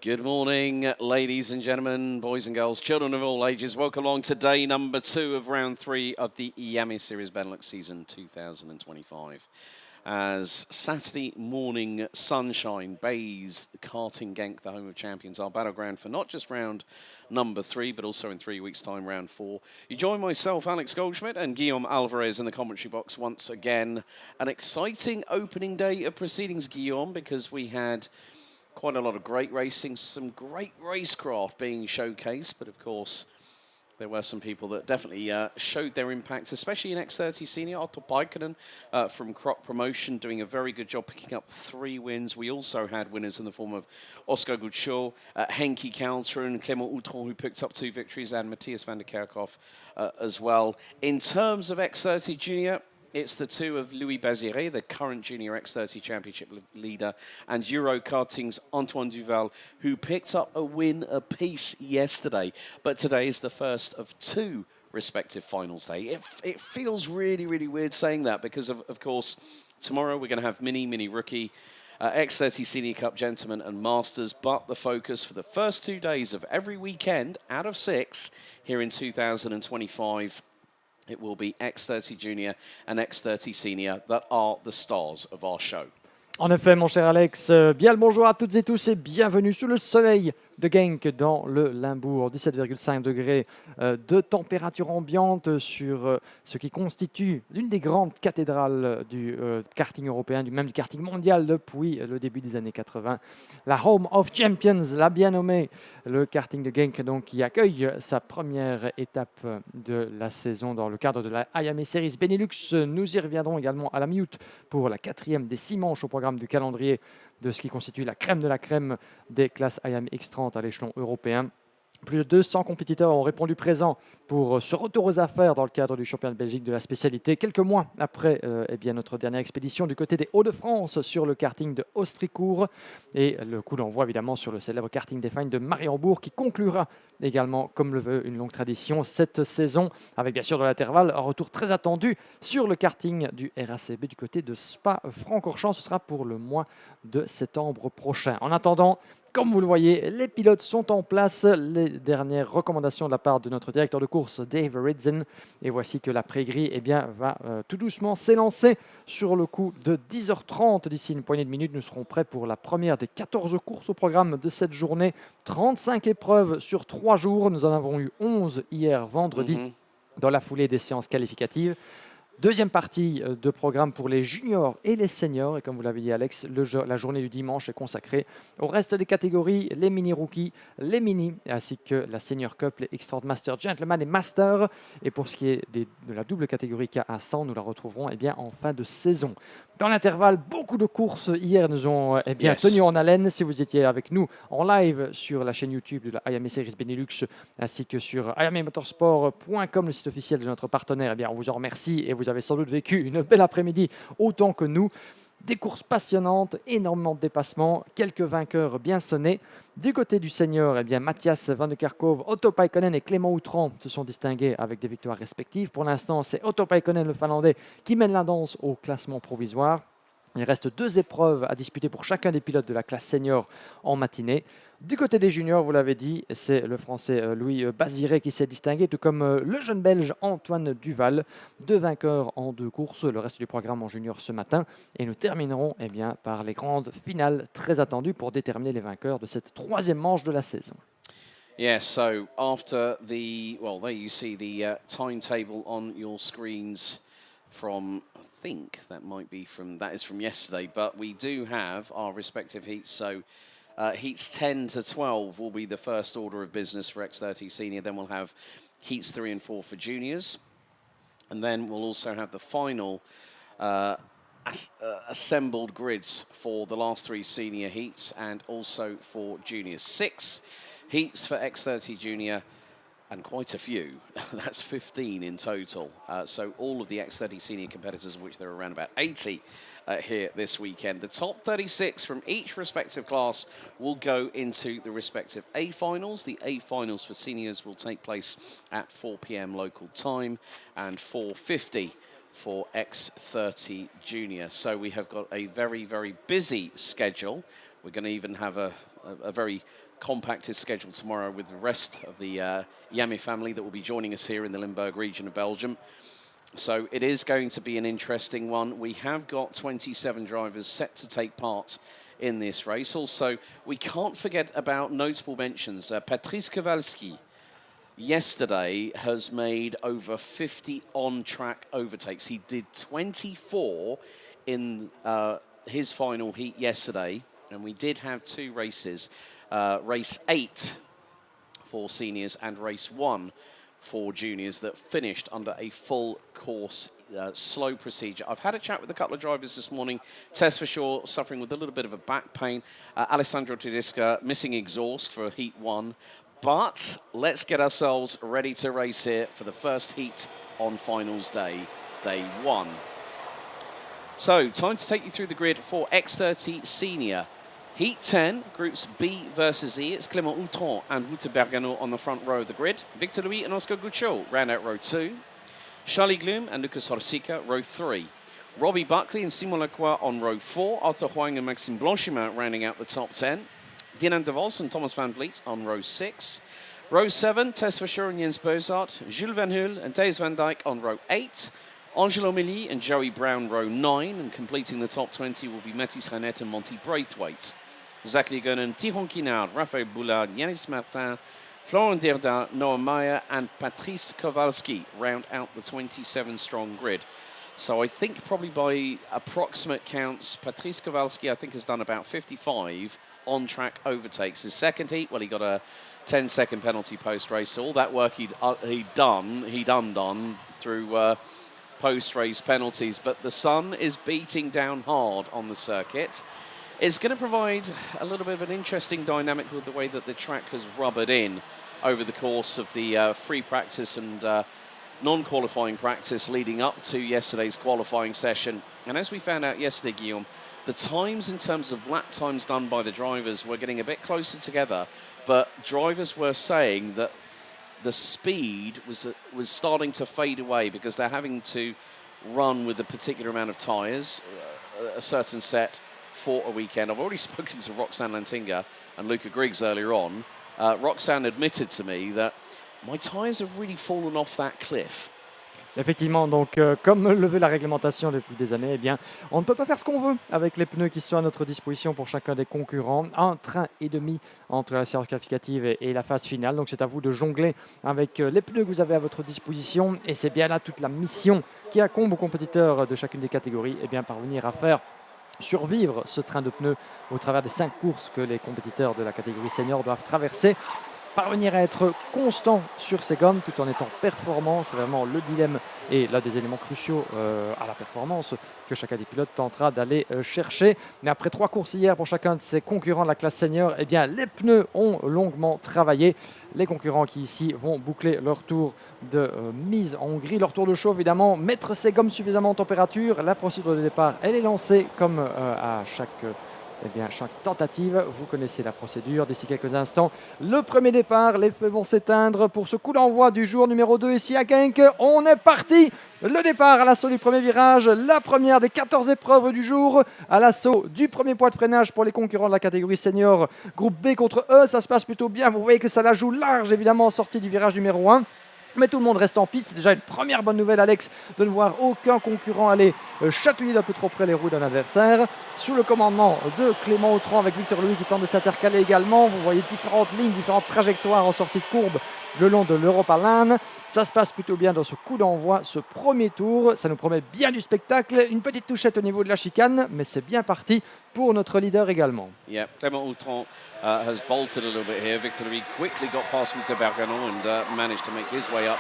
Good morning, ladies and gentlemen, boys and girls, children of all ages. Welcome along to day number 2 of round 3 of the Iame Series Benelux season 2025. As Saturday morning sunshine bathes Karting Genk, the home of champions, our battleground for not just round number 3, but also in 3 weeks' time, round 4. You join myself, Alex Goldschmidt, and Guillaume Alvarez in the commentary box once again. An exciting opening day of proceedings, Guillaume, because we had quite a lot of great racing, some great racecraft being showcased, but of course there were some people that definitely showed their impact, especially in X30 Senior. Otto Paikkonen from Crop Promotion doing a very good job picking up 3 wins. We also had winners in the form of Oscar Gutschow, Henki Kalteren, Clément Outron, who picked up 2 victories, and Matthias van der Kerkhoff as well. In terms of X30 Junior, it's the 2 of Louis Baziré, the current Junior X30 Championship leader, and Euro Karting's Antoine Duval, who picked up a win apiece yesterday. But today is the first of 2 respective finals day. It feels really, really weird saying that because, of course, tomorrow we're going to have mini rookie, X30 Senior Cup Gentlemen and Masters, but the focus for the first 2 days of every weekend out of 6 here in 2025, it will be X30 Junior and X30 Senior that are the stars of our show. En effet, mon cher Alex, bien le bonjour à toutes et tous et bienvenue sous le soleil de Genk dans le Limbourg. 17,5 degrés de température ambiante sur ce qui constitue l'une des grandes cathédrales du karting européen, même du karting mondial depuis le début des années 80. La Home of Champions, la bien nommée, le karting de Genk, donc, qui accueille sa première étape de la saison dans le cadre de la Iame Series Benelux. Nous y reviendrons également à la mi-août pour la 4e des 6 manches au programme du calendrier de ce qui constitue la crème de la crème des classes Iame X30 à l'échelon européen. Plus de 200 compétiteurs ont répondu présent pour ce retour aux affaires dans le cadre du championnat de Belgique de la spécialité. Quelques mois après notre dernière expédition du côté des Hauts-de-France sur le karting de Austricourt et le coup d'envoi évidemment sur le célèbre karting Define de Mariembourg qui conclura également, comme le veut une longue tradition, cette saison avec bien sûr de l'intervalle, un retour très attendu sur le karting du RACB du côté de Spa-Francorchamps. Ce sera pour le mois de septembre prochain. En attendant, comme vous le voyez, les pilotes sont en place. Les dernières recommandations de la part de notre directeur de course, Dave Ridzen. Et voici que la pré-grille va tout doucement s'élancer sur le coup de 10h30. D'ici une poignée de minutes, nous serons prêts pour la première des 14 courses au programme de cette journée. 35 épreuves sur 3 jours. Nous en avons eu 11 hier vendredi dans la foulée des séances qualificatives. Deuxième partie de programme pour les juniors et les seniors. Et comme vous l'avez dit, Alex, la journée du dimanche est consacrée au reste des catégories, les mini-rookies, les mini, ainsi que la Senior Cup, les X30 Master, Gentlemen et Master. Et pour ce qui est de la double catégorie K100, nous la retrouverons en fin de saison. Dans l'intervalle, beaucoup de courses hier nous ont tenu en haleine. Si vous étiez avec nous en live sur la chaîne YouTube de la Iame Series Benelux ainsi que sur iamemotorsport.com, le site officiel de notre partenaire, on vous en remercie et vous avez sans doute vécu une belle après-midi autant que nous. Des courses passionnantes, énormément de dépassements, quelques vainqueurs bien sonnés. Du côté du senior, Matthias van der Kerkhoff, Otto Paikkonen et Clément Outron se sont distingués avec des victoires respectives. Pour l'instant, c'est Otto Paikkonen, le Finlandais, qui mène la danse au classement provisoire. Il reste 2 épreuves à disputer pour chacun des pilotes de la classe senior en matinée. Du côté des juniors, vous l'avez dit, c'est le Français Louis Baziré qui s'est distingué, tout comme le jeune Belge Antoine Duval, 2 vainqueurs en 2 courses, le reste du programme en junior ce matin. Et nous terminerons par les grandes finales très attendues pour déterminer les vainqueurs de cette 3e manche de la saison. Yes, so after there you see the timetable on your screens from, I think that is from yesterday, but we do have our respective heats. So heats 10 to 12 will be the first order of business for X30 Senior. Then we'll have heats 3 and 4 for juniors. And then we'll also have the final assembled grids for the last 3 senior heats and also for juniors. 6 heats for X30 Junior and quite a few. That's 15 in total. So all of the X30 Senior competitors, of which there are around about 80 here this weekend. The top 36 from each respective class will go into the respective A finals. The A finals for seniors will take place at 4 p.m. local time and 4:50 for X30 Junior. So we have got a very, very busy schedule We're going to even have a very compacted schedule tomorrow with the rest of the Iame family that will be joining us here in the Limburg region of Belgium. So it is going to be an interesting one. We have got 27 drivers set to take part in this race. Also, we can't forget about notable mentions. Patrice Kowalski yesterday has made over 50 on-track overtakes. He did 24 in his final heat yesterday, and we did have 2 races, race 8 for seniors and race 1 for juniors that finished under a full course slow procedure. I've had a chat with a couple of drivers this morning. Tess for sure suffering with a little bit of a back pain. Alessandro Tedesca missing exhaust for heat 1. But let's get ourselves ready to race here for the first heat on finals day, day 1. So time to take you through the grid for X30 Senior. Heat 10, groups B versus E. It's Clément Outron and Wouter Bergano on the front row of the grid. Victor Louis and Oscar Gucciol round out row 2. Charlie Guillaume and Lucas Horsica, row 3. Robbie Buckley and Simon Lacroix on row 4. Arthur Huang and Maxime Blanchimont rounding out the top 10. Dinan de Vos and Thomas van Vliet on row 6. Row 7, Tess Fischer and Jens Bozart, Jules Van Hul and Thijs van Dijk on row 8. Angelo Milly and Joey Brown row 9. And completing the top 20 will be Mathis Ranette and Monty Braithwaite. Zachary Gunnan, Tyrone Kinard, Raphaël Boulard, Yanis Martin, Florent Dirda, Noah Meyer and Patrice Kowalski round out the 27-strong grid. So I think probably by approximate counts, Patrice Kowalski I think has done about 55 on-track overtakes. His second heat, well, he got a 10-second penalty post-race. So all that work he'd undone through post-race penalties. But the sun is beating down hard on the circuit. It's going to provide a little bit of an interesting dynamic with the way that the track has rubbered in over the course of the free practice and non-qualifying practice leading up to yesterday's qualifying session. And as we found out yesterday, Guillaume, the times in terms of lap times done by the drivers were getting a bit closer together, but drivers were saying that the speed was starting to fade away because they're having to run with a particular amount of tyres, a certain set, for a weekend. I've already spoken to Roxanne Lantinga and Luca Griggs earlier on. Roxanne admitted to me that my tyres have really fallen off that cliff. Effectivement, donc comme le veut la réglementation depuis des années, eh bien, on ne peut pas faire ce qu'on veut avec les pneus qui sont à notre disposition pour chacun des concurrents. Un train et demi entre la séance qualificative et la phase finale. Donc c'est à vous de jongler avec les pneus que vous avez à votre disposition. Et c'est bien là toute la mission qui incombe aux compétiteurs de chacune des catégories, eh bien, parvenir à faire survivre ce train de pneus au travers des 5 courses que les compétiteurs de la catégorie senior doivent traverser. Parvenir à être constant sur ces gommes tout en étant performant, c'est vraiment le dilemme et l'un des éléments cruciaux à la performance que chacun des pilotes tentera d'aller chercher. Mais après 3 courses hier pour chacun de ses concurrents de la classe senior, eh bien, les pneus ont longuement travaillé. Les concurrents qui ici vont boucler leur tour de mise en grille, leur tour de chauffe évidemment, mettre ces gommes suffisamment en température. La procédure de départ, elle est lancée comme à chaque tentative. Vous connaissez la procédure. D'ici quelques instants, le premier départ. Les feux vont s'éteindre pour ce coup d'envoi du jour numéro 2 ici à Genk. On est parti. Le départ à l'assaut du premier virage. La première des 14 épreuves du jour. À l'assaut du premier poids de freinage pour les concurrents de la catégorie senior. Groupe B contre E. Ça se passe plutôt bien. Vous voyez que ça la joue large évidemment en sortie du virage numéro 1. Mais tout le monde reste en piste. C'est déjà une première bonne nouvelle, Alex, de ne voir aucun concurrent aller chatouiller d'un peu trop près les roues d'un adversaire. Sous le commandement de Clément Outron avec Victor Louis qui tente de s'intercaler également. Vous voyez différentes lignes, différentes trajectoires en sortie de courbe le long de l'Europa Lane. Ça se passe plutôt bien dans ce coup d'envoi, ce premier tour. Ça nous promet bien du spectacle. Une petite touchette au niveau de la chicane, mais c'est bien parti pour notre leader également. Yeah, Clément Outron has bolted a little bit here. Victor Louis quickly got past Wouter Bergano and managed to make his way up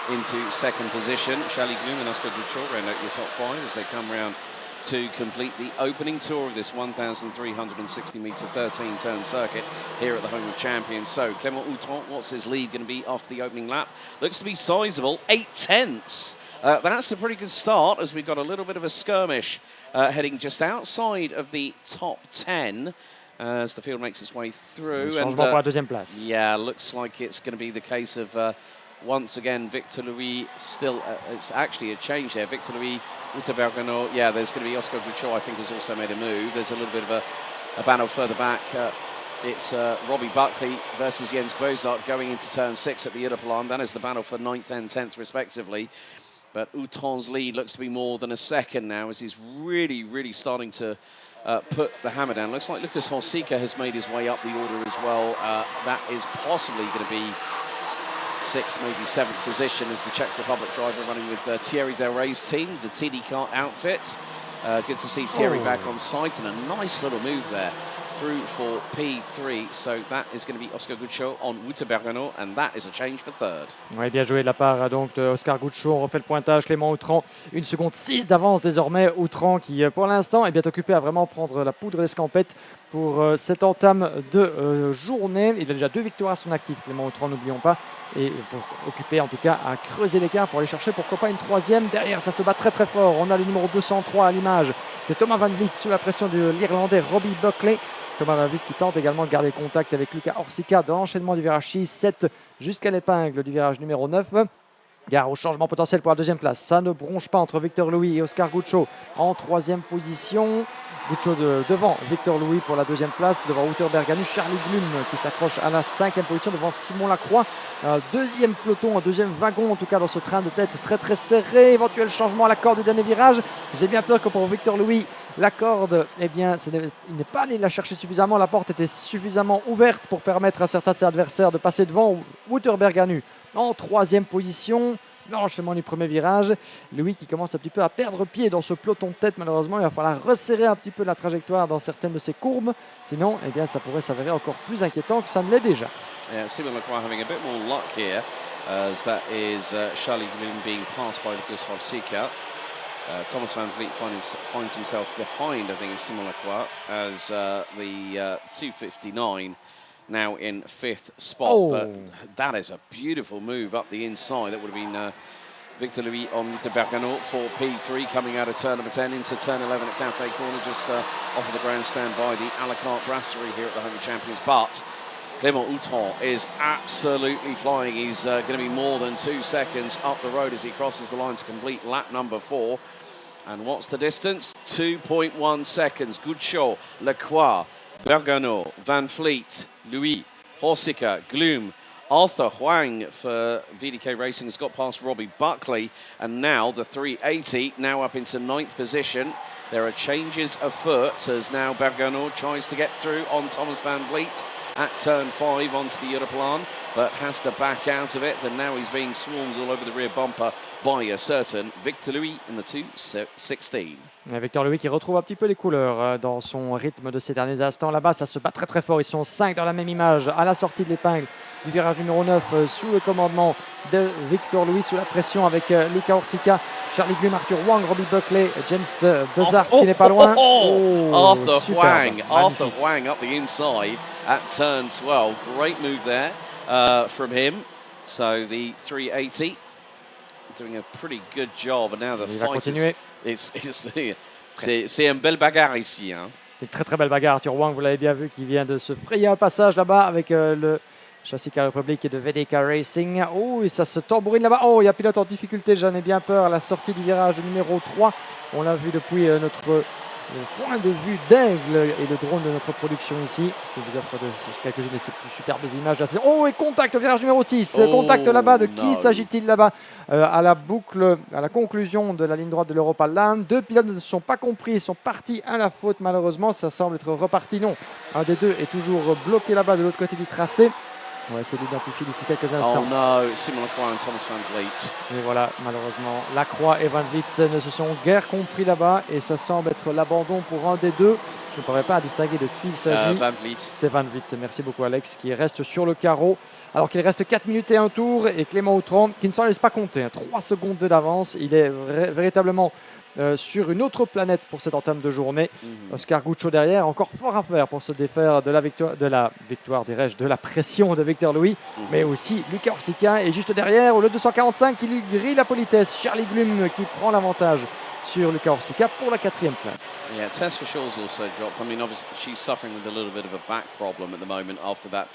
into second position. Charlie Guillaume and Oscar Duchot round out your top 5 as they come round to complete the opening tour of this 1,360-metre 13-turn circuit here at the home of champions. So, Clément Outron, what's his lead going to be after the opening lap? Looks to be sizable, 8 tenths. That's a pretty good start as we've got a little bit of a skirmish heading just outside of the top 10 as the field makes its way through. Changement pour la deuxième place. Yeah, looks like it's going to be the case of once again Victor Louis still, it's actually a change there. Victor Louis, Wouter Bergano, yeah, there's going to be Oscar Gucciol, I think, has also made a move. There's a little bit of a battle further back. It's Robbie Buckley versus Jens Bozart going into turn 6 at the Udderplan. That is the battle for 9th and 10th respectively. But Outran's lead looks to be more than a second now as he's really starting to put the hammer down. Looks like Lucas Horsika has made his way up the order as well. That is possibly going to be 6th, maybe 7th position as the Czech Republic driver running with Thierry Delray's team, the TD Kart outfit. Good to see Thierry back on site and a nice little move there through for P3. So that is going to be Oscar Guccio on Wouter Bergano, and that is a change for 3rd. Oui, bien joué de la part donc de Oscar Guccio. On refait le pointage. Clément Outran, 1 seconde 6 d'avance désormais. Outran qui pour l'instant est bien occupé à vraiment prendre la poudre d'escampette pour cette entame de journée. Il a déjà 2 victoires à son actif, Clément Outran, n'oublions pas. Et pour occuper en tout cas à creuser l'écart pour aller chercher pourquoi pas une 3e. Derrière, ça se bat très fort. On a le numéro 203 à l'image. C'est Thomas Van Vliet sous la pression de l'Irlandais Robbie Buckley. Thomas Van Vliet qui tente également de garder contact avec Luca Horsika dans l'enchaînement du virage 6-7 jusqu'à l'épingle du virage numéro 9. Gare au changement potentiel pour la 2e place. Ça ne bronche pas entre Victor Louis et Oscar Guccio en 3e position. Guccio devant Victor Louis pour la 2e place, devant Wouter Berganu. Charlie Glum qui s'accroche à la 5e position devant Simon Lacroix. 2e peloton, un 2e wagon en tout cas dans ce train de tête très serré. Éventuel changement à la corde du dernier virage. J'ai bien peur que pour Victor Louis, la corde, eh bien, il n'est pas allé la chercher suffisamment. La porte était suffisamment ouverte pour permettre à certains de ses adversaires de passer devant. Wouter Berganu en 3e position. L'enchaînement du premier virage. Louis qui commence un petit peu à perdre pied dans ce peloton de tête. Malheureusement, il va falloir resserrer un petit peu la trajectoire dans certaines de ses courbes. Sinon, eh bien, ça pourrait s'avérer encore plus inquiétant que ça ne l'est déjà. Yeah, Simon Lacroix having a bit more luck here, as that is Charlie Glum being passed by Lucas Horsika. Thomas Van Vliet finds himself behind, I think, Simon Lacroix as the 259 now in 5th spot. But that is a beautiful move up the inside. That would have been Victor Louis on Wouter Bergano for P3 coming out of turn number 10 into turn 11 at Cafe Corner, just off of the grandstand by the a la carte brasserie here at the Home of Champions. But Clément Outran is absolutely flying. He's going to be more than 2 seconds up the road as he crosses the line to complete lap number 4. And what's the distance? 2.1 seconds. Guccio, Lacroix, Bergano, Van Vliet, Louis, Horsika, Glum, Arthur Huang for VDK Racing has got past Robbie Buckley, and now the 380 now up into 9th position. There are changes afoot as now Bergano tries to get through on Thomas Van Vliet at turn 5 onto the Udderplan, but has to back out of it, and now he's being swarmed all over the rear bumper by a certain Victor Louis in the 216. Victor Louis qui retrouve un petit peu les couleurs dans son rythme de ces derniers instants. Là-bas, ça se bat très fort. Ils sont 5 dans la même image à la sortie de l'épingle du virage numéro 9 sous le commandement de Victor Louis, sous la pression avec Luca Horsika, Charlie Glum, Arthur Wang, Robbie Buckley, Jens Bozart qui n'est pas loin. Arthur Wang up the inside at turn 12. Great move there from him. So the 380 doing a pretty good job, and now the fight c'est une belle bagarre ici. Hein. C'est une très belle bagarre. Arthur Wang, vous l'avez bien vu, qui vient de se frayer un passage là-bas avec le châssis Car Republic et de VDK Racing. Oh, et ça se tambourine là-bas. Oh, il y a pilote en difficulté, j'en ai bien peur. À la sortie du virage numéro 3, on l'a vu depuis notre point de vue d'aigle et le drone de notre production ici, qui vous offre quelques-unes de ces plus superbes images. Oh, et contact au virage numéro 6. Contact là-bas. De qui s'agit-il là-bas à la boucle, à la conclusion de la ligne droite de l'Europa Land. 2 pilotes ne se sont pas compris. Ils sont partis à la faute, malheureusement. Ça semble être reparti. Non, un des deux est toujours bloqué là-bas de l'autre côté du tracé. On va essayer d'identifier d'ici quelques instants. Oh non, Simon Lacroix et Thomas Van Vliet. Et voilà, malheureusement, Lacroix et Van Vliet ne se sont guère compris là-bas et ça semble être l'abandon pour un des deux. Je ne pourrais pas distinguer de qui il s'agit. Van Vliet. C'est Van Vliet. Merci beaucoup Alex, qui reste sur le carreau. Alors qu'il reste 4 minutes et 1 tour, et Clément Outran qui ne s'en laisse pas compter. 3 secondes d'avance. Il est véritablement sur une autre planète pour cette entame de journée. Oscar Guccio derrière, encore fort à faire pour se défaire de la victoire, dirais-je, de la pression de Victor Louis, mais aussi Luca Horsika est juste derrière, le 245 qui lui grille la politesse. Charlie Glum qui prend l'avantage sur Luca Horsika pour la 4e place. Yeah, Tess for Shaw's also dropped. I mean, obviously she's suffering with a little bit of a back problem at the moment after that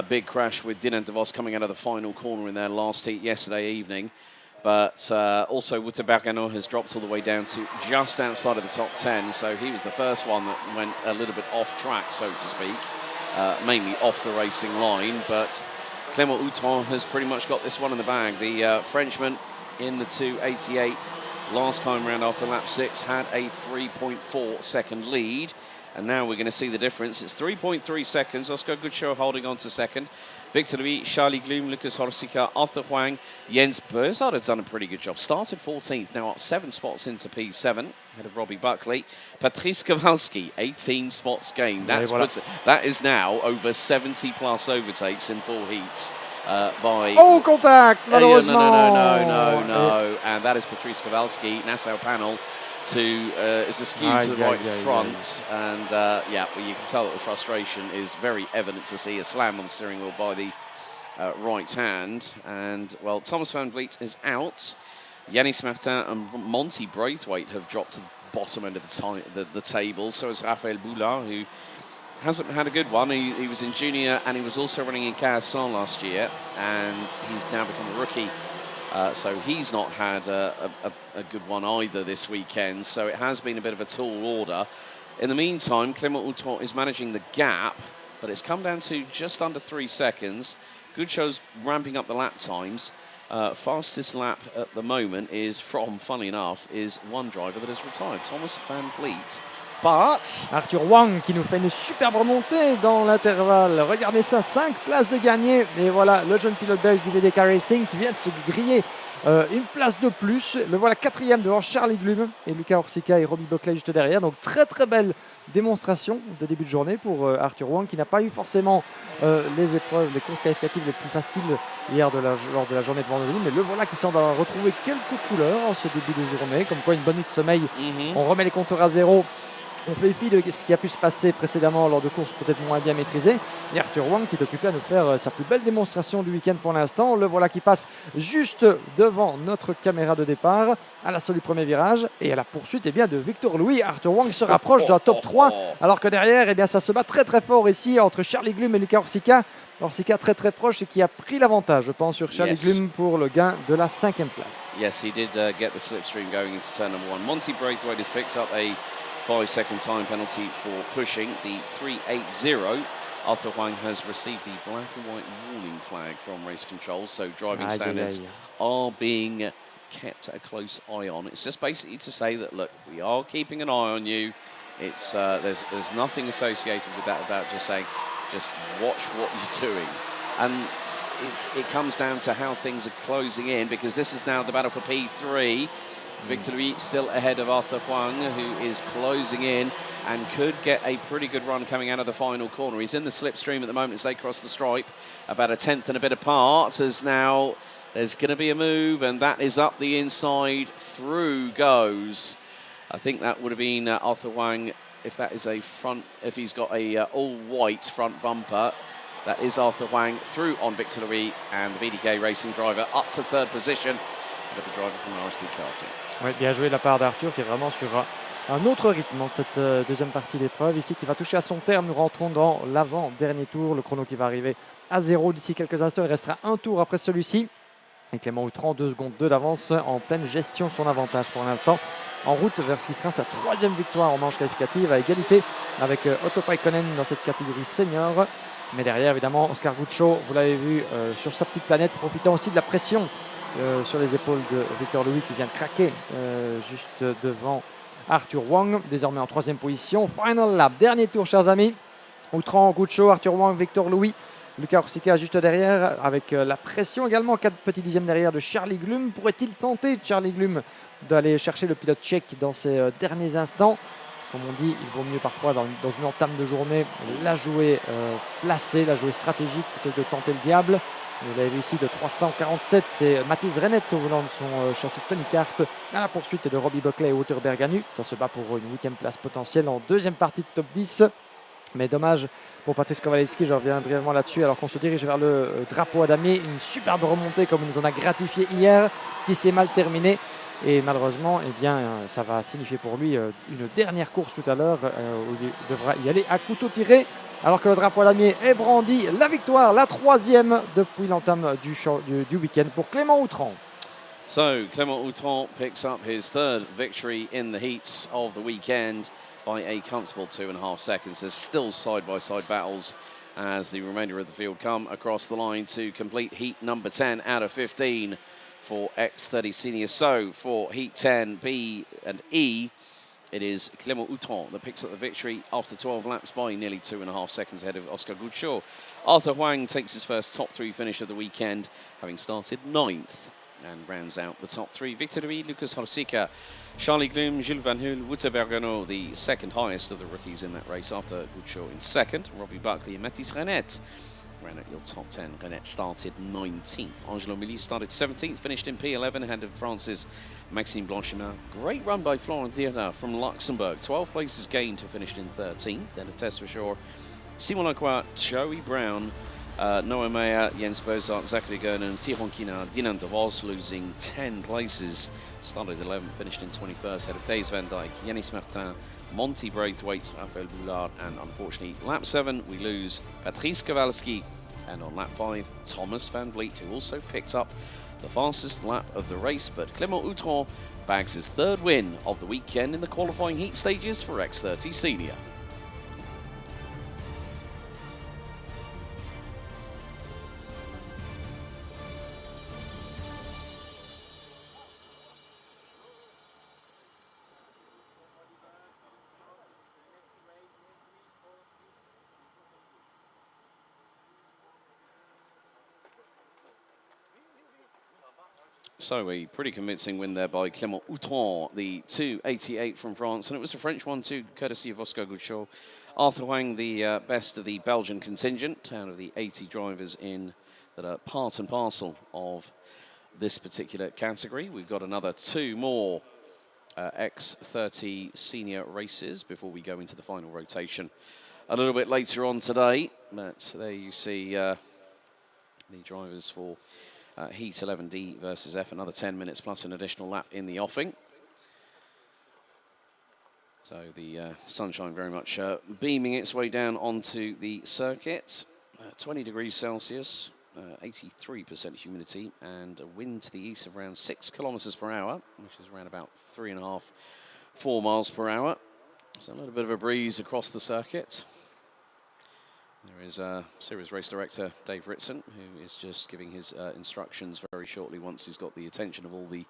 big crash with Dinan de Vos coming out of the final corner in their last heat yesterday evening. But also Wouter-Bergano has dropped all the way down to just outside of the top 10. So he was the first one that went a little bit off track, so to speak, mainly off the racing line. But Clément Outron has pretty much got this one in the bag. The Frenchman in the 288 last time round after lap 6 had a 3.4 second lead. And now we're going to see the difference. It's 3.3 seconds. Oscar Gutschow holding on to second. Victor Louis, Charlie Gloom, Lucas Horsika, Arthur Huang, Jens Berzard has done a pretty good job. Started 14th, now up 7 spots into P7, ahead of Robbie Buckley. Patrice Kowalski, 18 spots gained. That is now over 70 plus overtakes in 4 heats. By contact, malheureusement. No. And that is Patrice Kowalski, Nassau panel. Is askew to the right front, and well, you can tell that the frustration is very evident to see a slam on the steering wheel by the right hand. And well, Thomas Van Vliet is out. Yannis Martin and Monty Braithwaite have dropped to the bottom end of the table. So is Raphaël Boulard, who hasn't had a good one. He was in junior and he was also running in KSR last year, and he's now become a rookie. So he's not had a good one either this weekend. So it has been a bit of a tall order. In the meantime, Clément Outron is managing the gap, but it's come down to just under 3 seconds. Goodshow's ramping up the lap times. Fastest lap at the moment is from, funny enough, is one driver that has retired, Thomas Van Vliet. But Arthur Huang qui nous fait une superbe remontée dans l'intervalle. Regardez ça, 5 places de gagné. Et voilà, le jeune pilote belge du VDK Racing qui vient de se griller une place de plus. Le voilà 4e devant Charlie Gloom et Lucas Horsika et Robbie Buckley juste derrière. Donc très belle démonstration de début de journée pour Arthur Huang qui n'a pas eu forcément les courses qualificatives les plus faciles hier lors de la journée de vendredi. Mais le voilà qui semble avoir retrouvé quelques couleurs en ce début de journée. Comme quoi une bonne nuit de sommeil, on remet les compteurs à zéro. On fait fi de ce qui a pu se passer précédemment lors de courses peut-être moins bien maîtrisées. Et Arthur Huang qui est occupé à nous faire sa plus belle démonstration du week-end pour l'instant. Le voilà qui passe juste devant notre caméra de départ à l'assaut du premier virage. Et à la poursuite de Victor Louis. Arthur Huang se rapproche de la top 3. Alors que derrière, ça se bat très fort ici entre Charlie Gloom et Lucas Horsika. Horsika très proche et qui a pris l'avantage, je pense, sur Charlie Gloom pour le gain de la 5e place. Yes, he did get the slipstream going into turn number 1. Monty Braithwaite has picked up a 5-second time penalty for pushing the 380. Arthur Huang has received the black and white warning flag from race control, so driving standards are being kept a close eye on. It's just basically to say that, look, we are keeping an eye on you. It's there's nothing associated with that about just saying, just watch what you're doing. And it comes down to how things are closing in, because this is now the battle for P3. Victor Louis still ahead of Arthur Huang, who is closing in and could get a pretty good run coming out of the final corner. He's in the slipstream at the moment as they cross the stripe, about a tenth and a bit apart, as now there's going to be a move, and that is up the inside, through goes. I think that would have been Arthur Huang, if that is a front, if he's got a all-white front bumper. That is Arthur Huang through on Victor Louis, and the VDK Racing driver up to 3rd position with the driver from RSD Karting. Oui, bien joué de la part d'Arthur qui est vraiment sur un autre rythme dans cette deuxième partie d'épreuve. Ici qui va toucher à son terme. Nous rentrons dans l'avant-dernier tour. Le chrono qui va arriver à 0 d'ici quelques instants. Il restera un tour après celui-ci. Et Clément Outron, 2 secondes 2 d'avance, en pleine gestion son avantage pour l'instant. En route vers ce qui sera sa 3e victoire en manche qualificative, à égalité avec Otto Paikkonen dans cette catégorie senior. Mais derrière, évidemment, Oscar Gutschow, vous l'avez vu sur sa petite planète, profitant aussi de la pression sur les épaules de Victor Louis qui vient de craquer juste devant Arthur Huang, désormais en 3e position. Final lap, dernier tour, chers amis. Outron, Gutschow, Arthur Huang, Victor Louis. Lucas Horsika juste derrière, avec la pression également, 4 petits dixièmes derrière de Charlie Gloom. Pourrait-il tenter, Charlie Gloom, d'aller chercher le pilote tchèque dans ces derniers instants? Comme on dit, il vaut mieux parfois dans une entame de journée la jouer placée, la jouer stratégique, plutôt que de tenter le diable. Vous l'avez vu ici de 347, c'est Mathis Rennet au volant de son châssis Tony Kart à la poursuite de Robbie Buckley et Wouter Berganu. Ça se bat pour une 8e place potentielle en 2e partie de top 10. Mais dommage pour Patrice Kowalski, je reviens brièvement là-dessus, alors qu'on se dirige vers le drapeau à damier. Une superbe remontée comme il nous en a gratifié hier, qui s'est mal terminée. Et malheureusement, ça va signifier pour lui une dernière course tout à l'heure, où il devra y aller à couteau tiré. Alors que le drapeau à damier est brandi, la victoire, la 3e depuis l'entame du week-end pour Clément Outron. So Clément Outron picks up his third victory in the heats of the weekend by a comfortable 2.5 seconds. There's still side-by-side battles as the remainder of the field come across the line to complete heat number 10 out of 15 for X30 Senior. So for heat 10, B and E, it is Clément Outron that picks up the victory after 12 laps by nearly 2.5 seconds ahead of Oscar Gouchot. Arthur Huang takes his first top 3 finish of the weekend, having started 9th. And rounds out the top 3. Victor Louis, Lucas Horsika, Charlie Gloom, Gilles Van Hool, Wouter Bergano, the second highest of the rookies in that race after Gouchot in second. Robbie Buckley and Mathis Renette ran at your top 10. Renette started 19th. Angelo Milly started 17th, finished in P11 ahead of France's Maxime Blanchiment. Great run by Florent Dierda from Luxembourg. 12 places gained to finish in 13th. Then a test for sure. Simon Lacroix, Joey Brown, Noah Meyer, Jens Bozart, Zachary Gernon, Tyrone Kinard, Dinan de Vos losing 10 places. Started 11th, finished in 21st, ahead of Days Van Dijk, Yannis Martin, Monty Braithwaite, Raphael Boulard, and unfortunately, lap 7, we lose Patrice Kowalski. And on lap 5, Thomas Van Vliet, who also picked up the fastest lap of the race. But Clément Outron bags his third win of the weekend in the qualifying heat stages for X30 Senior. So a pretty convincing win there by Clément Outron, the 288 from France. And it was a French one too, courtesy of Oscar Gouchot. Arthur Huang, the best of the Belgian contingent, out of the 80 drivers in that are part and parcel of this particular category. We've got another 2 more X30 Senior races before we go into the final rotation a little bit later on today. But there you see the drivers for Heat 11D versus F, another 10 minutes plus an additional lap in the offing. So the sunshine very much beaming its way down onto the circuit. 20 degrees Celsius, 83% humidity, and a wind to the east of around 6 kilometers per hour, which is around about 3.5, 4 miles per hour. So a little bit of a breeze across the circuit. There is Series Race Director Dave Ritson, who is just giving his instructions very shortly once he's got the attention of all the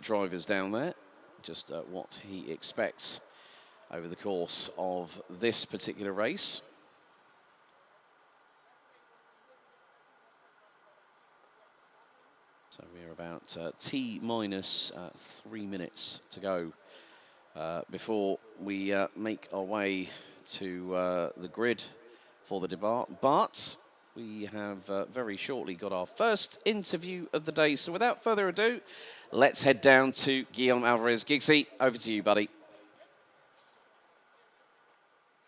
drivers down there, just what he expects over the course of this particular race. So we're about T minus 3 minutes to go before we make our way to the grid for the debate, but we have very shortly got our first interview of the day. So without further ado, let's head down to Guillaume Alvarez. Giggsy, over to you, buddy.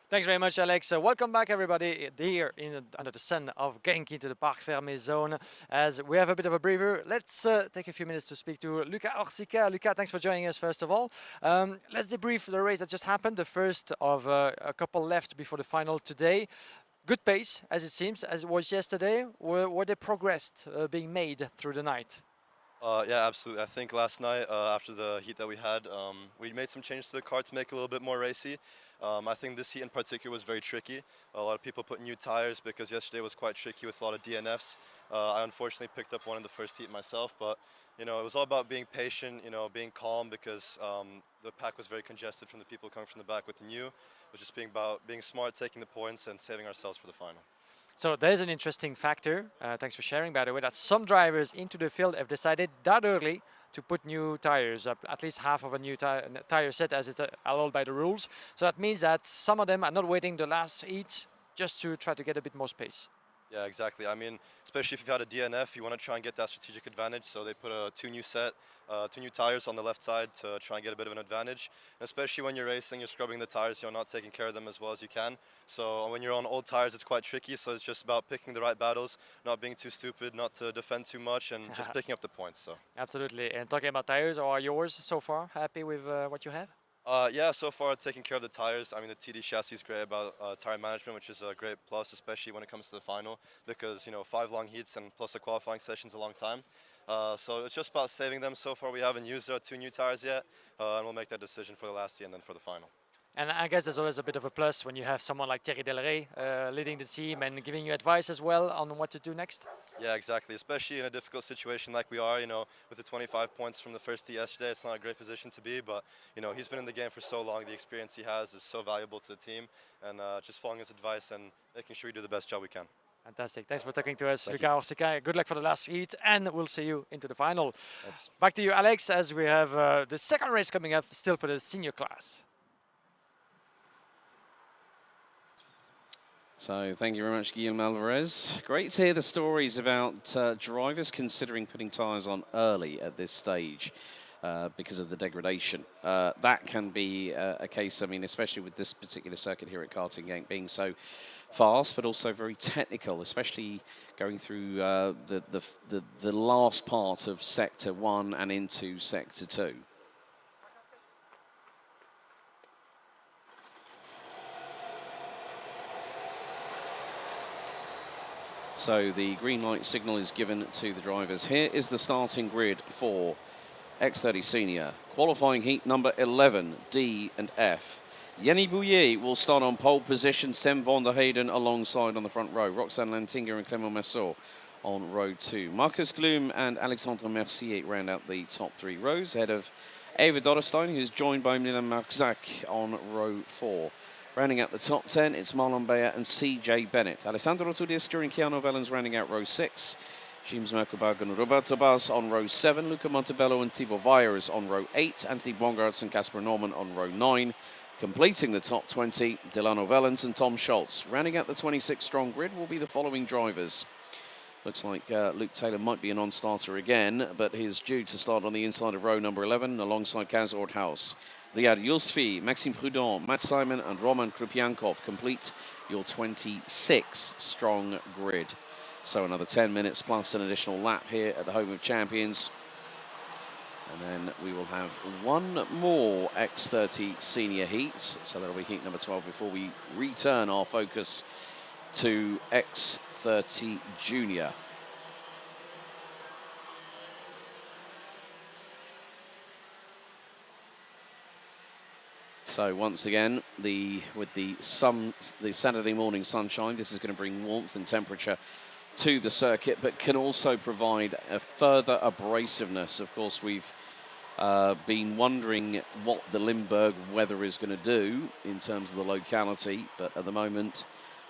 Thanks very much, Alex. Welcome back, everybody, here under the sun of Genk into the Parc Fermé zone. As we have a bit of a breather, let's take a few minutes to speak to Lucas Horsika. Lucas, thanks for joining us, first of all. Let's debrief the race that just happened, the first of a couple left before the final today. Good pace, as it seems, as it was yesterday. Were they progressed being made through the night? Yeah, absolutely. I think last night, after the heat that we had, we made some changes to the car to make it a little bit more racy. I think this heat in particular was very tricky. A lot of people put new tires because yesterday was quite tricky with a lot of DNFs. I unfortunately picked up one in the first heat myself, but you know, it was all about being patient, you know, being calm, because the pack was very congested from the people coming from the back with the new. It was just about being smart, taking the points, and saving ourselves for the final. So there's an interesting factor, thanks for sharing, by the way, that some drivers into the field have decided that early to put new tires, at least half of a new tire set as it's allowed by the rules. So that means that some of them are not waiting the last heat just to try to get a bit more space. Yeah, exactly. I mean, especially if you've had a DNF, you want to try and get that strategic advantage. So they put a two new tires on the left side to try and get a bit of an advantage. And especially when you're racing, you're scrubbing the tires, you're not taking care of them as well as you can. So when you're on old tires, it's quite tricky. So it's just about picking the right battles, not being too stupid, not to defend too much, and just picking up the points. So absolutely. And talking about tires, how are yours so far? Happy with what you have? Yeah, so far taking care of the tires. I mean, the TD chassis is great about tire management, which is a great plus, especially when it comes to the final, because, you know, 5 long heats and plus a qualifying session is a long time. So it's just about saving them. So far, we haven't used our 2 new tires yet, and we'll make that decision for the last heat and then for the final. And I guess there's always a bit of a plus when you have someone like Thierry Delray leading the team and giving you advice as well on what to do next. Yeah, exactly. Especially in a difficult situation like we are, you know, with the 25 points from the first heat yesterday, it's not a great position to be, but, you know, he's been in the game for so long. The experience he has is so valuable to the team, and just following his advice and making sure we do the best job we can. Fantastic. Thanks for talking to us, Thank Luca Orsica. Good luck for the last heat, and we'll see you into the final. Thanks. Back to you, Alex, as we have the second race coming up still for the senior class. So thank you very much, Guillaume Alvarez. Great to hear the stories about drivers considering putting tyres on early at this stage because of the degradation. That can be a case, I mean, especially with this particular circuit here at Karting Genk being so fast, but also very technical, especially going through the last part of Sector 1 and into Sector 2. So the green light signal is given to the drivers. Here is the starting grid for X30 Senior. Qualifying heat number 11, D and F. Yanni Bouillet will start on pole position. Sem van der Heyden alongside on the front row. Roxane Lantinger and Clément Massot on row 2. Marcus Gloom and Alexandre Mercier round out the top 3 rows, ahead of Eva Dodderstein, who's joined by Milan Marczak on row 4. Rounding out the top 10, it's Marlon Beyer and CJ Bennett. Alessandro Tudisca and Keanu Vellens rounding out row 6. James Merkelberg and Roberto Baz on row 7. Luca Montebello and Thibaut Veyers on row 8. Anthony Bongartz and Casper Norman on row 9. Completing the top 20, Delano Vellens and Tom Schultz. Rounding out the 26-strong grid will be the following drivers. Looks like Luke Taylor might be a non-starter again, but he's due to start on the inside of row number 11 alongside Kaz Ordhaus. Riyad Yusfi, Maxime Prudhomme, Matt Simon and Roman Krupyankov complete your 26-strong grid. So another 10 minutes plus an additional lap here at the home of champions. And then we will have one more X30 Senior heats. So that'll be heat number 12 before we return our focus to X30 Junior. So once again, with the Saturday morning sunshine, this is going to bring warmth and temperature to the circuit, but can also provide a further abrasiveness. Of course, we've been wondering what the Limburg weather is going to do in terms of the locality, but at the moment,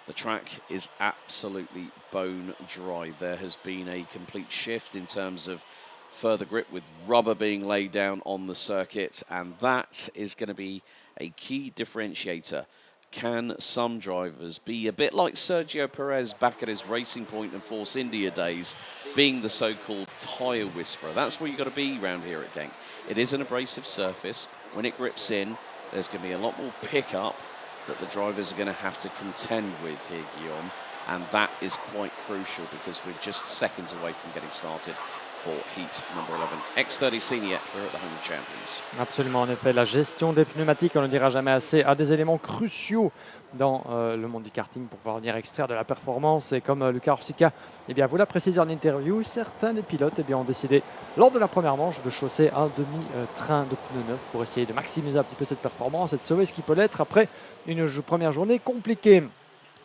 the track is absolutely bone dry. There has been a complete shift in terms of further grip with rubber being laid down on the circuit, and that is going to be a key differentiator. Can some drivers be a bit like Sergio Perez back at his Racing Point and Force India days, being the so-called tyre whisperer? That's where you've got to be around here at Genk. It is an abrasive surface. When it grips in, there's going to be a lot more pickup that the drivers are going to have to contend with here, Guillaume, and that is quite crucial because we're just seconds away from getting started for heat number 11. X30 Senior, we're at the home of champions. Absolument, en effet, la gestion des pneumatiques, on ne le dira jamais assez, a des éléments cruciaux dans le monde du karting pour pouvoir venir extraire de la performance. Et comme Luca Orsica, eh bien, vous l'a précisé en interview, certains des pilotes ont décidé lors de la première manche de chausser un demi-train de pneus neufs pour essayer de maximiser un petit peu cette performance et de sauver ce qui peut l'être après une première journée compliquée.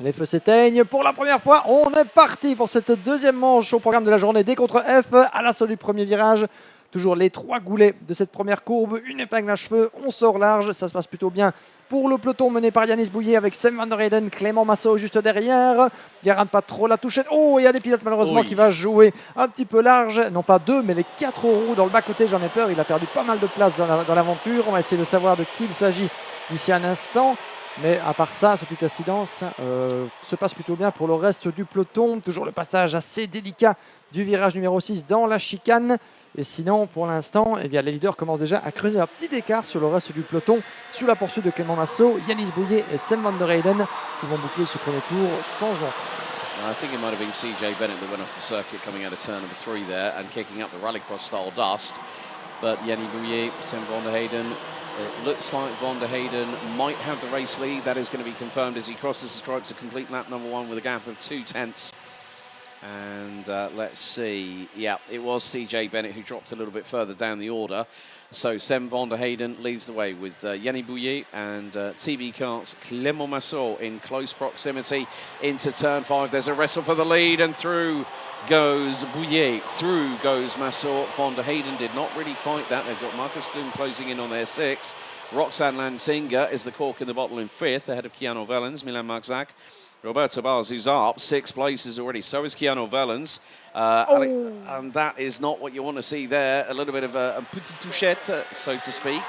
Les feux s'éteignent. Pour la première fois, on est parti pour cette deuxième manche au programme de la journée D contre F à l'assaut du premier virage. Toujours les 3 goulets de cette première courbe, une épingle à cheveux, on sort large, ça se passe plutôt bien pour le peloton mené par Yannis Bouillet avec Sem van der Heyden, Clément Massot juste derrière. Il ne rate pas trop la touchette. Oh, il y a des pilotes malheureusement qui va jouer un petit peu large, non pas 2 mais les 4 roues dans le bas-côté, j'en ai peur, il a perdu pas mal de place dans l'aventure. On va essayer de savoir de qui il s'agit d'ici un instant. Mais à part ça, ce petit incident se passe plutôt bien pour le reste du peloton. Toujours le passage assez délicat du virage numéro 6 dans la chicane. Et sinon, pour l'instant, eh bien, les leaders commencent déjà à creuser un petit écart sur le reste du peloton, sous la poursuite de Clément Massot, Yannis Bouillet et Sem van der Heyden qui vont boucler ce premier tour sans encombre. I think it might have been CJ Bennett that went off the circuit coming out of turn number 3 there and kicking up the rallycross style dust. But Yannis Bouillet, Sem van der Heyden It looks like Van der Heyden might have the race lead. That is going to be confirmed as he crosses the stripe to complete lap number 1 with a gap of 2/10. And let's see. Yeah, it was CJ Bennett who dropped a little bit further down the order. So Sam Van der Heyden leads the way with Yannick Bouillet and TB Kart's Clément Massot in close proximity into turn 5. There's a wrestle for the lead and through goes Bouillet, through goes Massot. Van der Heyden did not really fight that. They've got Marcus Gloom closing in on their 6. Roxanne Lantinga is the cork in the bottle in 5th, ahead of Keanu Vellens, Milan Marzak. Roberto Bars, who's up 6 places already. So is Keanu Vellens. And that is not what you want to see there. A little bit of a petit touchette, so to speak.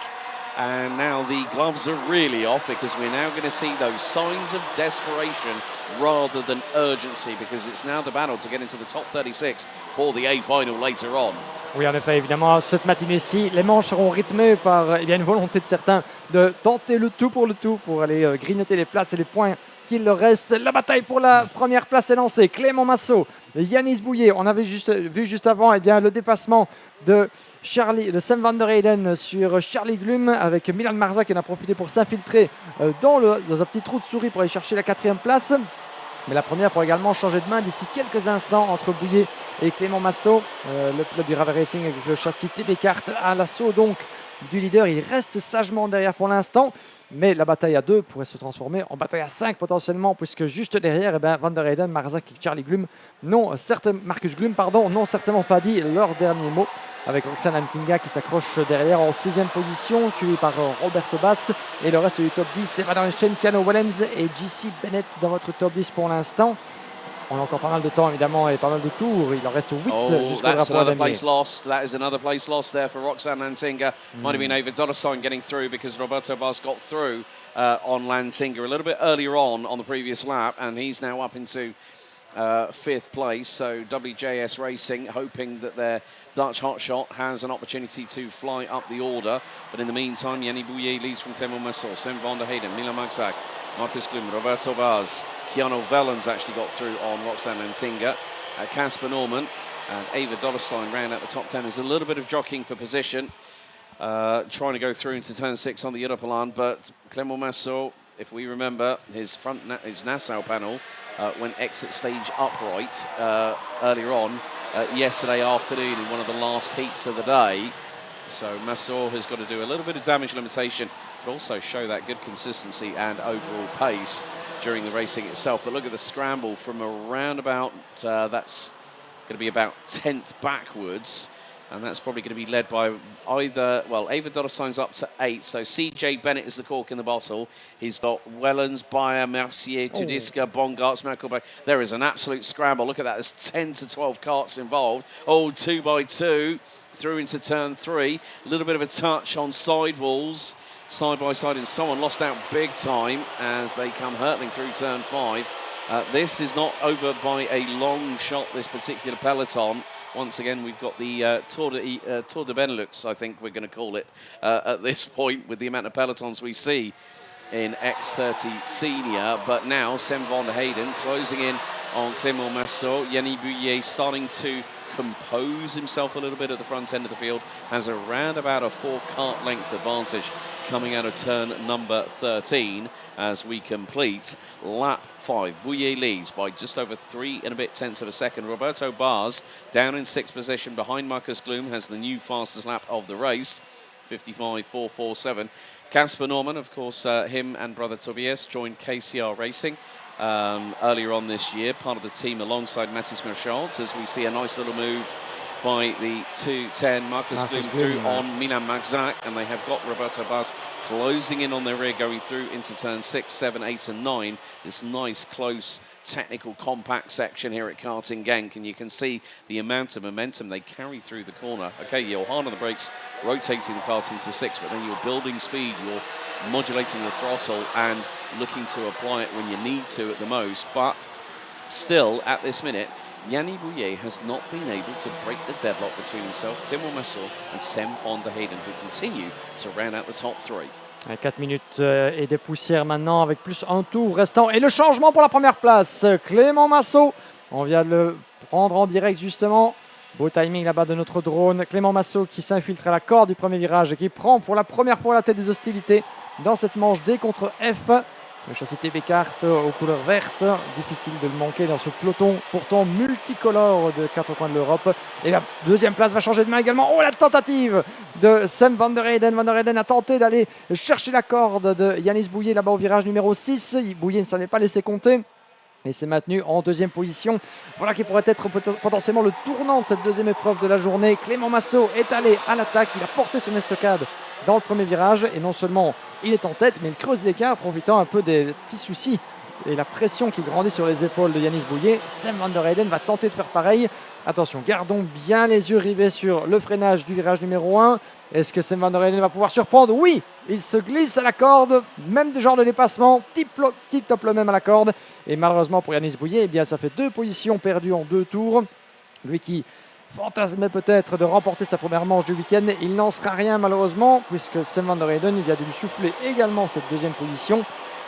And now the gloves are really off because we're now going to see those signs of desperation rather than urgency because it's now the battle to get into the top 36 for the A final later on. Oui, en effet, évidemment, cette matinée-ci, les manches seront rythmées par une volonté de certains de tenter le tout pour aller grignoter les places et les points qu'il leur reste. La bataille pour la première place est lancée. Clément Massot, Yanis Bouillet. On avait vu juste avant le dépassement de Sam Van der Heyden sur Charlie Glum avec Milan Marza qui en a profité pour s'infiltrer dans un petit trou de souris pour aller chercher la 4e place. Mais la première pour également changer de main d'ici quelques instants entre Bouillet et Clément Massot. Le pilote du Rave Racing avec le châssis TB Kart à l'assaut donc du leader. Il reste sagement derrière pour l'instant. Mais la bataille à 2 pourrait se transformer en bataille à 5 potentiellement, puisque juste derrière, Van der Heyden, Marzak et Charlie Glum Marcus Glum n'ont certainement pas dit leur dernier mot, avec Roxane Antinga qui s'accroche derrière en 6e position, suivi par Roberto Bass. Et le reste du top 10, c'est Van Schen, Keanu Wellens et JC Bennett dans votre top 10 pour l'instant. On a encore pas mal de temps évidemment et pas mal de tours. Il en reste 8 jusqu'au drapeau à place lost. That is another place lost there for Roxanne Lantinga. Might have been Ava Dollarstein getting through because Roberto Bas got through on Lantinga a little bit earlier on the previous lap, and he's now up into 5th place. So WJS Racing hoping that their Dutch hotshot has an opportunity to fly up the order. But in the meantime, Yannick Bouillet leads from Clément Massot, Sam Van der Heyden, Milan Magzak, Marcus Glum, Roberto Bas. Keanu Vellens actually got through on Roxanne Lantinga. Casper Norman and Ava Dollarstein round out the top 10. There's a little bit of jockeying for position, trying to go through into turn 6 on the Europalan, but Clément Massot, if we remember, his Nassau panel went exit stage upright earlier on yesterday afternoon in one of the last heats of the day. So Massot has got to do a little bit of damage limitation, but also show that good consistency and overall pace during the racing itself. But look at the scramble from around about, that's going to be about 10th backwards. And that's probably going to be led by Ava Dollarstein's up to 8. So CJ Bennett is the cork in the bottle. He's got Wellens, Bayer, Mercier, Tudiska, Bongarts, Merkelberg. There is an absolute scramble. Look at that. There's 10 to 12 carts involved. 2 by 2 through into turn 3. A little bit of a touch on sidewalls, side by side, and someone lost out big time as they come hurtling through turn 5. This is not over by a long shot, this particular peloton. Once again, we've got the Tour de Benelux, I think we're going to call it, at this point, with the amount of pelotons we see in X30 Senior. But now, Sam Van der Heyden closing in on Clément Massot. Yannick Bouillet starting to compose himself a little bit at the front end of the field, has around about a 4-cart length advantage coming out of turn number 13 as we complete lap 5. Bouillet leads by just over 3 and a bit tenths of a second. Roberto Bars down in 6th position behind Marcus Gloom has the new fastest lap of the race, 55.447. Casper Norman, of course, him and brother Tobias joined KCR Racing earlier on this year, part of the team alongside Mathis Merchant, as we see a nice little move by the 210 Marcus Gloom through on Milan Magzak, and they have got Roberto Bas closing in on their rear, going through into turn 6, 7, 8 and 9. This nice, close, technical, compact section here at Karting Genk, and you can see the amount of momentum they carry through the corner. Okay, you're hard on the brakes, rotating the cart into 6, but then you're building speed, you're modulating the throttle and looking to apply it when you need to at the most. But still, at this minute, Yannick Bouillet has not been able to break the deadlock between himself, Clément Massot and Sam Van der Heyden, who continue to round out the top 3. 4 minutes et des poussières maintenant avec plus un tour restant. Et le changement pour la première place, Clément Massot. On vient de le prendre en direct justement. Beau timing là-bas de notre drone. Clément Massot qui s'infiltre à la corde du premier virage et qui prend pour la première fois la tête des hostilités dans cette manche D contre F. Le châssis TB Kart aux couleurs vertes. Difficile de le manquer dans ce peloton pourtant multicolore de quatre coins de l'Europe. Et la deuxième place va changer de main également. Oh, la tentative de Sam van der Heyden. Van der Heyden a tenté d'aller chercher la corde de Yanis Bouillet là-bas au virage numéro 6. Bouillet ne s'en est pas laissé compter. Et c'est maintenu en deuxième position. Voilà qui pourrait être potentiellement le tournant de cette deuxième épreuve de la journée. Clément Massot est allé à l'attaque. Il a porté son estocade dans le premier virage. Et non seulement il est en tête, mais il creuse l'écart, profitant un peu des petits soucis et la pression qui grandit sur les épaules de Yanis Bouillet. Sam van der Heyden va tenter de faire pareil. Attention, gardons bien les yeux rivés sur le freinage du virage numéro 1. Est-ce que Sam van der Heyden va pouvoir surprendre? Oui, il se glisse à la corde, même de genre de dépassement, tip top le même à la corde. Et malheureusement pour Yanis Bouillet, eh bien, ça fait 2 positions perdues en 2 tours. Lui qui fantasmait peut-être de remporter sa première manche du week-end, il n'en sera rien malheureusement, puisque Sam van der Heyden, il vient de lui souffler également cette deuxième position.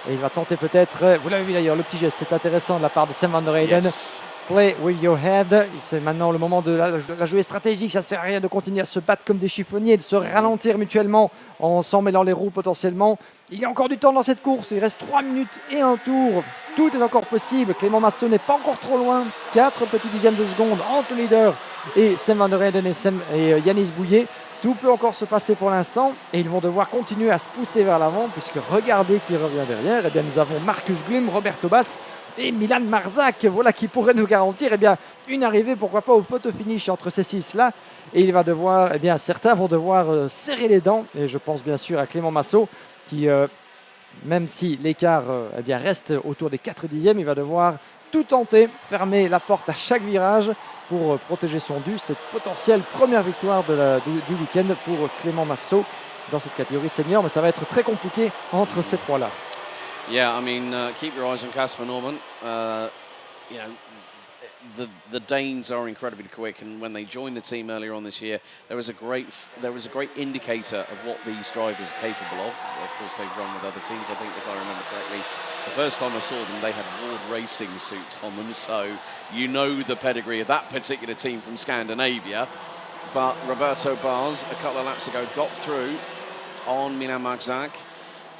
Et il va tenter peut-être, vous l'avez vu d'ailleurs, le petit geste, c'est intéressant de la part de Sam van der Heyden. Yes. Play with your head. C'est maintenant le moment de la jouer stratégique. Ça ne sert à rien de continuer à se battre comme des chiffonniers, de se ralentir mutuellement en s'en mêlant les roues potentiellement. Il y a encore du temps dans cette course. Il reste 3 minutes et un tour. Tout est encore possible. Clément Massot n'est pas encore trop loin. 4 petits dixièmes de seconde entre le leader et Sam van der Heyden et Yanis Bouillet. Tout peut encore se passer pour l'instant et ils vont devoir continuer à se pousser vers l'avant puisque regardez qui revient derrière. Eh bien, nous avons Marcus Guillaume, Roberto Bass et Milan Marzac, voilà qui pourrait nous garantir une arrivée, pourquoi pas au photo finish entre ces 6-là. Et il va devoir, certains vont devoir serrer les dents. Et je pense bien sûr à Clément Massot qui, même si l'écart reste autour des 4 dixièmes, il va devoir tout tenter, fermer la porte à chaque virage pour protéger son dû. Cette potentielle première victoire du week-end pour Clément Massot dans cette catégorie senior. Mais ça va être très compliqué entre ces 3-là. Yeah, I mean, keep your eyes on Casper Norman. You know, the Danes are incredibly quick, and when they joined the team earlier on this year, there was a great indicator of what these drivers are capable of. Of course, they've run with other teams. I think, if I remember correctly, the first time I saw them, they had Ward Racing suits on them, so you know the pedigree of that particular team from Scandinavia. But Roberto Bars, a couple of laps ago, got through on Milan Marzac.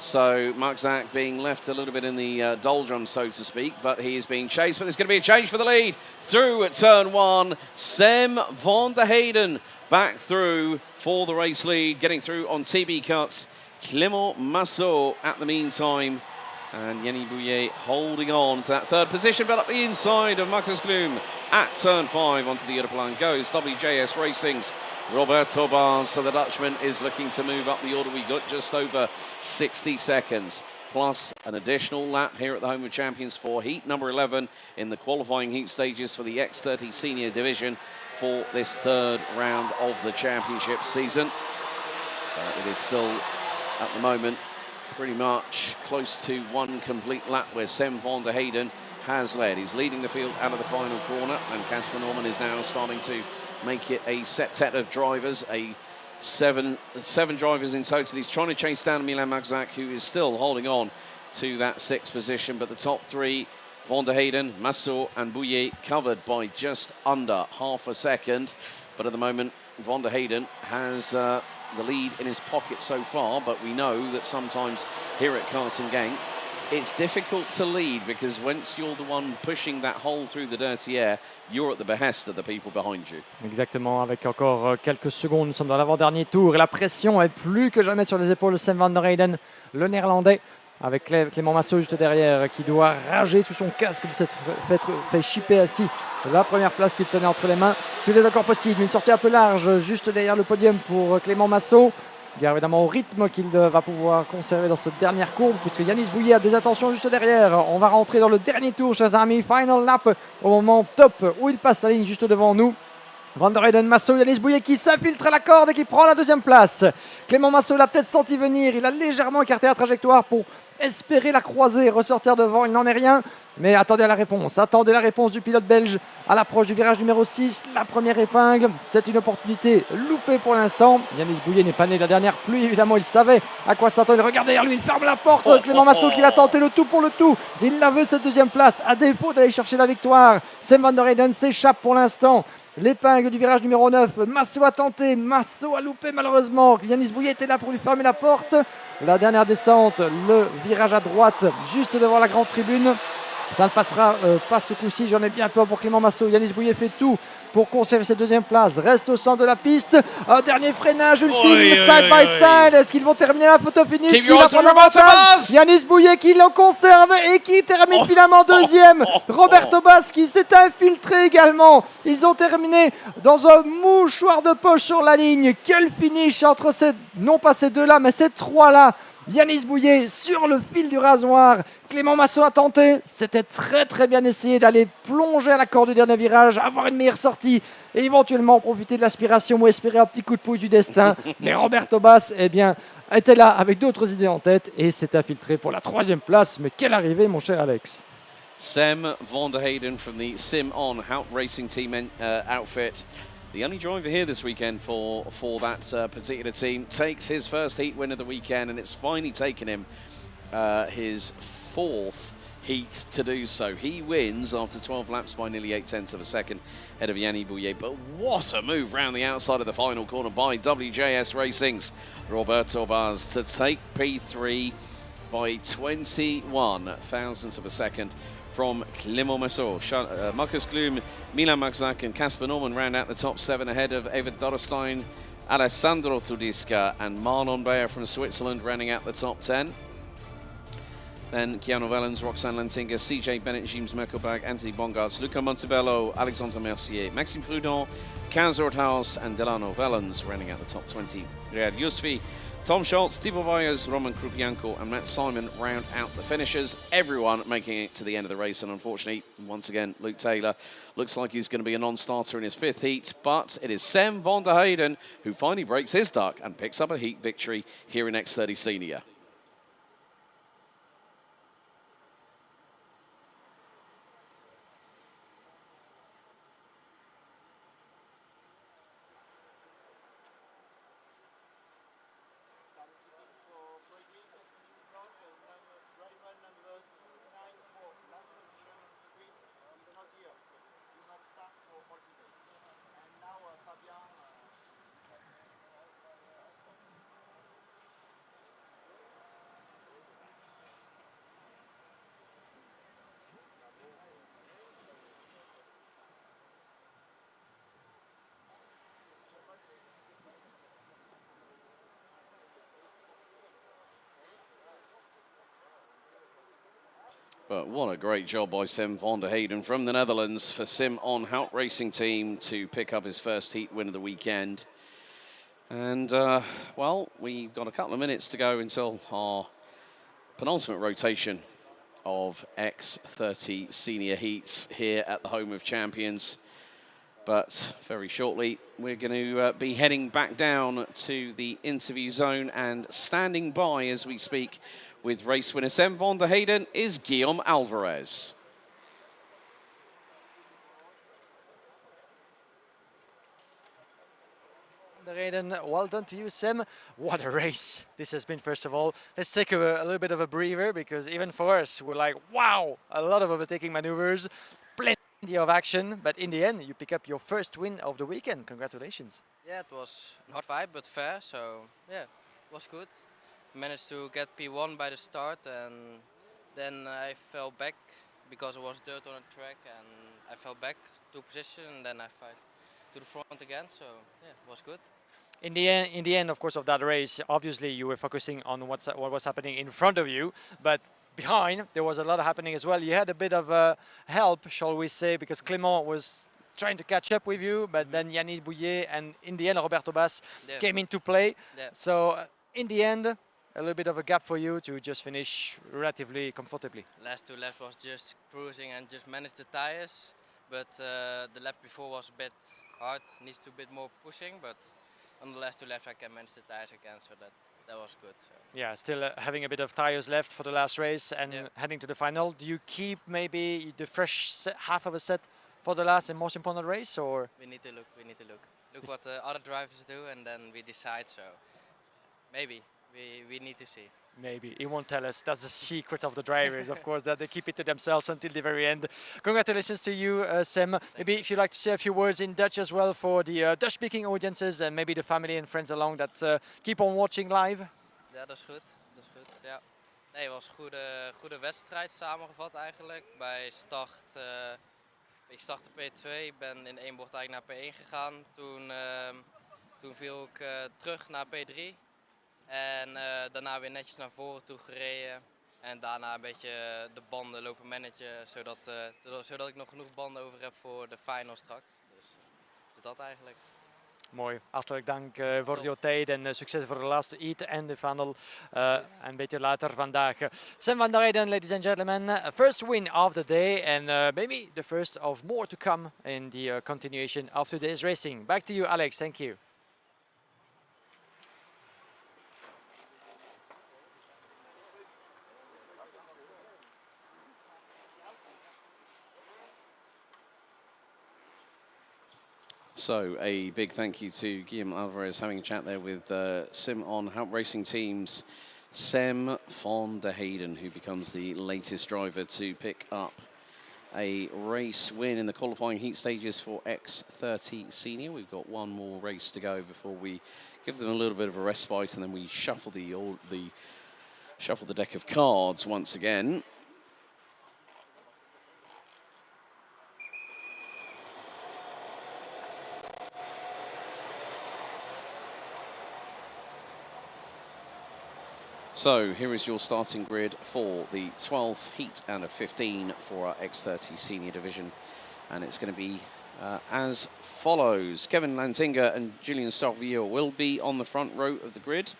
So Marzac being left a little bit in the doldrums, so to speak, but he is being chased. But there's going to be a change for the lead through at turn 1. Sam van der Heyden back through for the race lead, getting through on TB cuts. Clément Massot at the meantime, and Yanis Bouillet holding on to that third position, but up the inside of Marcus Gloom at turn 5 onto the Europlan goes WJS Racing's Roberto Bars. So the Dutchman is looking to move up the order. We got just over 60 seconds plus an additional lap here at the Home of Champions for heat number 11 in the qualifying heat stages for the X30 Senior Division for this third round of the championship season. It is still at the moment pretty much close to one complete lap where Sam van der Heyden has led. He's leading the field out of the final corner, and Casper Norman is now starting to make it a septet of drivers, seven drivers in total. He's trying to chase down Milan Marzac, who is still holding on to that 6th position, but the top 3, van der Heyden, Massot and Bouillet, covered by just under half a second. But at the moment, van der Heyden has the lead in his pocket so far, but we know that sometimes here at Karting Genk, it's difficult to lead because once you're the one pushing that hole through the dirty air, you're at the behest of the people behind you. Exactement, avec encore quelques secondes, nous sommes dans l'avant-dernier tour et la pression est plus que jamais sur les épaules de Sam van der Heyden, le néerlandais, avec Clément Massot juste derrière qui doit rager sous son casque de s'être fait chipper assis. La première place qu'il tenait entre les mains. Tout est encore possible, une sortie un peu large juste derrière le podium pour Clément Massot. Bien évidemment au rythme qu'il va pouvoir conserver dans cette dernière courbe, puisque Yanis Bouillet a des attentions juste derrière. On va rentrer dans le dernier tour, chers amis. Final lap au moment top où il passe la ligne juste devant nous. Van der Heyden, Massot, Yanis Bouillet qui s'infiltre à la corde et qui prend la deuxième place. Clément Massot l'a peut-être senti venir. Il a légèrement écarté la trajectoire pour espérer la croiser, ressortir devant. Il n'en est rien. Mais attendez la réponse. Attendez la réponse du pilote belge à l'approche du virage numéro 6. La première épingle. C'est une opportunité loupée pour l'instant. Yanis Bouillet n'est pas né de la dernière pluie. Évidemment, il savait à quoi s'attendre. Regarde derrière lui, il ferme la porte. Clément Massot qui va tenter le tout pour le tout. Il la veut cette deuxième place. À défaut d'aller chercher la victoire, Sam van der Heyden s'échappe pour l'instant. l'épingle du virage numéro 9. Masso a tenté, Masso a loupé malheureusement. Yanis Bouillet était là pour lui fermer la porte. La dernière descente, le virage à droite, juste devant la grande tribune. Ça ne passera pas ce coup-ci, j'en ai bien peur pour Clément Masso. Yanis Bouillet fait tout pour conserver cette deuxième place, reste au centre de la piste. Un dernier freinage ultime, side by side. Est-ce qu'ils vont terminer la photo finish? Qui va prendre l'avantage? Yanis Bouillet qui le conserve et qui termine finalement deuxième. Roberto Bas qui s'est infiltré également. Ils ont terminé dans un mouchoir de poche sur la ligne. Quel finish entre ces, non pas ces deux-là, mais ces trois-là. Yanis Bouillet sur le fil du rasoir. Clément Masso a tenté. C'était très bien essayé d'aller plonger à la corde du dernier virage, avoir une meilleure sortie et éventuellement profiter de l'aspiration ou espérer un petit coup de pouce du destin. Mais Roberto Bas, eh bien, était là avec d'autres idées en tête et s'est infiltré pour la troisième place. Mais quelle arrivée, mon cher Alex. Sam van der Heyden from the Sim On Hout Racing Team outfit. The only driver here this weekend for that particular team takes his first heat win of the weekend, and it's finally taken him his fourth heat to do so. He wins after 12 laps by nearly 8/10 of a second ahead of Yanis Bouillet. But what a move round the outside of the final corner by WJS Racing's Roberto Bas to take P3 by 21 thousandths of a second from Clément Masso. Marcus Gloom, Milan Maxak and Casper Norman round out the top 7 ahead of Evert Dorrestein, Alessandro Tudiska and Marlon Bayer from Switzerland rounding out the top 10. Then Keanu Vellens, Roxanne Lantinga, CJ Bennett, James Merkelberg, Anthony Bongarts, Luca Montebello, Alexandre Mercier, Maxime Prudent, Kaz Orthaus and Delano Vellens rounding out the top 20. Riyad Yusfi, Tom Schultz, Tivo Valles, Roman Krupianko and Matt Simon round out the finishers. Everyone making it to the end of the race, and unfortunately, once again, Luke Taylor looks like he's going to be a non-starter in his 5th heat, but it is Sam van der Heyden who finally breaks his duck and picks up a heat victory here in X30 Senior. But what a great job by Sam van der Heyden from the Netherlands for Sim On Hout Racing Team to pick up his first heat win of the weekend. And, well, we've got a couple of minutes to go until our penultimate rotation of X30 Senior Heats here at the Home of Champions. But very shortly, we're going to be heading back down to the interview zone, and standing by as we speak with race winner Sam van der Heyden is Guillaume Alvarez. Van der Heyden, well done to you, Sam. What a race this has been, first of all. Let's take a little bit of a breather, because even for us, we're like, wow, a lot of overtaking maneuvers, plenty of action, but in the end, you pick up your first win of the weekend. Congratulations. Yeah, it was not fight, but fair, so yeah, it was good. Managed to get P1 by the start, and then I fell back because it was dirt on the track, and I fell back to position, and then I fight to the front again, so yeah, it was good. In the end, of course, of that race, obviously you were focusing on what was happening in front of you, but behind there was a lot happening as well. You had a bit of help, shall we say, because Clément was trying to catch up with you, but then Yanis Bouillet and in the end Roberto Bas came into play. So in the end, a little bit of a gap for you to just finish relatively comfortably. Last 2 laps was just cruising and just managed the tires, but the lap before was a bit hard, needs to a bit more pushing, but on the last 2 laps I can manage the tires again, so that was good. So. Yeah, still having a bit of tires left for the last race and heading to the final. Do you keep maybe the fresh half of a set for the last and most important race, or? We need to look look what the other drivers do, and then we decide, so maybe. We need to see. Maybe he won't tell us. That's the secret of the drivers, of course, that they keep it to themselves until the very end. Congratulations to you, Sam. Maybe if you'd like to say a few words in Dutch as well for the Dutch-speaking audiences and maybe the family and friends along that keep on watching live. Ja, dat is goed. Dat is goed. Ja. Nee, het was een goede wedstrijd samengevat eigenlijk. Bij start, ik startte P2, ben in één bocht eigenlijk naar P1 gegaan. Toen viel ik terug naar P3 en daarna weer netjes naar voren toe gereden. En daarna een beetje de banden lopen managen, zodat ik nog genoeg banden over heb voor de final straks. Dus dat eigenlijk. Mooi, hartelijk dank voor jouw tijd en succes voor de laatste heat en de final een beetje later vandaag. Sam van der Eyden, ladies and gentlemen, first win of the day and maybe the first of more to come in the continuation of today's racing. Back to you, Alex, thank you. So a big thank you to Guillaume Alvarez having a chat there with Sim on Help Racing Team's Sam van der Heyden, who becomes the latest driver to pick up a race win in the qualifying heat stages for X30 Senior. We've got one more race to go before we give them a little bit of a respite, and then we shuffle the deck of cards once again. So here is your starting grid for the 12th heat and a 15 for our X30 Senior division. And it's going to be as follows. Kevin Lantinga and Julien Sorvillot will be on the front row of the grid.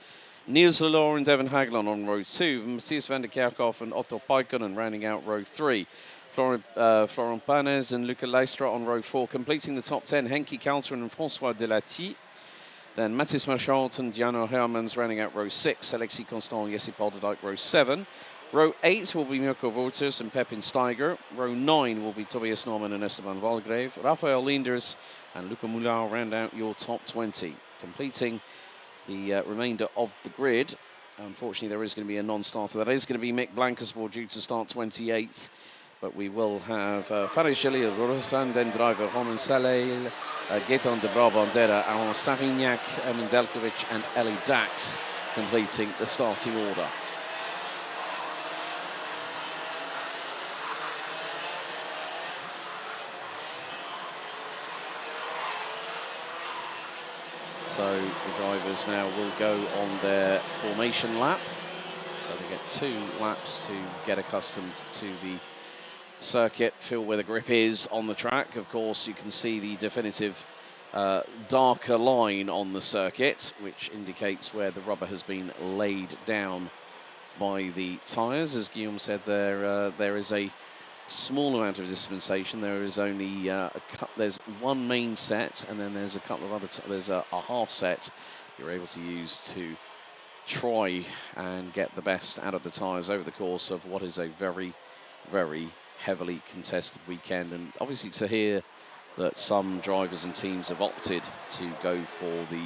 Niels Lelore and Devin Hagelin on row 2. Matthias van der Kerkhoff and Otto Paikonen rounding out row 3. Florent Panez and Luca Leistra on row 4. Completing the top 10, Henki Kalteren and François Delati. Then Mathis Marchant and Jano Hermans rounding out row 6. Alexis Constant and Jesse Polderdijk row 7. Row 8 will be Mirko Wouters and Pepin Steiger. Row 9 will be Tobias Norman and Esteban Valgrave. Rafael Linders and Luca Moulin round out your top 20. Completing the remainder of the grid. Unfortunately, there is going to be a non-starter. That is going to be Mick Blankerspoor due to start 28th. But we will have Faris Jalil, Rosan Den driver, Roman Saleh, Gaetan de Brabandera, Aaron Savignac, Mindelkovic and Ellie Dax completing the starting order. So the drivers now will go on their formation lap. So they get 2 laps to get accustomed to the circuit, feel where the grip is on the track. Of course, you can see the definitive darker line on the circuit, which indicates where the rubber has been laid down by the tyres. As Guillaume said, there is a small amount of dispensation. There is only there's one main set, and then there's a couple of other. There's a half set you're able to use to try and get the best out of the tyres over the course of what is a very, very heavily contested weekend. And obviously to hear that some drivers and teams have opted to go for the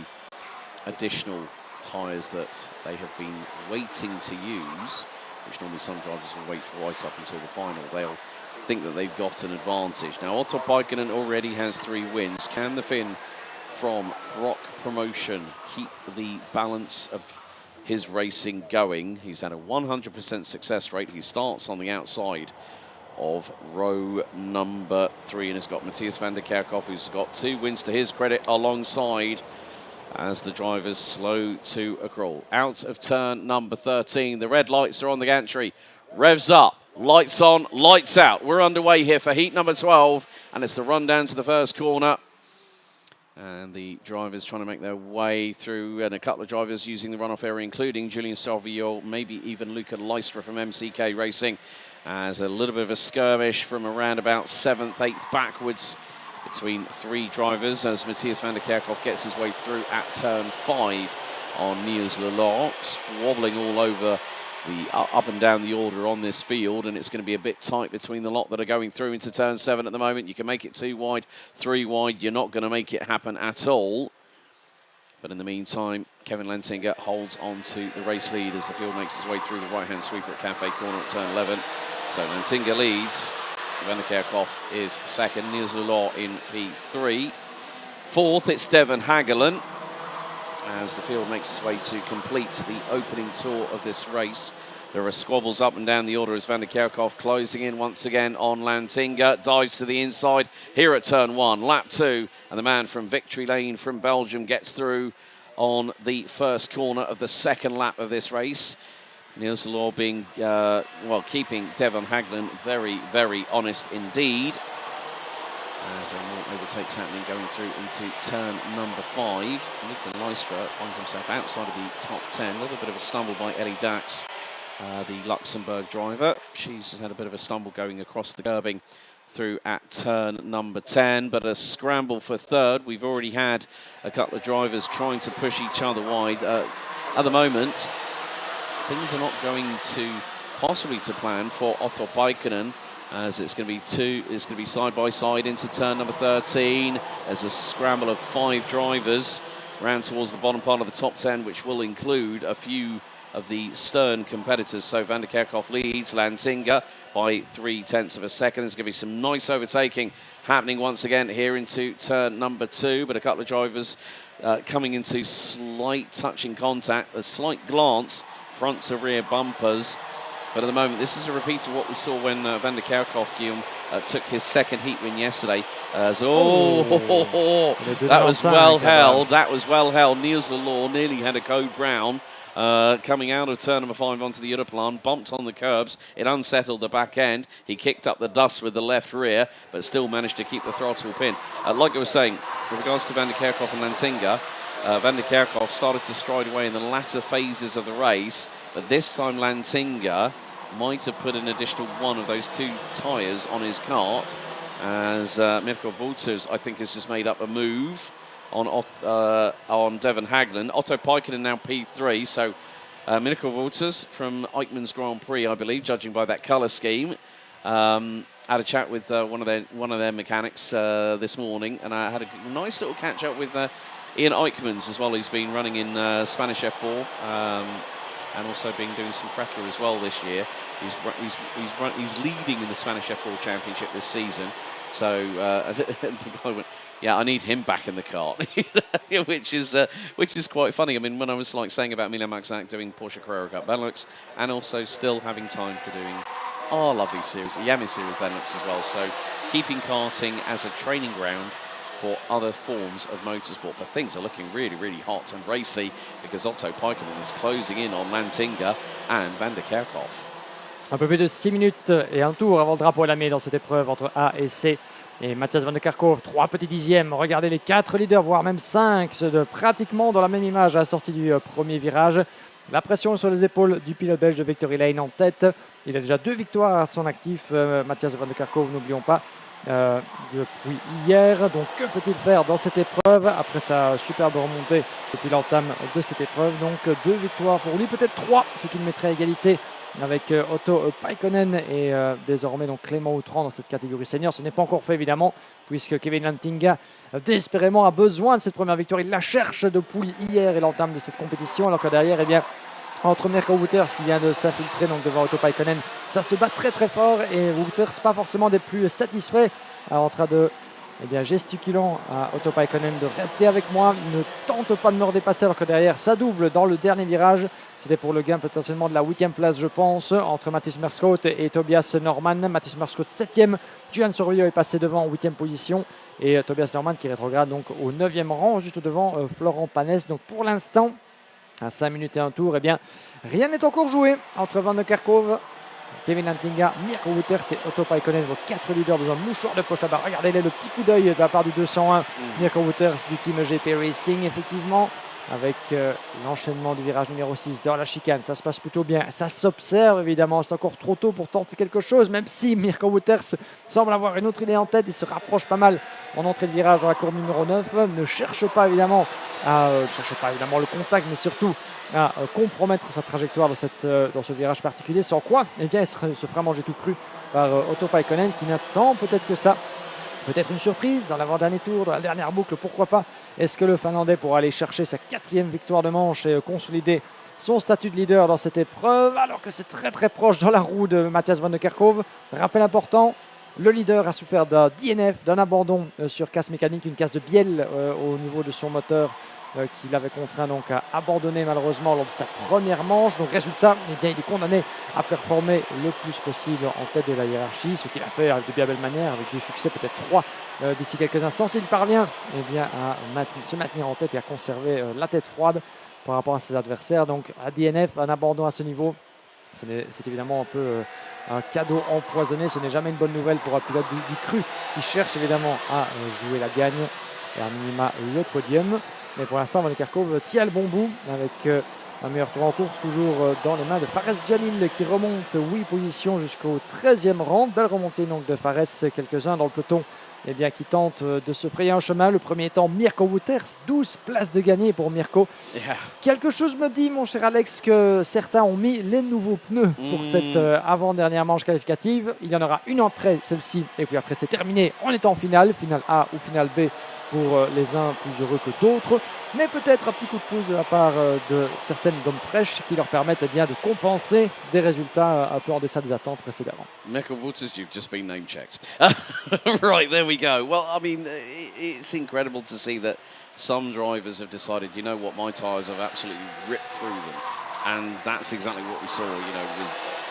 additional tyres that they have been waiting to use, which normally some drivers will wait for right up until the final. They'll think that they've got an advantage. Now Otto Paikonen already has 3 wins. Can the Finn from Rock Promotion keep the balance of his racing going? He's had a 100% success rate. He starts on the outside of row number 3 and has got Matthias van der Kerkhoff, who's got 2 wins to his credit alongside, as the drivers slow to a crawl. Out of turn number 13, the red lights are on the gantry. Revs up, lights on, lights out. We're underway here for heat number 12, and it's the run down to the first corner. And the drivers trying to make their way through, and a couple of drivers using the runoff area, including Julien Sorvillot, maybe even Luca Leistra from MCK Racing, as a little bit of a skirmish from around about 7th, 8th backwards between 3 drivers, as Matthias van der Kerkhoff gets his way through at turn 5 on Niels Lelore, wobbling all over the up and down the order on this field, and it's going to be a bit tight between the lot that are going through into turn 7 at the moment. You can make it 2 wide, 3 wide. You're not going to make it happen at all. But in the meantime, Kevin Lantinga holds on to the race lead as the field makes its way through the right-hand sweeper at Cafe Corner at turn 11. So Lantinga leads. Van der Kerkhoff is second. Niels Lelaw in P3. Fourth, it's Devon Hagelen as the field makes its way to complete the opening tour of this race. There are squabbles up and down the order as Van der Kerkhoff closing in once again on Lantinga. Dives to the inside here at turn 1, lap 2. And the man from Victory Lane from Belgium gets through on the first corner of the second lap of this race. Niels Lelaw being, keeping Devon Hagelen very, very honest indeed. As there are more overtakes happening going through into turn number 5. Nicola Lystra finds himself outside of the top 10. A little bit of a stumble by Ellie Dax, the Luxembourg driver. She's just had a bit of a stumble going across the curbing through at turn number 10, but a scramble for third. We've already had a couple of drivers trying to push each other wide. At the moment, things are not going to possibly to plan for Otto Paikkonen, as it's going to be side by side into turn number 13. There's a scramble of 5 drivers round towards the bottom part of the top 10, which will include a few of the stern competitors. So Van der Kerkhoff leads Lantinga by 0.3 of a second. There's going to be some nice overtaking happening once again here into turn number 2, but a couple of drivers coming into slight touching contact, a slight glance, front to rear bumpers. But at the moment, this is a repeat of what we saw when Van der Kerkhoff, Guillaume, took his second heat win yesterday. That was well held. That was well held. Niels Lelaw nearly had a code brown. Coming out of turn number 5 onto the Europlan, bumped on the curbs. It unsettled the back end. He kicked up the dust with the left rear, but still managed to keep the throttle pin. Like I was saying, with regards to Van der Kerkhoff and Lantinga, Van der Kerkhoff started to stride away in the latter phases of the race, but this time Lantinga might have put an additional one of those 2 tyres on his kart, as Mirko Wouters, I think, has just made up a move on Devon Hagelen. Otto Paikkonen now P3, so Mirko Wouters from Eichmann's Grand Prix, I believe, judging by that colour scheme. Had a chat with one of their mechanics this morning, and I had a nice little catch up with Ian Eichmann's as well. He's been running in Spanish F4 and also been doing some Frettler as well this year. He's leading in the Spanish F4 Championship this season. So the guy went, yeah, I need him back in the kart, which is quite funny. I mean, when I was saying about Milan Maxak doing Porsche Carrera Cup Benelux, and also still having time to doing our lovely series, Iame series Benelux as well. So keeping karting as a training ground for other forms of motorsport. But things are looking really, really hot and racy because Otto Paikkonen is closing in on Lantinga and Van der Kerkhoff. Un peu plus de 6 minutes et un tour avant le drapeau à la mai dans cette épreuve entre A et C. Et Matthias Van der Kerkhoff, 3 petits dixièmes. Regardez les 4 leaders, voire même 5, pratiquement dans la même image à la sortie du premier virage. La pression sur les épaules du pilote belge de Victory Lane en tête. Il a déjà 2 victoires à son actif, Matthias Van der Kerkhoff, n'oublions pas, depuis hier. Donc que peut-il faire dans cette épreuve après sa superbe remontée depuis l'entame de cette épreuve? Donc 2 victoires pour lui, peut-être 3, ce qui le mettrait à égalité avec Otto Paikkonen et désormais donc Clément Outran dans cette catégorie senior. Ce n'est pas encore fait évidemment, puisque Kevin Lantinga désespérément a besoin de cette première victoire. Il la cherche depuis hier et l'entame de cette compétition, alors que derrière, eh bien, entre Mirko Wouters qui vient de s'infiltrer donc devant Otto Paikkonen, ça se bat très très fort et Wouters pas forcément des plus satisfaits, en train de gesticulant à Otto Paikkonen de rester avec moi, ne tente pas de me redépasser, alors que derrière ça double dans le dernier virage. C'était pour le gain potentiellement de la 8e place, je pense, entre Mathis Merskot et Tobias Norman. Mathis Merskot 7e, Juan Sorvillo est passé devant en 8e position et Tobias Norman qui rétrograde donc au 9e rang, juste devant Florent Panès. Donc pour l'instant, à 5 minutes et un tour, eh bien, rien n'est encore joué entre Van der Kerkhoff, Kevin Lantinga, Mirko Wouters et Otto Paikkonen, vos 4 leaders dans un mouchoir de poche là-bas. Regardez-les, le petit coup d'œil de la part du 201. Mirko Wouters du team GP Racing, effectivement, avec l'enchaînement du virage numéro 6 dans la chicane. Ça se passe plutôt bien. Ça s'observe, évidemment. C'est encore trop tôt pour tenter quelque chose, même si Mirko Wouters semble avoir une autre idée en tête. Il se rapproche pas mal en entrée de virage dans la courbe numéro 9. Ne cherche pas évidemment le contact, mais surtout à compromettre sa trajectoire dans ce virage particulier, sans quoi eh bien, il se fera manger tout cru par Otto Paikkonen, qui n'attend peut-être que ça Peut-être une surprise dans l'avant-dernier tour, dans la dernière boucle, pourquoi pas. Est-ce que le Finlandais pourra aller chercher sa 4e victoire de manche et consolider son statut de leader dans cette épreuve, alors que c'est très très proche dans la roue de Matthias van der Kerkhove. Rappel important, le leader a souffert d'un DNF, d'un abandon sur casse mécanique, une casse de bielle au niveau de son moteur qui l'avait contraint donc à abandonner malheureusement lors de sa première manche. Donc résultat, eh bien, il est condamné à performer le plus possible en tête de la hiérarchie, ce qu'il a fait avec de bien belles manières, avec des succès, peut-être 3 d'ici quelques instants. S'il parvient eh bien, à se maintenir en tête et à conserver la tête froide par rapport à ses adversaires. Donc à DNF, un abandon à ce niveau, c'est évidemment un peu un cadeau empoisonné. Ce n'est jamais une bonne nouvelle pour un pilote du cru qui cherche évidemment à jouer la gagne et à minima le podium. Mais pour l'instant, Van der Kerkhove tient le bon bout avec un meilleur tour en course, toujours dans les mains de Fares Jalil qui remonte 8 positions jusqu'au 13e rang. Belle remontée donc de Fares, quelques-uns dans le peloton eh bien, qui tentent de se frayer un chemin. Le premier étant Mirko Wouters, 12 places de gagné pour Mirko. Yeah. Quelque chose me dit, mon cher Alex, que certains ont mis les nouveaux pneus pour cette avant-dernière manche qualificative. Il y en aura une après celle-ci, et puis après c'est terminé. On est en finale, finale A ou finale B pour les uns plus heureux que d'autres. Mais peut-être un petit coup de pouce de la part de certaines gommes fraîches qui leur permettent eh bien, de compenser des résultats un peu en deçà des attentes précédemment. Mirko Wouters, you've just been name checked. Right, there we go. Well, I mean, it's incredible to see that some drivers have decided, you know what, my tyres have absolutely ripped through them. And that's exactly what we saw, you know, with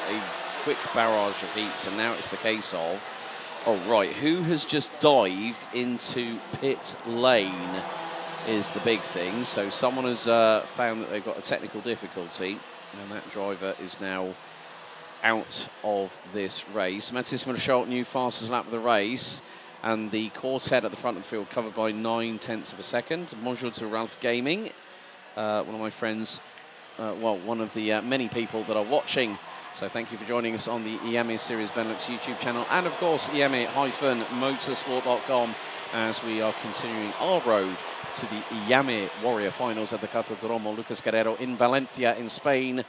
a quick barrage of heats. And now it's the case of, oh, right, who has just dived into pit lane is the big thing. So someone has found that they've got a technical difficulty, and that driver is now out of this race. Matthias van der Kerkhove new fastest lap of the race, and the quartet at the front of the field covered by 9/10 of a second. Bonjour to Ralph Gaming, one of my friends, well, one of the many people that are watching. So thank you for joining us on the Iame Series Benelux YouTube channel, and of course Iame-motorsport.com, as we are continuing our road to the Iame Warrior Finals at the Cartódromo Lucas Guerrero in Valencia in Spain.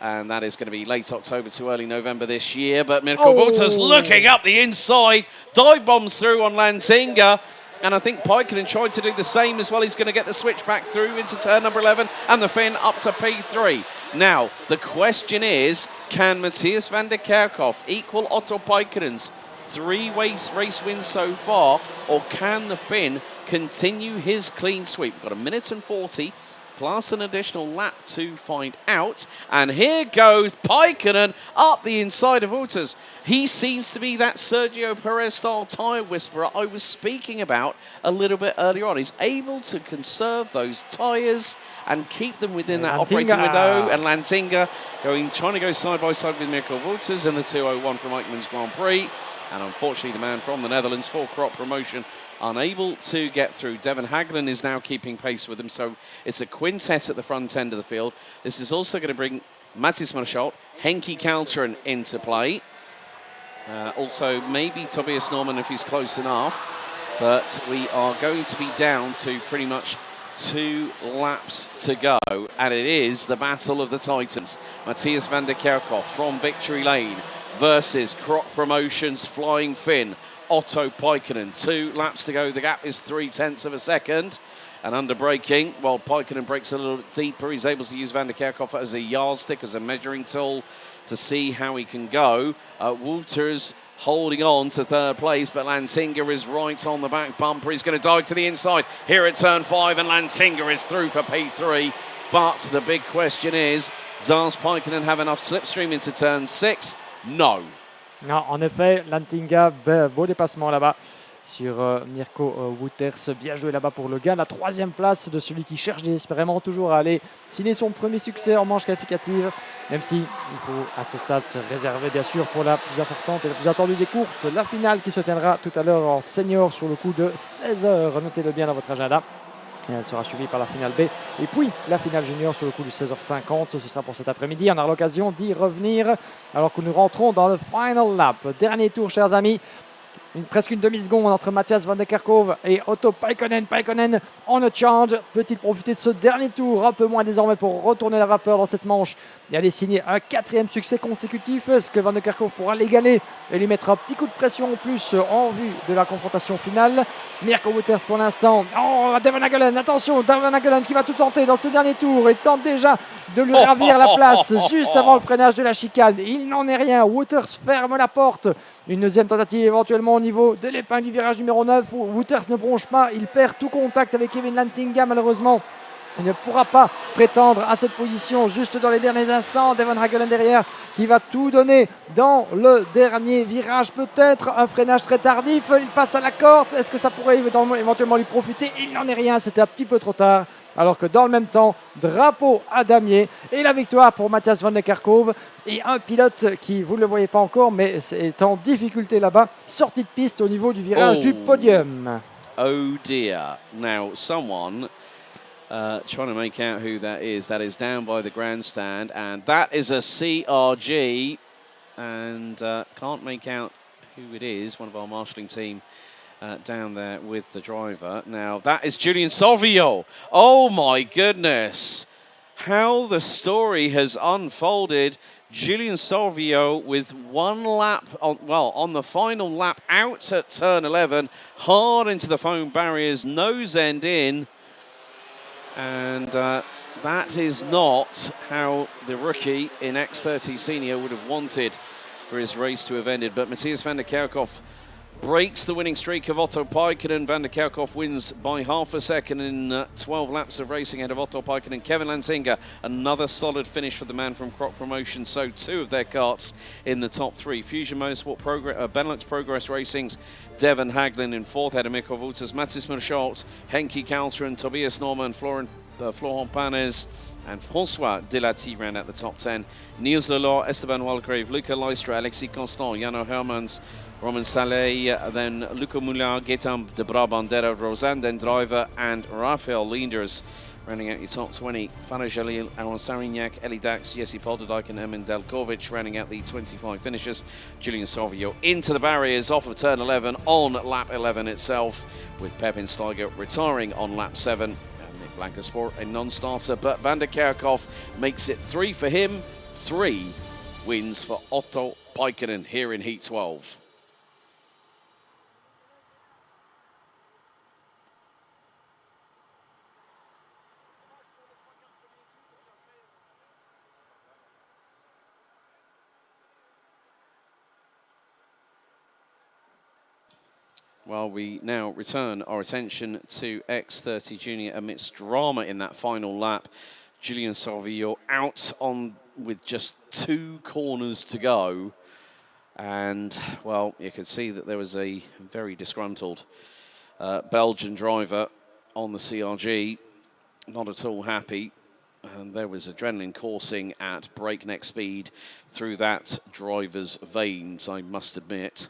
And that is going to be late October to early November this year. But Mirko Wouters looking up the inside, dive bombs through on Lantinga. And I think Paikkonen tried to do the same as well. He's going to get the switch back through into turn number 11 and the Finn up to P3. Now, the question is, can Matthias van der Kerkhove equal Otto Paikkonen's 3 race wins so far, or can the Finn continue his clean sweep? We've got 1 minute and 40 plus an additional lap to find out. And here goes Paikkonen up the inside of Wouters. He seems to be that Sergio Perez-style tyre whisperer I was speaking about a little bit earlier on. He's able to conserve those tyres and keep them within that operating window. And Lantinga trying to go side by side with Mirko Wouters in the 201 from Eichmann's Grand Prix. And unfortunately, the man from the Netherlands for crop promotion unable to get through. Devon Hagland is now keeping pace with him, so it's a quintet at the front end of the field. This is also going to bring Matthias van der Kerkhove, Henki Kalteren into play. Also, maybe Tobias Norman if he's close enough. But we are going to be down to pretty much 2 laps to go. And it is the battle of the Titans. Matthias van der Kerkhove from Victory Lane versus Croc Promotions Flying Finn. Otto Paikkonen, 2 laps to go. The gap is 0.3 of a second. And under braking, while Paikkonen brakes a little bit deeper, he's able to use van der Kerkhove as a yardstick, as a measuring tool to see how he can go. Wouters holding on to 3rd place, but Lantinga is right on the back bumper. He's going to dive to the inside here at turn 5, and Lantinga is through for P3. But the big question is, does Paikkonen have enough slipstream into turn 6? No. Non, en effet, Lantinga, beau dépassement là-bas sur Mirko Wouters. Bien joué là-bas pour le gain. La 3e place de celui qui cherche désespérément toujours à aller signer son premier succès en manche qualificative. Même si il faut à ce stade se réserver bien sûr pour la plus importante et la plus attendue des courses, la finale qui se tiendra tout à l'heure en senior sur le coup de 16h. Notez-le bien dans votre agenda. Et elle sera suivie par la finale B. Et puis la finale junior sur le coup du 16h50. Ce sera pour cet après-midi. On aura l'occasion d'y revenir alors que nous rentrons dans le final lap. Dernier tour, chers amis. presque une demi-seconde entre Matthias van der Kerkhove et Otto Paikkonen. Paikkonen en change. Peut-il profiter de ce dernier tour, un peu moins désormais, pour retourner la vapeur dans cette manche et aller signer un 4e succès consécutif? Est-ce que van der Kerkhove pourra l'égaler et lui mettre un petit coup de pression en plus en vue de la confrontation finale? Mirko Wouters pour l'instant. Oh, Devon Hagelen, attention, Devon Hagelen qui va tout tenter dans ce dernier tour. Il tente déjà de lui ravir la place juste avant le freinage de la chicane. Il n'en est rien. Wouters ferme la porte. Une deuxième tentative éventuellement au niveau de l'épingle du virage numéro 9. Wouters ne bronche pas. Il perd tout contact avec Kevin Lantinga malheureusement. Il ne pourra pas prétendre à cette position juste dans les derniers instants. Devon Hagelen derrière qui va tout donner dans le dernier virage. Peut-être un freinage très tardif. Il passe à la corde. Est-ce que ça pourrait éventuellement lui profiter? Il n'en est rien. C'était un petit peu trop tard. Alors que dans le même temps, drapeau à damier et la victoire pour Matthias van der Kerkhove. Et un pilote qui, vous ne le voyez pas encore, mais est en difficulté là-bas. Sortie de piste au niveau du virage du podium. Oh dear. Now, someone trying to make out who that is. That is down by the grandstand, and that is a CRG, and can't make out who it is. One of our marshalling team down there with the driver. Now, that is Julian Salvio. Oh my goodness. How the story has unfolded. Julian Salvio with one lap, on the final lap out at turn 11, hard into the foam barriers, nose end in. And that is not how the rookie in X30 Senior would have wanted for his race to have ended. But Matthias van der Kerkhoff breaks the winning streak of Otto Paikkonen. Van der Kerkhoff wins by half a second in 12 laps of racing ahead of Otto Paikkonen. Kevin Lantinga, another solid finish for the man from Croc Promotion. So 2 of their karts in the top 3. Fusion Motorsport Benelux Progress Racing's Devon Hagelen in 4th, ahead of Mirko Wouters, Mathis Merschalt, Henki Kalteren, Tobias Norman, Florent Panes, and François Delati round out the top 10. Niels Lelor, Esteban Walgrave, Luca Leistra, Alexis Constant, Jano Hermans, Roman Saleh, then Luca Moulin, Gaetan de Brabandera, Rosanne Den Driver, and Rafael Leenders rounding out your top 20. Fana Jalil, Aaron Sarignac, Eli Dax, Jesse Polderdijk, and Emin Delkovic rounding out the 25 finishers. Julian Salvio into the barriers off of turn 11 on lap 11 itself, with Pepin Steiger retiring on lap 7. And Nick Blankensport, a non-starter, but Van der Kerkhoff makes it 3 for him, 3 wins for Otto Paikkonen here in Heat 12. While we now return our attention to X30 Junior amidst drama in that final lap, Julian Salvio out on with just 2 corners to go. And, well, you could see that there was a very disgruntled Belgian driver on the CRG, not at all happy. And there was adrenaline coursing at breakneck speed through that driver's veins, I must admit.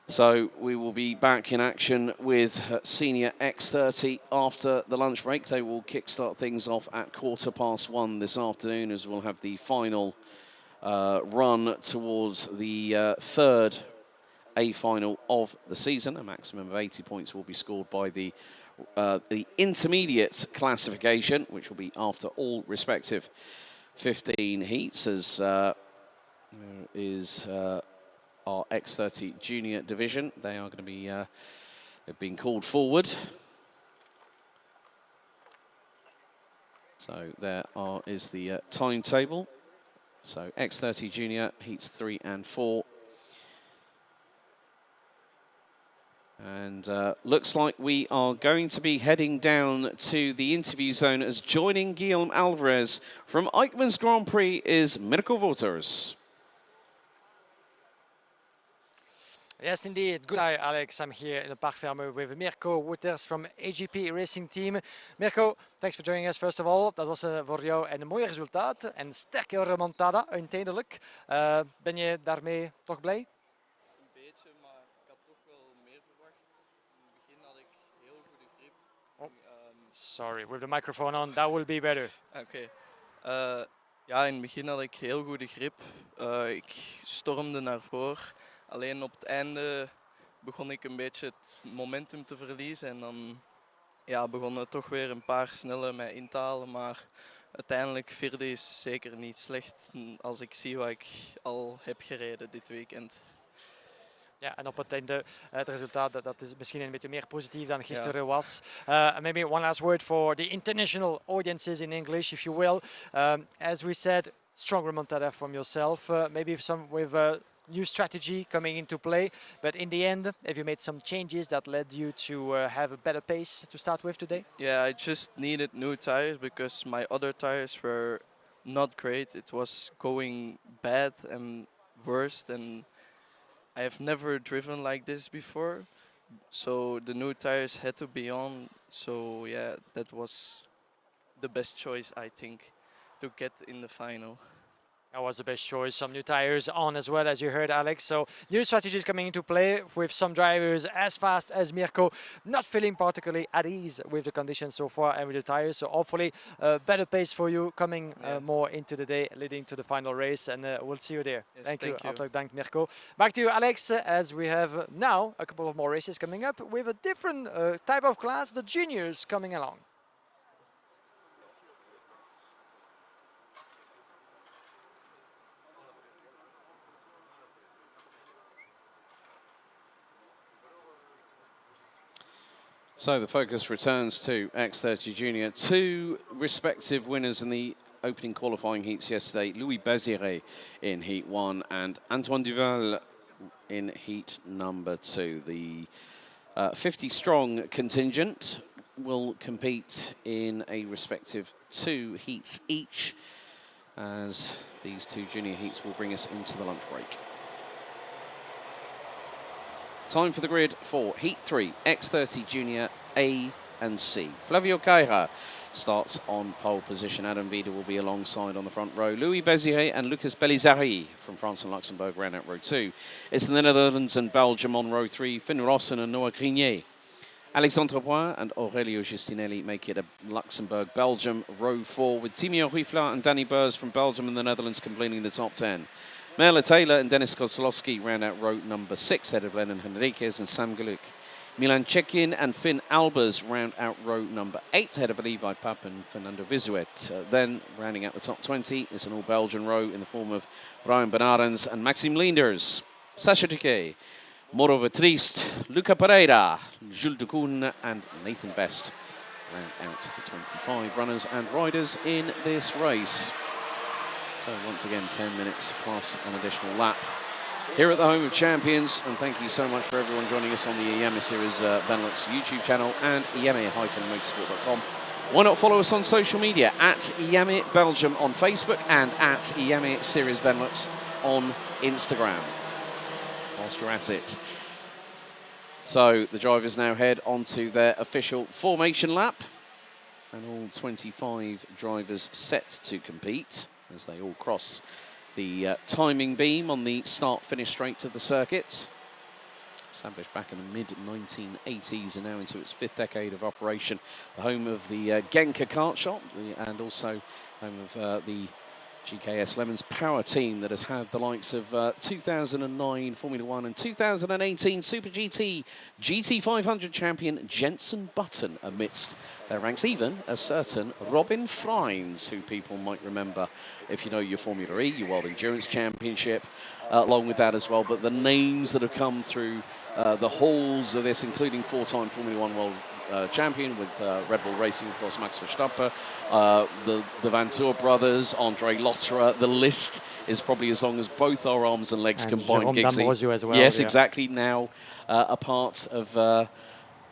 So we will be back in action with Senior X30 after the lunch break. They will kickstart things off at 1:15 this afternoon, as we'll have the final run towards the 3rd A final of the season. A maximum of 80 points will be scored by the intermediate classification, which will be after all respective 15 heats, as our X30 Junior division. They are going to be, they've been called forward. So there is the timetable. So X30 Junior, heats 3 and 4. And looks like we are going to be heading down to the interview zone, as joining Guillaume Alvarez from Eichmann's Grand Prix is Mirko Wouters. Yes, indeed. Good day, Alex. I'm here in the Parc Fermé with Mirko Wouters from AGP Racing Team. Mirko, thanks for joining us, first of all. Dat was voor jou een mooi resultaat. En sterke remontada, uiteindelijk. Ben je daarmee toch blij? Een beetje, maar ik had toch wel meer verwacht. In het begin had ik heel goede grip. Oh, sorry, with the microphone on, that will be better. Oké. Ja, in het begin had ik heel goede grip. Ik stormde naar voren. Alleen op het einde begon ik een beetje het momentum te verliezen. En dan ja, begonnen toch weer een paar snelle mij in te halen. Maar uiteindelijk vierde is zeker niet slecht als ik zie wat ik al heb gereden dit weekend. Ja, en op het einde het resultaat dat is misschien een beetje meer positief dan gisteren was. Maybe one last word for the international audiences in English, if you will. As we said, strong remontada from yourself. Maybe some with new strategy coming into play, but in the end, have you made some changes that led you to have a better pace to start with today? Yeah, I just needed new tires because my other tires were not great. It was going bad and worse than I have never driven like this before. So the new tires had to be on. So yeah, that was the best choice, I think, to get in the final. That was the best choice. Some new tires on as well, as you heard, Alex. So new strategies coming into play with some drivers as fast as Mirko, not feeling particularly at ease with the conditions so far and with the tires. So hopefully better pace for you coming more into the day, leading to the final race. And we'll see you there. Yes, thank you. you. Thank Mirko. Back to you, Alex, as we have now a couple of more races coming up with a different type of class, the juniors coming along. So the focus returns to X30 Junior. Two respective winners in the opening qualifying heats yesterday. Louis Baziré in Heat 1 and Antoine Duval in Heat number 2. The 50-strong contingent will compete in a respective 2 heats each, as these 2 junior heats will bring us into the lunch break. Time for the grid for Heat 3, X30 Junior A and C. Flavio Caira starts on pole position. Adam Vida will be alongside on the front row. Louis Baziré and Lucas Belizari from France and Luxembourg round out row 2. It's the Netherlands and Belgium on row 3. Finn Rossen and Noah Grignier. Alexandre Poix and Aurelio Justinelli make it a Luxembourg-Belgium row 4, with Timio Huifla and Danny Burs from Belgium and the Netherlands completing the top 10. Merle Taylor and Denis Kozlowski round out row number 6, head of Lennon Henriquez and Sam Galuk. Milan Chekin and Finn Albers round out row number 8, head of Levi Papp and Fernando Vizuet. Then, rounding out the top 20, is an all-Belgian row in the form of Brian Benarens and Maxime Leenders. Sacha Duquet, Mauro Vetrist, Luca Pereira, Jules de Koen and Nathan Best round out the 25 runners and riders in this race. So once again, 10 minutes plus an additional lap here at the Home of Champions. And thank you so much for everyone joining us on the Iame Series Benelux YouTube channel and Iame-motorsport.com. Why not follow us on social media at Iame Belgium on Facebook and at Iame Series Benelux on Instagram, whilst you're at it. So the drivers now head onto their official formation lap, and all 25 drivers set to compete as they all cross the timing beam on the start-finish straight of the circuit. Established back in the mid-1980s and now into its 5th decade of operation. The home of the Genk kart shop and also home of the GKS Lemons Power team that has had the likes of 2009 Formula 1 and 2018 Super GT GT500 champion Jenson Button amidst their ranks, even a certain Robin Freins, who people might remember if you know your Formula E, your World Endurance Championship, along with that as well. But the names that have come through the halls of this, including 4-time Formula 1 World champion with Red Bull Racing, of course, Max Verstappen, the Van Tour brothers, Andre Lotterer. The list is probably as long as both our arms and legs combined. D'Ambrosio as well. Yes, exactly. Now a part of, I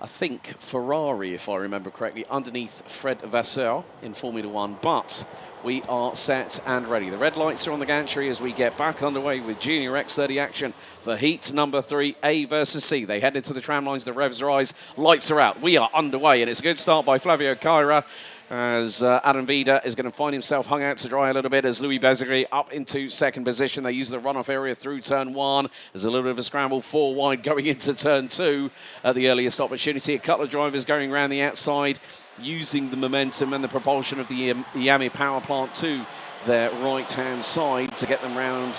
think, Ferrari, if I remember correctly, underneath Fred Vasseur in Formula 1. But we are set and ready. The red lights are on the gantry as we get back underway with Junior X30 action for heat number 3, A versus C. They head into the tram lines, the revs rise, lights are out. We are underway, and it's a good start by Flavio Caira, as Adam Vida is going to find himself hung out to dry a little bit as Louis Baziré up into 2nd position. They use the runoff area through turn 1. There's a little bit of a scramble, 4 wide going into turn 2 at the earliest opportunity. A couple of drivers going around the outside, using the momentum and the propulsion of the Iame power plant to their right-hand side to get them round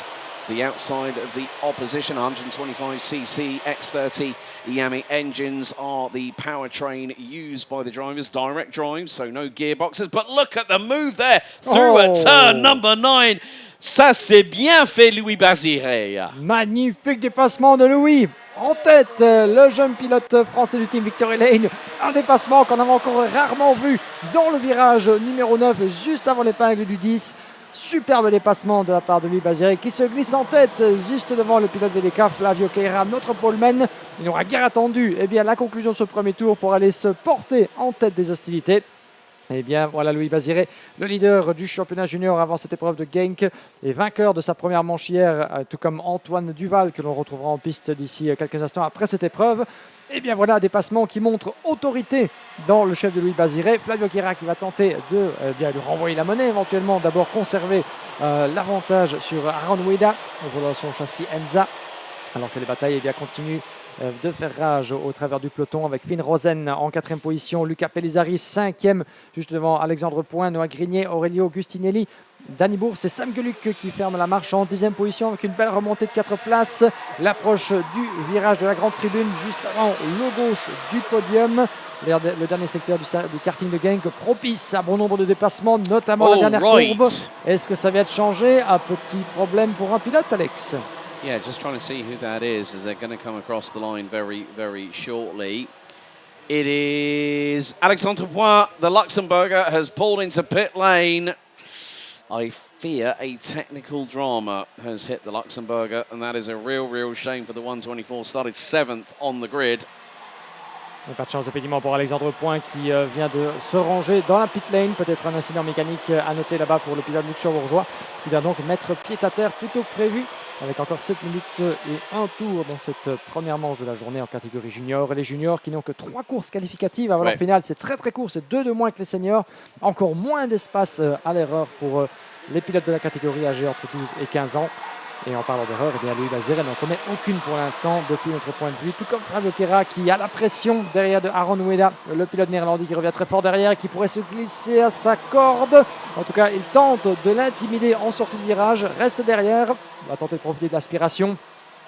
the outside of the opposition. 125cc X30 Iame engines are the powertrain used by the drivers. Direct drive, so no gearboxes. But look at the move there through at turn number 9. Ça, c'est bien fait, Louis Baziré. Magnifique dépassement de Louis. En tête, le jeune pilote français du team Victory Lane. Un dépassement qu'on avait encore rarement vu dans le virage numéro 9, juste avant l'épingle du 10. Superbe dépassement de la part de Louis Baziré qui se glisse en tête juste devant le pilote VDK Flavio Queira, notre poleman. Il n'aura guère attendu la conclusion de ce premier tour pour aller se porter en tête des hostilités. Et bien voilà Louis Baziré, le leader du championnat junior avant cette épreuve de Genk et vainqueur de sa première manche hier, tout comme Antoine Duval que l'on retrouvera en piste d'ici quelques instants après cette épreuve. Et bien voilà un dépassement qui montre autorité dans le chef de Louis Baziré. Flavio Queira qui va tenter de lui renvoyer la monnaie, éventuellement d'abord conserver l'avantage sur Aaron Ueda au volant de son châssis Enza, alors que les batailles continuent de faire rage au travers du peloton avec Finn Rosen en 4e position, Luca Pellizzari 5e juste devant Alexandre Point, Noah Grignet, Aurelio Gustinelli, Danny Bourse et Sam Geluck qui ferment la marche en 10e position avec une belle remontée de 4 places. L'approche du virage de la grande tribune juste avant le gauche du podium. Le dernier secteur du karting de Genk propice à bon nombre de dépassements, notamment la dernière courbe. Est-ce que ça vient de changer? Un petit problème pour un pilote, Alex? Yeah, just trying to see who that is as they're going to come across the line very, very shortly. It is Alexandre Point, the Luxembourger, has pulled into pit lane. I fear a technical drama has hit the Luxembourger, and that is a real shame for the 124. Started 7th on the grid. Pas de chance effectivement pour Alexandre Point qui vient de se ranger dans la pit lane. Peut-être un incident mécanique à noter là-bas pour le pilote luxembourgeois qui va donc mettre pied à terre plutôt que prévu, avec encore 7 minutes et un tour dans cette première manche de la journée en catégorie junior. Et les juniors qui n'ont que 3 courses qualificatives avant leur finale, c'est très court, c'est 2 de moins que les seniors. Encore moins d'espace à l'erreur pour les pilotes de la catégorie âgés entre 12 et 15 ans. Et en parlant d'erreur, Louis Baziré n'en commet aucune pour l'instant depuis notre point de vue, tout comme Flavio Queira qui a la pression derrière de Aaron Ueda, le pilote néerlandais qui revient très fort derrière et qui pourrait se glisser à sa corde. En tout cas, il tente de l'intimider en sortie de virage, reste derrière, va tenter de profiter de l'aspiration.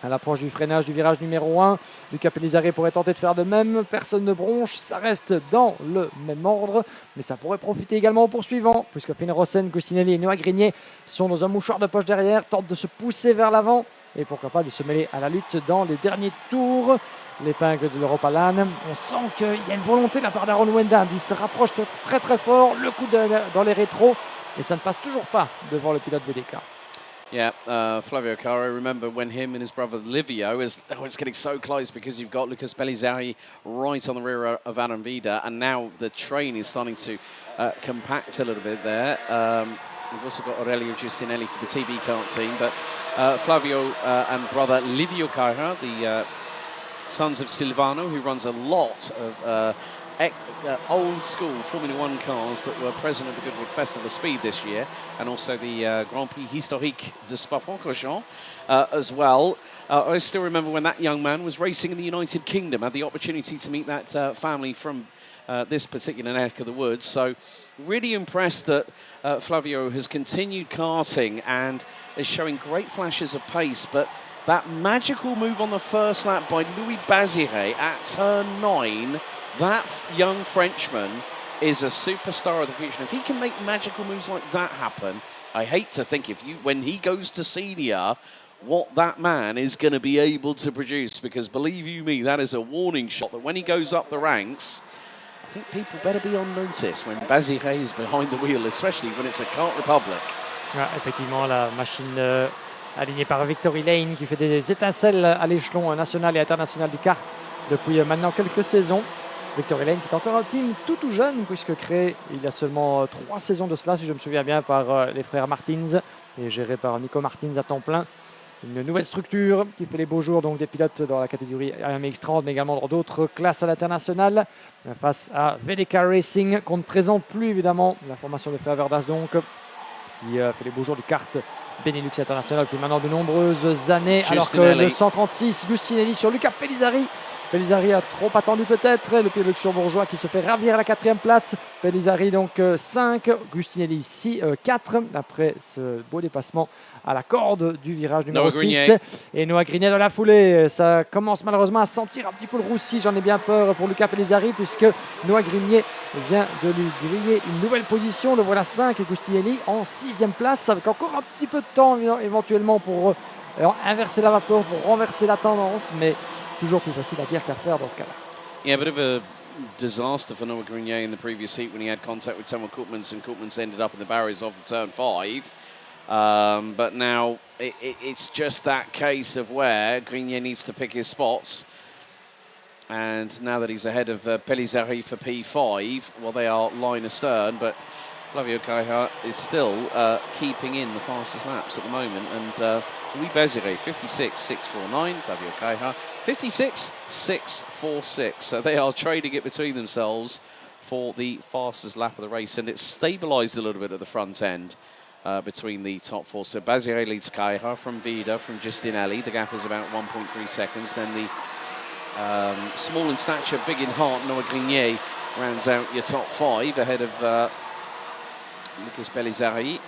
À l'approche du freinage du virage numéro 1, Luca Pellizzari pourrait tenter de faire de même. Personne ne bronche, ça reste dans le même ordre. Mais ça pourrait profiter également aux poursuivants, puisque Finn Rosen, Gustinelli et Noah Grignet sont dans un mouchoir de poche derrière, tentent de se pousser vers l'avant et pourquoi pas de se mêler à la lutte dans les derniers tours. L'épingle de l'Europa LAN. On sent qu'il y a une volonté de la part d'Aaron Ueda. Il se rapproche très fort, le coup dans les rétros, et ça ne passe toujours pas devant le pilote VDK. Yeah, Flavio Caro, remember when him and his brother Livio it's getting so close because you've got Lucas Pellizzari right on the rear of Adam Vida, and now the train is starting to compact a little bit there. We've also got Aurelio Giustinelli for the TV kart team, but Flavio and brother Livio Caro, the sons of Silvano, who runs a lot of old school Formula One cars that were present at the Goodwood Festival of Speed this year, and also the Grand Prix Historique de Spa-Francorchamps as well. I still remember when that young man was racing in the United Kingdom. I had the opportunity to meet that family from this particular neck of the woods. So really impressed that Flavio has continued karting and is showing great flashes of pace, but that magical move on the first lap by Louis Baziré at turn 9, that young Frenchman is a superstar of the future. And if he can make magical moves like that happen, I hate to think when he goes to senior, what that man is going to be able to produce. Because believe you me, that is a warning shot that when he goes up the ranks, I think people better be on notice when Baziré is behind the wheel, especially when it's a Kart Republic. Ouais, effectivement, la machine alignée par Victory Lane qui fait des étincelles à l'échelon national et international du kart depuis maintenant quelques saisons. Victory Lane qui est encore un team tout jeune, puisque créé il y a seulement 3 saisons de cela, si je me souviens bien, par les frères Martins et géré par Nico Martins à temps plein. Une nouvelle structure qui fait les beaux jours donc des pilotes dans la catégorie Iame X30, mais également dans d'autres classes à l'international, face à VDK Racing, qu'on ne présente plus évidemment, la formation des frères Verdas donc, qui fait les beaux jours du kart Benelux international depuis maintenant de nombreuses années. Alors que le 136 Gustinelli sur Luca Pellizzari Pellizzari a trop attendu peut-être. Le pilote luxembourgeois qui se fait ravir à la 4e place. Pellizzari donc 5, Gustinelli 4 après ce beau dépassement à la corde du virage numéro 6. Et Noah Grignet dans la foulée. Ça commence malheureusement à sentir un petit peu le roussi. J'en ai bien peur pour Luca Pellizzari puisque Noah Grignet vient de lui griller une nouvelle position. Le voilà 5 et Gustinelli en 6e place avec encore un petit peu de temps éventuellement pour inverser la vapeur, pour renverser la tendance. Mais toujours plus facile à dire qu'à faire dans ce cas-là. Yeah, a bit of a disaster for Noah Grignet in the previous heat when he had contact with Thomas Koopmans and Koopmans ended up in the barriers off of turn 5. But now it's just that case of where Grignet needs to pick his spots. And now that he's ahead of Pellizzari for P5, well, they are line astern, but Flavio Caja is still keeping in the fastest laps at the moment. And Louis Béziré, 56.649, Flavio Caja, 56.646. So they are trading it between themselves for the fastest lap of the race, and it's stabilised a little bit at the front end between the top 4. So Béziré leads Caja from Vida, from Giustinelli. The gap is about 1.3 seconds. Then the small in stature, big in heart, Noah Grignet rounds out your top 5 ahead of Lucas Pellizzari.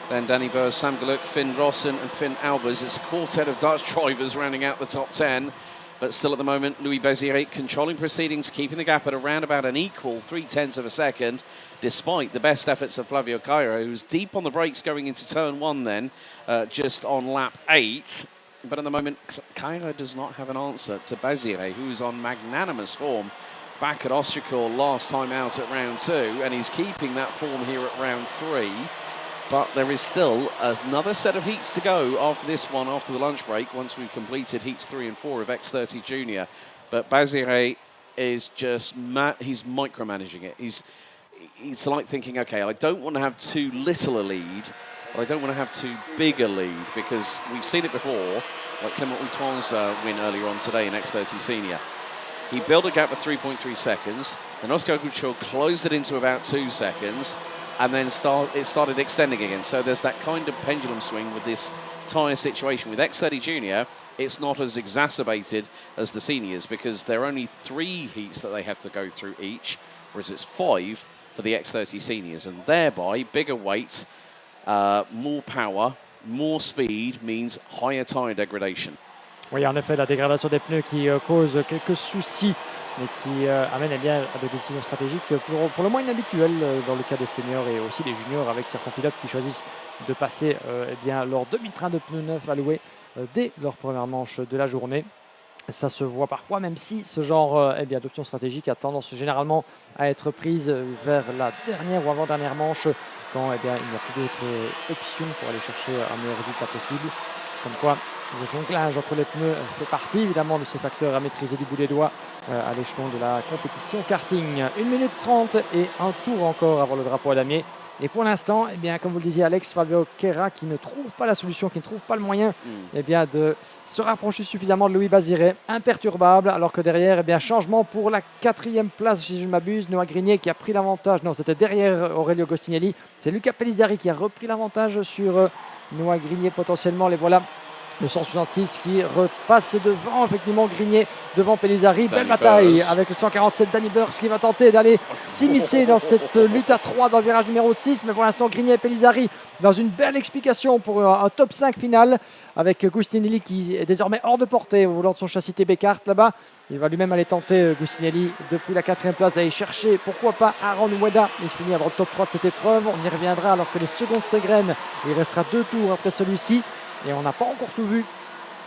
Then Danny Burrs, Sam Gluck, Finn Rossen and Finn Albers. It's a quartet of Dutch drivers rounding out the top 10. But still at the moment, Louis Béziré controlling proceedings, keeping the gap at around about an equal 0.3 of a second, despite the best efforts of Flavio Caja, who's deep on the brakes going into turn 1 then, just on lap 8. But at the moment, Caja does not have an answer to Béziré, who's on magnanimous form back at Austricourt last time out at round 2, and he's keeping that form here at round 3. But there is still another set of heats to go after this one, after the lunch break, once we've completed heats 3 and 4 of X30 Junior. But Béziré is just, he's micromanaging it. He's like thinking, okay, I don't want to have too little a lead, but I don't want to have too big a lead, because we've seen it before, like Clément Houton's win earlier on today in X30 Senior. He built a gap of 3.3 seconds, then Oscar Guccio closed it into about 2 seconds, and then it started extending again. So there's that kind of pendulum swing with this tyre situation. With X30 Junior, it's not as exacerbated as the seniors, because there are only 3 heats that they have to go through each, whereas it's 5 for the X30 seniors, and thereby bigger weight, more power, more speed means higher tyre degradation. Oui, en effet, la dégradation des pneus qui cause quelques soucis, mais qui amène bien à des décisions stratégiques pour le moins inhabituelles dans le cas des seniors et aussi des juniors, avec certains pilotes qui choisissent de passer leur demi-train de pneus neufs alloués dès leur première manche de la journée. Ça se voit parfois, même si ce genre d'option stratégique a tendance généralement à être prise vers la dernière ou avant-dernière manche, quand il n'y a plus d'autres options pour aller chercher un meilleur résultat possible. Comme quoi, le jonglage entre les pneus fait partie évidemment de ces facteurs à maîtriser du bout des doigts à l'échelon de la compétition karting. 1 minute 30 et un tour encore avant le drapeau à damier. Et pour l'instant, comme vous le disiez Alex, Flavio Caja qui ne trouve pas la solution, qui ne trouve pas le moyen de se rapprocher suffisamment de Louis Béziré, imperturbable, alors que derrière, changement pour la 4e place, si je ne m'abuse, Noah Grignet qui a pris l'avantage, non c'était derrière Aurelio Gostinelli, c'est Luca Pellizzari qui a repris l'avantage sur Noah Grignet potentiellement, les voilà. Le 166 qui repasse devant, effectivement, Grignet devant Pellizzari. Belle bataille avec le 147 Danny Burrs qui va tenter d'aller s'immiscer dans cette lutte à 3 dans le virage numéro 6. Mais pour l'instant, Grignet et Pellizzari dans une belle explication pour un top 5 final, avec Gustinelli qui est désormais hors de portée au volant de son châssis TB Kart là-bas. Il va lui-même aller tenter, Gustinelli, depuis la 4e place, aller chercher, pourquoi pas, Aaron Ueda. Il finit dans le top 3 de cette épreuve. On y reviendra alors que les secondes s'égrènent. Il restera 2 tours après celui-ci. Et on n'a pas encore tout vu,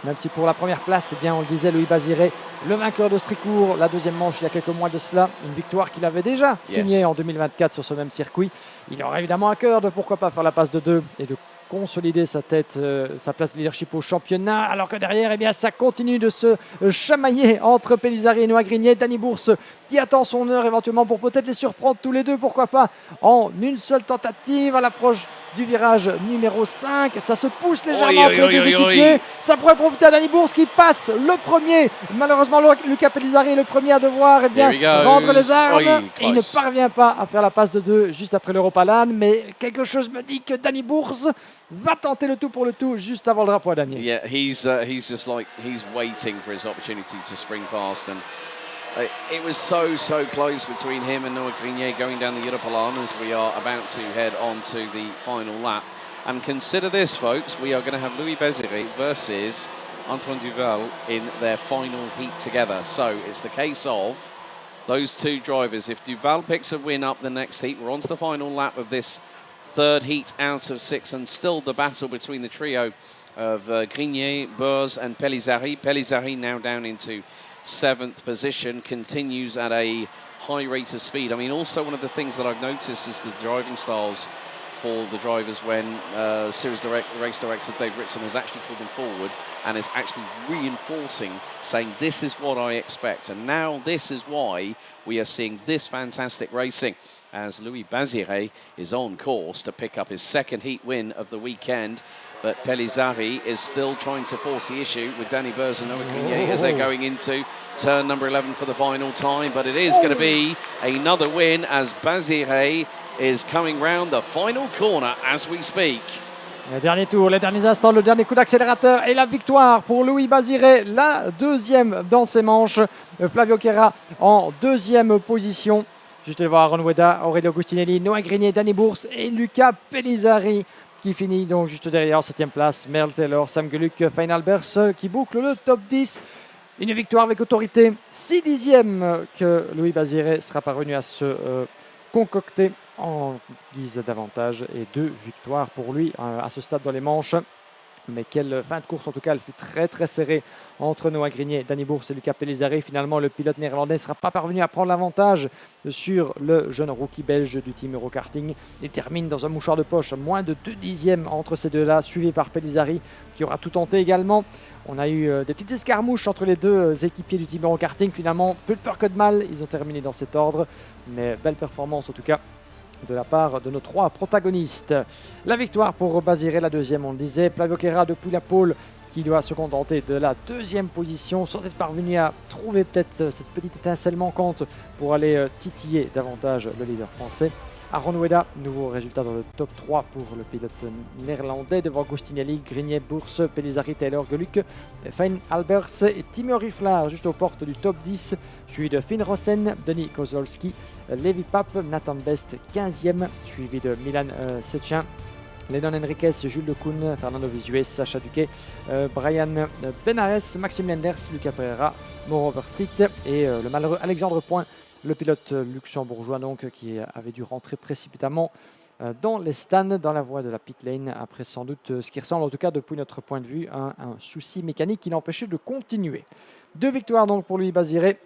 même si pour la première place, on le disait, Louis Béziré, le vainqueur de Stricourt, la 2e manche il y a quelques mois de cela, une victoire qu'il avait déjà signée en 2024 sur ce même circuit. Il aura évidemment à cœur de pourquoi pas faire la passe de 2 et de consolider sa place de leadership au championnat, alors que derrière, ça continue de se chamailler entre Pellizzari et Noah Grignet. Danny Bourse qui attend son heure éventuellement pour peut-être les surprendre tous les deux, pourquoi pas, en une seule tentative à l'approche du virage numéro 5. Ça se pousse légèrement entre les deux équipiers. Ça pourrait profiter à Dani Bourse qui passe le premier. Malheureusement, Luca Pellizzari est le premier à devoir rendre les armes. Et il ne parvient pas à faire la passe de 2 juste après l'Europalan. Mais quelque chose me dit que Dani Bourse va tenter le tout pour le tout juste avant le drapeau à damier. Yeah, he's just like he's waiting for his opportunity to spring past, and it was so close between him and Noah Grenier going down the Europalan as we are about to head on to the final lap. And consider this, folks, we are going to have Louis Béziré versus Antoine Duval in their final heat together. So it's the case of those two drivers. If Duval picks a win up the next heat, we're on to the final lap of this third heat out of 6, and still the battle between the trio of Grenier, Boers and Pellizzari. Pellizzari now down into 7th position, continues at a high rate of speed. I mean, also one of the things that I've noticed is the driving styles for the drivers when race director Dave Ritson has actually pulled them forward and is actually reinforcing, saying this is what I expect. And now this is why we are seeing this fantastic racing, as Louis Béziré is on course to pick up his second heat win of the weekend. But Pellizzari is still trying to force the issue with Danny Boers and Noah Grenier as they're going into turn number 11 for the final time. But it is going to be another win as Béziré is coming round the final corner as we speak. Le dernier tour, les derniers instants, le dernier coup d'accélérateur et la victoire pour Louis Béziré, la deuxième dans ses manches. Flavio Querra en deuxième position. Juste devant Aaron Weda, Aurelio Agustinelli, Noah Grenier, Dani Bourse et Luca Pellizzari qui finit donc juste derrière en 7e place. Merle Taylor, Sam Gueluc, Fine Albers qui boucle le top 10. Une victoire avec autorité, 6 dixièmes que Louis Béziré sera parvenu à se concocter en guise d'avantage, et 2 victoires pour lui à ce stade dans les manches. Mais quelle fin de course, en tout cas, elle fut très serrée entre Noah Grenier, Dani Bourse et Luca Pellizzari. Finalement, le pilote néerlandais ne sera pas parvenu à prendre l'avantage sur le jeune rookie belge du team Eurokarting. Il termine dans un mouchoir de poche, moins de 2 dixièmes entre ces deux-là, suivi par Pellizzari qui aura tout tenté également. On a eu des petites escarmouches entre les deux équipiers du team Eurokarting. Finalement, peu de peur que de mal, ils ont terminé dans cet ordre. Mais belle performance en tout cas de la part de nos 3 protagonistes. La victoire pour Béziré, la deuxième, on le disait. Flavio Querra depuis la pole qui doit se contenter de la deuxième position, sans être parvenu à trouver peut-être cette petite étincelle manquante pour aller titiller davantage le leader français. Aaron Weda, nouveau résultat dans le top 3 pour le pilote néerlandais devant Agustinelli, Grenier, Bourse, Pellizzari, Taylor, Gueluc, Fine Albers et Timo Riffler juste aux portes du top 10, suivi de Finn Rossen, Denis Kozolski, Levi Pape, Nathan Best 15e, suivi de Milan Sechin, Lennon Enriquez, Jules Lecoun, Fernando Visuez, Sacha Duquet, Brian Benares, Maxime Lenders, Lucas Pereira, Mauro Overstreet et le malheureux Alexandre Point, le pilote luxembourgeois donc, qui avait dû rentrer précipitamment dans les stands, dans la voie de la pit lane, après sans doute ce qui ressemble en tout cas depuis notre point de vue un souci mécanique qui l'empêchait de continuer. 2 victoires donc pour Louis Béziré,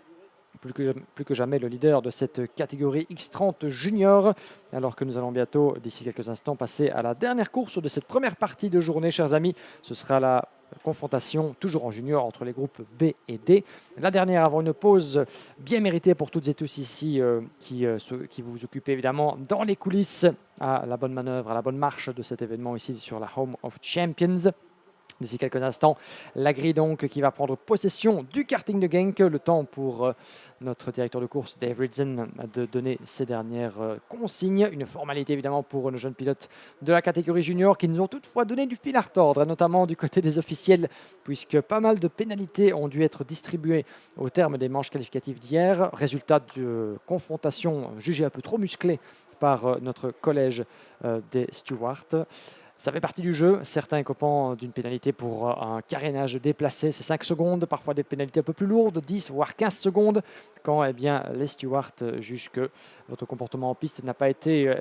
plus que jamais le leader de cette catégorie X30 Junior, alors que nous allons bientôt, d'ici quelques instants, passer à la dernière course de cette première partie de journée, chers amis. Ce sera la confrontation, toujours en junior, entre les groupes B et D. La dernière avant une pause bien méritée pour toutes et tous ici qui vous occupez évidemment dans les coulisses à la bonne manœuvre, à la bonne marche de cet événement ici sur la Home of Champions. D'ici quelques instants, la grille donc qui va prendre possession du karting de Genk. Le temps pour notre directeur de course, Dave Ritson, de donner ses dernières consignes. Une formalité évidemment pour nos jeunes pilotes de la catégorie junior qui nous ont toutefois donné du fil à retordre, notamment du côté des officiels, puisque pas mal de pénalités ont dû être distribuées au terme des manches qualificatives d'hier. Résultat de confrontation jugée un peu trop musclée par notre collège des stewards. Ça fait partie du jeu, certains copant d'une pénalité pour un carénage déplacé, c'est 5 secondes, parfois des pénalités un peu plus lourdes, 10 voire 15 secondes, quand les stewards jugent que votre comportement en piste n'a pas été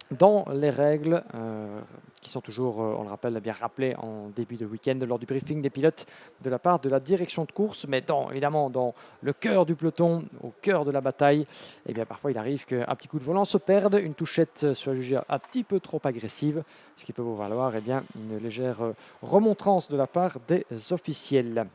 dans les règles qui sont toujours, on le rappelle, bien rappelées en début de week-end lors du briefing des pilotes de la part de la direction de course, mais évidemment dans le cœur du peloton, au cœur de la bataille, parfois il arrive qu'un petit coup de volant se perde, une touchette soit jugée un petit peu trop agressive, ce qui peut vous valoir une légère remontrance de la part des officiels.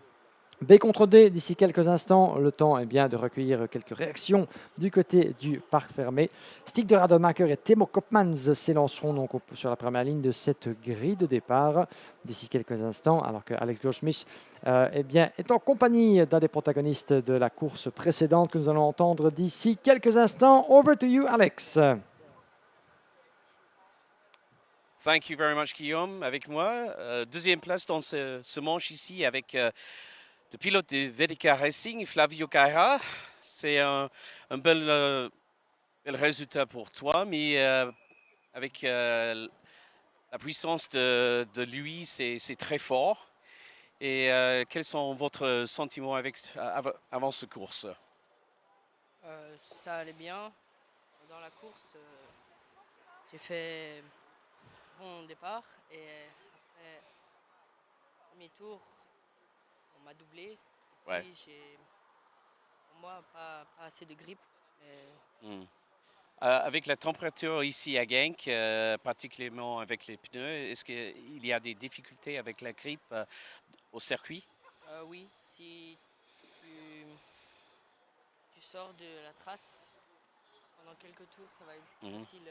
B contre D d'ici quelques instants. Le temps est bien de recueillir quelques réactions du côté du parc fermé. Stig de Rademacher et Timo Koopmans s'élanceront donc sur la première ligne de cette grille de départ d'ici quelques instants, alors que Alex Goldschmidt est en compagnie d'un des protagonistes de la course précédente que nous allons entendre d'ici quelques instants. Over to you, Alex. Thank you very much, Guillaume. Avec moi, deuxième place dans ce manche ici avec le pilote de VDK Racing, Flavio Caira. C'est un bel résultat pour toi, mais avec la puissance de lui, c'est très fort. Et quels sont votre sentiments avant ce course? Ça allait bien. Dans la course, j'ai fait bon départ et après premier tour, on m'a doublé. Ouais. J'ai, pour moi, pas assez de grippe. Mais... Avec la température ici à Genk, particulièrement avec les pneus, est-ce qu'il y a des difficultés avec la grippe au circuit? Oui, si tu sors de la trace pendant quelques tours, ça va être facile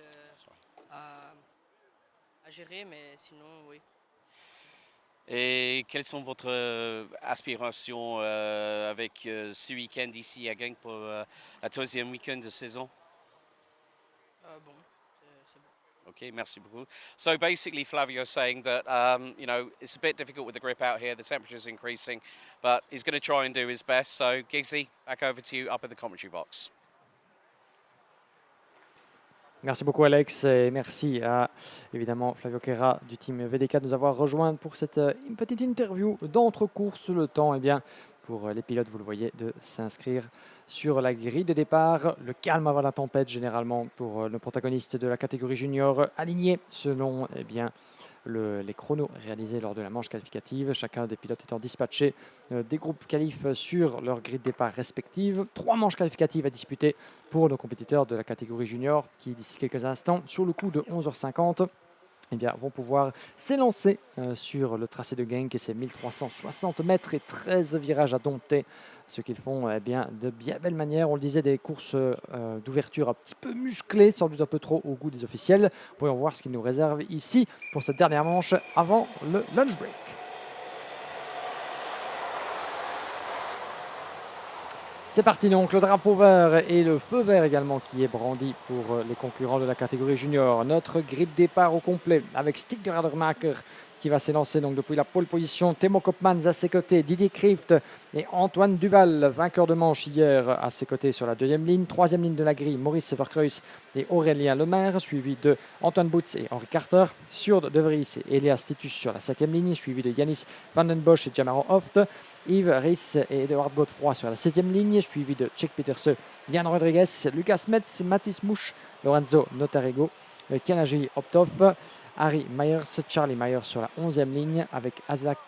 à gérer, mais sinon, oui. Et quelles sont votre aspirations avec ce week-end ici à Genk pour la deuxième week-end de saison? Bon, c'est bon. Okay, merci beaucoup. So basically, Flavio's saying that you know, it's a bit difficult with the grip out here. The temperature's increasing, but he's going to try and do his best. So Giggsy, back over to you up in the commentary box. Merci beaucoup Alex et merci à évidemment Flavio Caira du team VDK de nous avoir rejoints pour cette petite interview d'entre-course. Le temps pour les pilotes, vous le voyez, de s'inscrire sur la grille de départ. Le calme avant la tempête généralement pour nos protagonistes de la catégorie junior alignés selon les chronos réalisés lors de la manche qualificative. Chacun des pilotes étant dispatché des groupes qualifs sur leur grille de départ respective. 3 manches qualificatives à disputer pour nos compétiteurs de la catégorie junior qui, d'ici quelques instants, sur le coup de 11h50, vont pouvoir s'élancer sur le tracé de Genk et ses 1360 mètres et 13 virages à dompter. Ce qu'ils font de bien belle manière. On le disait, des courses d'ouverture un petit peu musclées, sans doute un peu trop au goût des officiels. Voyons voir ce qu'ils nous réservent ici pour cette dernière manche avant le lunch break. C'est parti donc, le drapeau vert et le feu vert également qui est brandi pour les concurrents de la catégorie junior. Notre grille de départ au complet avec Stig de Rademacher qui va s'élancer donc depuis la pole position. Timo Koopmans à ses côtés, Didier Crypt et Antoine Duval, vainqueur de manche hier à ses côtés sur la deuxième ligne. Troisième ligne de la grille, Maurice Verkreuz et Aurélien Lemaire, suivi de Antoine Boets et Henri Carter. Sjoerd de Vries et Elias Titus sur la cinquième ligne, suivi de Yannis van den Bosch et Jamaro Hoft. Yves Ries et Edouard Godefroy sur la septième ligne, suivi de Tchèque Peterse, Jan Rodriguez, Lucas Metz, Mathis Mouche, Lorenzo Notarego, Kanagi Optov, Harry Myers, Charlie Myers sur la 11e ligne avec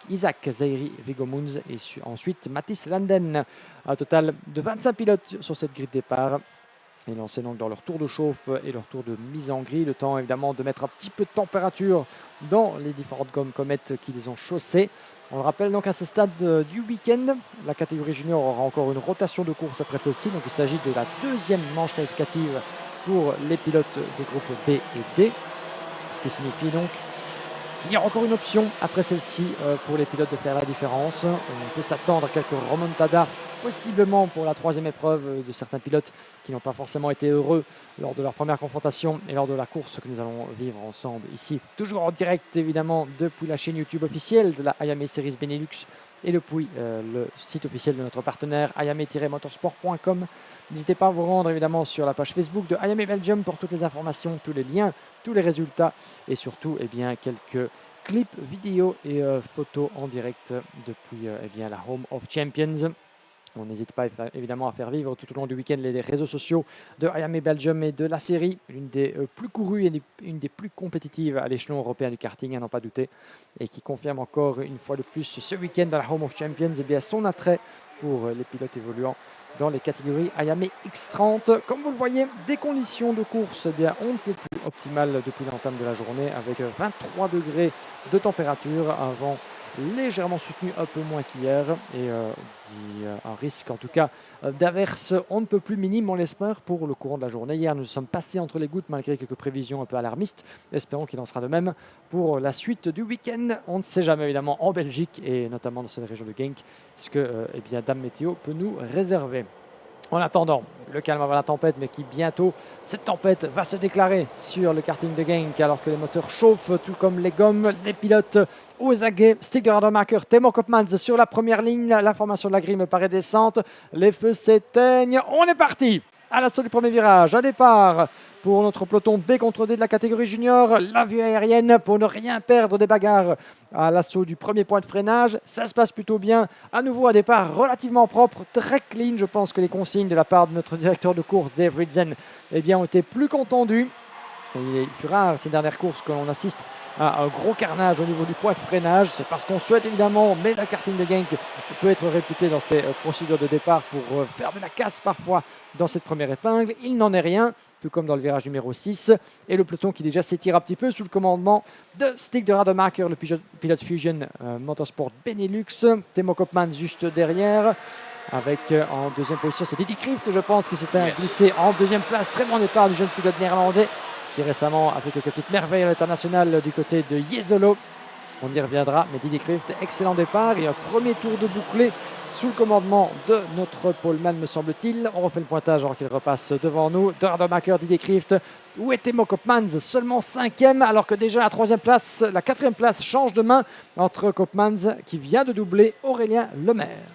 Isaac Zairi Vigomunds et ensuite Mathis Landen. Un total de 25 pilotes sur cette grille de départ. Et lancés donc dans leur tour de chauffe et leur tour de mise en grille. Le temps évidemment de mettre un petit peu de température dans les différentes gommes comètes qui les ont chaussées. On le rappelle donc à ce stade du week-end, la catégorie junior aura encore une rotation de course après celle-ci. Donc il s'agit de la deuxième manche qualificative pour les pilotes des groupes B et D. Ce qui signifie donc qu'il y a encore une option après celle-ci pour les pilotes de faire la différence. On peut s'attendre à quelques remontadas, possiblement pour la troisième épreuve de certains pilotes qui n'ont pas forcément été heureux lors de leur première confrontation et lors de la course que nous allons vivre ensemble ici. Toujours en direct évidemment depuis la chaîne YouTube officielle de la Iame Series Benelux et depuis le site officiel de notre partenaire iame-motorsport.com. N'hésitez pas à vous rendre évidemment sur la page Facebook de Iame Belgium pour toutes les informations, tous les liens, tous les résultats et surtout quelques clips, vidéos et photos en direct depuis la Home of Champions. On n'hésite pas évidemment à faire vivre tout au long du week-end les réseaux sociaux de Iame Belgium et de la série, l'une des plus courues et une des plus compétitives à l'échelon européen du karting, à n'en pas douter, et qui confirme encore une fois de plus ce week-end dans la Home of Champions son attrait pour les pilotes évoluant dans les catégories Iame X30. Comme vous le voyez, des conditions de course on ne peut plus optimales depuis l'entame de la journée avec 23 degrés de température avant légèrement soutenu, un peu moins qu'hier, et un risque en tout cas d'averse on ne peut plus minime, on l'espère, pour le courant de la journée. Hier, nous sommes passés entre les gouttes malgré quelques prévisions un peu alarmistes. Espérons qu'il en sera de même pour la suite du week-end. On ne sait jamais évidemment en Belgique et notamment dans cette région de Genk ce que Dame Météo peut nous réserver. En attendant, le calme avant la tempête, mais qui bientôt, cette tempête va se déclarer sur le karting de Genk alors que les moteurs chauffent, tout comme les gommes, les pilotes aux aguets. Stick de Rademacher, Timo Koopmans sur la première ligne, la formation de la grille me paraît descente, les feux s'éteignent, on est parti à l'assaut du premier virage, un départ pour notre peloton B contre D de la catégorie junior, la vue aérienne pour ne rien perdre des bagarres à l'assaut du premier point de freinage. Ça se passe plutôt bien. À nouveau, un départ relativement propre, très clean. Je pense que les consignes de la part de notre directeur de course, Dave Ridzen, ont été plus qu'entendues. Il fut rare ces dernières courses que l'on assiste à un gros carnage au niveau du point de freinage. C'est parce qu'on souhaite évidemment, mais le karting de Genk peut être réputé dans ses procédures de départ pour faire de la casse parfois dans cette première épingle. Il n'en est rien, tout comme dans le virage numéro 6. Et le peloton qui déjà s'étire un petit peu sous le commandement de Stick de Rademacher, le pilote Fusion Motorsport Benelux. Timo Koopmans juste derrière. Avec en deuxième position, c'est Didi Krift, je pense, qui s'est glissé en deuxième place. Très bon départ du jeune pilote néerlandais qui récemment a fait quelques petites merveilles à l'international du côté de Jesolo. On y reviendra, mais Didi Krift, excellent départ et un premier tour de bouclé sous le commandement de notre poleman, me semble-t-il. On refait le pointage alors qu'il repasse devant nous. De Rademacher, Didi Krift, où est Timo Koopmans, seulement 5e, alors que déjà la 4e place change de main entre Koopmans qui vient de doubler Aurélien Lemaire.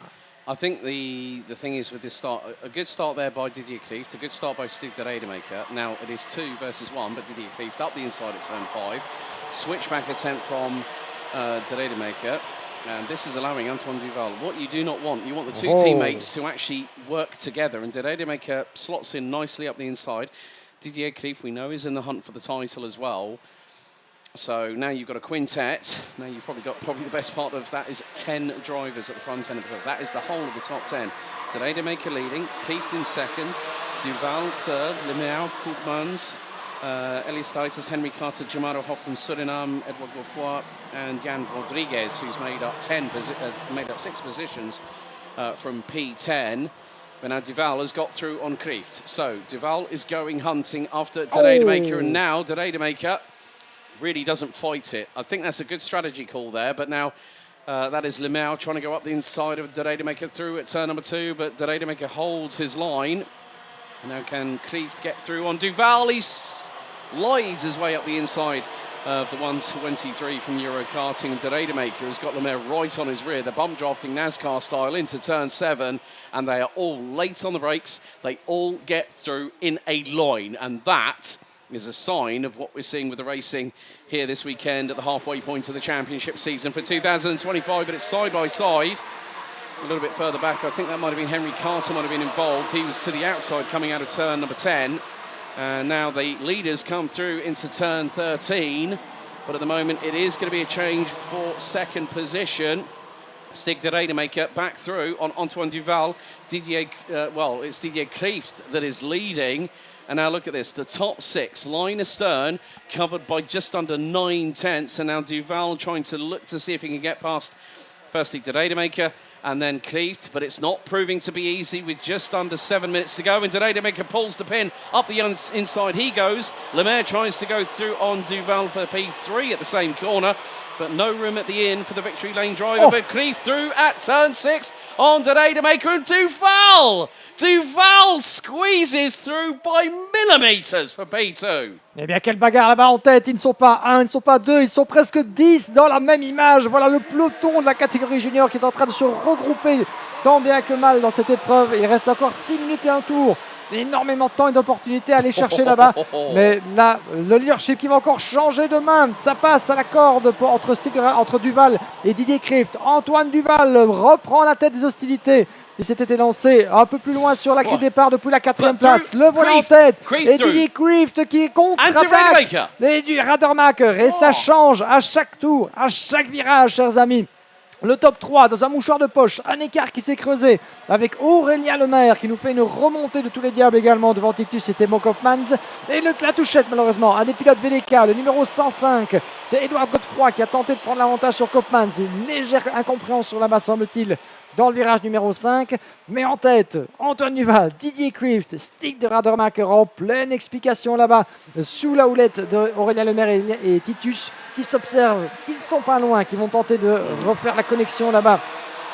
I think the thing is with this start, a good start there by Didier Klieft, a good start by Stig de Rademacher. Now it is 2 versus 1, but Didier Klieft up the inside at turn 5. Switch back attempt from de Rademacher. And this is allowing Antoine Duval. What you do not want, you want the two teammates to actually work together. And de Rademacher slots in nicely up the inside. Didier Klieft, we know, is in the hunt for the title as well. So now you've got a quintet. Now you've probably got the best part of that is 10 drivers at the front end of it. That is the whole of the top 10. De Rademacher leading, Klieft in second, Duval third, Lemieux, Koopmans, Elias Deitas, Henry Carter, Jamaro Hoff from Suriname, Edouard Godefroy, and Jan Rodriguez, who's made up 6 positions from P10. But now Duval has got through on Klieft. So Duval is going hunting after de Rademacher, and now de Rademacher really doesn't fight it. I think that's a good strategy call there, but now that is Lemieux trying to go up the inside of de Rademacher through at turn number 2, but de Rademacher holds his line. Now can Klieft get through on Duval? He slides his way up the inside of the 123 from Euro Karting. De Rademacher has got Lemieux right on his rear. They're bump drafting NASCAR style into turn 7, and they are all late on the brakes. They all get through in a line, and that is a sign of what we're seeing with the racing here this weekend at the halfway point of the championship season for 2025, but it's side by side. A little bit further back, I think that might have been Henry Carter might have been involved. He was to the outside coming out of turn number 10. And now the leaders come through into turn 13. But at the moment, it is going to be a change for second position. Stig de Rademacher back through on Antoine Duval. It's Didier Klieft that is leading. And now look at this, the top 6, line astern, covered by just under 9 tenths. And now Duval trying to look to see if he can get past firstly de Rademacher and then Klieft, but it's not proving to be easy with just under 7 minutes to go. And de Rademacher pulls the pin up the inside. He goes. Lemaire tries to go through on Duval for P3 at the same corner, but no room at the inn for the victory lane driver. But Klieft through at turn 6 on de Rademacher and Duval. Duval squeezes through by millimeters for P2. Eh bien, quelle bagarre là-bas en tête. Ils ne sont pas 1, ils ne sont pas 2, ils sont presque 10 dans la même image. Voilà le peloton de la catégorie junior qui est en train de se regrouper tant bien que mal dans cette épreuve. Il reste encore 6 minutes et un tour. Énormément de temps et d'opportunités à aller chercher là-bas. Mais là, le leadership qui va encore changer de main. Ça passe à la corde entre Duval et Didier Klieft. Antoine Duval reprend la tête des hostilités. Il s'était lancé un peu plus loin sur la grille de départ depuis la 4e place. Le voilà en tête. Et Didier Klieft qui contre-attaque. Et du Rademacher. Et ça change à chaque tour, à chaque virage, chers amis. Le top 3 dans un mouchoir de poche, un écart qui s'est creusé avec Aurélien Lemaire qui nous fait une remontée de tous les diables également devant Titus et Timo Koopmans. Et la touchette malheureusement, un des pilotes VDK, le numéro 105, c'est Edouard Godefroy qui a tenté de prendre l'avantage sur Koopmans. Une légère incompréhension là-bas semble-t-il dans le virage numéro 5, mais en tête, Antoine Duval, Didier Krieft, Stig de Radermacher en pleine explication là-bas, sous la houlette d'Aurélien Lemaire et Titus, qui s'observent, qui ne sont pas loin, qui vont tenter de refaire la connexion là-bas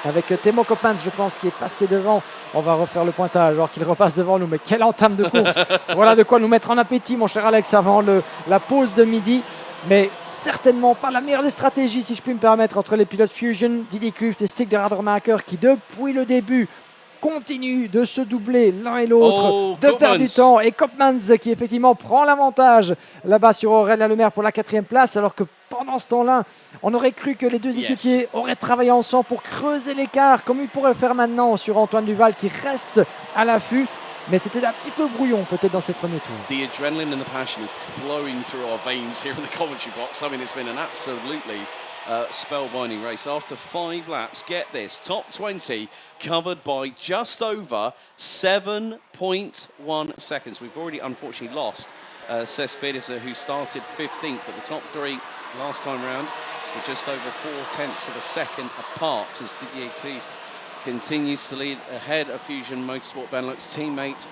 avec Timo Koopmans, je pense, qui est passé devant. On va refaire le pointage alors qu'il repasse devant nous, mais quelle entame de course. Voilà de quoi nous mettre en appétit, mon cher Alex, avant la pause de midi. Mais certainement pas la meilleure des stratégies, si je puis me permettre, entre les pilotes Fusion, Didier Krieft et Stig de Radermacher, qui depuis le début continuent de se doubler l'un et l'autre, de perdre du temps. Et Koopmans qui effectivement prend l'avantage là-bas sur Aurélien Lemaire pour la 4e place, alors que pendant ce temps-là, on aurait cru que les deux équipiers auraient travaillé ensemble pour creuser l'écart, comme ils pourraient le faire maintenant sur Antoine Duval, qui reste à l'affût. Mais c'était un petit peu brouillon peut-être dans ces premiers tours. The adrenaline and the passion is flowing through our veins here in the commentary box. I mean, it's been an absolutely spellbinding race. After 5 laps, get this, top 20 covered by just over 7.1 seconds. We've already unfortunately lost Cesc Pedersen, who started 15th, but the top 3 last time round were just over 0.4 of a second apart as Didier Krieft continues to lead ahead of Fusion Motorsport Benelux teammate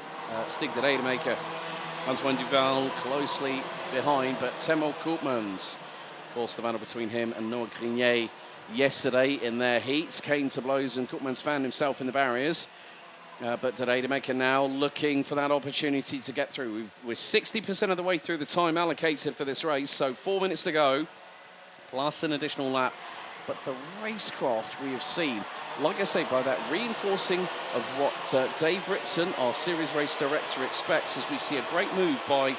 Stig de Radermacher. Antoine Duval closely behind, but Timo Koopmans, of course, the battle between him and Noah Grenier yesterday in their heats came to blows, and Koopmans found himself in the barriers. But de Radermacher now looking for that opportunity to get through. We're 60% of the way through the time allocated for this race, so 4 minutes to go, plus an additional lap. But the racecraft we have seen, like I say, by that reinforcing of what Dave Ritson, our series race director, expects, as we see a great move by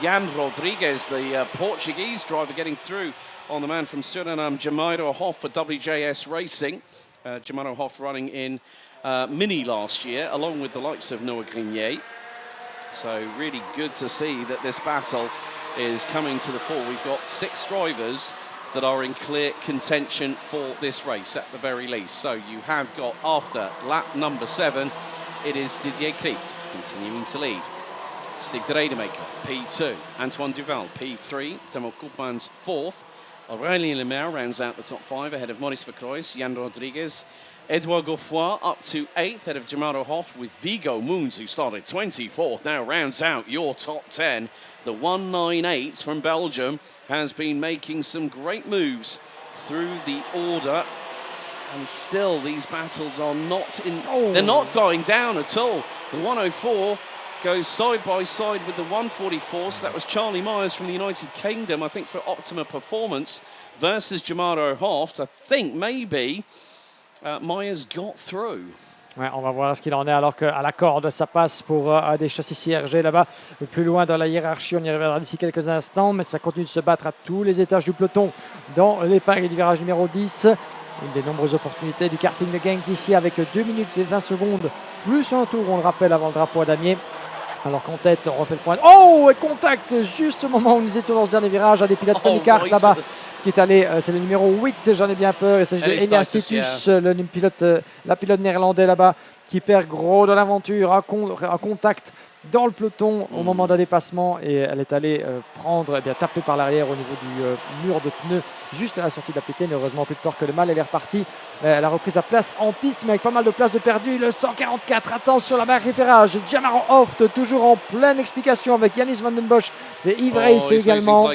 Jan Rodriguez, the Portuguese driver, getting through on the man from Suriname, Jamairo Hoff for WJS Racing. Jamairo Hoff running in Mini last year, along with the likes of Noah Grenier. So really good to see that this battle is coming to the fore. We've got 6 drivers that are in clear contention for this race at the very least. So you have got, after lap number 7, it is Didier Krieft continuing to lead. Stig de Radermacher, P2. Antoine Duval, P3. Timo Koopmans, 4th. Aurélien Lemaire rounds out the top 5 ahead of Maurice Vercroys, Jan Rodriguez. Edouard Godefroy up to 8th ahead of Jamairo Hoff, with Vigo Moons, who started 24th, now rounds out your top 10. The 198 from Belgium has been making some great moves through the order, and still these battles are not in. They're not dying down at all. The 104 goes side by side with the 144, so that was Charlie Myers from the United Kingdom, I think, for Optima Performance versus Jamairo Hoff. I think maybe Myers got through. Ouais, on va voir ce qu'il en est alors qu'à la corde, ça passe pour des châssis CRG là-bas. Plus loin dans la hiérarchie, on y reviendra d'ici quelques instants, mais ça continue de se battre à tous les étages du peloton dans l'épingle du virage numéro 10. Une des nombreuses opportunités du karting de Genk ici avec 2 minutes et 20 secondes, plus un tour, on le rappelle, avant le drapeau à damier. Alors qu'en tête, on refait le point. Oh, et contact juste au moment où nous étions dans ce dernier virage, un des pilotes Tony Kart là-bas qui est allé, c'est le numéro 8, j'en ai bien peur, il s'agit de Elias Titus, la pilote néerlandais là-bas qui perd gros dans l'aventure, à contact dans le peloton au moment d'un dépassement, et elle est allée taper par l'arrière au niveau du mur de pneus juste à la sortie de la pétine. Heureusement, plus de peur que le mal, elle est repartie. Elle a repris sa place en piste, mais avec pas mal de places de perdu. Le 144, attention, la marque référage. Jamairo Hoff, toujours en pleine explication avec Yanis Van Den Bosch et Yves Race également.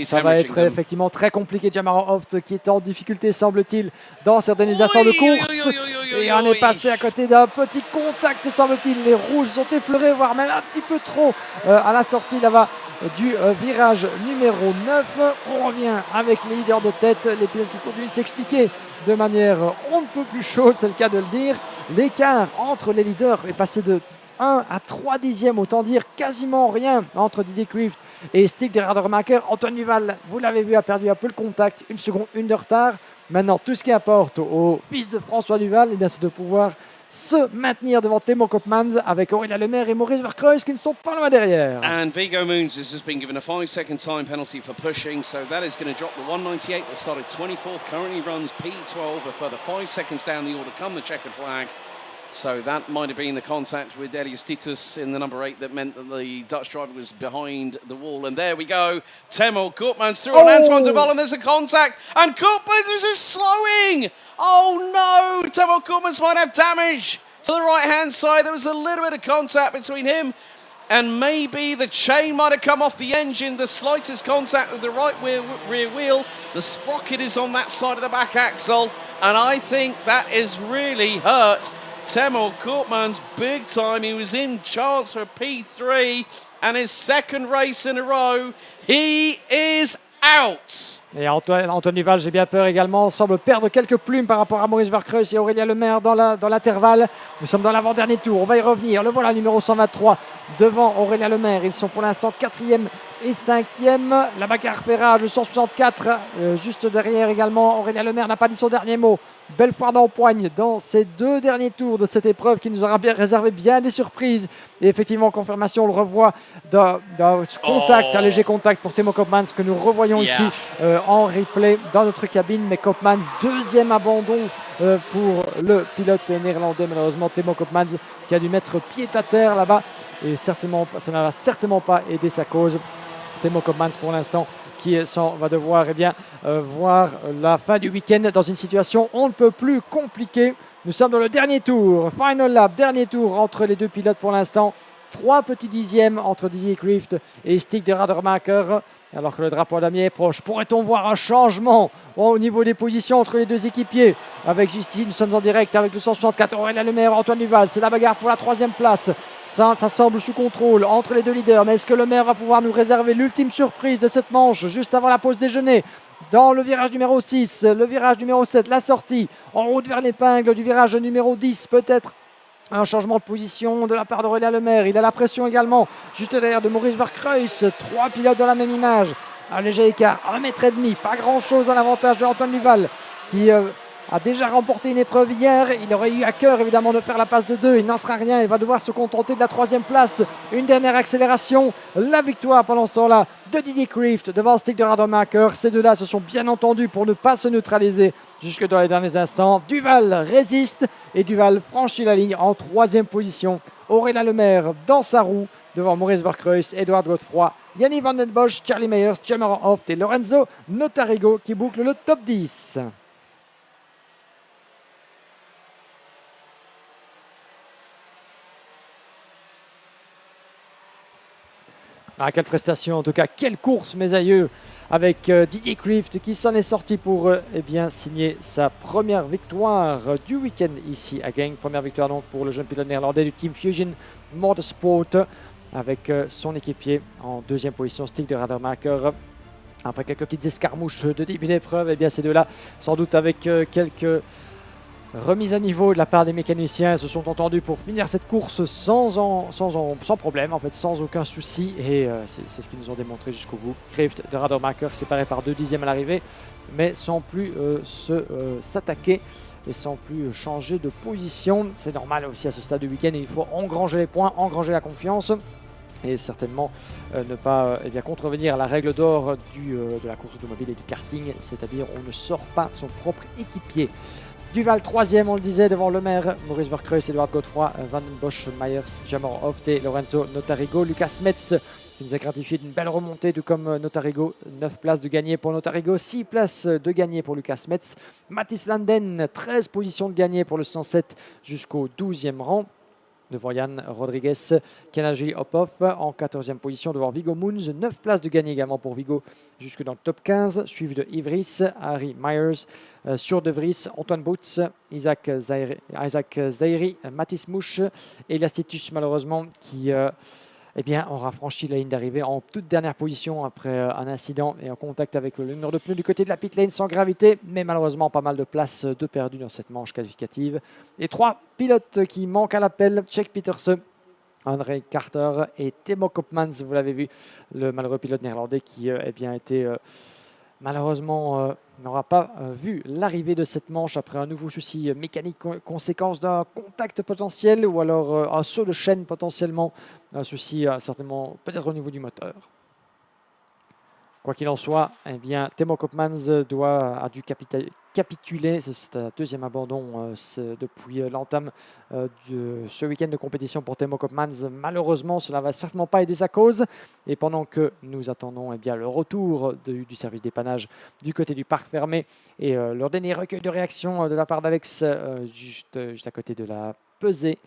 Ça va être effectivement très compliqué. Jamairo Hoff qui est en difficulté, semble-t-il, dans certains instants de course. Et on est passé à côté d'un petit contact, semble-t-il. Les rouges sont effleurés, voire même un petit peu trop à la sortie là-bas du virage numéro 9. On revient avec les leaders de tête, les pilotes qui continuent de s'expliquer de manière on ne peut plus chaude, c'est le cas de le dire. L'écart entre les leaders est passé de 1 à 3 dixièmes, autant dire quasiment rien entre Didier Krieft et Stig de Radermacher. Antoine Duval, vous l'avez vu, a perdu un peu le contact, 1 seconde 1 de retard. Maintenant, tout ce qui importe au fils de François Duval, c'est de pouvoir se maintenir devant Timo Koopmans avec Aurélien Lemaire et Maurice Verkreuz qui ne sont pas loin derrière. And Viggo Moons has just been given a 5-second time penalty for pushing, so that is going to drop the 198 that started 24th, currently runs P12, a further 5 seconds down the order come the checkered flag. So that might have been the contact with Elias Titus in the number 8 that meant that the Dutch driver was behind the wall. And there we go. Timo Koopmans through on Antoine de Val, and there's a contact. And Koopmans is slowing. Oh no, Timo Koopmans might have damage to the right-hand side. There was a little bit of contact between him and maybe the chain might have come off the engine. The slightest contact with the right rear wheel. The sprocket is on that side of the back axle. And I think that has really hurt Timo Koopmans big time. He was in chance for P3 and his second race in a row. He is out. Et Antoine Duval, j'ai bien peur également, semble perdre quelques plumes par rapport à Maurice Verkreuz et Aurélien Lemaire dans l'intervalle. Nous sommes dans l'avant-dernier tour, on va y revenir. Le voilà, numéro 123, devant Aurélien Lemaire. Ils sont pour l'instant 4e et 5e. La bagarre fait rage, le 164, juste derrière également. Aurélien Lemaire n'a pas dit son dernier mot. Belle foire d'empoigne dans ces 2 derniers tours de cette épreuve qui nous aura bien réservé bien des surprises. Et effectivement, confirmation, on le revoit d'un contact, un léger contact pour Timo Koopmans que nous revoyons ici en replay dans notre cabine. Mais Koopmans, 2e abandon pour le pilote néerlandais. Malheureusement, Timo Koopmans qui a dû mettre pied à terre là-bas. Et certainement, ça n'a certainement pas aidé sa cause. Timo Koopmans pour l'instant qui va devoir voir la fin du week-end dans une situation on ne peut plus compliquée. Nous sommes dans le dernier tour, final lap, dernier tour entre les 2 pilotes pour l'instant. 3 petits dixièmes entre Didier Krieft et Stig de Rademacher. Alors que le drapeau damier est proche, pourrait-on voir un changement au niveau des positions entre les 2 équipiers? Avec ici, nous sommes en direct avec le 164, Aurélien Lemaire, Antoine Duval. C'est la bagarre pour la 3e place. Ça semble sous contrôle entre les 2 leaders. Mais est-ce que Lemaire va pouvoir nous réserver l'ultime surprise de cette manche juste avant la pause déjeuner? Dans le virage numéro 6, le virage numéro 7, la sortie en route vers l'épingle du virage numéro 10, peut-être un changement de position de la part d'Aurélien Lemaire. Il a la pression également juste derrière de Maurice Verkreuz. 3 pilotes dans la même image. Un léger écart, 1,5 mètre. Pas grand-chose à l'avantage de Antoine Duval qui a déjà remporté une épreuve hier. Il aurait eu à cœur évidemment de faire la passe de 2. Il n'en sera rien. Il va devoir se contenter de la 3e place. Une dernière accélération. La victoire pendant ce temps-là de Didier Krieft devant Stig de Rademacher. Ces 2-là se sont bien entendus pour ne pas se neutraliser jusque dans les derniers instants. Duval résiste et Duval franchit la ligne en 3e position. Aurélien Lemaire dans sa roue devant Maurice Verkreuz, Edouard Godefroy, Yannick Van Den Bosch, Charlie Meyers, Cameron Hoft et Lorenzo Notarigo qui bouclent le top 10. Ah, quelle prestation, en tout cas, quelle course, mes aïeux, avec Didier Krieft qui s'en est sorti pour signer sa première victoire du week-end ici à Genk. Première victoire donc pour le jeune pilote néerlandais du Team Fusion Motorsport avec son équipier en 2e position, Stig de Rademacher. Après quelques petites escarmouches de début d'épreuve, ces 2-là, sans doute avec quelques remise à niveau de la part des mécaniciens, se sont entendus pour finir cette course sans problème, en fait, sans aucun souci. Et c'est ce qu'ils nous ont démontré jusqu'au bout. Krieft de Rademacher séparé par 2 dixièmes à l'arrivée, mais sans plus s'attaquer et sans plus changer de position. C'est normal aussi à ce stade du week-end, il faut engranger les points, engranger la confiance et certainement ne pas contrevenir à la règle d'or de la course automobile et du karting, c'est-à-dire on ne sort pas son propre équipier. Duval 3e, on le disait, devant Lemaire, Maurice Verkreuz, Edouard Godefroy, Van Den Bosch, Meyers, Jamor Hoft et Lorenzo Notarigo. Lucas Metz qui nous a gratifié d'une belle remontée, tout comme Notarigo. 9 places de gagné pour Notarigo, 6 places de gagné pour Lucas Metz. Mathis Landen, 13 positions de gagné pour le 107 jusqu'au 12e rang. Devant Jan Rodriguez, Kenajili Hopov en 14e position devant Viggo Moons. 9 places de gagné également pour Viggo jusque dans le top 15. Suivi de Ivris, Harry Myers, sur De Vries, Antoine Boots, Isaac Zairi, Mathis Mouche et Lastitus malheureusement qui aura franchi la ligne d'arrivée en toute dernière position après un incident et en contact avec le mur de pneus du côté de la pit lane sans gravité, mais malheureusement pas mal de places de perdues dans cette manche qualificative. Et 3 pilotes qui manquent à l'appel, Tjek Pietersen, André Carter et Timo Koopmans, vous l'avez vu, le malheureux pilote néerlandais qui malheureusement, n'aura pas vu l'arrivée de cette manche après un nouveau souci mécanique, conséquence d'un contact potentiel ou alors un saut de chaîne potentiellement, un souci certainement peut-être au niveau du moteur. Quoi qu'il en soit, eh bien, Timo Koopmans a dû capituler. C'est un deuxième abandon depuis l'entame de ce week-end de compétition pour Timo Koopmans. Malheureusement, cela ne va certainement pas aider sa cause. Et pendant que nous attendons eh bien, le retour du service dépannage du côté du parc fermé et leur dernier recueil de réaction de la part d'Alex juste à côté de la pesée,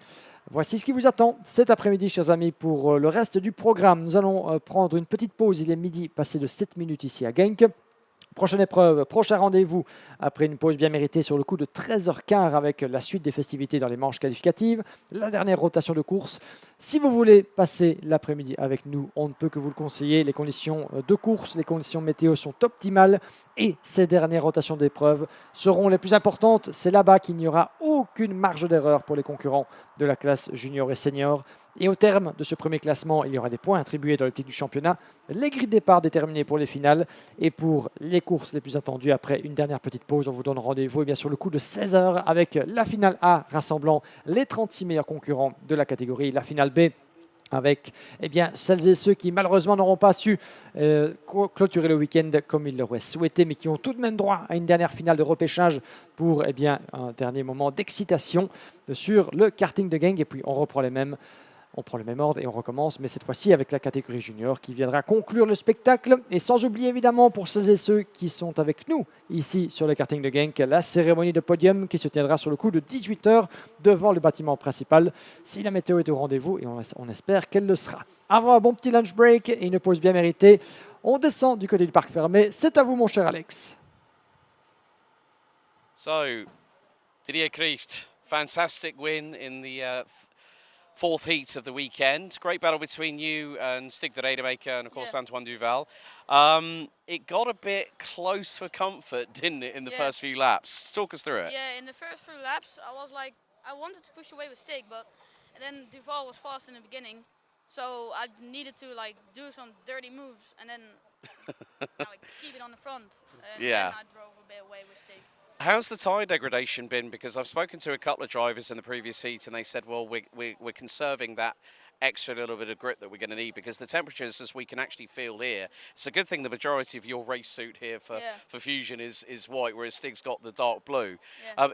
voici ce qui vous attend cet après-midi, chers amis, pour le reste du programme. Nous allons prendre une petite pause. Il est midi, passé de 7 minutes ici à Genk. Prochaine épreuve, prochain rendez-vous après une pause bien méritée sur le coup de 13h15 avec la suite des festivités dans les manches qualificatives, la dernière rotation de course. Si vous voulez passer l'après-midi avec nous, on ne peut que vous le conseiller. Les conditions de course, les conditions météo sont optimales et ces dernières rotations d'épreuves seront les plus importantes. C'est là-bas qu'il n'y aura aucune marge d'erreur pour les concurrents de la classe junior et senior. Et au terme de ce premier classement, il y aura des points attribués dans l'optique du championnat, les grilles de départ déterminées pour les finales et pour les courses les plus attendues après une dernière petite pause. On vous donne rendez-vous bien sûr le coup de 16h avec la finale A rassemblant les 36 meilleurs concurrents de la catégorie, la finale B avec eh bien, celles et ceux qui malheureusement n'auront pas su clôturer le week-end comme ils l'auraient souhaité, mais qui ont tout de même droit à une dernière finale de repêchage pour eh bien, un dernier moment d'excitation sur le karting de Genk. Et puis on reprend les mêmes. On prend le même ordre et on recommence, mais cette fois-ci avec la catégorie junior qui viendra conclure le spectacle. Et sans oublier évidemment pour celles et ceux qui sont avec nous ici sur le karting de Genk, la cérémonie de podium qui se tiendra sur le coup de 18h devant le bâtiment principal. Si la météo est au rendez-vous, et on espère qu'elle le sera. Avant un bon petit lunch break et une pause bien méritée, on descend du côté du parc fermé. C'est à vous mon cher Alex. So, Didier Kreeft, fantastic win in the fourth heat of the weekend. Great battle between you and Stig de Rademaker and of course Antoine Duval. It got a bit close for comfort, didn't it, in the first few laps? Talk us through it. Yeah, in the first few laps I was like, I wanted to push away with Stig, but then Duval was fast in the beginning, so I needed to like do some dirty moves and then like keep it on the front. And then I drove a bit away with Stig. How's the tyre degradation been? Because I've spoken to a couple of drivers in the previous heat and they said, well, we're conserving that extra little bit of grip that we're going to need because the temperatures, as we can actually feel here, it's a good thing the majority of your race suit here for Fusion is white, whereas Stig's got the dark blue.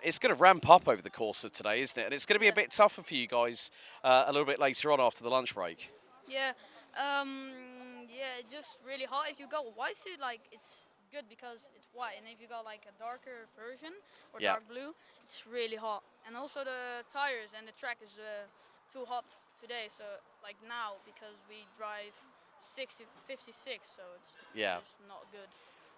It's going to ramp up over the course of today, isn't it? And it's going to be a bit tougher for you guys a little bit later on after the lunch break. Yeah, it's just really hot. If you go white suit, like it's good because it's white, and if you got like a darker version or dark blue, it's really hot. And also the tires and the track is too hot today, so like now because we drive 56, so it's just not good.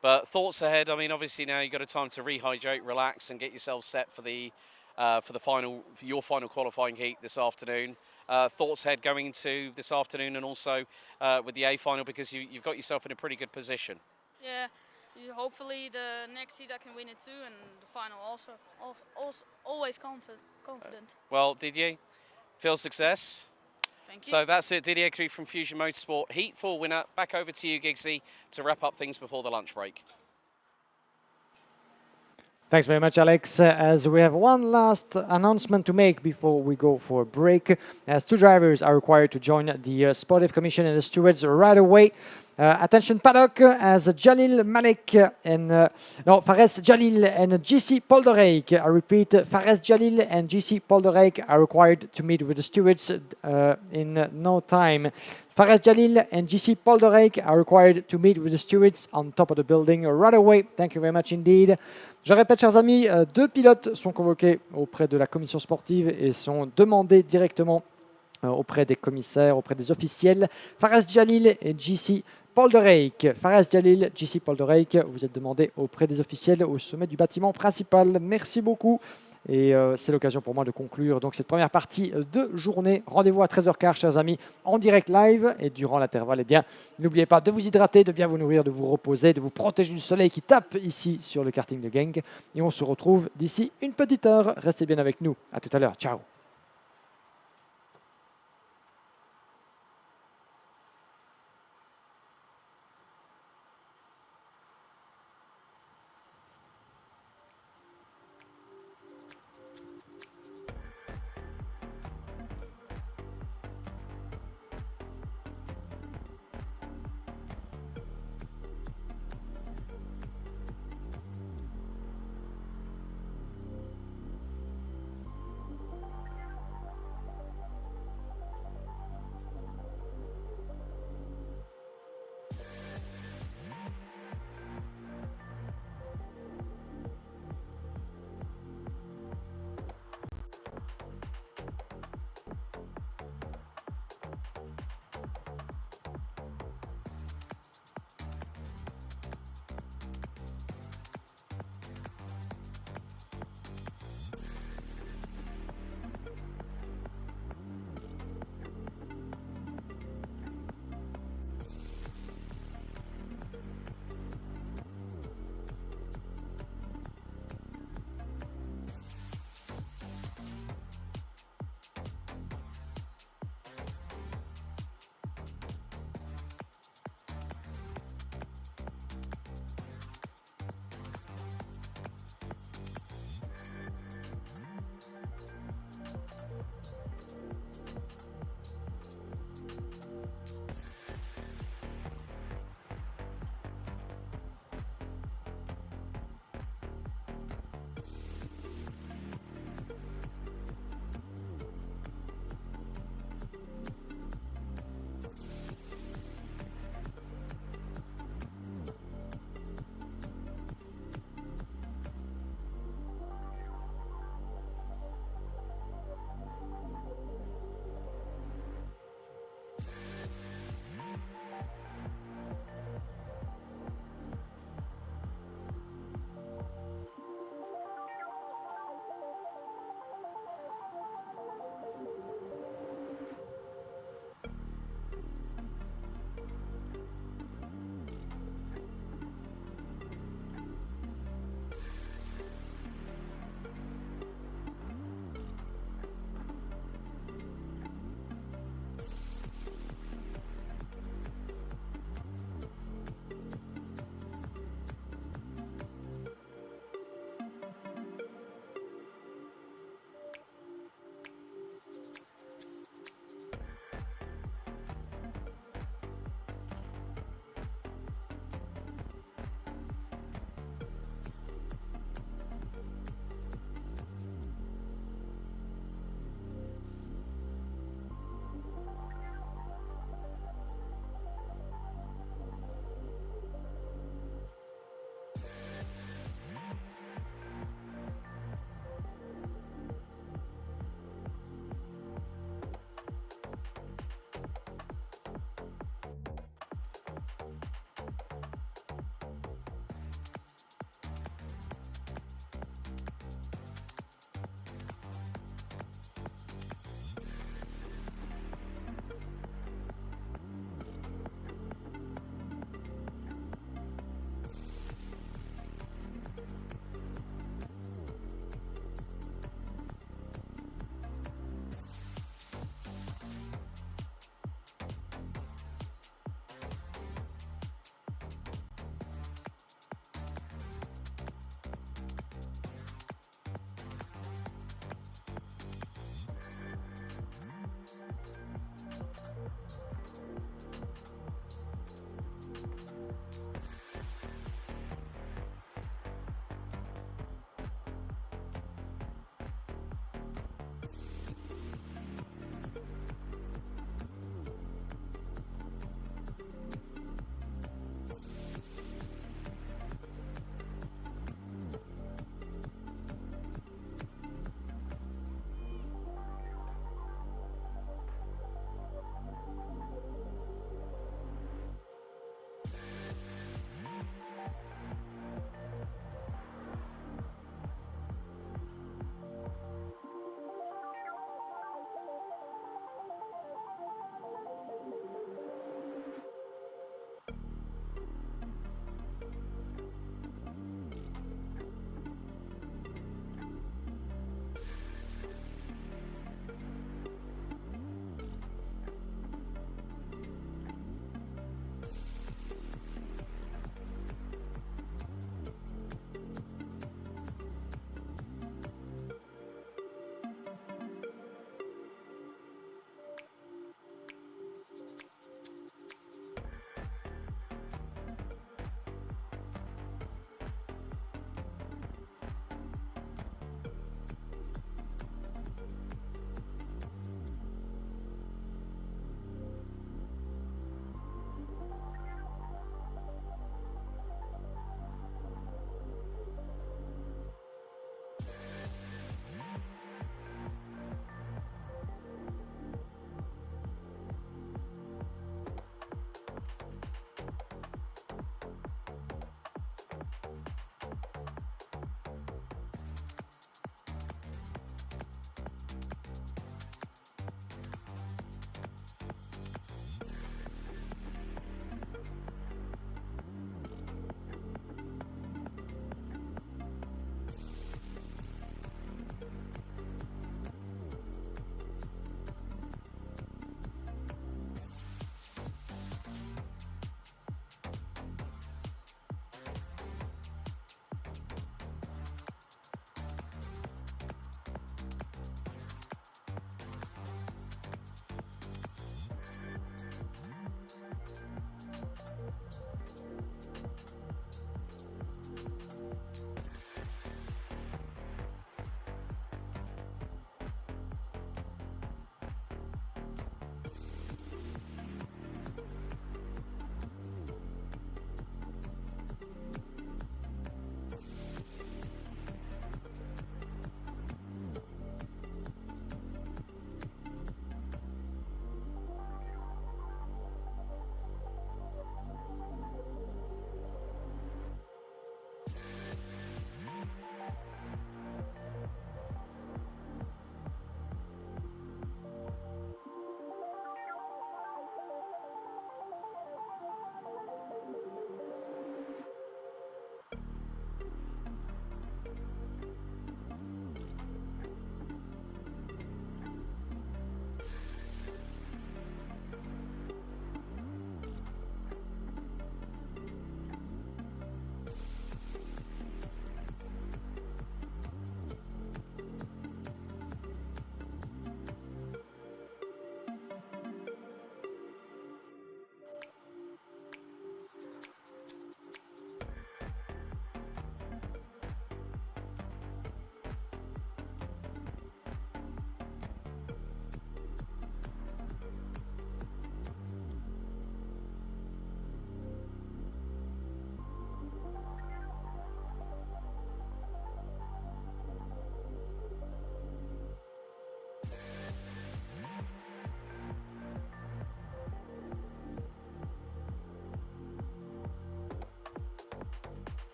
But thoughts ahead? I mean, obviously now you've got a time to rehydrate, relax, and get yourself set for your final qualifying heat this afternoon. Thoughts ahead going into this afternoon and also with the A final because you've got yourself in a pretty good position. Yeah. Hopefully the next heat I can win it too, and the final also always confident. Well, Didier, feel success. Thank you. So that's it, Didier Kreeft from Fusion Motorsport, Heat 4 winner. Back over to you, Giggsy, to wrap up things before the lunch break. Thanks very much, Alex. As we have one last announcement to make before we go for a break, as two drivers are required to join the Sportive Commission and the stewards right away. Attention Paddock, as Jalil Malik and Fares Jalil and GC Polderake. I repeat, Fares Jalil and GC Polderake are required to meet with the stewards in no time. Fares Jalil and GC Polderake are required to meet with the stewards on top of the building right away. Thank you very much indeed. Je répète, chers amis, deux pilotes sont convoqués auprès de la commission sportive et sont demandés directement auprès des commissaires, auprès des officiels. Fares Jalil et GC Polderake. Fares Jalil, GC Polderake, vous êtes demandés auprès des officiels au sommet du bâtiment principal. Merci beaucoup. Et c'est l'occasion pour moi de conclure donc cette première partie de journée. Rendez-vous à 13h15, chers amis, en direct live. Et durant l'intervalle, eh bien, n'oubliez pas de vous hydrater, de bien vous nourrir, de vous reposer, de vous protéger du soleil qui tape ici sur le karting de Genk. Et on se retrouve d'ici une petite heure. Restez bien avec nous. À tout à l'heure. Ciao.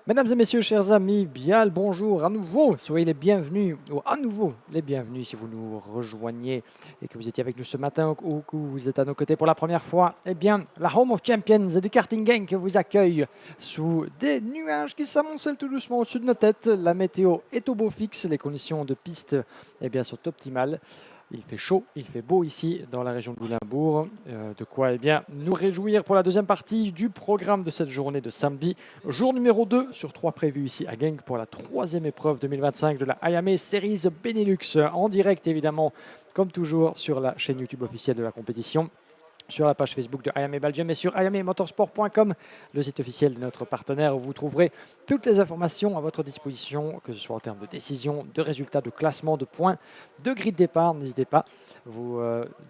Mesdames et messieurs, chers amis, bien le bonjour à nouveau. Soyez les bienvenus, ou à nouveau les bienvenus si vous nous rejoignez et que vous étiez avec nous ce matin ou que vous êtes à nos côtés pour la première fois. Eh bien, la Home of Champions du Karting Genk vous accueille sous des nuages qui s'amoncellent tout doucement au-dessus de nos têtes. La météo est au beau fixe, les conditions de piste sont optimales. Il fait chaud, il fait beau ici dans la région de Louvain-Bourg. De quoi nous réjouir pour la deuxième partie du programme de cette journée de samedi. Jour numéro 2 sur 3 prévus ici à Genk pour la troisième épreuve 2025 de la Iame Series Benelux. En direct évidemment, comme toujours, sur la chaîne YouTube officielle de la compétition, sur la page Facebook de Iame Belgium et sur iamemotorsport.com, le site officiel de notre partenaire où vous trouverez toutes les informations à votre disposition, que ce soit en termes de décision, de résultats, de classement, de points, de grille de départ. N'hésitez pas, vous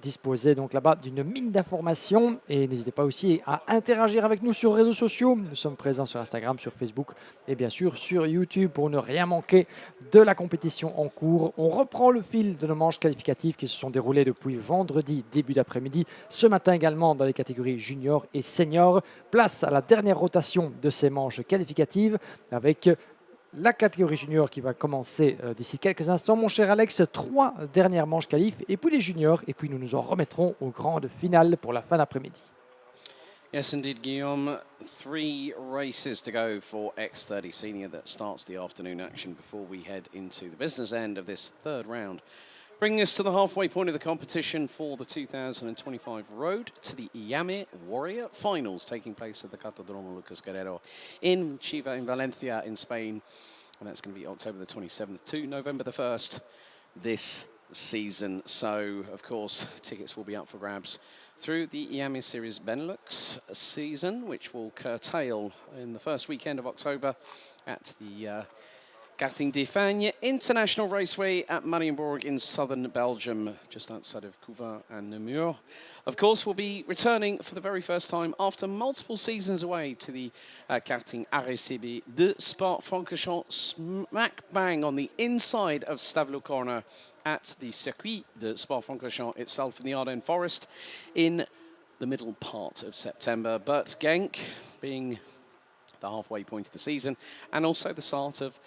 disposez donc là-bas d'une mine d'informations et n'hésitez pas aussi à interagir avec nous sur les réseaux sociaux. Nous sommes présents sur Instagram, sur Facebook et bien sûr sur YouTube pour ne rien manquer de la compétition en cours. On reprend le fil de nos manches qualificatives qui se sont déroulées depuis vendredi début d'après-midi. Ce matin également dans les catégories junior et senior. Place à la dernière rotation de ces manches qualificatives avec la catégorie junior qui va commencer d'ici quelques instants. Mon cher Alex, 3 dernières manches qualif et puis les juniors et puis nous nous en remettrons aux grandes finales pour la fin d'après-midi. Yes, indeed, Guillaume. 3 races to go for X30 Senior that starts the afternoon action before we head into the business end of this third round. Bringing us to the halfway point of the competition for the 2025 road to the Iame Warrior Finals, taking place at the Cartódromo Lucas Guerrero in Chiva in Valencia in Spain. And that's going to be October the 27th to November the 1st this season. So, of course, tickets will be up for grabs through the Iame Series Benelux season, which will curtail in the first weekend of October at the Karting de Fagne International Raceway at Marienborg in southern Belgium, just outside of Couva and Namur. Of course, we'll be returning for the very first time after multiple seasons away to the Karting RACB de Spa-Francorchamps, smack bang on the inside of Stavelot Corner at the Circuit de Spa-Francorchamps itself in the Ardennes Forest in the middle part of September. But Genk being the halfway point of the season and also the start of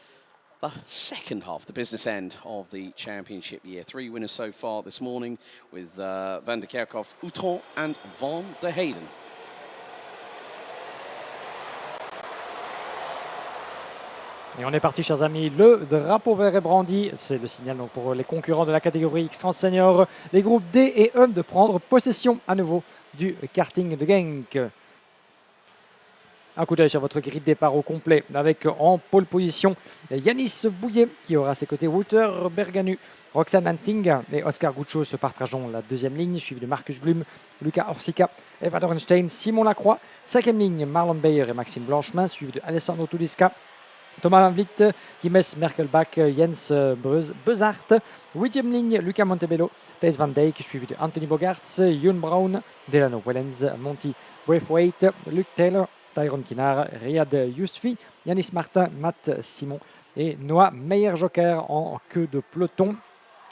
the second half, the business end of the championship year. 3 winners so far this morning with Van der Kerkhoff, Outron and Van der Heyden. Et on est parti, chers amis. Le drapeau vert est brandi. C'est le signal donc, pour les concurrents de la catégorie X30 Senior, les groupes D et E, de prendre possession à nouveau du karting de Genk. Un coup d'œil sur votre grille de départ au complet avec en pole position Yanis Bouillet qui aura à ses côtés Wouter Berganu, Roxane Anting et Oscar Guccio se partageront la deuxième ligne, suivi de Marcus Glum, Lucas Orsica, Eva Dorenstein, Simon Lacroix. Cinquième ligne, Marlon Bayer et Maxime Blanchemin, suivi de Alessandro Tudiska, Thomas Van Vliet, Jimes Merkelbach, Jens Bezart. Huitième ligne, Luca Montebello, Thijs Van Dijk, suivi de Anthony Bogarts, Jun Brown, Delano Wellens, Monty Braithwaite, Luke Taylor, Tyron Kinar, Riyad Yousfi, Yanis Martin, Matt Simon et Noah Meyer-Joker en queue de peloton.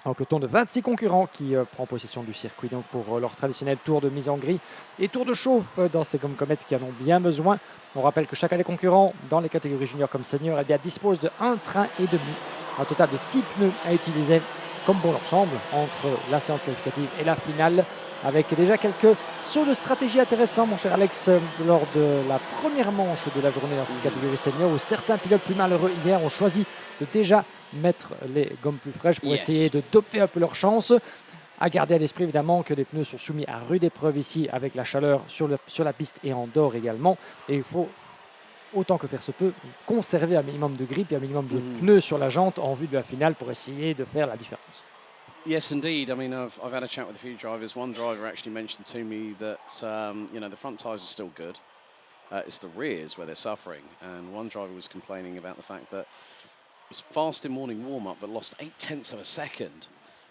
Un peloton de 26 concurrents qui prend possession du circuit donc pour leur traditionnel tour de mise en grille et tour de chauffe dans ces gommes comètes qui en ont bien besoin. On rappelle que chacun des concurrents dans les catégories juniors comme seniors dispose de 1 train et demi, un total de 6 pneus à utiliser comme bon leur semble entre la séance qualificative et la finale, avec déjà quelques sauts de stratégie intéressants, mon cher Alex, lors de la première manche de la journée dans cette catégorie senior, où certains pilotes plus malheureux hier ont choisi de déjà mettre les gommes plus fraîches pour essayer de doper un peu leur chance. À garder à l'esprit évidemment que les pneus sont soumis à rude épreuve ici avec la chaleur sur la piste et en dehors également. Et il faut, autant que faire se peut, conserver un minimum de grippe et un minimum de pneus sur la jante en vue de la finale pour essayer de faire la différence. Yes, indeed. I mean, I've had a chat with a few drivers. One driver actually mentioned to me that, the front tyres are still good. It's the rears where they're suffering. And one driver was complaining about the fact that it was fast in morning warm-up, but lost 0.8 of a second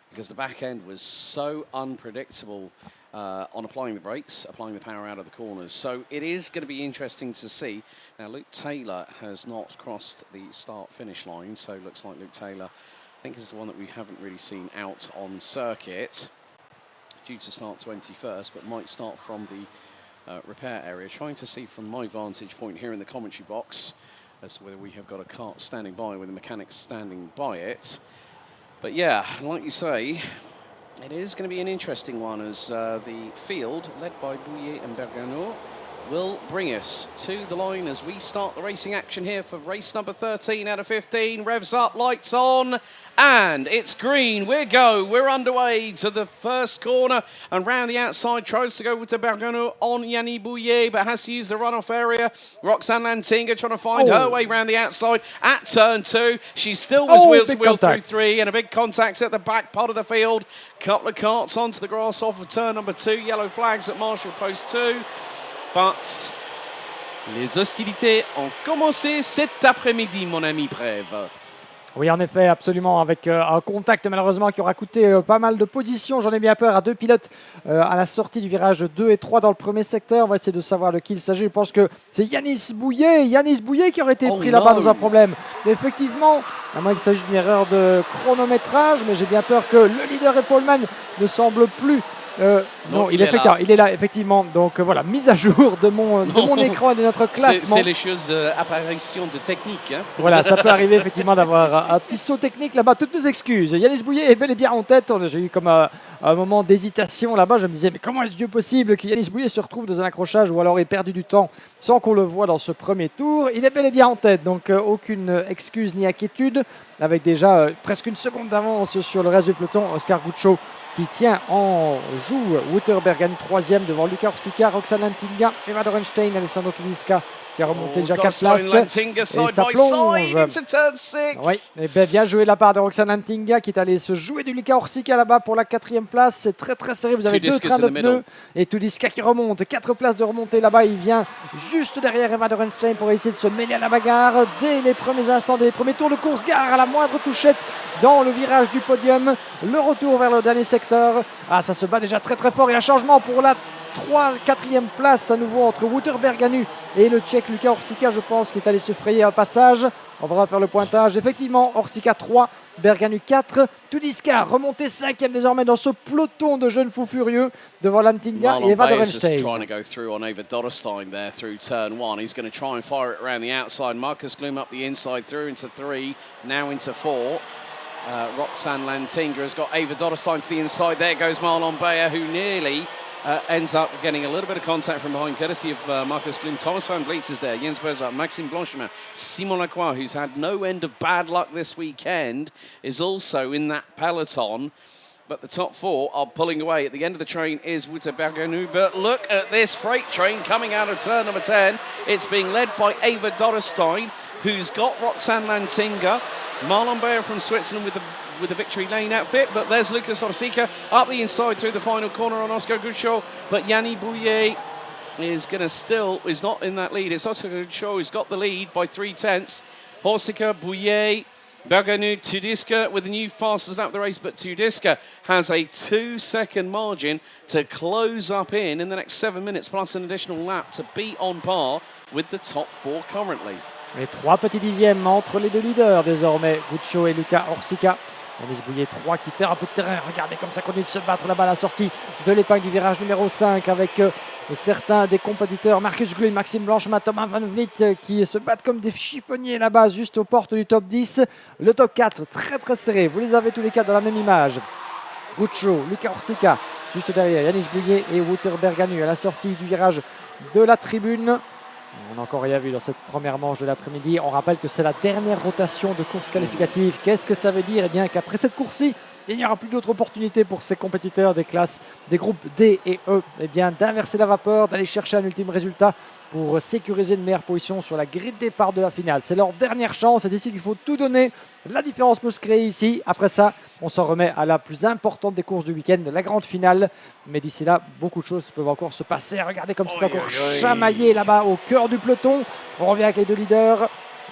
because the back end was so unpredictable on applying the brakes, applying the power out of the corners. So it is going to be interesting to see. Now, Luke Taylor has not crossed the start-finish line, so it looks like Luke Taylor, I think, is the one that we haven't really seen out on circuit, due to start 21st, but might start from the repair area. Trying to see from my vantage point here in the commentary box as to whether we have got a kart standing by with the mechanics standing by it. But yeah, like you say, it is going to be an interesting one as the field, led by Bouillet and Bergano, will bring us to the line as we start the racing action here for race number 13 out of 15. Revs up, lights on, and it's green. We're underway to the first corner, and round the outside tries to go with Bergano on Yanni Bouillet, but has to use the runoff area. Roxanne Lantinga trying to find her way round the outside at turn 2. She still was wheel through 3, and a big contact at the back part of the field. Couple of karts onto the grass off of turn number 2. Yellow flags at Marshall Post 2. But les hostilités ont commencé cet après-midi, mon ami Brève. Oui, en effet, absolument, avec un contact malheureusement qui aura coûté pas mal de positions. J'en ai bien peur à 2 pilotes à la sortie du virage 2 et 3 dans le premier secteur. On va essayer de savoir de qui il s'agit. Je pense que c'est Yanis Bouillet qui aurait été pris là-bas dans un problème. Mais effectivement, à moins qu'il s'agisse d'une erreur de chronométrage, mais j'ai bien peur que le leader et Paulman ne semble plus. Non, il est là, effectivement. Donc voilà, mise à jour de mon écran et de notre classement. C'est les choses, apparition de technique. Hein. Voilà, ça peut arriver effectivement d'avoir un petit saut technique là-bas. Toutes nos excuses. Yanis Bouillet est bel et bien en tête. J'ai eu comme un moment d'hésitation là-bas. Je me disais, mais comment est-ce Dieu possible que Yanis Bouillet se retrouve dans un accrochage ou alors ait perdu du temps sans qu'on le voit dans ce premier tour. Il est bel et bien en tête, donc aucune excuse ni inquiétude. Avec déjà presque une seconde d'avance sur le reste du peloton, Oscar Guccio qui tient en joue Wouter Berganu 3e devant Luca Orsica, Roxanne Lantinga, Eva Dorenstein, Alessandro Tudiska qui a remonté déjà 4 places et ça plonge. Oui, et bien joué de la part de Roxanne Lantinga qui est allé se jouer du Luca Orsica là-bas pour la 4e place. C'est très très serré, vous avez 2 trains de pneus et Tudiska qui remonte, 4 places de remontée là-bas. Il vient juste derrière Eva Dorenstein pour essayer de se mêler à la bagarre dès les premiers instants, dès les premiers tours de course. Gare à la moindre touchette dans le virage du podium, le retour vers le dernier secteur. Ah, ça se bat déjà très très fort et un changement pour la 4e place à nouveau entre Wouter Berganu et le Tchèque Luca Orsica, je pense, qui est allé se frayer un passage. On va refaire le pointage. Effectivement, Orsica 3, Berganu 4. Tudiska remonté 5e désormais dans ce peloton de jeunes fous furieux devant Lantinga et Eva Dorenstein. Trying to go through on Eva Dorenstein there through turn 1. He's going to try and fire it around the outside. Marcus Gloom up the inside through into 3, now into 4. Roxanne Lantinga has got Eva Dorenstein to the inside. There goes Marlon Bayer, who nearly ends up getting a little bit of contact from behind, courtesy of Marcus Gloom. Thomas van Vliet is there, Jens Berzak, Maxime Blanchemin, Simon Lacroix, who's had no end of bad luck this weekend, is also in that peloton. But the top 4 are pulling away. At the end of the train is Wouter Berganu. But look at this freight train coming out of turn number 10. It's being led by Eva Dorenstein, who's got Roxanne Lantinga. Marlon Bayer from Switzerland with the Victory Lane outfit, but there's Lucas Orsica up the inside through the final corner on Oscar Guccio, but Yanni Bouillet is not in that lead. It's Oscar Guccio who's got the lead by 3/10. Orsica, Bouillet, Berganu, Tudiska with the new fastest lap of the race, but Tudiska has a 2-second margin to close up in the next 7 minutes, plus an additional lap to be on par with the top 4 currently. Et 3 petits dixièmes entre les 2 leaders désormais, Guccio et Luca Orsica. Yanis Bouillet 3 qui perd un peu de terrain. Regardez comme ça continue de se battre là-bas à la sortie de l'épingle du virage numéro 5 avec certains des compétiteurs, Marcus Gloom, Maxime Blanchemin, Thomas van Vliet qui se battent comme des chiffonniers là-bas juste aux portes du top 10. Le top 4 très très serré. Vous les avez tous les 4 dans la même image. Guccio, Luca Orsica juste derrière, Yanis Bouillet et Wouter Berganu à la sortie du virage de la tribune. On n'a encore rien vu dans cette première manche de l'après-midi. On rappelle que c'est la dernière rotation de course qualificative. Qu'est-ce que ça veut dire? Eh bien qu'après cette course-ci, il n'y aura plus d'autres opportunités pour ces compétiteurs des classes, des groupes D et E, eh bien d'inverser la vapeur, d'aller chercher un ultime résultat pour sécuriser une meilleure position sur la grille de départ de la finale. C'est leur dernière chance, c'est ici qu'il faut tout donner. La différence peut se créer ici. Après ça, on s'en remet à la plus importante des courses du week-end, la grande finale. Mais d'ici là, beaucoup de choses peuvent encore se passer. Regardez comme c'est encore chamaillé là-bas au cœur du peloton. On revient avec les 2 leaders.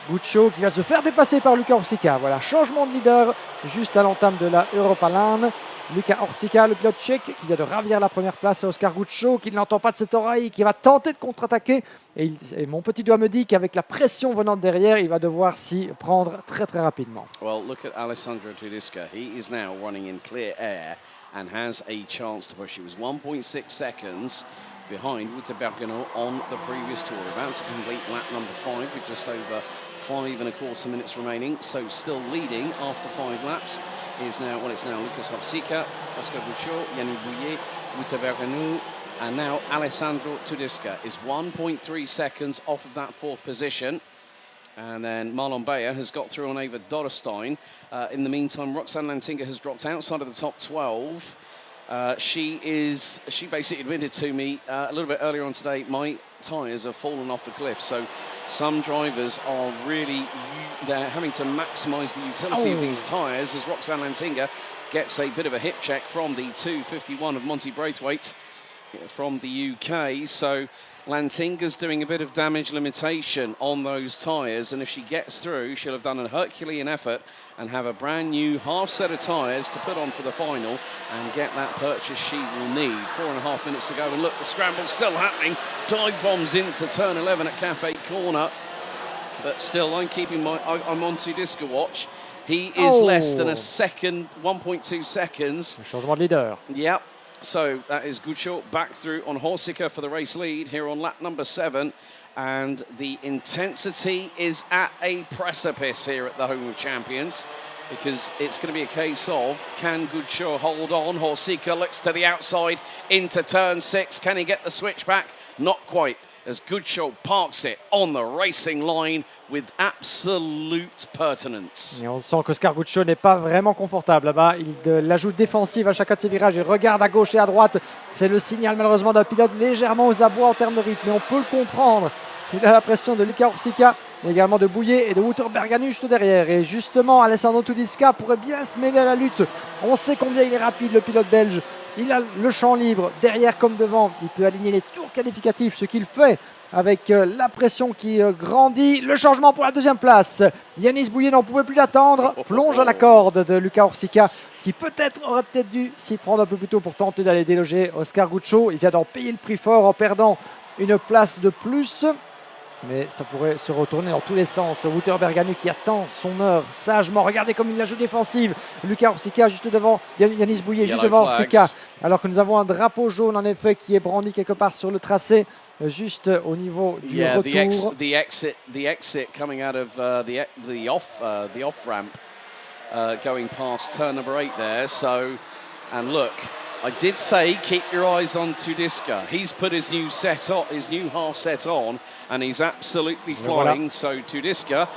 Guccio qui va se faire dépasser par Luca Orsica. Voilà, changement de leader juste à l'entame de la Europa Line. Luca Orsica, le pilote tchèque, qui vient de ravir la première place à Oscar Guccio, qui ne l'entend pas de cette oreille, qui va tenter de contre-attaquer. Et mon petit doigt me dit qu'avec la pression venant de derrière, il va devoir s'y prendre très très rapidement. Well, look at Alessandro Tudiska. He is now running in clear air and has a chance to push. He was 1.6 seconds behind Wouter Bergano on the previous tour. About to complete lap number 5 with just over 5.25 minutes remaining. So still leading after 5 laps is now, well, it's now Lucas Hopsika, Oscar Buchot, Yannick Bouillet, Wouter Berganou, and now Alessandro Tudisca is 1.3 seconds off of that 4th position. And then Marlon Bayer has got through on Ava Dorrestein. In the meantime, Roxanne Lantinga has dropped outside of the top 12. She basically admitted to me a little bit earlier on today, my tyres have fallen off the cliff. So some drivers are really, they're having to maximise the utility of these tyres as Roxanne Lantinga gets a bit of a hip check from the 251 of Monty Braithwaite from the UK. So Lantinga's doing a bit of damage limitation on those tyres, and if she gets through, she'll have done a Herculean effort and have a brand new half set of tyres to put on for the final and get that purchase she will need. 4.5 minutes to go, and look, the scramble's still happening. Dive bombs into turn 11 at Cafe Corner, but still I'm on Tudisca watch. He is less than a second, 1.2 seconds. Changement de leader. Yep. So that is Guccio back through on Horsika for the race lead here on lap number 7. And the intensity is at a precipice here at the Home of Champions, because it's going to be a case of, can Guccio hold on? Horsika looks to the outside into turn 6. Can he get the switch back? Not quite, as Guccio parks it on the racing line with absolute pertinence. Et on sent qu'Oscar Guccio n'est pas vraiment confortable là-bas. Il l'ajout défensive à chacun de ses virages. Il regarde à gauche et à droite. C'est le signal malheureusement d'un pilote légèrement aux abois en termes de rythme. Mais on peut le comprendre. Il a la pression de Luca Orsika, mais également de Bouillet et de Wouter Berganu juste derrière. Et justement, Alessandro Tudisca pourrait bien se mêler à la lutte. On sait combien il est rapide, le pilote belge. Il a le champ libre, derrière comme devant. Il peut aligner les tours qualificatifs, ce qu'il fait avec la pression qui grandit. Le changement pour la 2e place. Yanis Bouillet n'en pouvait plus l'attendre. Plonge à la corde de Luca Orsika, qui aurait peut-être dû s'y prendre un peu plus tôt pour tenter d'aller déloger Oscar Guccio. Il vient d'en payer le prix fort en perdant une place de plus. Mais ça pourrait se retourner dans tous les sens. Wouter Berganu qui attend son heure sagement. Regardez comme il la joue défensive. Lucas Orsika juste devant. Yanis Bouillet juste devant Orsika. Alors que nous avons un drapeau jaune en effet qui est brandi quelque part sur le tracé, juste au niveau du retour. The exit coming out of the off ramp, going past turn number 8 there. So, and look, I did say keep your eyes on Tudisca. He's put his new half set on, and he's absolutely flying. So Tudisca,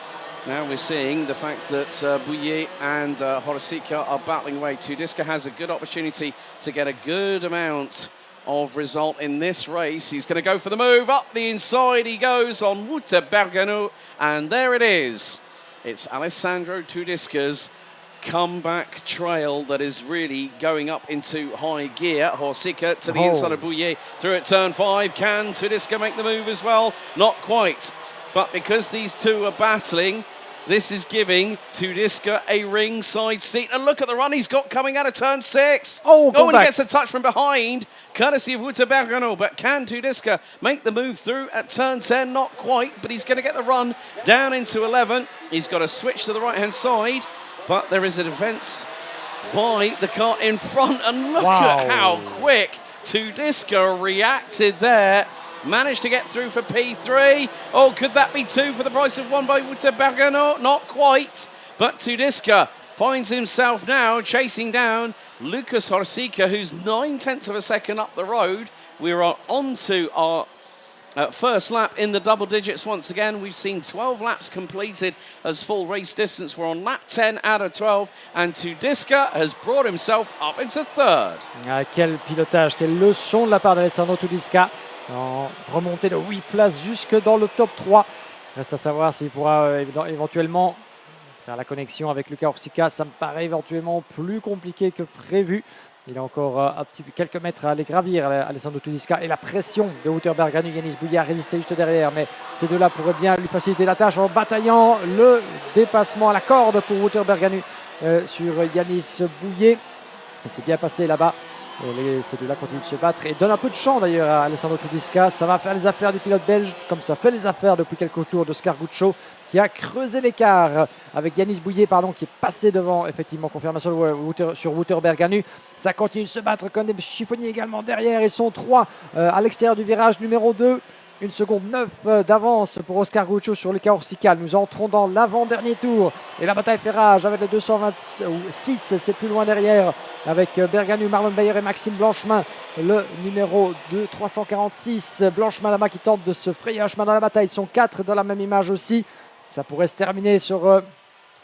now we're seeing the fact that Bouillet and Horsika are battling away. Tudisca has a good opportunity to get a good amount of result in this race. He's going to go for the move. Up the inside he goes on Wouter Berganu, and there it is. It's Alessandro Tudisca's comeback trail that is really going up into high gear. Horsika to the inside of Bouillet through at turn 5. Can Tudisca make the move as well? Not quite. But because these two are battling, this is giving Tudisca a ringside seat. And look at the run he's got coming out of turn 6. And gets a touch from behind, courtesy of Wouter Berganu. But can Tudisca make the move through at turn 10? Not quite, but he's going to get the run down into 11. He's got a switch to the right-hand side. But there is a defence by the car in front. And look at how quick Tudisca reacted there. Managed to get through for P3. Oh, could that be 2 for the price of 1 by Wouter Berganu? Not quite. But Tudisca finds himself now chasing down Lucas Horsika, who's 9/10 of a second up the road. We're on to our first lap in the double digits once again. We've seen 12 laps completed as full race distance. We're on lap 10 out of 12, and Tudisca has brought himself up into 3rd. Quel pilotage, quelle leçon de la part d'Alessandro Tudisca. En remontée de 8 places jusque dans le top 3. Reste à savoir s'il pourra éventuellement faire la connexion avec Luca Orsika. Ça me paraît éventuellement plus compliqué que prévu. Il a encore quelques mètres à aller gravir, Alessandro Tudisca, et la pression de Wouter Berganu. Yanis Bouillet a résisté juste derrière, mais ces deux-là pourraient bien lui faciliter la tâche en bataillant le dépassement à la corde pour Wouter Berganu sur Yanis Bouillet. Et c'est bien passé là-bas. Ces deux-là continuent de se battre et donnent un peu de champ d'ailleurs à Alessandro Tudisca. Ça va faire les affaires du pilote belge, comme ça fait les affaires depuis quelques tours d'Oscar Guccio, qui a creusé l'écart avec Yanis Bouillet, qui est passé devant, effectivement, confirmation sur Wouter Berganu. Ça continue de se battre comme des chiffonniers également derrière. Ils sont 3 à l'extérieur du virage numéro 2. 1 seconde 9 d'avance pour Oscar Guccio sur le Corsical. Nous entrons dans l'avant-dernier tour et la bataille fait rage avec le 226, c'est plus loin derrière avec Berganu, Marlon Bayer et Maxime Blanchemin. Le numéro 2, 346, Blanchemin là-bas qui tente de se frayer un chemin dans la bataille. Ils sont 4 dans la même image aussi. Ça pourrait se terminer sur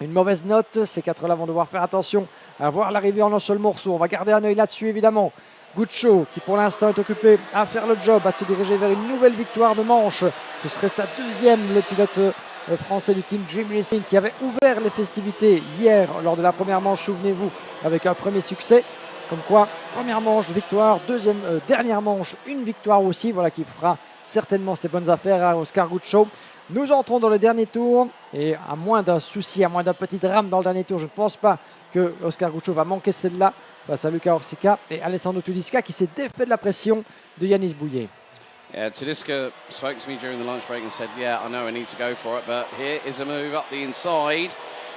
une mauvaise note. Ces 4-là vont devoir faire attention à voir l'arrivée en un seul morceau. On va garder un œil là-dessus évidemment. Guccio qui pour l'instant est occupé à faire le job, à se diriger vers une nouvelle victoire de manche. Ce serait sa deuxième, le pilote français du team Dream Racing qui avait ouvert les festivités hier lors de la première manche, souvenez-vous, avec un premier succès. Comme quoi, première manche, victoire, dernière manche, une victoire aussi, voilà qui fera certainement ses bonnes affaires à Oscar Guccio. Nous entrons dans le dernier tour et à moins d'un souci, à moins d'un petit drame dans le dernier tour, je ne pense pas que Oscar Guccio va manquer celle-là face à Luca Orsica et Alessandro Tudiska qui s'est défait de la pression de Yanis Bouillet. Yeah, Tudiska spoke to me during the lunch break and said, yeah, I know I need to go for it, but here is a move up the inside.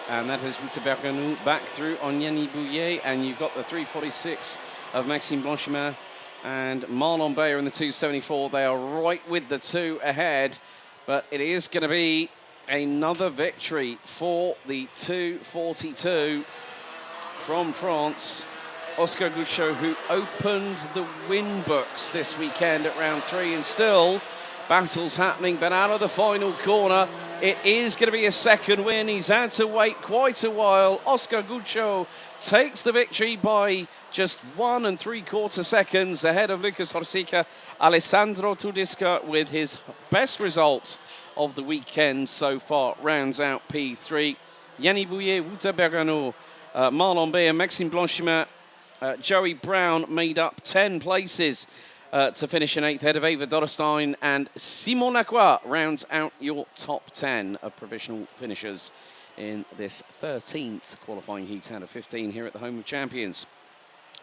And that is Ruta Berganou back through on Yannis Bouillet. And you've got the 346 of Maxime Blanchemin and Marlon Bayer in the 274. They are right with the two ahead. But it is going to be another victory for the 242 from France. Oscar Guccio, who opened the win books this weekend at round 3, and still battles happening, but out of the final corner, it is going to be a second win. He's had to wait quite a while. Oscar Guccio takes the victory by just 1 3/4 seconds ahead of Lucas Orsica. Alessandro Tudiska, with his best result of the weekend so far, rounds out P3. Yannis Bouillet, Ruta Berganou, Marlon Bayer, Maxime Blanchemin, Joey Brown made up 10 places to finish in 8th, ahead of Eva Dorstein, and Simon Lacroix rounds out your top 10 of provisional finishers in this 13th qualifying heat out of 15 here at the Home of Champions.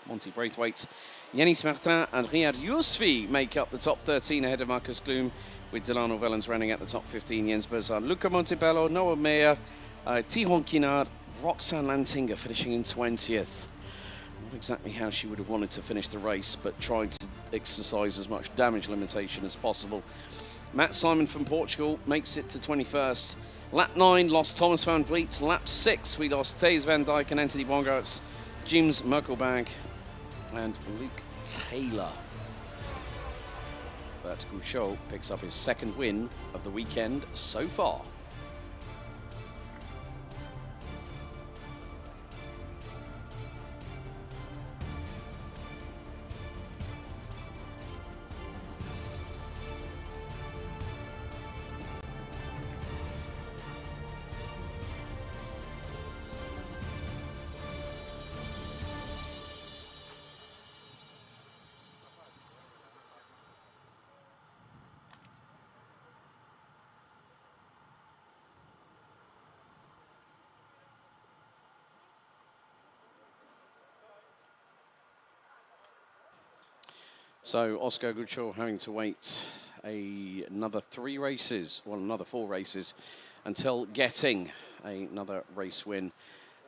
Monty Braithwaite, Yanis Martin and Riyad Yousfi make up the top 13 ahead of Marcus Gloom, with Delano Vellens running at the top 15, Jens Berzard, Luca Montebello, Noah Meyer, Tihon Kinard, Roxanne Lantinga finishing in 20th. Not exactly how she would have wanted to finish the race, but tried to exercise as much damage limitation as possible. Matt Simon from Portugal makes it to 21st. Lap 9 lost Thomas van Vliet. Lap 6 we lost Thijs van Dijk and Anthony Bongarts, James Merkelbag and Luke Taylor. But Guccio picks up his second win of the weekend so far. So Oscar Guccio having to wait another 4 races until getting another race win.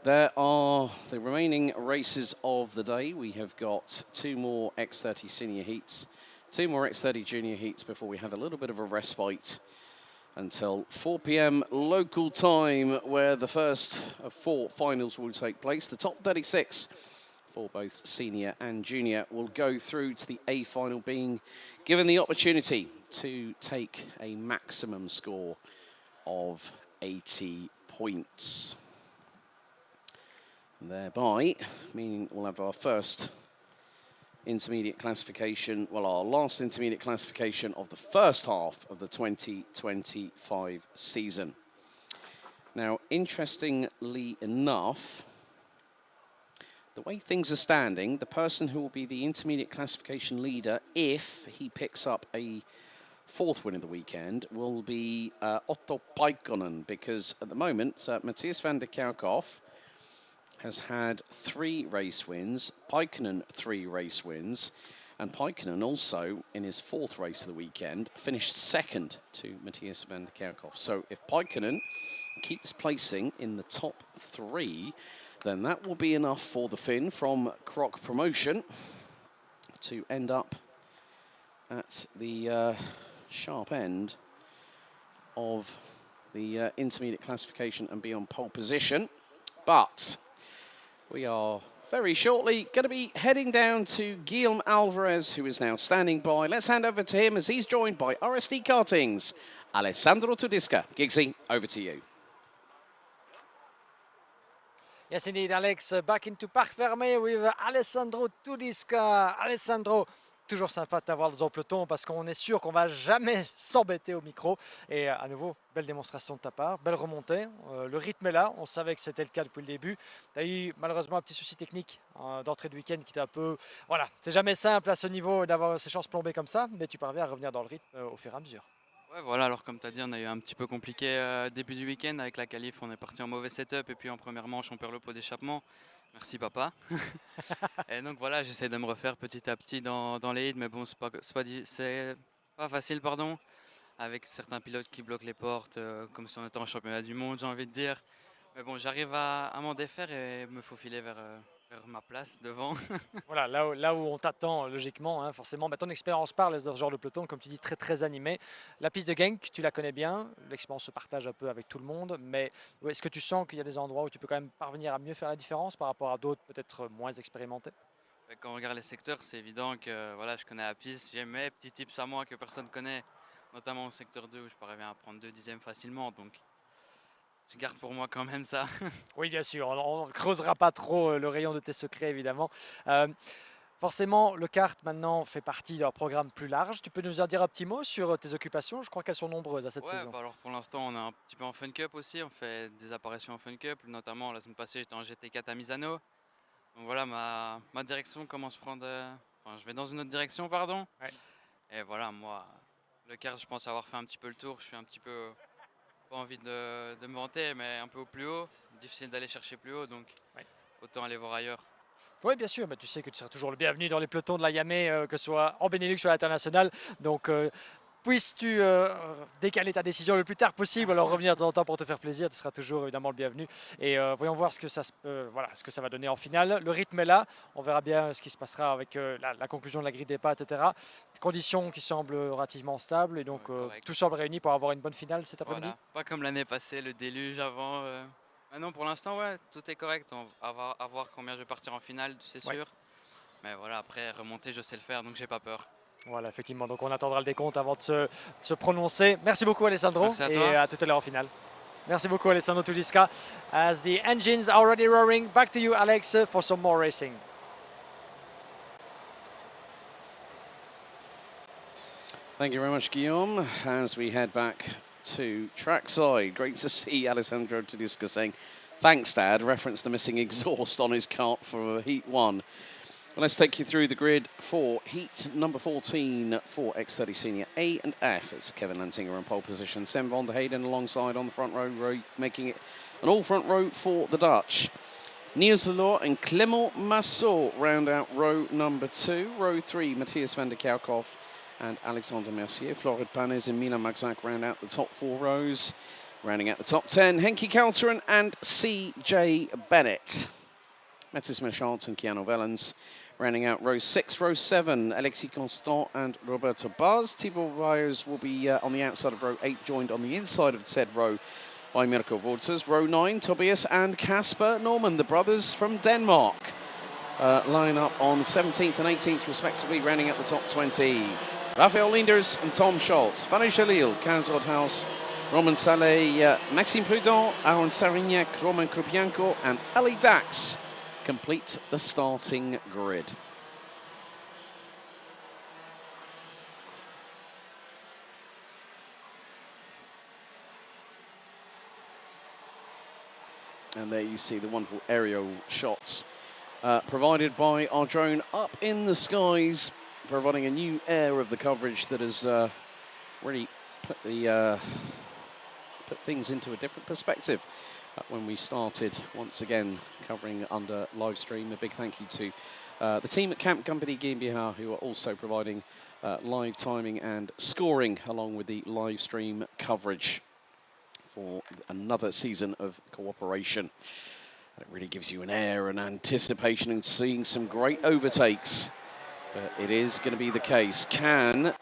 There are the remaining races of the day. We have got 2 more X30 Senior heats, 2 more X30 Junior heats before we have a little bit of a respite until 4 p.m. local time, where the first of 4 finals will take place. The top 36 for both senior and junior will go through to the A final, being given the opportunity to take a maximum score of 80 points. Thereby meaning we'll have our first intermediate classification, well, our last intermediate classification of the first half of the 2025 season. Now, interestingly enough, the way things are standing, the person who will be the intermediate classification leader, if he picks up a 4th win of the weekend, will be Otto Paikkonen, because at the moment, Matthias van der Kerkhoff has had 3 race wins, Paikkonen 3 race wins, and Paikkonen also, in his 4th race of the weekend, finished 2nd to Matthias van der Kerkhoff. So if Paikkonen keeps placing in the top 3, then that will be enough for the Finn from Croc Promotion to end up at the sharp end of the intermediate classification and be on pole position. But we are very shortly going to be heading down to Guillaume Alvarez, who is now standing by. Let's hand over to him as he's joined by RSD Karting's Alessandro Tudisca. Giggsy, over to you. Yes, indeed, Alex. Back into Parc Fermé with Alessandro Tudisca. Alessandro, toujours sympa de t'avoir dans le peloton parce qu'on est sûr qu'on ne va jamais s'embêter au micro. Et à nouveau, belle démonstration de ta part, belle remontée. Le rythme est là, on savait que c'était le cas depuis le début. Tu as eu malheureusement un petit souci technique d'entrée de week-end qui t'a un peu... Voilà, c'est jamais simple à ce niveau d'avoir ces chances plombées comme ça, mais tu parviens à revenir dans le rythme au fur et à mesure. Ouais, voilà, alors comme tu as dit, on a eu un petit peu compliqué début du week-end avec la qualif. On est parti en mauvais setup et puis en première manche, on perd le pot d'échappement. Merci papa. Et donc voilà, j'essaie de me refaire petit à petit dans les hits, mais bon, c'est pas facile, pardon, avec certains pilotes qui bloquent les portes, comme si on était en championnat du monde, j'ai envie de dire. Mais bon, j'arrive à m'en défaire et me faufiler vers ma place devant. Voilà, là où on t'attend logiquement, hein, forcément. Ton expérience parle dans ce genre de peloton, comme tu dis, très très animé. La piste de Genk, tu la connais bien, l'expérience se partage un peu avec tout le monde, mais est-ce que tu sens qu'il y a des endroits où tu peux quand même parvenir à mieux faire la différence par rapport à d'autres peut-être moins expérimentés? Quand on regarde les secteurs, c'est évident que voilà, je connais la piste, j'ai mes petits tips à moi que personne ne connaît, notamment au secteur 2 où je parviens à prendre 2 dixièmes facilement, donc je garde pour moi quand même ça. Oui, bien sûr, on ne creusera pas trop le rayon de tes secrets, évidemment. Forcément, le kart maintenant fait partie d'un programme plus large. Tu peux nous en dire un petit mot sur tes occupations? Je crois qu'elles sont nombreuses à cette saison. Bah alors pour l'instant, on est un petit peu en Fun Cup aussi. On fait des apparitions en Fun Cup. Notamment, la semaine passée, j'étais en GT4 à Misano. Donc voilà, ma direction commence à prendre... Enfin, je vais dans une autre direction, pardon. Ouais. Et voilà, moi, le kart, je pense avoir fait un petit peu le tour. Je suis un petit peu... Pas envie de me vanter, mais un peu au plus haut. Difficile d'aller chercher plus haut, donc autant aller voir ailleurs. Oui, bien sûr, mais tu sais que tu seras toujours le bienvenu dans les pelotons de la Iame, que ce soit en Benelux ou à l'international. Donc, puisses-tu décaler ta décision le plus tard possible, alors revenir de temps en temps pour te faire plaisir, tu seras toujours évidemment le bienvenu. Et voyons voir ce que ça va donner en finale. Le rythme est là, on verra bien ce qui se passera avec la conclusion de la grille des pas, etc. Conditions qui semblent relativement stables et donc tout semble réuni pour avoir une bonne finale cet après-midi. Voilà. Pas comme l'année passée, le déluge avant. Non, pour l'instant, ouais, tout est correct. On va voir combien je vais partir en finale, c'est sûr. Mais voilà, après, remonter, je sais le faire, donc j'ai pas peur. Voilà, effectivement. Donc on attendra le décompte avant de se prononcer. Merci beaucoup, Alessandro. Merci à toi. Et à tout à l'heure en finale. Merci beaucoup, Alessandro Tudisca. As the engines are already roaring, back to you, Alex, for some more racing. Thank you very much, Guillaume. As we head back to trackside, great to see Alessandro Tudisca saying, "Thanks, Dad," reference the missing exhaust on his kart for Heat 1. Well, let's take you through the grid for heat number 14 for X30 Senior A and F. It's Kevin Lansinger on pole position. Sam van der Hayden alongside on the front row, making it an all-front row for the Dutch. Niels Lelor and Clément Massot round out row number 2. Row 3, Matthias van der Kerkhoff and Alexander Mercier. Florid Panes and Milan Magzak round out the top 4 rows. Rounding out the top 10, Henki Kelteren and C.J. Bennett. Metis Mechant and Keanu Vellens. Rounding out row 6, row 7, Alexis Constant and Roberto Baz. Thibaut Byers will be on the outside of row 8, joined on the inside of the said row by Mirko Wolters. Row 9, Tobias and Kasper Norman, the brothers from Denmark. Line up on 17th and 18th respectively, rounding out the top 20. Raphael Linders and Tom Schultz. Fanny Jalil, Kaz Oddhaus, Roman Saleh, Maxime Prudent, Aaron Sarignac, Roman Krupianko and Ali Dax complete the starting grid. And there you see the wonderful aerial shots provided by our drone up in the skies, providing a new air of the coverage that has really put things into a different perspective. When we started once again covering under Livestream. A big thank you to the team at Camp Company GmbH, who are also providing live timing and scoring along with the Livestream coverage for another season of cooperation. It really gives you an air and anticipation and seeing some great overtakes. But it is going to be the case. Can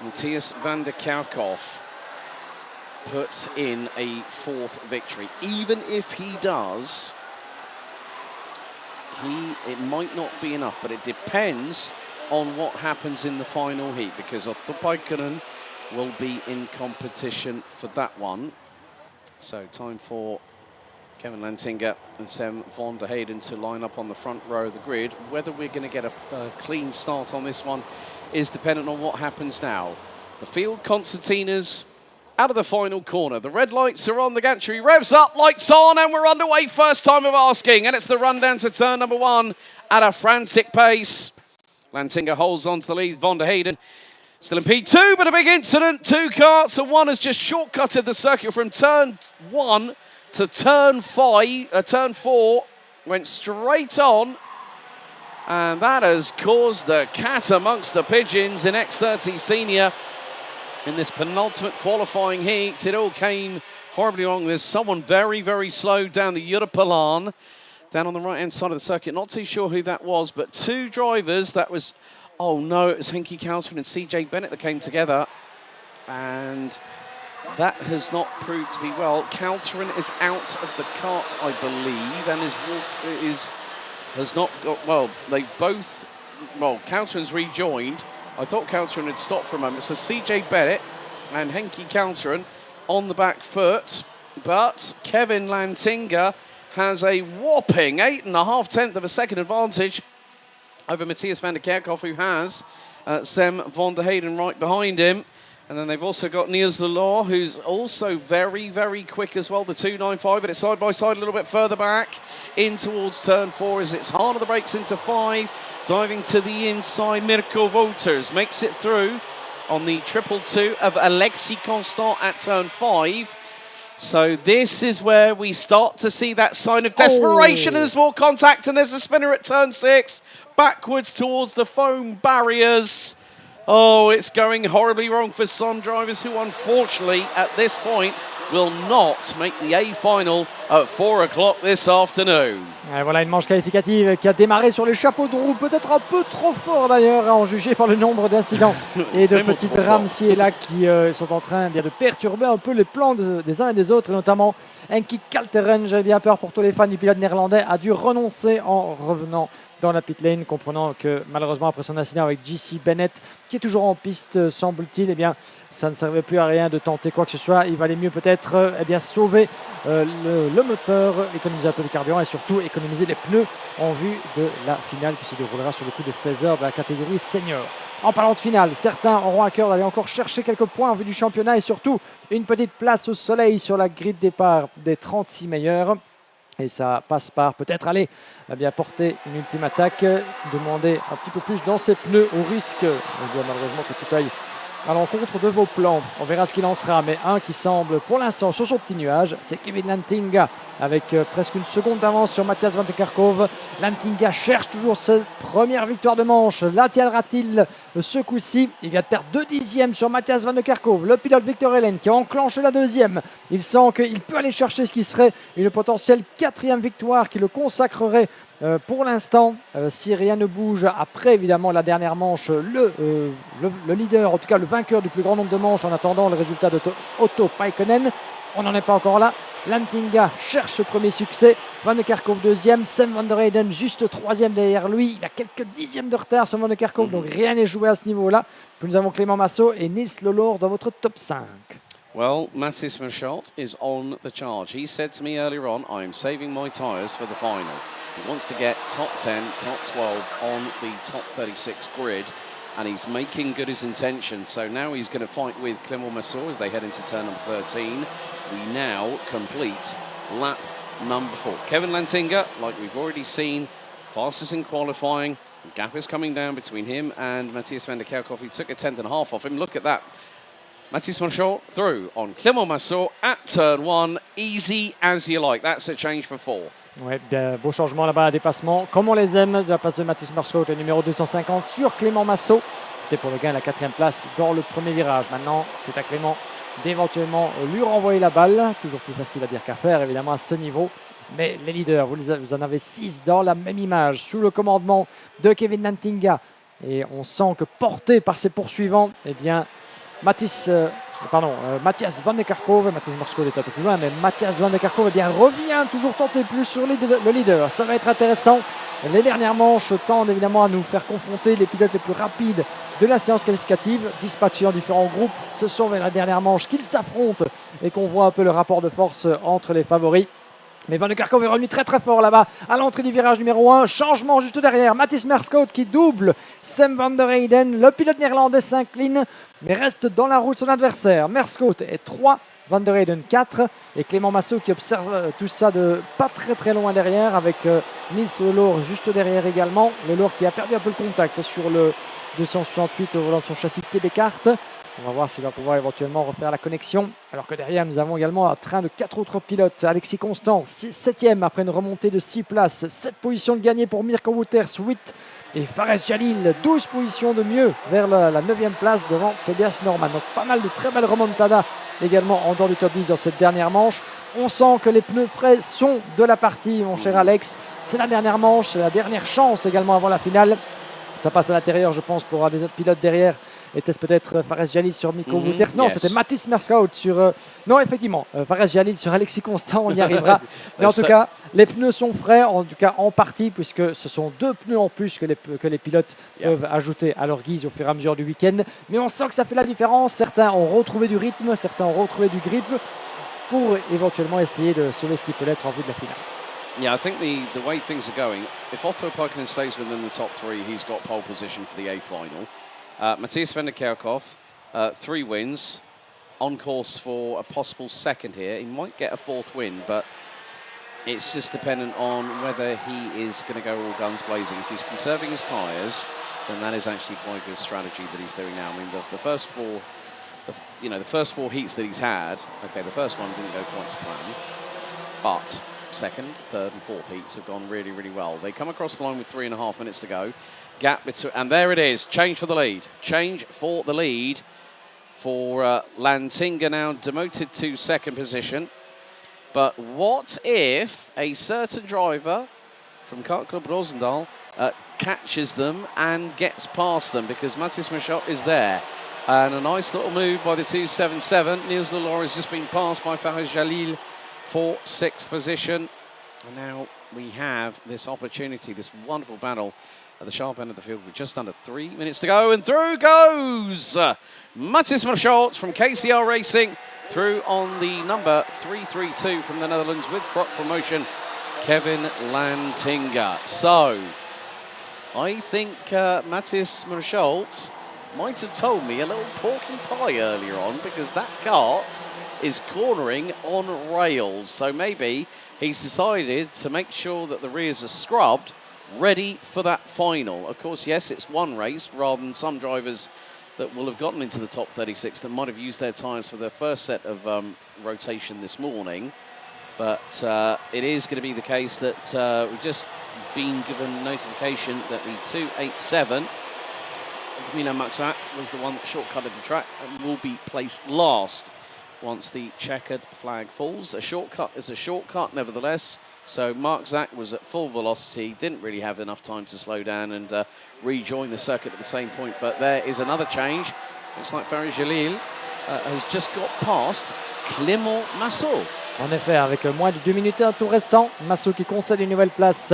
Matthias van der Kerkhoff put in a 4th victory. Even if he does, it might not be enough, but it depends on what happens in the final heat, because Otto Paikkonen will be in competition for that one. So time for Kevin Lantinga and Sam van der Heyden to line up on the front row of the grid. Whether we're going to get a clean start on this one is dependent on what happens now. The field concertinas out of the final corner. The red lights are on, the gantry revs up, lights on, and we're underway. First time of asking, and it's the run down to turn number 1 at a frantic pace. Lantinga holds on to the lead. Van der Heyden still in P2, but a big incident. 2 karts, and one has just shortcutted the circuit from turn 1 to turn 4. Went straight on, and that has caused the cat amongst the pigeons in X30 Senior. In this penultimate qualifying heat, it all came horribly wrong. There's someone very, very slow down the Europalan, down on the right-hand side of the circuit. Not too sure who that was, but 2 drivers. That was, oh no, it was Henki Kalteren and CJ Bennett that came together. And that has not proved to be well. Kalteren is out of the kart, I believe, and has not got, well, they both, well, Kalteren's rejoined. I thought Kalteren had stopped for a moment. So CJ Bennett and Henki Kalteren on the back foot. But Kevin Lantinga has a whopping 8.5 of a second advantage over Matthias van der Kerkhoff, who has Sam van der Heyden right behind him. And then they've also got Niels de Law, who's also very, very quick as well, the 295, but it's side by side a little bit further back in towards turn 4 as it's hard on the brakes into 5. Diving to the inside, Mirko Wouters makes it through on the 222 of Alexis Constant at turn 5. So this is where we start to see that sign of desperation. There's more contact, and there's a spinner at turn 6, backwards towards the foam barriers. Oh, it's going horribly wrong for some drivers who, unfortunately, at this point, will not make the A final at 4 o'clock this afternoon. Et voilà une manche qualificative qui a démarré sur les chapeaux de roue, peut-être un peu trop fort d'ailleurs, à en juger par le nombre d'incidents et de petits drames ci et là qui sont en train de perturber un peu les plans des uns et des autres, et notamment Henki Kalteren. J'avais bien peur pour tous les fans du pilote néerlandais, a dû renoncer en revenant dans la pit lane, comprenant que malheureusement après son incident avec JC Bennett, qui est toujours en piste semble-t-il, eh bien ça ne servait plus à rien de tenter quoi que ce soit. Il valait mieux peut-être sauver le moteur, économiser un peu de carburant et surtout économiser les pneus en vue de la finale qui se déroulera sur le coup de 16h de la catégorie senior. En parlant de finale, certains auront à cœur d'aller encore chercher quelques points en vue du championnat et surtout une petite place au soleil sur la grille de départ des 36 meilleurs. Et ça passe par peut-être aller porter une ultime attaque, demander un petit peu plus dans ses pneus au risque, malheureusement, que tout aille à l'encontre de vos plans. On verra ce qu'il en sera, mais un qui semble pour l'instant sur son petit nuage, c'est Kevin Lantinga avec presque une seconde d'avance sur Matthias van der Kerkhoff. Lantinga cherche toujours cette première victoire de manche. La tiendra-t-il ce coup-ci? Il vient de perdre 2 dixièmes sur Matthias van der Kerkhoff, le pilote Victor Hélène qui a enclenché la deuxième. Il sent qu'il peut aller chercher ce qui serait une potentielle 4e victoire qui le consacrerait pour l'instant, si rien ne bouge, après évidemment la dernière manche, le leader, en tout cas le vainqueur du plus grand nombre de manches en attendant le résultat de Otto Paikkonen. On n'en est pas encore là. Lantinga cherche ce premier succès. Van der Kerkhoff 2e, Sam van der Heyden juste 3e derrière lui. Il a quelques dixièmes de retard sur Van der Kerkhoff, donc rien n'est joué à ce niveau-là. Puis nous avons Clément Massot et Niels Lolor dans votre top 5. Well, Mathis van Schalt is on the charge. He said to me earlier on, I'm saving my tyres for the final. He wants to get top 10, top 12 on the top 36 grid, and he's making good his intention. So now he's going to fight with Clément Massot as they head into turn number 13. We now complete lap number 4. Kevin Lantinga, like we've already seen, fastest in qualifying. The gap is coming down between him and Matthias van der Kerkhoff. He took a 10th off him. Look at that. Mathis van Schalt through on Clément Massot at turn 1. Easy as you like. That's a change for 4th. Ouais, beau changement là-bas à dépassement, comme on les aime, de la place de Mathis van Schalt, le numéro 250 sur Clément Massot. C'était pour le gain à la 4e place dans le premier virage. Maintenant, c'est à Clément d'éventuellement lui renvoyer la balle. Toujours plus facile à dire qu'à faire, évidemment, à ce niveau. Mais les leaders, vous en avez 6 dans la même image, sous le commandement de Kevin Lantinga. Et on sent que porté par ses poursuivants, eh bien, Mathias Van der Kerkhove, Mathias Marskov est un peu plus loin, mais Mathias Van der Kerkhove revient toujours tenter plus sur le leader. Ça va être intéressant. Les dernières manches tendent évidemment à nous faire confronter les pilotes les plus rapides de la séance qualificative, dispatchés en différents groupes. Ce sont vers la dernière manche qu'ils s'affrontent et qu'on voit un peu le rapport de force entre les favoris. Mais Van der Kerkhove est revenu très très fort là-bas à l'entrée du virage numéro 1. Changement juste derrière. Mathias Marskov qui double Sam van der Heyden. Le pilote néerlandais s'incline mais reste dans la roue de son adversaire. Marskov est 3, Van der Heyden 4. Et Clément Massot qui observe tout ça de pas très très loin derrière avec Nils Lelour juste derrière également. Lelour qui a perdu un peu le contact sur le 268 au volant de son châssis TB Kart. On va voir s'il va pouvoir éventuellement refaire la connexion. Alors que derrière, nous avons également un train de 4 autres pilotes. Alexis Constant, 7e après une remontée de 6 places. 7 positions de gagné pour Mirko Wouters, 8. Et Fares Jalil, 12 positions de mieux vers la 9e place devant Tobias Norman. Donc pas mal de très belles remontadas également en dehors du top 10 dans cette dernière manche. On sent que les pneus frais sont de la partie, mon cher Alex. C'est la dernière manche, c'est la dernière chance également avant la finale. Ça passe à l'intérieur, je pense, pour un des autres pilotes derrière. Était-ce peut-être Fares Jalil sur Mirko Wouters? Non, c'était Mathias Marskov sur... non, effectivement, Fares Jalil sur Alexis Constant, on y arrivera. Mais en tout cas, les pneus sont frais, en tout cas en partie, puisque ce sont 2 pneus en plus que les pilotes peuvent ajouter à leur guise au fur et à mesure du week-end. Mais on sent que ça fait la différence. Certains ont retrouvé du rythme, certains ont retrouvé du grip pour éventuellement essayer de sauver ce qui peut l'être en vue de la finale. Yeah, I think the way things are going, if Otto Pekkanen stays within the top 3, he's got pole position for the A final. Mathias Van der Kerkhove, 3 wins, on course for a possible second here. He might get a 4th win, but it's just dependent on whether he is going to go all guns blazing. If he's conserving his tyres, then that is actually quite a good strategy that he's doing now. I mean, the first 4, the first 4 heats that he's had, okay, the first one didn't go quite to plan, but second, third and fourth heats have gone really, really well. They come across the line with 3.5 minutes to go. Gap between, and there it is, change for the lead. Change for the lead for Lantinga now demoted to second position. But what if a certain driver from Kart Club Roosendaal catches them and gets past them, because Mathias Marskov is there. And a nice little move by the 277. Niels Lelour has just been passed by Fares Jalil for 6th position. And now we have this opportunity, this wonderful battle at the sharp end of the field with just under 3 minutes to go. And through goes Mathias Marskov from KCR Racing, through on the number 332 from the Netherlands with Croc Promotion, Kevin Lantinga. So I think Mathias Marskov might have told me a little porky pie earlier on, because that kart is cornering on rails. So maybe he's decided to make sure that the rears are scrubbed, ready for that final. Of course, yes, it's one race rather than some drivers that will have gotten into the top 36 that might have used their tyres for their first set of rotation this morning. But it is going to be the case that we've just been given notification that the 287 Milan Maxat was the one that shortcutted the track and will be placed last once the checkered flag falls. A shortcut is a shortcut nevertheless, so Mark Zak was at full velocity, didn't really have enough time to slow down and rejoin the circuit at the same point. But there is another change. Looks like Fares Jalil has just got past Clément Massot. En effet, avec moins de 2 minutes et un tour restant, Massot qui concède une nouvelle place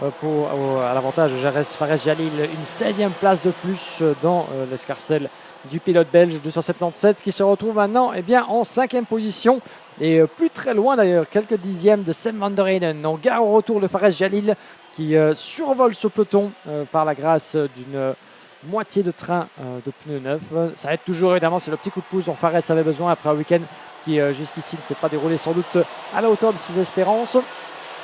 à l'avantage de Fares Jalil, une 16e place de plus dans l'escarcelle du pilote belge 277 qui se retrouve maintenant en 5e position et plus très loin d'ailleurs, quelques dixièmes de Sam van der Heyden. On gare au retour de Fares Jalil qui survole ce peloton par la grâce d'une moitié de train de pneus neufs. Ça aide toujours évidemment, c'est le petit coup de pouce dont Fares avait besoin après un week-end qui jusqu'ici ne s'est pas déroulé sans doute à la hauteur de ses espérances.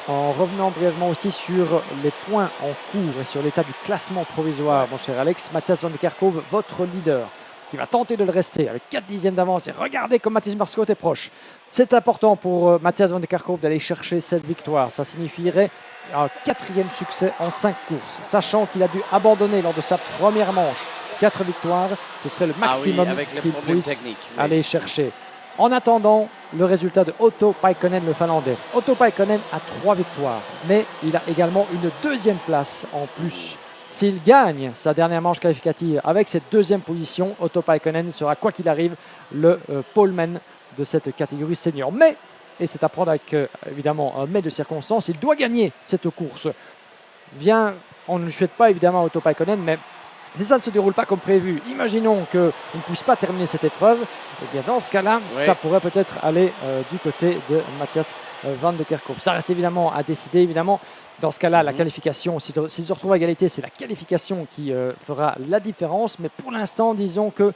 En revenant brièvement aussi sur les points en cours et sur l'état du classement provisoire, mon cher Alex, Mathias Van der Kerkhove, votre leader, qui va tenter de le rester avec 4 dixièmes d'avance. Et regardez comme Mathias Marskov est proche. C'est important pour Mathias Van der Kerkhove d'aller chercher cette victoire. Ça signifierait un 4e succès en 5 courses, sachant qu'il a dû abandonner lors de sa première manche. 4 victoires, ce serait le maximum qu'il puisse aller chercher. En attendant, le résultat de Otto Pekkanen, le Finlandais. Otto Pekkanen a 3 victoires, mais il a également une 2e place en plus S'il gagne sa dernière manche qualificative avec cette deuxième position, Otto Paikkonen sera, quoi qu'il arrive, le poleman de cette catégorie senior. Mais, et c'est à prendre avec évidemment un mais de circonstances, il doit gagner cette course. On ne souhaite pas évidemment à Otto Paikkonen, mais si ça ne se déroule pas comme prévu, imaginons qu'il ne puisse pas terminer cette épreuve, et bien dans ce cas-là, ça pourrait peut-être aller du côté de Matthias Van de Kerkhoff. Ça reste évidemment à décider, évidemment. Dans ce cas-là, la qualification, s'ils se retrouvent à égalité, c'est la qualification qui fera la différence. Mais pour l'instant, disons que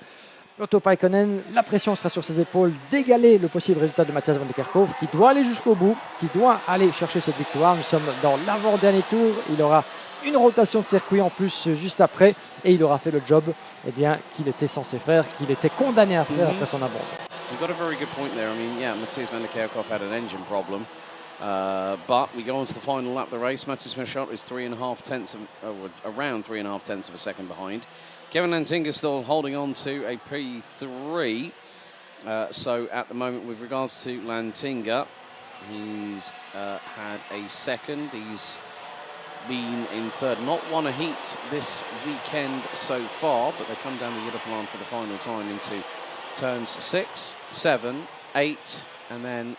Otto Paikkonen, la pression sera sur ses épaules d'égaler le possible résultat de Matthias Van de Kerkhoff, qui doit aller jusqu'au bout, qui doit aller chercher cette victoire. Nous sommes dans l'avant-dernier tour. Il aura une rotation de circuit en plus juste après et il aura fait le job qu'il était censé faire, qu'il était condamné à faire après son abandon. You've got a very good point there. I mean, yeah, Matthias Van der Kerkhoff had an engine problem. But we go on to the final lap of the race. Matthias Van der Kerkhoff is around 3.5 tenths of a second behind. Kevin Lantinga still holding on to a P3. So at the moment, with regards to Lantinga, he's had a second. He's been in third, not won a heat this weekend so far, but they come down the Yidderplan for the final time into turns 6, 7, 8, and then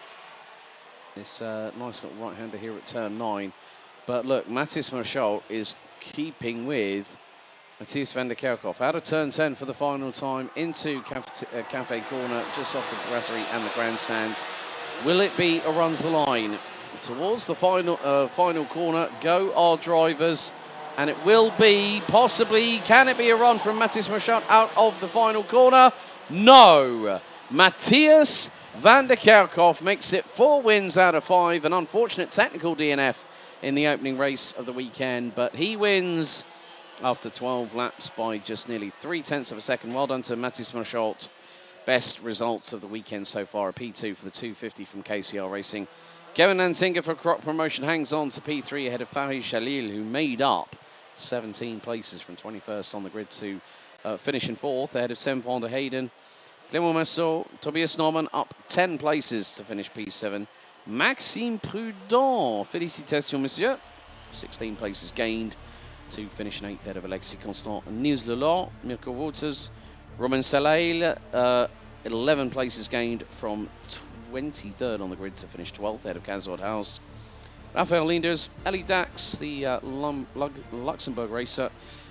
this nice little right-hander here at turn 9. But look, Matthias Van der Kerkhoff is keeping with Matthias Van der Kerkhoff out of turn 10 for the final time into Cafe Corner, just off the brasserie and the grandstands. Will it be a runs the line? Towards the final corner go our drivers, and it will be possibly, can it be a run from Matthias Van der Kerkhoff out of the final corner? No! Matthias Van der Kerkhoff makes it 4 wins out of 5. An unfortunate technical DNF in the opening race of the weekend, but he wins after 12 laps by just nearly 0.3 of a second. Well done to Matthias Van der Kerkhoff. Best results of the weekend so far, a P2 for the 250 from KCR Racing. Kevin Lantinga for Croc Promotion hangs on to P3 ahead of Farid Khalil, who made up 17 places from 21st on the grid to finish in 4th, ahead of Sam van der Hayden. Clément Massot, Tobias Norman up 10 places to finish P7. Maxime Prudent, félicitations, monsieur. 16 places gained to finish in 8th, ahead of Alexis Constant and Nils Leland. Mirko Wouters, Romain Salail, 11 places gained from 23rd on the grid to finish 12th, ahead of Kazord House. Raphael Linders, Ellie Dax, the Luxembourg racer,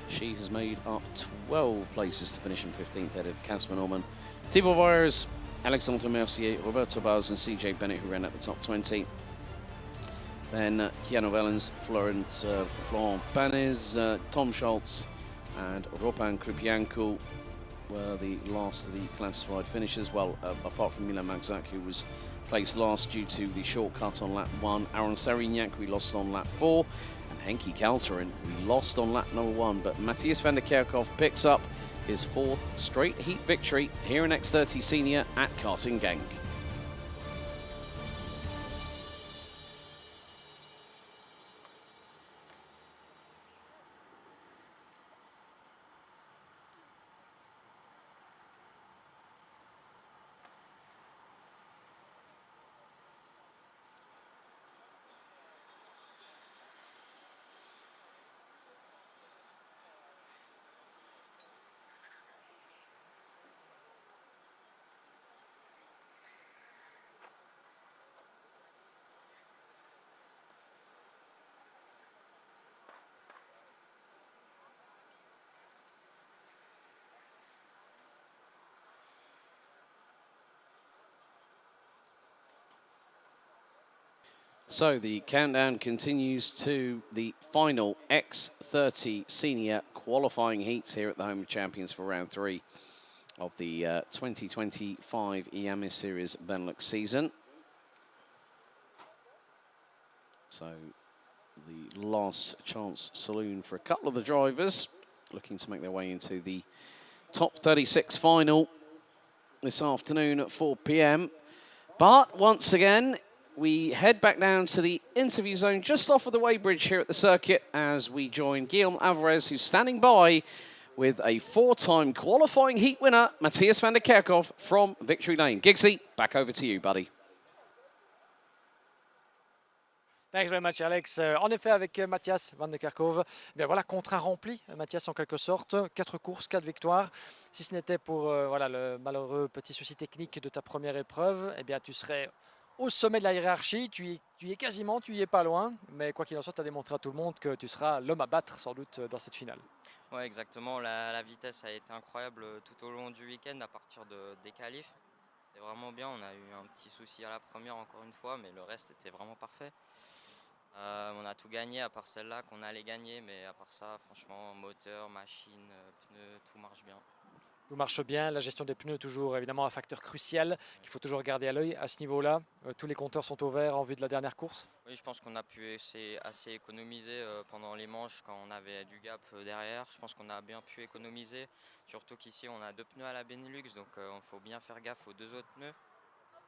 she has made up 12 places to finish in 15th, ahead of Casper Norman. Thibaut Vires, Alexandre Mercier, Roberto Baz and CJ Bennett, who ran at the top 20. Then Keanu Vellens, Florent Banes, Tom Schultz and Ropan Krupianko were the last of the classified finishers. Well, apart from Milan Magzak, who was placed last due to the shortcut on lap 1. Aaron Sarignac, we lost on lap 4. And Henki Kalterin, we lost on lap number 1. But Matthias Van der Kerkhoff picks up his 4th straight heat victory here in X30 Senior at Karting Genk. So the countdown continues to the final X30 Senior qualifying heats here at the Home of Champions for round 3 of the 2025 Iame Series Benelux season. So the last chance saloon for a couple of the drivers looking to make their way into the top 36 final this afternoon at 4 p.m. But once again, we head back down to the interview zone just off of the weighbridge here at the circuit as we join Guillaume Alvarez, who's standing by with a 4-time qualifying heat winner, Matthias Van der Kerkhoff from Victory Lane. Giggsy, back over to you, buddy. Thanks very much, Alex. En effet, avec Mathias Van de Kerkhove, bien voilà, contrat rempli, Mathias, en quelque sorte. 4 courses, 4 victoires. Si ce n'était pour voilà, le malheureux petit souci technique de ta première épreuve, eh bien, tu serais au sommet de la hiérarchie. Tu y es quasiment, tu y es pas loin. Mais quoi qu'il en soit, tu as démontré à tout le monde que tu seras l'homme à battre, sans doute, dans cette finale. Ouais, exactement. La vitesse a été incroyable tout au long du week-end à partir des qualifs. C'était vraiment bien. On a eu un petit souci à la première, encore une fois, mais le reste était vraiment parfait. On a tout gagné à part celle-là qu'on allait gagner, mais à part ça, franchement, moteur, machine, pneus, tout marche bien. Tout marche bien, la gestion des pneus toujours évidemment un facteur crucial qu'il faut toujours garder à l'œil à ce niveau-là. Tous les compteurs sont au vert en vue de la dernière course. Oui, je pense qu'on a pu assez économiser pendant les manches quand on avait du gap derrière. Je pense qu'on a bien pu économiser, surtout qu'ici on a 2 pneus à la Benelux, donc il faut bien faire gaffe aux 2 autres pneus.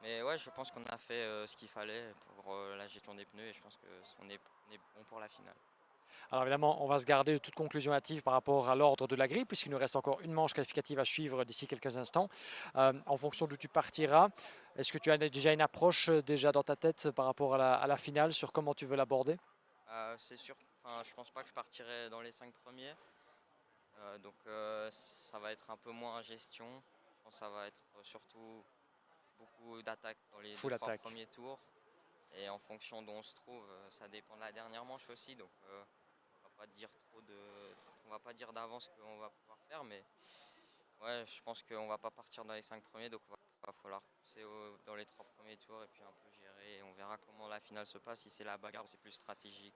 Mais ouais, je pense qu'on a fait ce qu'il fallait pour la gestion des pneus et je pense qu'on est bon pour la finale. Alors évidemment, on va se garder de toute conclusion hâtive par rapport à l'ordre de la grille, puisqu'il nous reste encore une manche qualificative à suivre d'ici quelques instants. En fonction d'où tu partiras, est-ce que tu as déjà une approche déjà dans ta tête par rapport à la finale sur comment tu veux l'aborder? C'est sûr, je pense pas que je partirai dans les 5 premiers. Donc ça va être un peu moins gestion. Je pense que ça va être surtout beaucoup d'attaques dans les 3 premiers tours. Et en fonction d'où on se trouve, ça dépend de la dernière manche aussi. Donc on va pas dire d'avance ce qu'on va pouvoir faire, mais ouais, je pense qu'on va pas partir dans les 5 premiers, donc il va falloir pousser dans les 3 premiers tours et puis un peu gérer. Et on verra comment la finale se passe, si c'est la bagarre ou c'est plus stratégique.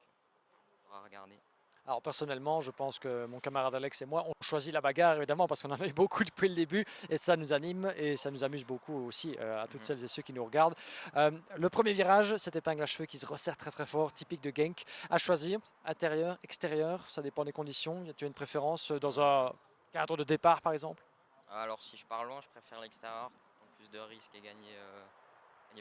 On va regarder. Alors personnellement, je pense que mon camarade Alex et moi, on choisit la bagarre évidemment parce qu'on en a eu beaucoup depuis le début et ça nous anime et ça nous amuse beaucoup aussi à toutes celles et ceux qui nous regardent. Le premier virage, cette épingle à cheveux qui se resserre très très fort, typique de Genk. À choisir, intérieur, extérieur, ça dépend des conditions. Tu as une préférence dans un cadre de départ par exemple? Alors si je pars loin, je préfère l'extérieur, prendre plus de risques et gagner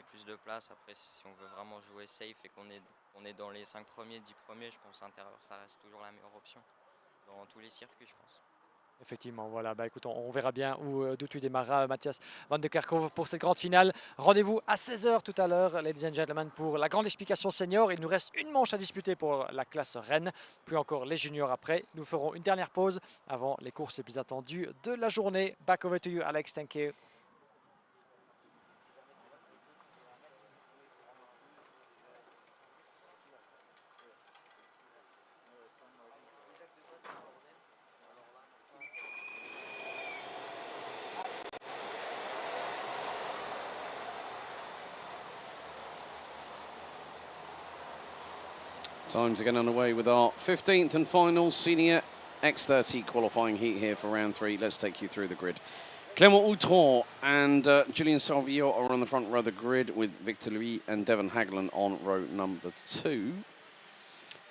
plus de place. Après, si on veut vraiment jouer safe et qu'on est dans les 5 premiers, 10 premiers, je pense intérieur, ça reste toujours la meilleure option dans tous les circuits, je pense. Effectivement, voilà. Bah, écoute, on verra bien d'où tu démarras, Mathias Van de Kerkhove, pour cette grande finale. Rendez-vous à 16 h tout à l'heure, ladies and gentlemen, pour la grande explication senior. Il nous reste une manche à disputer pour la classe reine, puis encore les juniors après. Nous ferons une dernière pause avant les courses les plus attendues de la journée. Back over to you, Alex. Thank you. Time to get underway with our 15th and final senior X30 qualifying heat here for round 3. Let's take you through the grid. Clément Outron and Julien Salvio are on the front row of the grid with Victor Louis and Devon Hagland on row number 2.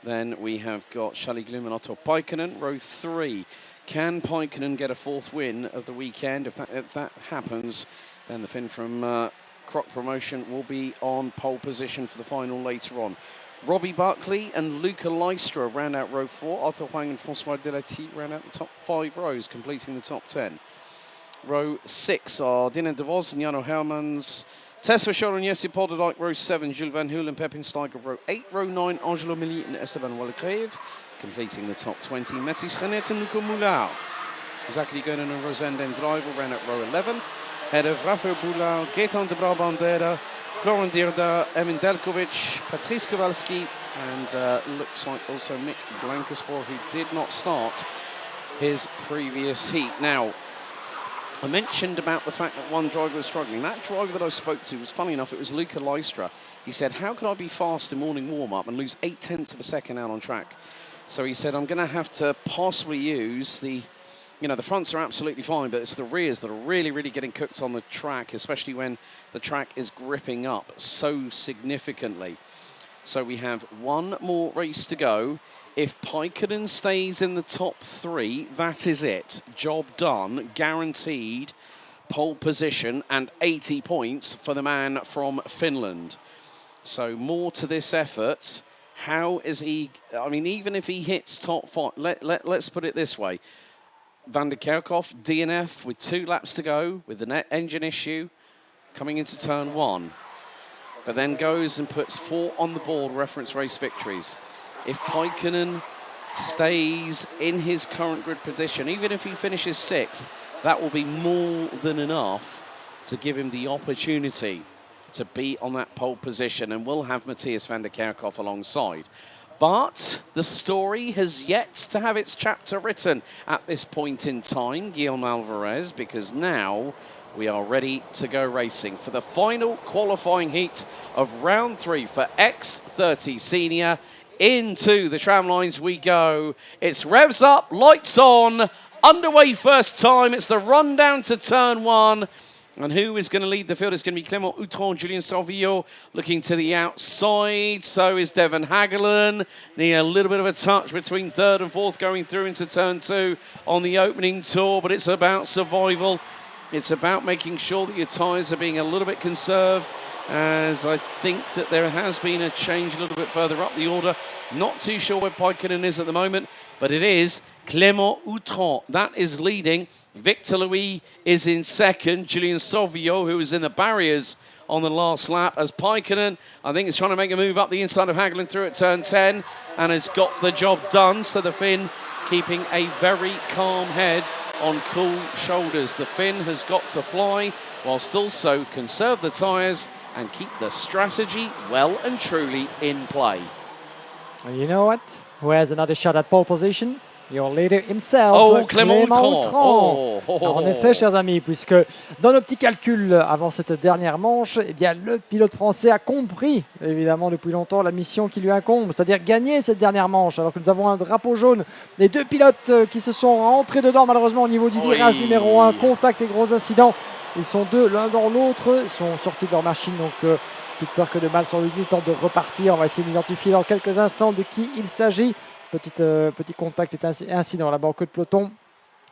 Then we have got Charlie Guillaume and Otto Paikkonen, row 3. Can Paikkonen get a 4th win of the weekend? If that happens, then the Finn from Croc Promotion will be on pole position for the final later on. Robbie Buckley and Luca Lystra round out row 4. Arthur Huang and François Delati round out the top 5 rows, completing the top 10. Row 6 are Dylan De Vos and Jano Hermans. Tess Verschoor and Jesse Polderdijk, row 7. Jules Van Hoel and Pepin Steiger, row 8. Row 9, Angelo Milly and Esteban Wallecrev, completing the top 20. Mathis Renet and Luca Moulin. Zachary Gonen and Rosanne Dendrive round out row 11. Head of Rafael Boulard, Gaetan de Brabandera, Florent Dirda, Emin Delkovic, Patrice Kowalski, and looks like also Mick Blancaspor, who did not start his previous heat. Now, I mentioned about the fact that one driver was struggling. That driver that I spoke to was, funny enough, it was Luca Lystra. He said, how could I be fast in morning warm-up and lose 0.8 of a second out on track? So he said, I'm going to have to possibly use the fronts are absolutely fine, but it's the rears that are really, really getting cooked on the track, especially when the track is gripping up so significantly. So we have one more race to go. If Paikkonen stays in the top 3, that is it. Job done, guaranteed pole position and 80 points for the man from Finland. So more to this effort. How is he, I mean, even if he hits top 5, let's put it this way. Van der Kerkhoff, DNF with 2 laps to go with the net engine issue coming into turn 1. but then goes and puts 4 on the board reference race victories. If Paikkonen stays in his current grid position, even if he finishes 6th, that will be more than enough to give him the opportunity to be on that pole position, and we'll have Matthias van der Kerkhoff alongside. But the story has yet to have its chapter written at this point in time, Guillaume Alvarez, because now we are ready to go racing for the final qualifying heat of round 3 for X30 Senior. Into the tram lines we go. It's revs up, lights on, underway first time. It's the run down to turn 1. And who is going to lead the field? It's going to be Clément Outron, Julien Sauvillo looking to the outside. So is Devon Hagelin. Need a little bit of a touch between 3rd and 4th going through into turn 2 on the opening tour. But it's about survival. It's about making sure that your tyres are being a little bit conserved, as I think that there has been a change a little bit further up the order. Not too sure where Paikkonen is at the moment, but it is Clément Outron that is leading. Victor Louis is in 2nd. Julien Sauvillo, who was in the barriers on the last lap, as Paikkonen, I think, is trying to make a move up the inside of Hagelin through at turn 10, and has got the job done. So the Finn keeping a very calm head on cool shoulders. The Finn has got to fly, whilst also conserve the tyres and keep the strategy well and truly in play. And you know what? Who has another shot at pole position? Your leader himself, oh, Clément Outron. Oh. Alors, en effet, chers amis, puisque dans nos petits calculs avant cette dernière manche, eh bien, le pilote français a compris, évidemment, depuis longtemps, la mission qui lui incombe, c'est-à-dire gagner cette dernière manche, alors que nous avons un drapeau jaune. Les 2 pilotes qui se sont rentrés dedans, malheureusement, au niveau du virage numéro 1, contact et gros incident. Ils sont 2 l'un dans l'autre, ils sont sortis de leur machine, donc plus de peur que de mal, sans lui temps de repartir. On va essayer d'identifier dans quelques instants de qui il s'agit. Petit contact et incident là-bas en queue de peloton.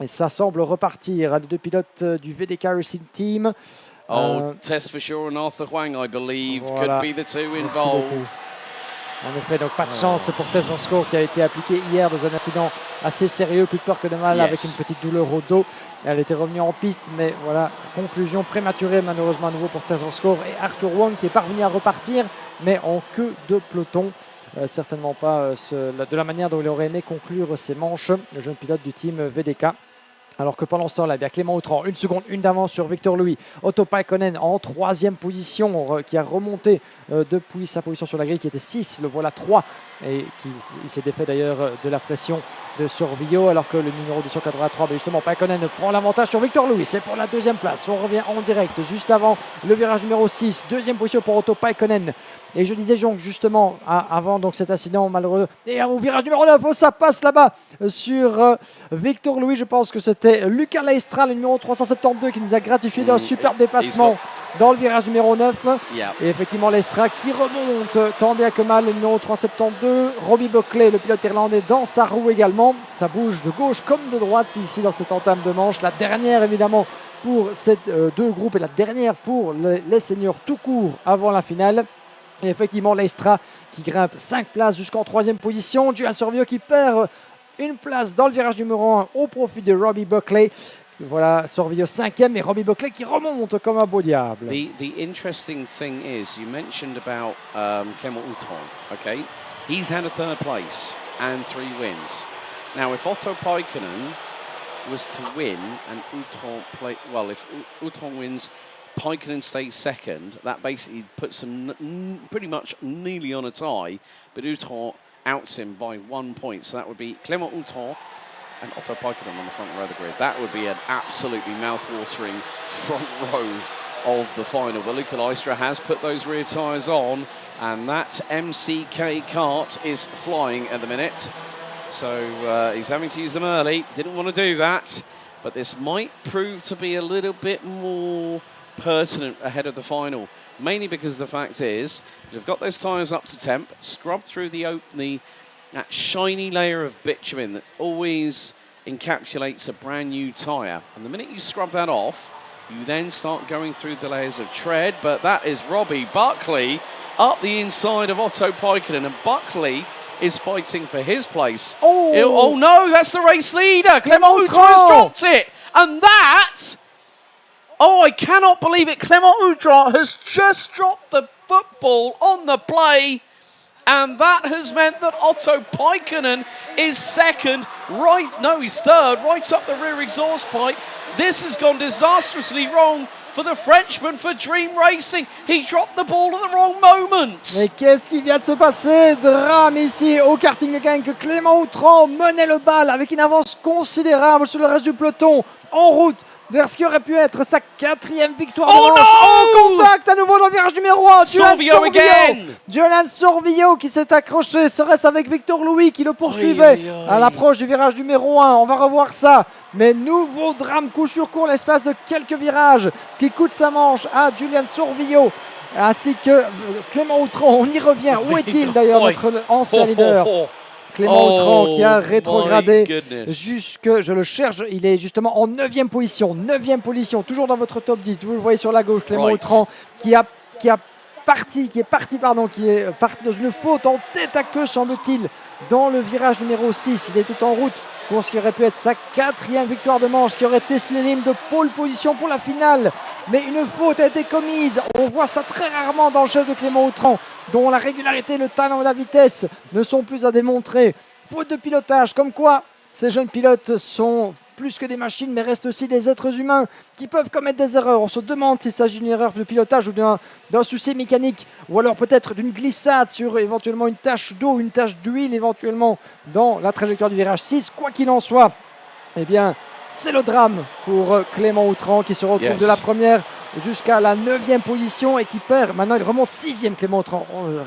Et ça semble repartir. Les 2 pilotes du VDK Racing Team. Test for sure and Arthur Huang, I believe, voilà. could be the 2 involved. En effet, donc pas de chance pour Tess Van Score qui a été appliqué hier dans un incident assez sérieux. Plus de peur que de mal, avec une petite douleur au dos. Elle était revenue en piste, mais voilà, conclusion prématurée malheureusement à nouveau pour Tess Van Score et Arthur Huang qui est parvenu à repartir, mais en queue de peloton. Certainement pas de la manière dont il aurait aimé conclure ses manches, le jeune pilote du team VDK. Alors que pendant ce temps-là, bien Clément Outron, 1 seconde, 1 d'avance sur Victor Louis. Otto Paikkonen en 3e position, qui a remonté depuis sa position sur la grille, qui était 6, le voilà 3. Et il s'est défait d'ailleurs de la pression de Sauvillo, alors que le numéro 283, justement, Paikkonen prend l'avantage sur Victor Louis. C'est pour la 2e place. On revient en direct juste avant le virage numéro 6. 2e position pour Otto Paikkonen. Et je disais donc justement avant donc cet incident malheureux, et au virage numéro 9, ça passe là-bas sur Victor Louis. Je pense que c'était Lucas Leistra, le numéro 372, qui nous a gratifié d'un superbe dépassement dans le virage numéro 9. Et effectivement Leistra qui remonte tant bien que mal, le numéro 372. Robbie Buckley, le pilote irlandais, dans sa roue également. Ça bouge de gauche comme de droite ici dans cette entame de manche. La dernière évidemment pour ces 2 groupes et la dernière pour les seniors tout court avant la finale. Et effectivement, Leistra qui grimpe 5 places jusqu'en 3e position. Julien Sauvillo qui perd 1 place dans le virage numéro 1 au profit de Robbie Buckley. Voilà, Sauvillo 5e et Robbie Buckley qui remonte comme un beau diable. The interesting thing is, you mentioned about Clément Outron, okay? He's had a 3rd place and 3 wins. Now, if Otto Paikkonen was to win and if Outron wins, Paikkonen stays 2nd, that basically puts him pretty much nearly on a tie, but Outron outs him by 1 point. So that would be Clément Outron and Otto Paikkonen on the front row of the grid. That would be an absolutely mouth-watering front row of the final. But Luca Leistra has put those rear tyres on, and that MCK kart is flying at the minute. So he's having to use them early. Didn't want to do that, but this might prove to be a little bit more pertinent ahead of the final, mainly because the fact is they've got those tyres up to temp, scrubbed through that shiny layer of bitumen that always encapsulates a brand new tyre, and the minute you scrub that off, you then start going through the layers of tread. But that is Robbie Buckley up the inside of Otto Paikkonen, and Buckley is fighting for his place. Oh no, that's the race leader. Clément Outron has dropped it, and that, I cannot believe it. Clément Outron has just dropped the football on the play. And that has meant that Otto Paikkonen is second, he's third, right up the rear exhaust pipe. This has gone disastrously wrong for the Frenchman, for Dream Racing. He dropped the ball at the wrong moment. Mais qu'est-ce qui vient de se passer? Drame ici au karting de Genk. Clément Outran menait le bal avec une avance considérable sur le reste du peloton, en route vers ce qui aurait pu être sa 4e victoire. Oh non! En contact à nouveau dans le virage numéro 1. Julian Sorvillo qui s'est accroché. Serait-ce avec Victor Louis qui le poursuivait à l'approche du virage numéro 1? On va revoir ça. Mais nouveau drame coup sur coup, l'espace de quelques virages qui coûte sa manche à Julian Sorvillo ainsi que Clément Outran. On y revient. Où est-il d'ailleurs, notre ancien leader? Clément Outran qui a rétrogradé jusque, je le cherche, il est justement en 9e position. 9e position, toujours dans votre top 10. Vous le voyez sur la gauche, Clément Outran qui est parti dans une faute en tête à queue, semble-t-il, dans le virage numéro 6. Il était en route pour ce qui aurait pu être sa 4e victoire de manche, qui aurait été synonyme de pole position pour la finale. Mais une faute a été commise. On voit ça très rarement dans le chef de Clément Outran, dont la régularité, le talent et la vitesse ne sont plus à démontrer. Faute de pilotage, comme quoi ces jeunes pilotes sont plus que des machines, mais restent aussi des êtres humains qui peuvent commettre des erreurs. On se demande s'il s'agit d'une erreur de pilotage ou d'un souci mécanique, ou alors peut-être d'une glissade sur éventuellement une tache d'eau, une tache d'huile éventuellement dans la trajectoire du virage 6. Quoi qu'il en soit, eh bien, c'est le drame pour Clément Outran qui se retrouve de la première jusqu'à la 9e position et qui perd. Maintenant, il remonte 6e, Clément Outran.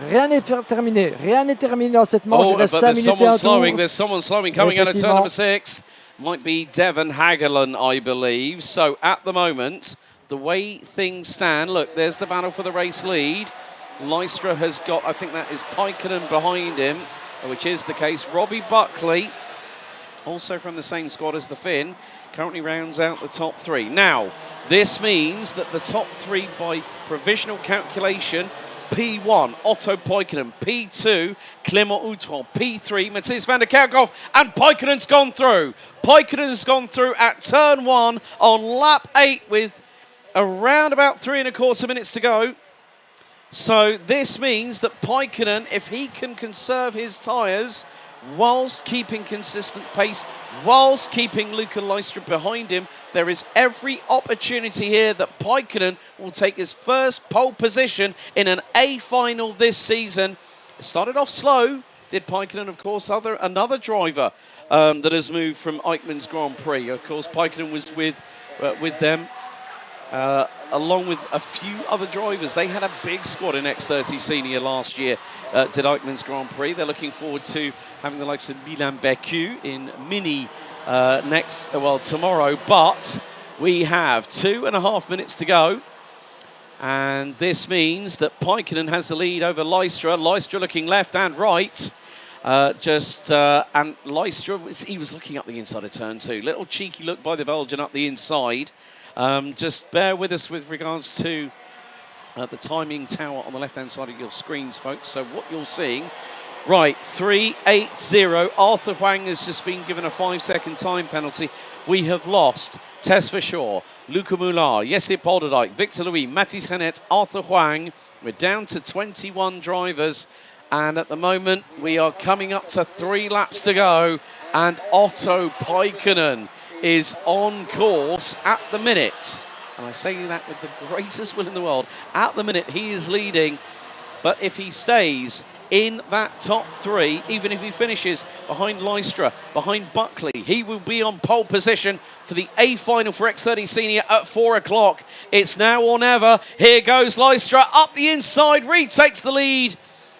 Rien n'est terminé. Rien n'est terminé dans cette manche. Il reste 5 minutes et un tour. There's someone slowing coming out of turn number 6. Might be Devon Hagelin, I believe. So at the moment, the way things stand, look, there's the battle for the race lead. Lystra has got, I think that is Paikkonen behind him, which is the case. Robbie Buckley, also from the same squad as the Finn, currently rounds out the top 3. Now, this means that the top 3 by provisional calculation, P1, Otto Paikkonen, P2, Clément Outran, P3, Matthias van der Kerkhoff, and Paikkonen's gone through. Paikkonen's gone through at turn 1 on lap 8 with around about 3¼ minutes to go. So this means that Paikkonen, if he can conserve his tyres, whilst keeping consistent pace, whilst keeping Luca Lystra behind him, there is every opportunity here that Paikkonen will take his first pole position in an A final this season. It started off slow, did Paikkonen, of course, another driver that has moved from Eichmann's Grand Prix. Of course, Paikkonen was with them, along with a few other drivers. They had a big squad in X30 Senior last year, did Eichmann's Grand Prix. They're looking forward to having the likes of Milan Becu in Mini tomorrow. But we have 2½ minutes to go. And this means that Paikkonen has the lead over Lystra. Lystra looking left and right. And Lystra, he was looking up the inside of turn 2. Little cheeky look by the Belgian up the inside. Just bear with us with regards to the timing tower on the left-hand side of your screens, folks. So what you're seeing, right, 3:80. Arthur Huang has just been given a 5-second time penalty. We have lost Tess Verschoor, Luca Moulard, Jesse Polderdijk, Victor Louis, Mathis Renet, Arthur Huang. We're down to 21 drivers. And at the moment, we are coming up to 3 laps to go. And Otto Paikkonen is on course at the minute. And I say that with the greatest will in the world. At the minute, he is leading. But if he stays in that top 3, even if he finishes behind Lystra, behind Buckley, he will be on pole position for the A final for X30 Senior at 4 o'clock. It's now or never. Here goes Lystra up the inside, retakes the lead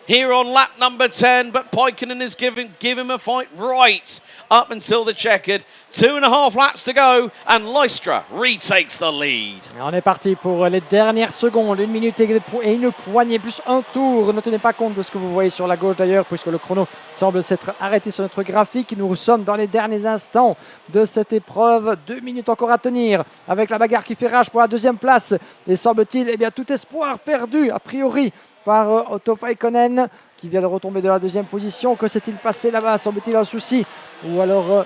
here on lap number 10, but Paikkonen is give him a fight right up until the checkered. 2½ laps to go, and Lystra retakes the lead. On est parti pour les dernières secondes, 1 minute et une poignée, plus un tour. Ne tenez pas compte de ce que vous voyez sur la gauche d'ailleurs, puisque le chrono semble s'être arrêté sur notre graphique. Nous sommes dans les derniers instants de cette épreuve. 2 minutes encore à tenir, avec la bagarre qui fait rage pour la 2e place. Et semble-t-il, eh bien, tout espoir perdu, a priori, par Otto Paikkonen qui vient de retomber de la 2e position. Que s'est-il passé là-bas? Semble-t-il un souci? Ou alors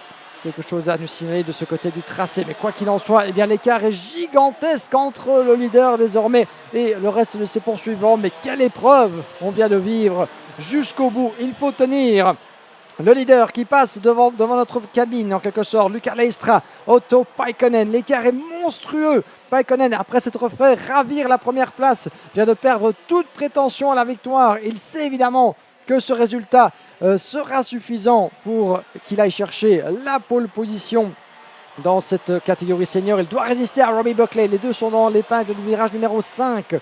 quelque chose à nous signaler de ce côté du tracé. Mais quoi qu'il en soit, eh bien, l'écart est gigantesque entre le leader désormais et le reste de ses poursuivants. Mais quelle épreuve on vient de vivre jusqu'au bout. Il faut tenir. Le leader qui passe devant notre cabine, en quelque sorte, Luca Leistra, Otto Paikkonen. L'écart est monstrueux. Paikkonen, après s'être fait ravir la première place, vient de perdre toute prétention à la victoire. Il sait évidemment que ce résultat sera suffisant pour qu'il aille chercher la pole position dans cette catégorie senior. Il doit résister à Robbie Buckley. Les deux sont dans l'épingle du virage numéro 5.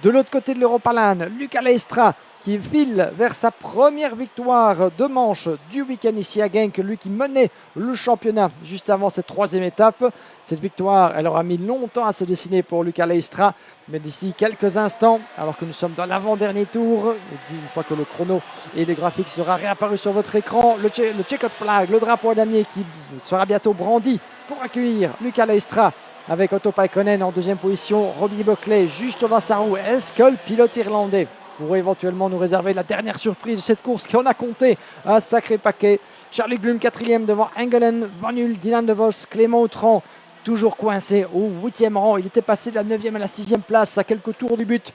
De l'autre côté de l'Europalan, Luca Leistra qui file vers sa première victoire de manche du week-end ici à Genk, lui qui menait le championnat juste avant cette troisième étape. Cette victoire, elle aura mis longtemps à se dessiner pour Luca Leistra, mais d'ici quelques instants, alors que nous sommes dans l'avant-dernier tour, une fois que le chrono et les graphiques sera réapparu sur votre écran, le checkered flag, le drapeau à damier qui sera bientôt brandi pour accueillir Luca Leistra, avec Otto Paikkonen en deuxième position, Robbie Buckley juste dans sa roue. Est-ce que le pilote irlandais pourrait éventuellement nous réserver la dernière surprise de cette course qui en a compté un sacré paquet? Charlie Guillaume quatrième devant Engelen, Van Hul, Dylan De Vos, Clément Autran toujours coincé au 8e rang. Il était passé de la 9e à la 6e place à quelques tours du but.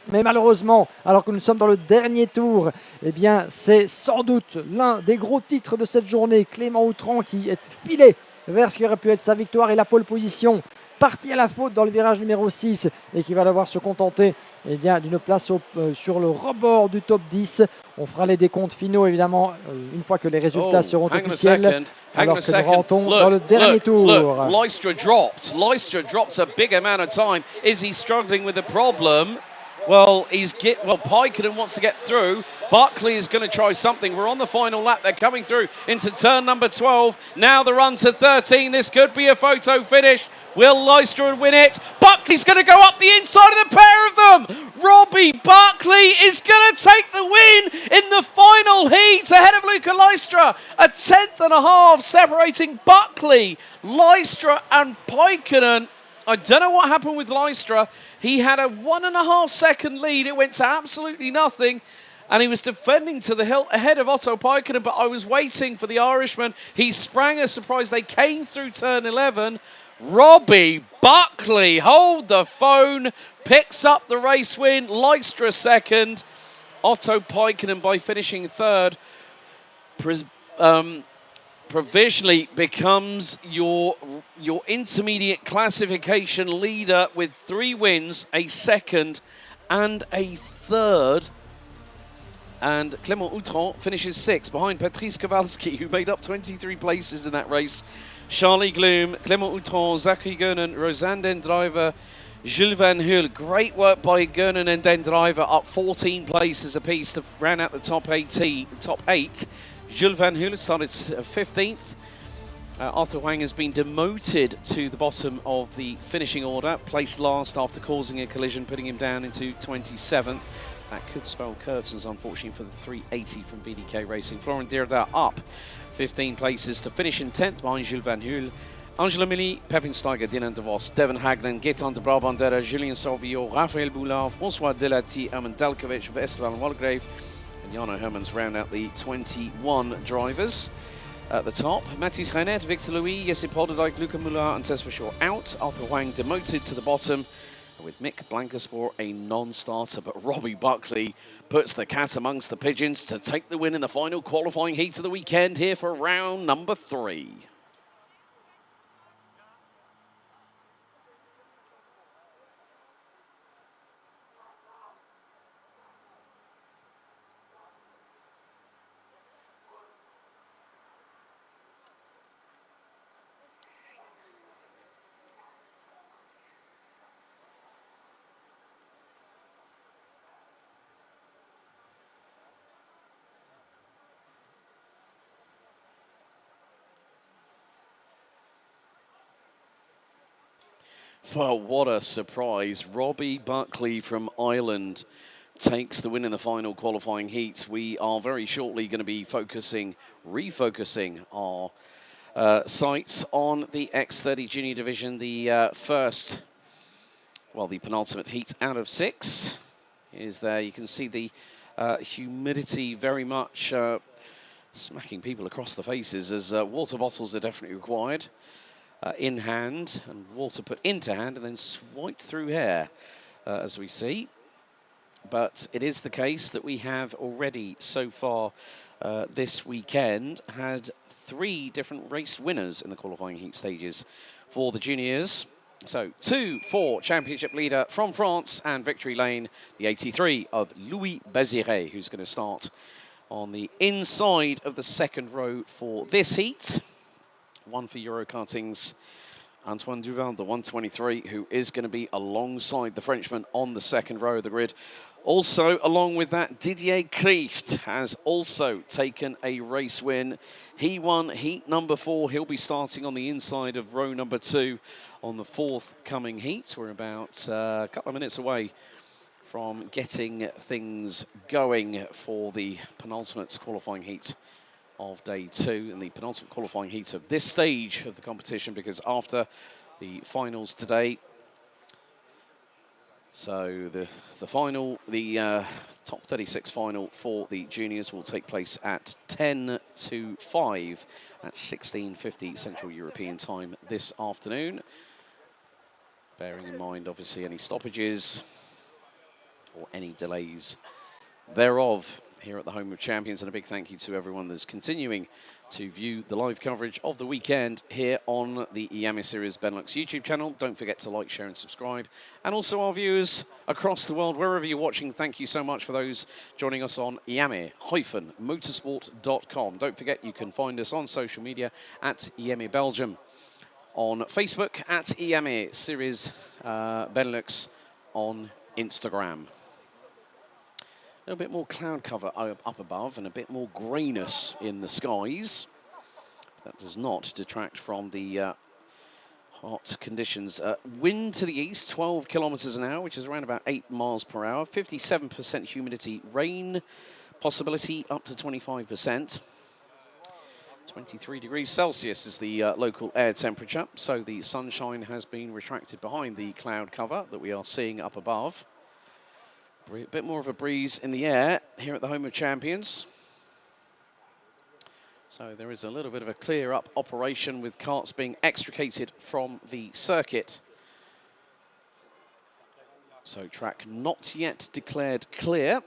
Mais malheureusement, alors que nous sommes dans le dernier tour, eh bien, c'est sans doute l'un des gros titres de cette journée. Clément Autran qui est filé vers ce qui aurait pu être sa victoire et la pole position, parti à la faute dans le virage numéro 6 et qui va devoir se contenter d'une place sur le rebord du top 10. On fera les décomptes finaux évidemment une fois que les résultats seront officiels, alors que nous rentrons dans le dernier tour. Leistra dropped a big amount of time. Is he struggling with the problem? Well, Paikkonen wants to get through. Buckley is going to try something. We're on the final lap. They're coming through into turn number 12. Now the run to 13. This could be a photo finish. Will Leistra win it? Buckley's going to go up the inside of the pair of them. Robbie Buckley is going to take the win in the final heat ahead of Luca Leistra. A 10th separating Buckley, Leistra and Paikkonen. I don't know what happened with Leistra. He had a 1.5 second lead. It went to absolutely nothing. And he was defending to the hilt ahead of Otto Paikkonen, but I was waiting for the Irishman. He sprang a surprise. They came through turn 11. Robbie Buckley, hold the phone, picks up the race win. Leistra second. Otto Paikkonen, by finishing third, provisionally becomes your intermediate classification leader with 3 wins, a second and a third. And Clément Autran finishes 6th behind Patrice Kowalski, who made up 23 places in that race. Charlie Gloom, Clément Autran, Zachary Gernon, Rosanne Dendriver, Jules Van Hul. Great work by Gernon and Dendriver, up 14 places apiece to round out the top 8. Jules Van Hul started 15th. Arthur Huang has been demoted to the bottom of the finishing order, placed last after causing a collision, putting him down into 27th. That could spell curtains, unfortunately, for the 380 from BDK Racing. Florent Dierda up 15 places to finish in 10th behind Jules Van Hul. Angela Milly, Pepin Steiger, Dylan De Vos, Devon Hagland, Gaetan de Brabandera, Julien Salvio, Raphael Boulard, François Delati, Armin Dalkovic, Esteban Walgrave, and Jano Hermans round out the 21 drivers. At the top, Mathis Reinet, Victor Louis, Jesse Polderdijk, Luca Muller and Tess Shaw out. Arthur Huang demoted to the bottom, with Mick Blankerspor a non-starter. But Robbie Buckley puts the cat amongst the pigeons to take the win in the final qualifying heat of the weekend here for round number 3. Well, what a surprise. Robbie Buckley from Ireland takes the win in the final qualifying heat. We are very shortly going to be refocusing our sights on the X30 Junior division, the the penultimate heat out of 6 is there. You can see the humidity very much smacking people across the faces as water bottles are definitely required in hand, and water put into hand and then swiped through hair, as we see. But it is the case that we have already so far this weekend had 3 different race winners in the qualifying heat stages for the juniors. So 2 for championship leader from France and victory lane, the 83 of Louis Baziré, who's going to start on the inside of the second row for this heat. 1 for Eurokarting's Antoine Duvin, the 123, who is going to be alongside the Frenchman on the second row of the grid. Also, along with that, Didier Krieft has also taken a race win. He won heat number 4. He'll be starting on the inside of row number 2 on the forthcoming heat. We're about a couple of minutes away from getting things going for the penultimate qualifying heat of day 2 and the penultimate qualifying heat of this stage of the competition, because after the finals today, so the top 36 final for the juniors will take place at 10 to 5 at 16:50 Central European time this afternoon. Bearing in mind, obviously, any stoppages or any delays thereof here at the Home of Champions, and a big thank you to everyone that's continuing to view the live coverage of the weekend here on the Iame Series Benelux YouTube channel. Don't forget to like, share and subscribe. And also our viewers across the world, wherever you're watching, thank you so much for those joining us on Iame-motorsport.com. Don't forget you can find us on social media at Iame Belgium, on Facebook at Iame Series Benelux, on Instagram. A little bit more cloud cover up above and a bit more greyness in the skies. That does not detract from the hot conditions. Wind to the east, 12 kilometers an hour, which is around about 8 miles per hour. 57% humidity, rain possibility up to 25%. 23 degrees Celsius is the local air temperature. So the sunshine has been retracted behind the cloud cover that we are seeing up above. A bit more of a breeze in the air here at the Home of Champions. So there is a little bit of a clear-up operation with karts being extricated from the circuit. So track not yet declared clear.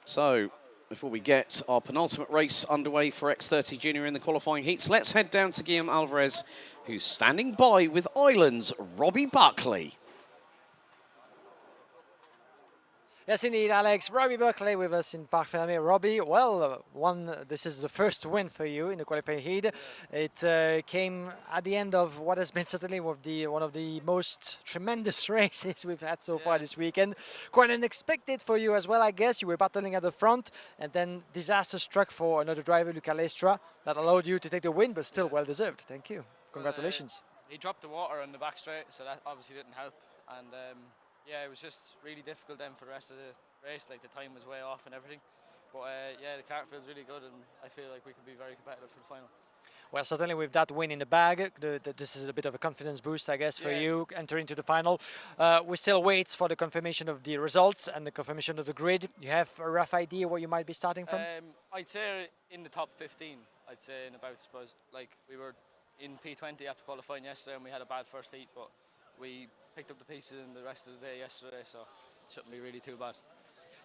So, before we get our penultimate race underway for X30 Junior in the qualifying heats, let's head down to Guillaume Alvarez, who's standing by with Ireland's Robbie Buckley. Yes, indeed, Alex. Robbie Buckley with us in Parc Fermé. Robbie, well, this is the first win for you in the qualifying heat. It came at the end of what has been certainly one of the most tremendous races we've had so far this weekend. Quite unexpected for you as well, I guess. You were battling at the front, and then disaster struck for another driver, Luca Lestra, that allowed you to take the win, but still well-deserved. Thank you. Congratulations. He dropped the water on the back straight, so that obviously didn't help. And yeah, it was just really difficult then for the rest of the race. Like, the time was way off and everything. But yeah, the kart feels really good, and I feel like we could be very competitive for the final. Well, certainly with that win in the bag, this is a bit of a confidence boost, I guess, for you entering into the final. We still wait for the confirmation of the results and the confirmation of the grid. You have a rough idea where you might be starting from? I'd say in the top 15. I'd say in about, suppose, like, we were in P20 after qualifying yesterday, and we had a bad first heat, but we picked up the pieces in the rest of the day yesterday, so it shouldn't be really too bad.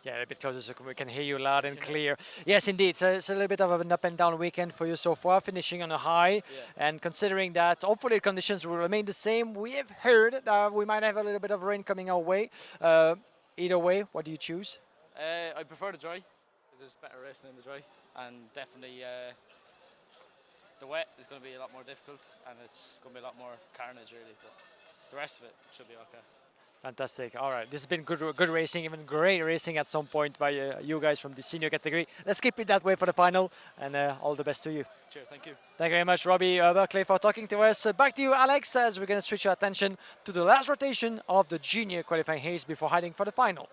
Yeah, a bit closer so we can hear you loud and clear. Yes, indeed. So it's a little bit of an up and down weekend for you so far, finishing on a high. And considering that hopefully the conditions will remain the same, we have heard that we might have a little bit of rain coming our way. Either way, what do you choose? I prefer the dry, because there's better racing in the dry. And definitely the wet is going to be a lot more difficult, and it's going to be a lot more carnage, really. But the rest of it should be okay. Fantastic. All right. This has been good racing, even great racing at some point by you guys from the senior category. Let's keep it that way for the final, and all the best to you. Cheers. Thank you. Thank you very much, Robbie Buckley, for talking to us. Back to you, Alex, as we're going to switch our attention to the last rotation of the junior qualifying heats before heading for the final.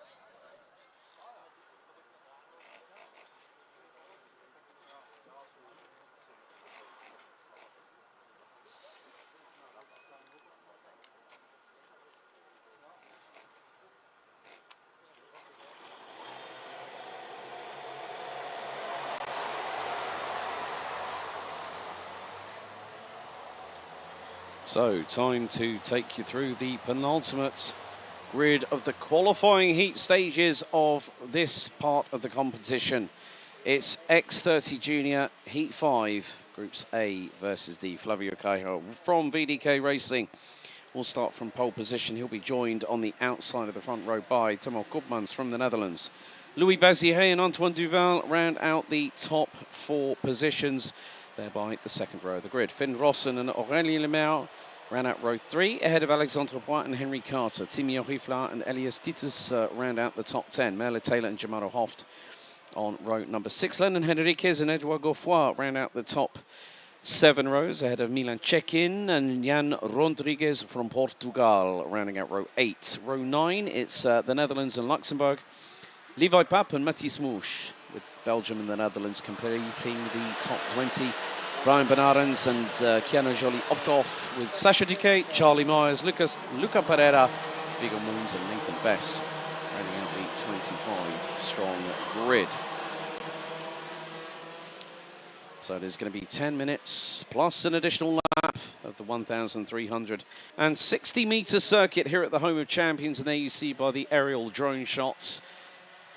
So, time to take you through the penultimate grid of the qualifying heat stages of this part of the competition. It's X30 Junior Heat 5, Groups A versus D. Flavio Caio from VDK Racing will start from pole position. He'll be joined on the outside of the front row by Timo Koopmans from the Netherlands. Louis Bazire and Antoine Duval round out the top 4 positions, thereby the second row of the grid. Finn Rossen and Aurélien Lemaire round out row 3, ahead of Alexandre Poit and Henry Carter. Timmy Orifla and Elias Titus round out the top 10. Merle Taylor and Jamaro Hoft on row number 6. Lennon Henriquez and Edouard Gouffoy round out the top 7 rows, ahead of Milan Cekin and Jan Rodriguez from Portugal, rounding out row 8. Row 9, it's the Netherlands and Luxembourg. Levi Pape and Mathis Mouche, with Belgium and the Netherlands completing the top 20. Brian Benarens and Keanu Joly opt off, with Sacha Duquet, Charlie Myers, Luca Pereira, Viggo Moons and Nathan Best, rounding out the 25-strong grid. So there's going to be 10 minutes plus an additional lap of the 1,360-metre circuit here at the Home of Champions. And there you see by the aerial drone shots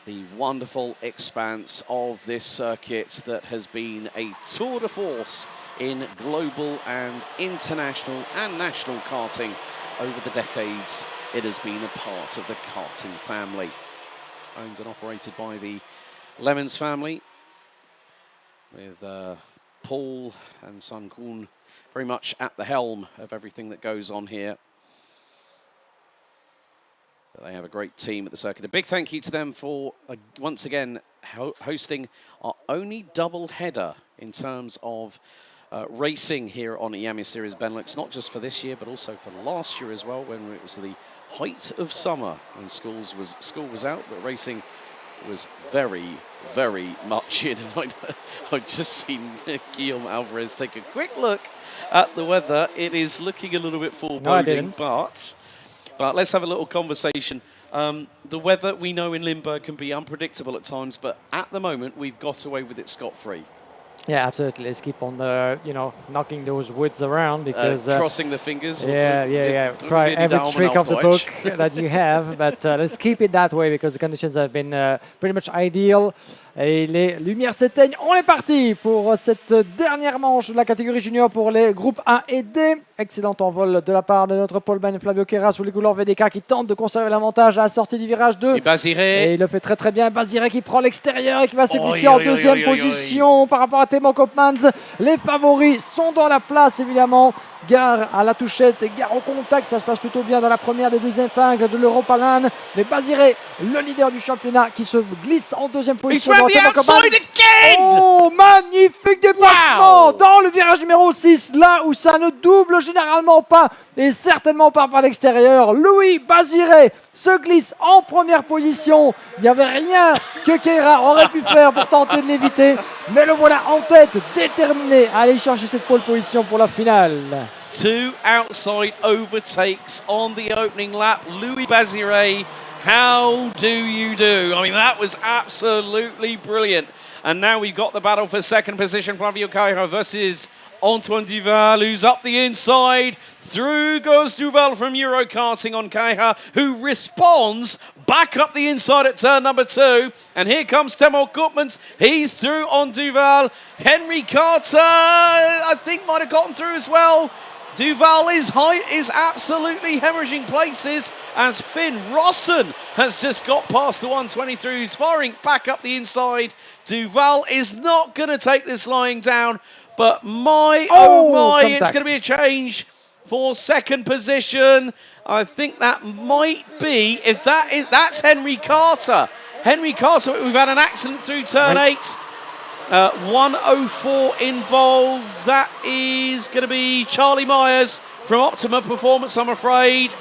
the wonderful expanse of this circuit that has been a tour de force in global and international and national karting over the decades. It has been a part of the karting family. Owned and operated by the Lemons family, with Paul and Sun Kuhn very much at the helm of everything that goes on here. But they have a great team at the circuit. A big thank you to them for, once again, hosting our only double header in terms of racing here on Iame Series Benelux, not just for this year, but also for last year as well, when it was the height of summer and school was out, but racing was very, very much in. I've just seen Guillaume Alvarez take a quick look at the weather. It is looking a little bit foreboding, but let's have a little conversation. The weather, we know in Limburg, can be unpredictable at times, but at the moment we've got away with it scot-free. Yeah, absolutely. Let's keep on, knocking those woods around, because crossing the fingers. Yeah. Try every trick of the book that you have, but let's keep it that way because the conditions have been pretty much ideal. Et les lumières s'éteignent. On est parti pour cette dernière manche de la catégorie junior pour les groupes 1 et D. Excellent envol de la part de notre poleman Flavio Queiroz sous les couleurs VDK qui tente de conserver l'avantage à la sortie du virage 2. Et il le fait très très bien. Bazire qui prend l'extérieur et qui va se glisser en deuxième position par rapport à Timo Koopmans. Les favoris sont dans la place évidemment. Gare à la touchette et gare au contact, ça se passe plutôt bien dans la première des 2 épingles de l'Europalan. Mais Bazire, le leader du championnat, qui se glisse en deuxième position. Oh, magnifique déplacement dans le virage numéro 6, là où ça ne double généralement pas et certainement pas par l'extérieur. Louis Bazire se glisse en première position. Il n'y avait rien que Keira aurait pu faire pour tenter de l'éviter, mais le voilà en tête, déterminé à aller chercher cette pole position pour la finale. 2 outside overtakes on the opening lap. Louis Bazire, how do you do? I mean, that was absolutely brilliant. And now we've got the battle for second position. Flavio Caio versus Antoine Duval, who's up the inside. Through goes Duval from Euro Karting on Caio, who responds back up the inside at turn number 2. And here comes Timo Koopmans. He's through on Duval. Henry Carter, I think, might have gotten through as well. Duval is absolutely hemorrhaging places as Finn Rossen has just got past the 123, who's firing back up the inside. Duval is not going to take this lying down, but oh my, it's going to be a change for second position. I think that might be, that's Henry Carter. Henry Carter, we've had an accident through turn 8. 104 involved. That is going to be Charlie Myers from Optima Performance, I'm afraid.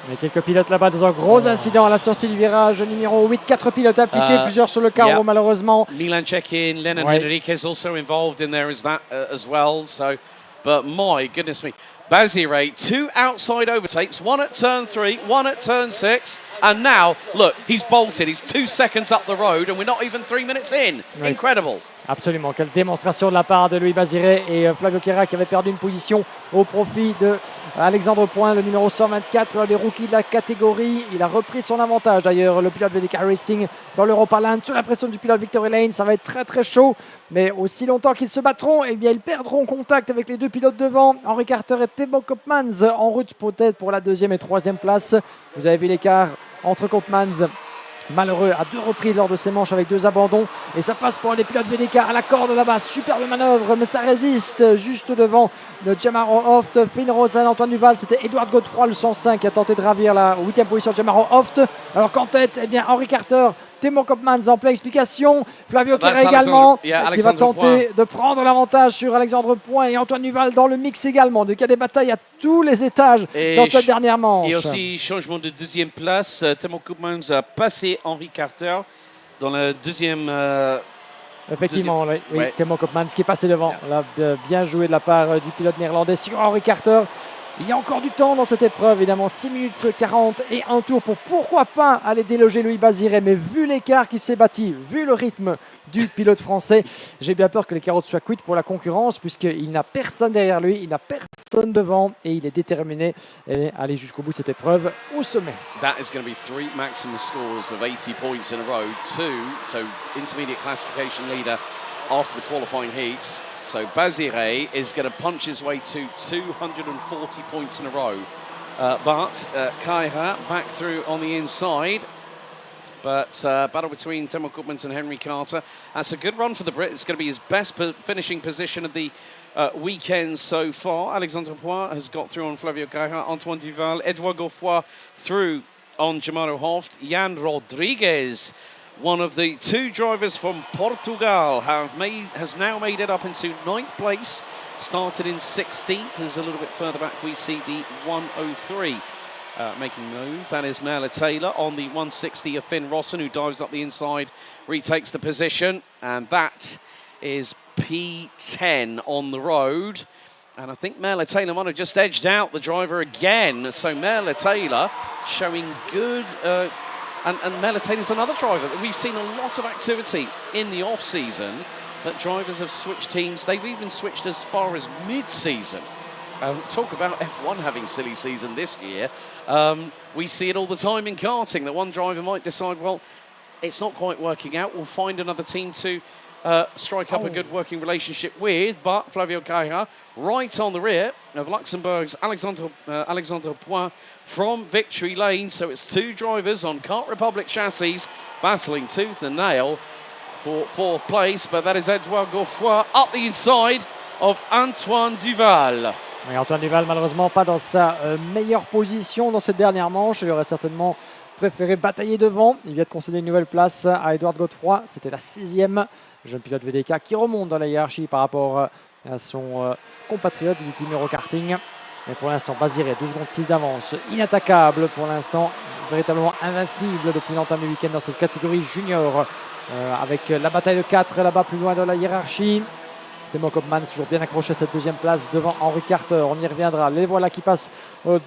Il y a quelques pilotes là-bas dans un gros incident à la sortie du virage numéro 8. 4 pilotes impliqués, plusieurs sur le carreau malheureusement. Milan Cekin, Lennon Henriquez also involved in there as well. So, but my goodness me. Bazire, 2 outside overtakes, 1 at turn 3, 1 at turn 6, and now, look, he's bolted, he's 2 seconds up the road, and we're not even 3 minutes in. Incredible. Absolument, quelle démonstration de la part de Louis Baziré et Flavio Queira qui avait perdu une position au profit de Alexandre Point, le numéro 124, l'un des rookies de la catégorie. Il a repris son avantage d'ailleurs, le pilote VDK Racing dans l'Europa Land, sous la pression du pilote Victory Lane. Ça va être très très chaud, mais aussi longtemps qu'ils se battront, eh bien, ils perdront contact avec les deux pilotes devant, Henri Carter et Timo Koopmans, en route peut-être pour la deuxième et troisième place. Vous avez vu l'écart entre Koopmans, malheureux à 2 reprises lors de ces manches avec 2 abandons, et ça passe pour les pilotes VDK à la corde là-bas. Superbe manœuvre, mais ça résiste juste devant le Jamaro Hoft, Finn Rosen, Antoine Duval. C'était Edouard Godefroy, le 105, qui a tenté de ravir la 8e position de Jamaro Hoft, alors qu'en tête, eh bien, Henri Carter, Timo Koopmans en pleine explication, Flavio Queira également, qui va tenter de prendre l'avantage sur Alexandre Point, et Antoine Duval dans le mix également. Donc il y a des batailles à tous les étages dans cette dernière manche. Et aussi changement de deuxième place, Timo Koopmans a passé Henri Carter dans la deuxième. Effectivement, oui, ouais. Timo Koopmans qui est passé devant. Là, bien joué de la part du pilote néerlandais sur Henri Carter. Il y a encore du temps dans cette épreuve, évidemment, 6 minutes 40 et un tour pour pourquoi pas aller déloger Louis Baziré. Mais vu l'écart qui s'est bâti, vu le rythme du pilote français, j'ai bien peur que les carottes soient cuites pour la concurrence, puisqu'il n'a personne derrière lui, il n'a personne devant, et il est déterminé à aller jusqu'au bout de cette épreuve au sommet. That is going to be 3 maximum scores of 80 points in a row, 2, so intermediate classification leader after the qualifying heats. So Baziré is going to punch his way to 240 points in a row. But Queira back through on the inside. But battle between Timo Koopmans and Henry Carter. That's a good run for the Brit. It's going to be his best finishing position of the weekend so far. Alexandre Point has got through on Flavio Queira, Antoine Duval, Edouard Godefroy through on Jamaro Hoft, Jan Rodriguez. One of the 2 drivers from Portugal has now made it up into 9th place. Started in 16th. As a little bit further back, we see the 103 making move. That is Merla Taylor on the 160 of Finn Rossen, who dives up the inside, retakes the position. And that is P10 on the road. And I think Merla Taylor might have just edged out the driver again. So Merla Taylor showing good... And Merla Taylor's another driver. We've seen a lot of activity in the off-season that drivers have switched teams. They've even switched as far as mid-season. Talk about F1 having silly season this year. We see it all the time in karting, that one driver might decide, well, it's not quite working out. We'll find another team to strike up a good working relationship with. But Flavio Queira right on the rear of Luxembourg's Alexandre Point from Victory Lane. So it's 2 drivers on Kart Republic chassis battling tooth and nail for 4th place. But that is Edouard Godefroy up the inside of Antoine Duval. Oui, Antoine Duval, malheureusement, pas dans sa meilleure position dans cette dernière manche. Il aurait certainement préféré batailler devant. Il vient de concéder une nouvelle place à Edouard Godefroy. C'était la 6e. Jeune pilote VDK qui remonte dans la hiérarchie par rapport à son compatriote du team Eurokarting. Mais pour l'instant, Baziré, 2 secondes 6 d'avance. Inattaquable pour l'instant. Véritablement invincible depuis l'entame du week-end dans cette catégorie junior. Avec la bataille de 4 là-bas plus loin dans la hiérarchie. Timo Koopmans toujours bien accroché à cette 2e place devant Henri Carter. On y reviendra. Les voilà qui passent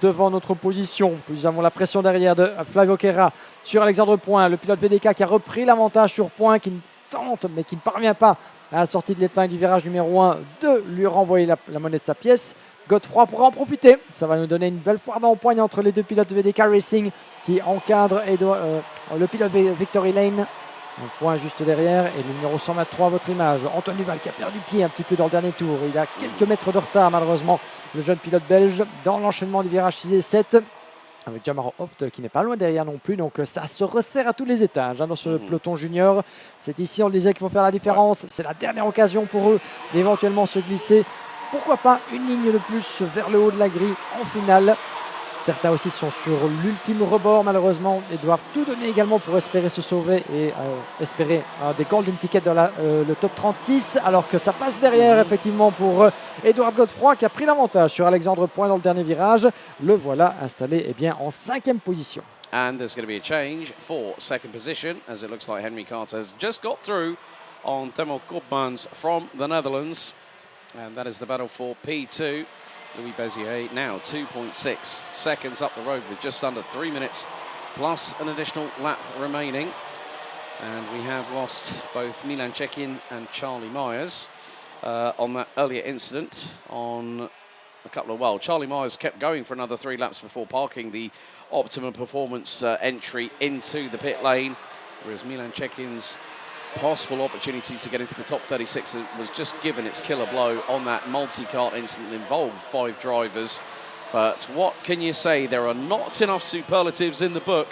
devant notre position. Nous avons la pression derrière de Flavio Queira sur Alexandre Point. Le pilote VDK qui a repris l'avantage sur Point, qui tente mais qui ne parvient pas à la sortie de l'épingle du virage numéro 1 de lui renvoyer la monnaie de sa pièce. Godefroy pourra en profiter. Ça va nous donner une belle foire d'empoigne entre les 2 pilotes VDK Racing qui encadrent le pilote Victory Lane. Un point juste derrière et le numéro 123 à votre image. Antoine Duval qui a perdu pied un petit peu dans le dernier tour. Il a quelques mètres de retard malheureusement, le jeune pilote belge, dans l'enchaînement du virage 6 et 7. Avec Jamaro Hoft qui n'est pas loin derrière non plus. Donc ça se resserre à tous les étages dans ce peloton junior. C'est ici, on le disait, qu'il faut faire la différence. C'est la dernière occasion pour eux d'éventuellement se glisser. Pourquoi pas une ligne de plus vers le haut de la grille en finale. Certains aussi sont sur l'ultime rebord malheureusement et doivent tout donner également pour espérer se sauver et espérer des golden tickets dans le top 36, alors que ça passe derrière effectivement pour Edouard Godefroy qui a pris l'avantage sur Alexandre Point dans le dernier virage. Le voilà installé en 5e position. And there's going to be a change for 2nd position as it looks like Henry Carter has just got through on Timo Koopmans from the Netherlands. And that is the battle for P2. Louis Baziré now 2.6 seconds up the road with just under 3 minutes plus an additional lap remaining. And we have lost both Milan Cekin and Charlie Myers on that earlier incident on a couple of, well, Charlie Myers kept going for another 3 laps before parking the optimum performance entry into the pit lane, whereas Milan Cekin's possible opportunity to get into the top 36 was just given its killer blow on that multi-kart incident that involved 5 drivers. But what can you say? There are not enough superlatives in the book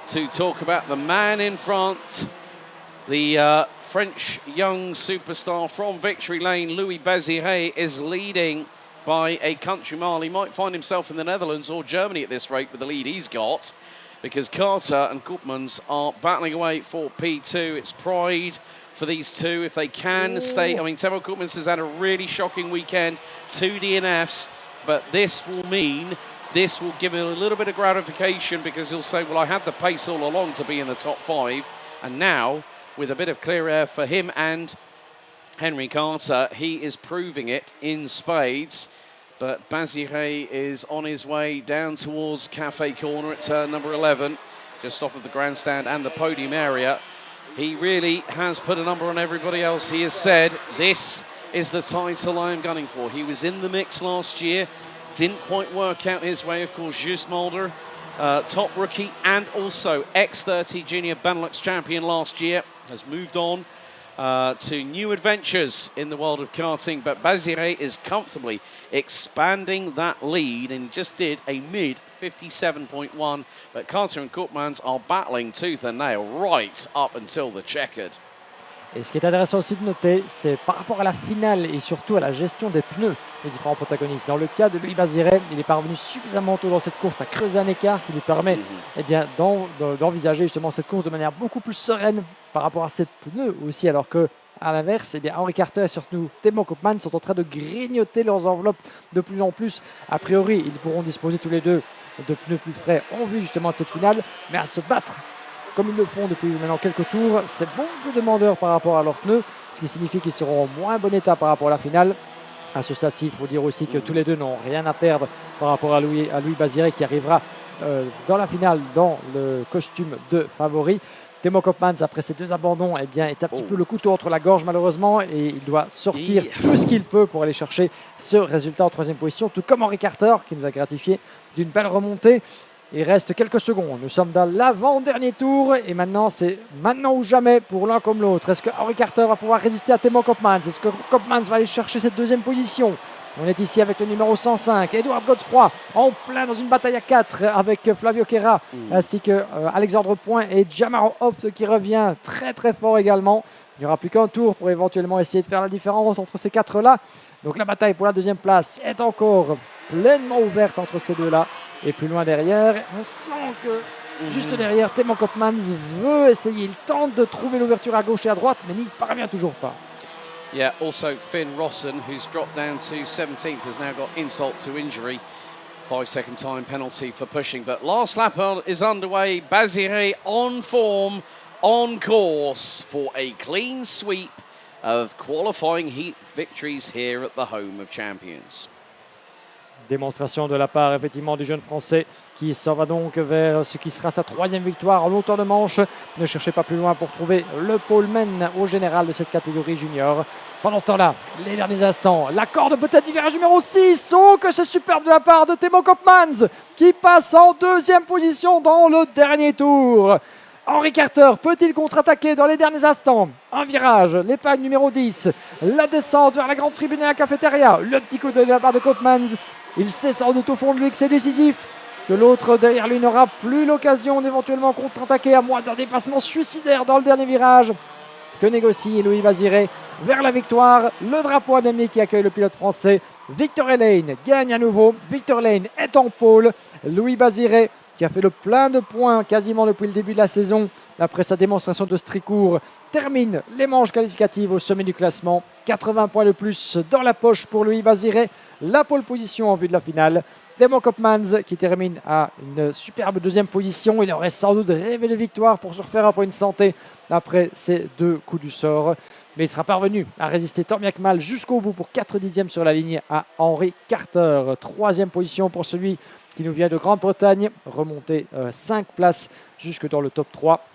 to talk about the man in front, the French young superstar from Victory Lane. Louis Baziré is leading by a country mile. He might find himself in the Netherlands or Germany at this rate with the lead he's got, because Carter and Koopmans are battling away for P2. It's pride for these two if they can stay. I mean, Timo Koopmans has had a really shocking weekend, 2 DNFs, but this will give him a little bit of gratification, because he'll say, well, I had the pace all along to be in the top 5, and now, with a bit of clear air for him and Henry Carter, he is proving it in spades. But Baziré is on his way down towards Cafe Corner at turn number 11, just off of the grandstand and the podium area. He really has put a number on everybody else. He has said, this is the title I am gunning for. He was in the mix last year, didn't quite work out his way. Of course, Just Mulder, top rookie and also X30 Junior Benelux champion last year, has moved on to new adventures in the world of karting, but Baziré is comfortably expanding that lead and just did a mid 57.1, but Carter and Koopmans are battling tooth and nail right up until the checkered. Et ce qui est intéressant aussi de noter, c'est par rapport à la finale et surtout à la gestion des pneus des différents protagonistes. Dans le cas de Louis Baziré, il est parvenu suffisamment tôt dans cette course à creuser un écart qui lui permet d'envisager justement cette course de manière beaucoup plus sereine par rapport à ses pneus aussi, alors que à l'inverse, Henri Carter et surtout Timo Koopmans sont en train de grignoter leurs enveloppes de plus en plus. A priori, ils pourront disposer tous les deux de pneus plus frais en vue justement de cette finale, mais à se battre comme ils le font depuis maintenant quelques tours, c'est beaucoup plus demandeur par rapport à leurs pneus, ce qui signifie qu'ils seront en moins bon état par rapport à la finale. À ce stade-ci, il faut dire aussi que tous les deux n'ont rien à perdre par rapport à Louis Baziré, qui arrivera dans la finale dans le costume de favori. Timo Koopmans, après ces 2 abandons, est un petit peu le couteau entre la gorge malheureusement, et il doit sortir tout ce qu'il peut pour aller chercher ce résultat en 3e position, tout comme Henri Carter, qui nous a gratifié d'une belle remontée. Il reste quelques secondes. Nous sommes dans l'avant-dernier tour et maintenant, c'est maintenant ou jamais pour l'un comme l'autre. Est-ce que Henri Carter va pouvoir résister à Timo Koopmans? Est-ce que Koopmans va aller chercher cette 2e position? On est ici avec le numéro 105, Edouard Godefroy, en plein dans une bataille à 4 avec Flavio Querra, ainsi que Alexandre Point et Jamaro Hoft qui revient très très fort également. Il n'y aura plus qu'un tour pour éventuellement essayer de faire la différence entre ces 4-là. Donc la bataille pour la 2e place est encore pleinement ouverte entre ces 2-là. Et plus loin derrière, on sent que juste derrière, Timo Koopmans veut essayer. Il tente de trouver l'ouverture à gauche et à droite, mais n'y parvient toujours pas. Yeah, also Finn Rossen, who's dropped down to 17th, has now got insult to injury. 5-second time penalty for pushing. But last lap is underway. Baziré on form, on course for a clean sweep of qualifying heat victories here at the home of champions. Démonstration de la part effectivement du jeune français qui s'en va donc vers ce qui sera sa 3e victoire en hauteur de manche. Ne cherchez pas plus loin pour trouver le poleman au général de cette catégorie junior. Pendant ce temps-là, les derniers instants, la corde peut-être du virage numéro 6. Oh, que c'est superbe de la part de Timo Koopmans qui passe en 2e position dans le dernier tour. Henri Carter peut-il contre-attaquer dans les derniers instants? Un virage, l'épingle numéro 10, la descente vers la grande tribune et la cafétéria. Le petit coup de la part de Koopmans. Il sait sans doute au fond de lui que c'est décisif, que l'autre derrière lui n'aura plus l'occasion d'éventuellement contre-attaquer à moins d'un dépassement suicidaire dans le dernier virage. Que négocie Louis Baziré vers la victoire. Le drapeau endémique qui accueille le pilote français. Victor Lane gagne à nouveau. Victor Lane est en pôle. Louis Baziré, qui a fait le plein de points quasiment depuis le début de la saison, après sa démonstration de Stricourt, termine les manches qualificatives au sommet du classement. 80 points de plus dans la poche pour Louis Baziré. La pole position en vue de la finale. Timo Koopmans qui termine à une superbe 2e position. Il aurait sans doute rêvé de victoire pour se refaire un point de santé après ces 2 coups du sort. Mais il sera parvenu à résister tant bien que mal jusqu'au bout pour 4 dixièmes sur la ligne à Henri Carter. 3e position pour celui qui nous vient de Grande-Bretagne. Remonté 5 places jusque dans le top 3.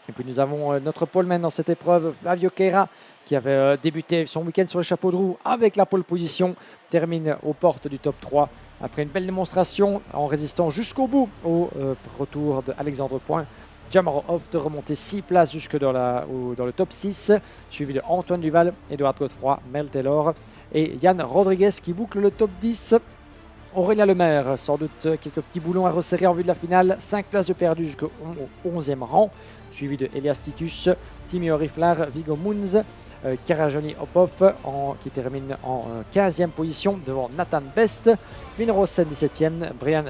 Et puis nous avons notre poleman dans cette épreuve, Flavio Queira, qui avait débuté son week-end sur le chapeau de roue avec la pole position, termine aux portes du top 3 après une belle démonstration en résistant jusqu'au bout au retour d'Alexandre Point. Jamaro Hoff de remonter 6 places jusque dans le top 6, suivi de Antoine Duval, Edouard Godefroy, Mel Taylor et Yann Rodriguez qui boucle le top 10. Aurélien Lemaire, sans doute quelques petits boulons à resserrer en vue de la finale. 5 places de perdu jusqu'au 11e rang, suivi de Elias Titus, Timio Riflar, Vigo Munz, Karajoni Opov qui termine en 15e position devant Nathan Best, Vin Rossen 17e, Brian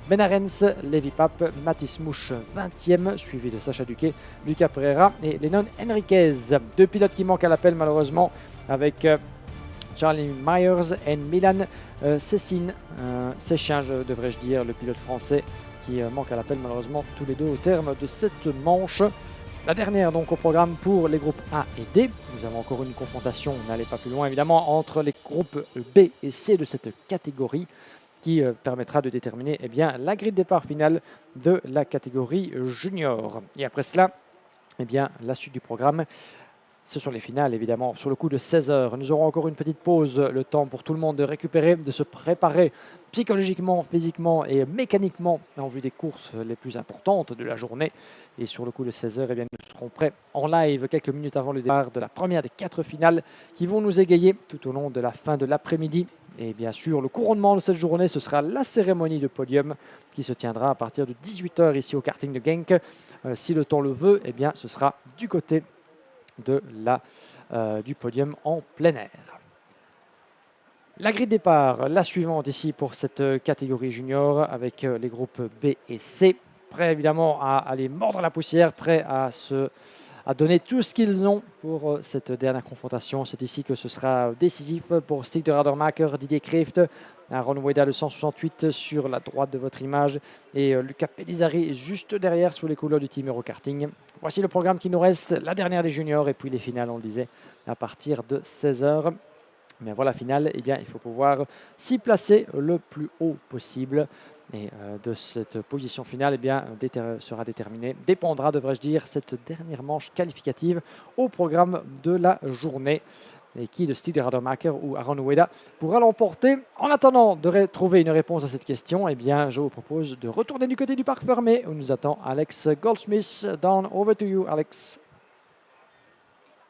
Benarens, Levi Pape, Mathis Mouche 20e, suivi de Sacha Duquet, Lucas Pereira et Lennon Henriquez. 2 pilotes qui manquent à l'appel malheureusement avec Charlie Myers et Milan Cécine, devrais-je dire, le pilote français qui manque à l'appel malheureusement tous les deux au terme de cette manche. La dernière donc au programme pour les groupes A et D. Nous avons encore une confrontation, n'allez pas plus loin évidemment, entre les groupes B et C de cette catégorie qui permettra de déterminer la grille de départ finale de la catégorie junior. Et après cela, la suite du programme. Ce sont les finales, évidemment, sur le coup de 16h. Nous aurons encore une petite pause, le temps pour tout le monde de récupérer, de se préparer psychologiquement, physiquement et mécaniquement en vue des courses les plus importantes de la journée. Et sur le coup de 16h, nous serons prêts en live quelques minutes avant le départ de la première des 4 finales qui vont nous égayer tout au long de la fin de l'après-midi. Et bien sûr, le couronnement de cette journée, ce sera la cérémonie de podium qui se tiendra à partir de 18h ici au karting de Genk. Si le temps le veut, ce sera du côté du podium en plein air. La grille de départ, la suivante ici pour cette catégorie junior avec les groupes B et C. Prêts évidemment à aller mordre la poussière, prêts à donner tout ce qu'ils ont pour cette dernière confrontation. C'est ici que ce sera décisif pour Stig de Radermacher, Didier Kreeft, Aaron Weda le 168 sur la droite de votre image et Luca Pellizzari juste derrière sous les couleurs du team Eurokarting. Voici le programme qui nous reste, la dernière des juniors et puis les finales, on le disait, à partir de 16h. Mais voilà la finale, il faut pouvoir s'y placer le plus haut possible. Et de cette position finale, sera déterminée, dépendra, devrais-je dire, cette dernière manche qualificative au programme de la journée. Et qui de Stig de Radermacher ou Aaron Weda pourra l'emporter. En attendant de trouver une réponse à cette question, je vous propose de retourner du côté du parc fermé où nous attend Alex Goldschmidt. Down over to you, Alex.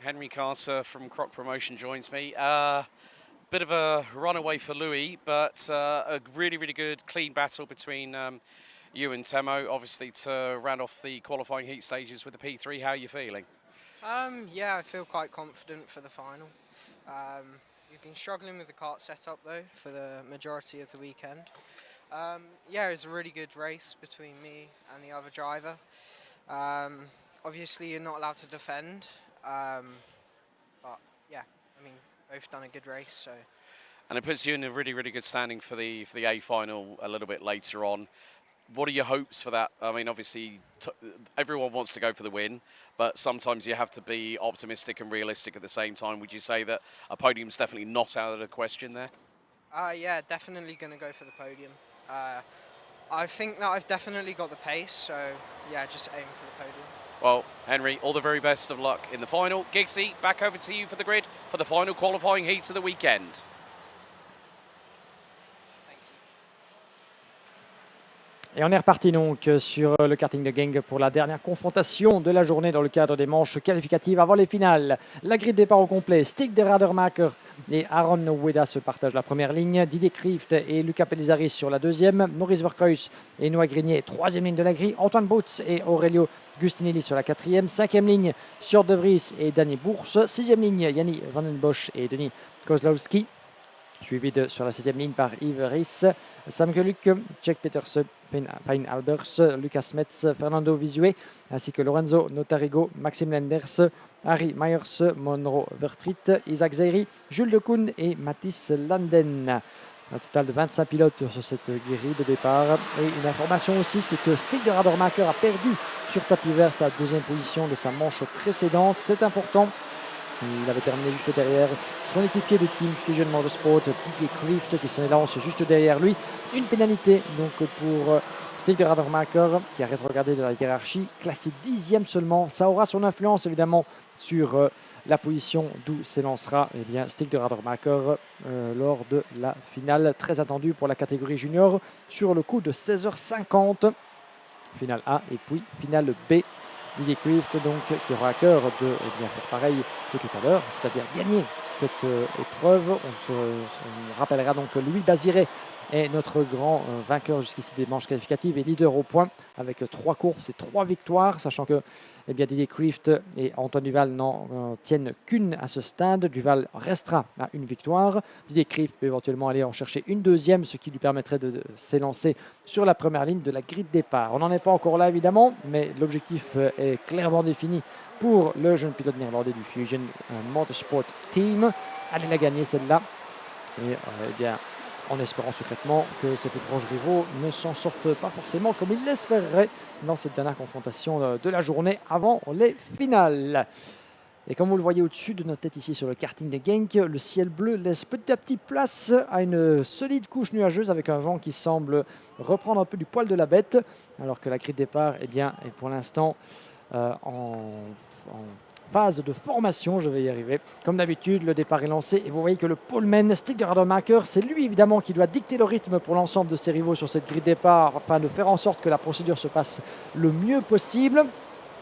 Henry Carter from Croc Promotion joins me. Bit of a runaway for Louis, but a really, really good, clean battle between you and Temo, obviously to round off the qualifying heat stages with the P3. How are you feeling? Yeah, I feel quite confident for the final. We've been struggling with the kart setup though for the majority of the weekend. Yeah, it was a really good race between me and the other driver. Obviously, you're not allowed to defend, but yeah, I mean, both done a good race. So. And it puts you in a really, really good standing for the A final a little bit later on. What are your hopes for that? I mean, obviously, everyone wants to go for the win, but sometimes you have to be optimistic and realistic at the same time. Would you say that a podium's definitely not out of the question there? Yeah, definitely going to go for the podium. I think that I've definitely got the pace, so yeah, just aim for the podium. Well, Henry, all the very best of luck in the final. Giggsy, back over to you for the grid for the final qualifying heats of the weekend. Et on est reparti donc sur le karting de Genk pour la dernière confrontation de la journée dans le cadre des manches qualificatives avant les finales. La grille de départ au complet, Stig de Radermacher et Aaron Weda se partagent la première ligne, Didier Kreeft et Luca Pellizzari sur la deuxième, Maurice Verkhuis et Noah Grignier, troisième ligne de la grille, Antoine Boots et Aurelio Gustinelli sur la quatrième, cinquième ligne, Sjord de Vries et Danny Bourse, sixième ligne, Yanni Van den Bosch et Denis Kozlowski, suivi sur la 7e ligne par Yves Ries, Sam Geluk, Jack Petersen, Fine Albers, Lucas Metz, Fernando Visue, ainsi que Lorenzo Notarigo, Maxime Lenders, Harry Myers, Monro Vertrit, Isaac Zairi, Jules Dekoun et Mathis Landen. Un total de 25 pilotes sur cette grille de départ. Et une information aussi, c'est que Stig de Radermacher a perdu sur tapis vert sa deuxième position de sa manche précédente. C'est important Il avait terminé juste derrière son équipier de Team Fusion Motorsport, Didier Krieft, qui se lance juste derrière lui. Une pénalité donc pour Stig de Radermacher, qui a rétrogradé de la hiérarchie, classé 10e seulement. Ça aura son influence évidemment sur la position d'où s'élancera Stig de Radermacher lors de la finale très attendue pour la catégorie junior sur le coup de 16h50. Finale A et puis finale B. Didier Krieft donc qui aura à cœur de faire pareil que tout à l'heure, c'est-à-dire gagner cette épreuve. On rappellera donc que Louis Baziré est notre grand vainqueur jusqu'ici des manches qualificatives et leader au point avec 3 courses et 3 victoires, sachant que Didier Krieft et Antoine Duval n'en tiennent qu'une à ce stade. Duval restera à une victoire. Didier Krieft peut éventuellement aller en chercher une deuxième, ce qui lui permettrait de s'élancer sur la première ligne de la grille de départ. On n'en est pas encore là évidemment, mais l'objectif est clairement défini pour le jeune pilote néerlandais du Fusion Motorsport Team. Allez la gagner celle-là. Et en espérant secrètement que ses plus proches rivaux ne s'en sortent pas forcément comme ils l'espéreraient dans cette dernière confrontation de la journée avant les finales. Et comme vous le voyez au-dessus de notre tête ici sur le karting de Genk, le ciel bleu laisse petit à petit place à une solide couche nuageuse avec un vent qui semble reprendre un peu du poil de la bête, alors que la grille de départ est pour l'instant en phase de formation, je vais y arriver. Comme d'habitude, le départ est lancé et vous voyez que le poleman Stig de Radermacher, c'est lui évidemment qui doit dicter le rythme pour l'ensemble de ses rivaux sur cette grille de départ afin de faire en sorte que la procédure se passe le mieux possible.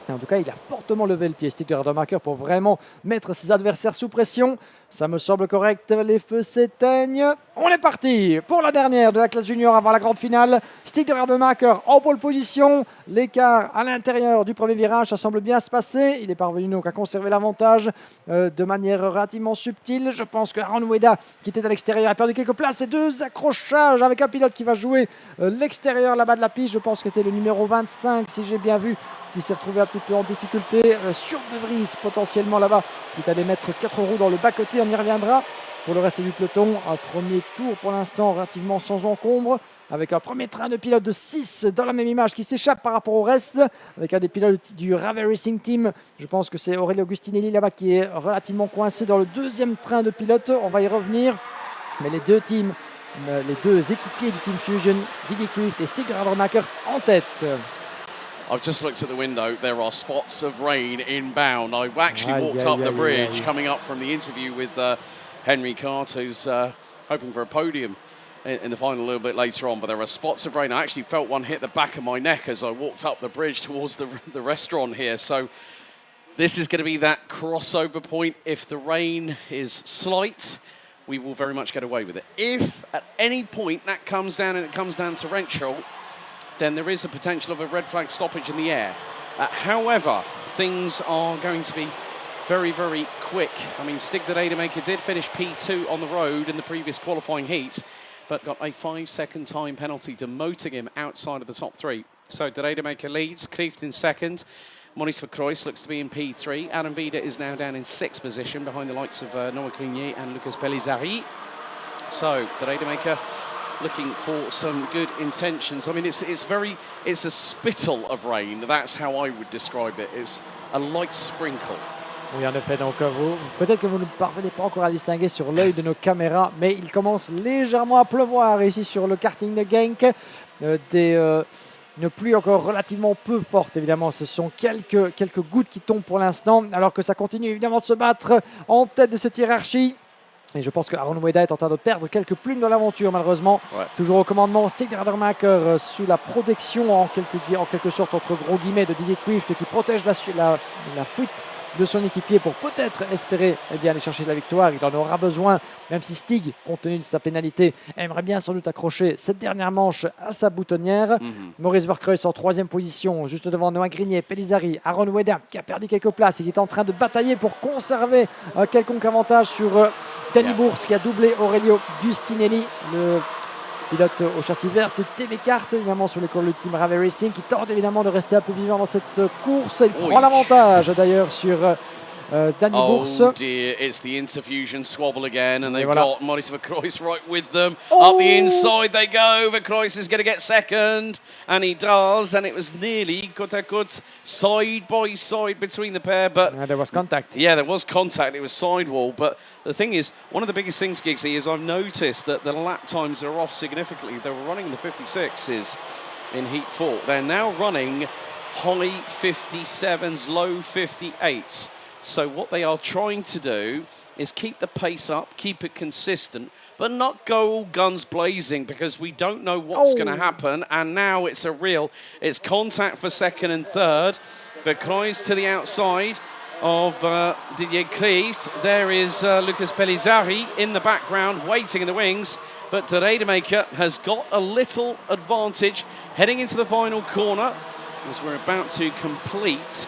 Et en tout cas, il a fortement levé le pied, Stig de Radermacher, pour vraiment mettre ses adversaires sous pression. Ça me semble correct, les feux s'éteignent. On est parti pour la dernière de la classe junior avant la grande finale. Stig de Radermacher en pole position. L'écart à l'intérieur du premier virage, ça semble bien se passer. Il est parvenu donc à conserver l'avantage de manière relativement subtile. Je pense que Aaron Weda, qui était à l'extérieur, a perdu quelques places. Et 2 accrochages avec un pilote qui va jouer l'extérieur là-bas de la piste. Je pense que c'était le numéro 25, si j'ai bien vu, qui s'est retrouvé un petit peu en difficulté sur De Vries potentiellement là-bas, qui est allé mettre 4 roues dans le bas-côté, on y reviendra. Pour le reste du peloton, un premier tour pour l'instant relativement sans encombre, avec un premier train de pilotes de 6 dans la même image qui s'échappe par rapport au reste, avec un des pilotes du Rave Racing Team. Je pense que c'est Aurelio Agustinelli là-bas qui est relativement coincé dans le deuxième train de pilotes, on va y revenir. Mais les deux teams, les deux équipiers du Team Fusion, Didier Krieft et Stig de Radermacher en tête. I've just looked at the window. There are spots of rain inbound. I actually walked up the bridge coming up from the interview with Henry Carter, who's hoping for a podium in the final a little bit later on. But there are spots of rain. I actually felt one hit the back of my neck as I walked up the bridge towards the restaurant here. So this is going to be that crossover point. If the rain is slight, we will very much get away with it. If at any point that comes down and it comes down torrential, then there is a potential of a red flag stoppage in the air. However, things are going to be very, very quick. I mean, Stig de Radermacher did finish P2 on the road in the previous qualifying heat, but got a 5-second time penalty demoting him outside of the top 3. So de Radermacher leads, Krieft in second. Moniz Verkreuz looks to be in P3. Adam Vida is now down in 6th position behind the likes of Noah Cugnier and Lucas Pelizari. So de Radermacher looking for some good intentions. I mean, it's a spittle of rain. That's how I would describe it. It's a light sprinkle. Oui, en effet. Donc, peut-être que vous ne parvenez pas encore à distinguer sur l'œil de nos caméras, mais il commence légèrement à pleuvoir ici sur le karting de Genk. Une pluie encore relativement peu forte, évidemment. Ce sont quelques gouttes qui tombent pour l'instant, alors que ça continue évidemment de se battre en tête de cette hiérarchie. Et je pense que Aaron Weda est en train de perdre quelques plumes dans l'aventure, malheureusement. Ouais. Toujours au commandement, Stig de Radermacher sous la protection, en quelque sorte, entre gros guillemets, de Didier Krieft, qui protège la fuite de son équipier pour peut-être espérer aller chercher la victoire. Il en aura besoin, même si Stig, compte tenu de sa pénalité, aimerait bien sans doute accrocher cette dernière manche à sa boutonnière. Moniz Verkreuz en 3e position, juste devant Noah Grignier, Pelizari, Aaron Weda, qui a perdu quelques places et qui est en train de batailler pour conserver un quelconque avantage sur Danny Bourse, qui a doublé Aurelio Agustinelli, le pilote au châssis vert de TV Kart, évidemment sur l'école du Team Rave Racing, qui tente évidemment de rester un peu vivant dans cette course. Il prend l'avantage d'ailleurs sur Danny Bourse. Oh dear, it's the interfusion swabble again, and they've got Maurice Verkreuz right with them. Oh! Up the inside they go. Verkreuz is going to get second, and he does, and it was nearly côte à côte, side by side between the pair, but there was contact. Yeah, there was contact. It was sidewall, but the thing is, one of the biggest things, Giggsy, is I've noticed that the lap times are off significantly. They were running the 56s in Heat 4. They're now running high 57s, low 58s. So what they are trying to do is keep the pace up, keep it consistent, but not go all guns blazing, because we don't know what's going to happen. And now it's it's contact for second and third. Verkreuz to the outside of Didier Klieft. There is Lucas Pellizzari in the background, waiting in the wings. But De Rademaker has got a little advantage heading into the final corner, as we're about to complete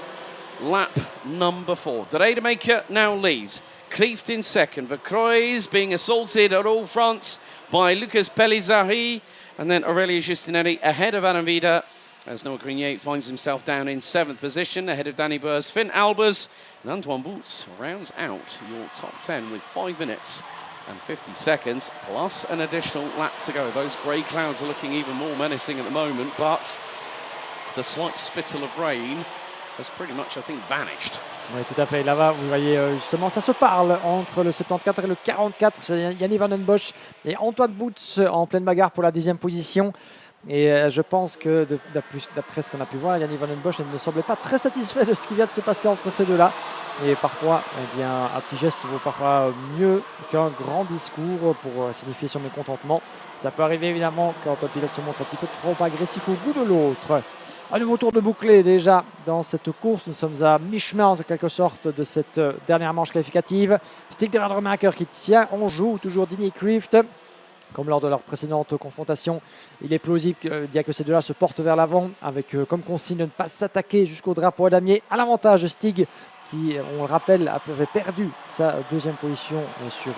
lap number 4. De Rademaker now leads. Klieft in second. Verkreuz being assaulted at all fronts by Lucas Pellizzari. And then Aurelio Giustinelli ahead of Adam Vida, as Noah Grenier finds himself down in 7th position, ahead of Danny Burrs, Finn Albers, and Antoine Boots rounds out your top 10 with 5 minutes and 50 seconds, plus an additional lap to go. Those grey clouds are looking even more menacing at the moment, but the slight spittle of rain has pretty much, I think, vanished. Oui, tout à fait. Là-bas, vous voyez justement, ça se parle entre le 74 et le 44. C'est Yannick Van Den Bosch et Antoine Boots en pleine bagarre pour la 10e position. Et je pense que, d'après ce qu'on a pu voir, Yannick Van Den Bosch ne semblait pas très satisfait de ce qui vient de se passer entre ces deux-là. Et parfois, eh bien, un petit geste vaut parfois mieux qu'un grand discours pour signifier son mécontentement. Ça peut arriver évidemment quand un pilote se montre un petit peu trop agressif au bout de l'autre. Un nouveau tour de bouclé déjà dans cette course. Nous sommes à mi-chemin en quelque sorte de cette dernière manche qualificative. Stig de Rademacher qui tient en joue toujours Didier Klieft. Comme lors de leur précédente confrontation, il est plausible bien que ces deux-là se portent vers l'avant avec comme consigne de ne pas s'attaquer jusqu'au drapeau à damier. À l'avantage Stig qui, on le rappelle, avait perdu sa 2e position sur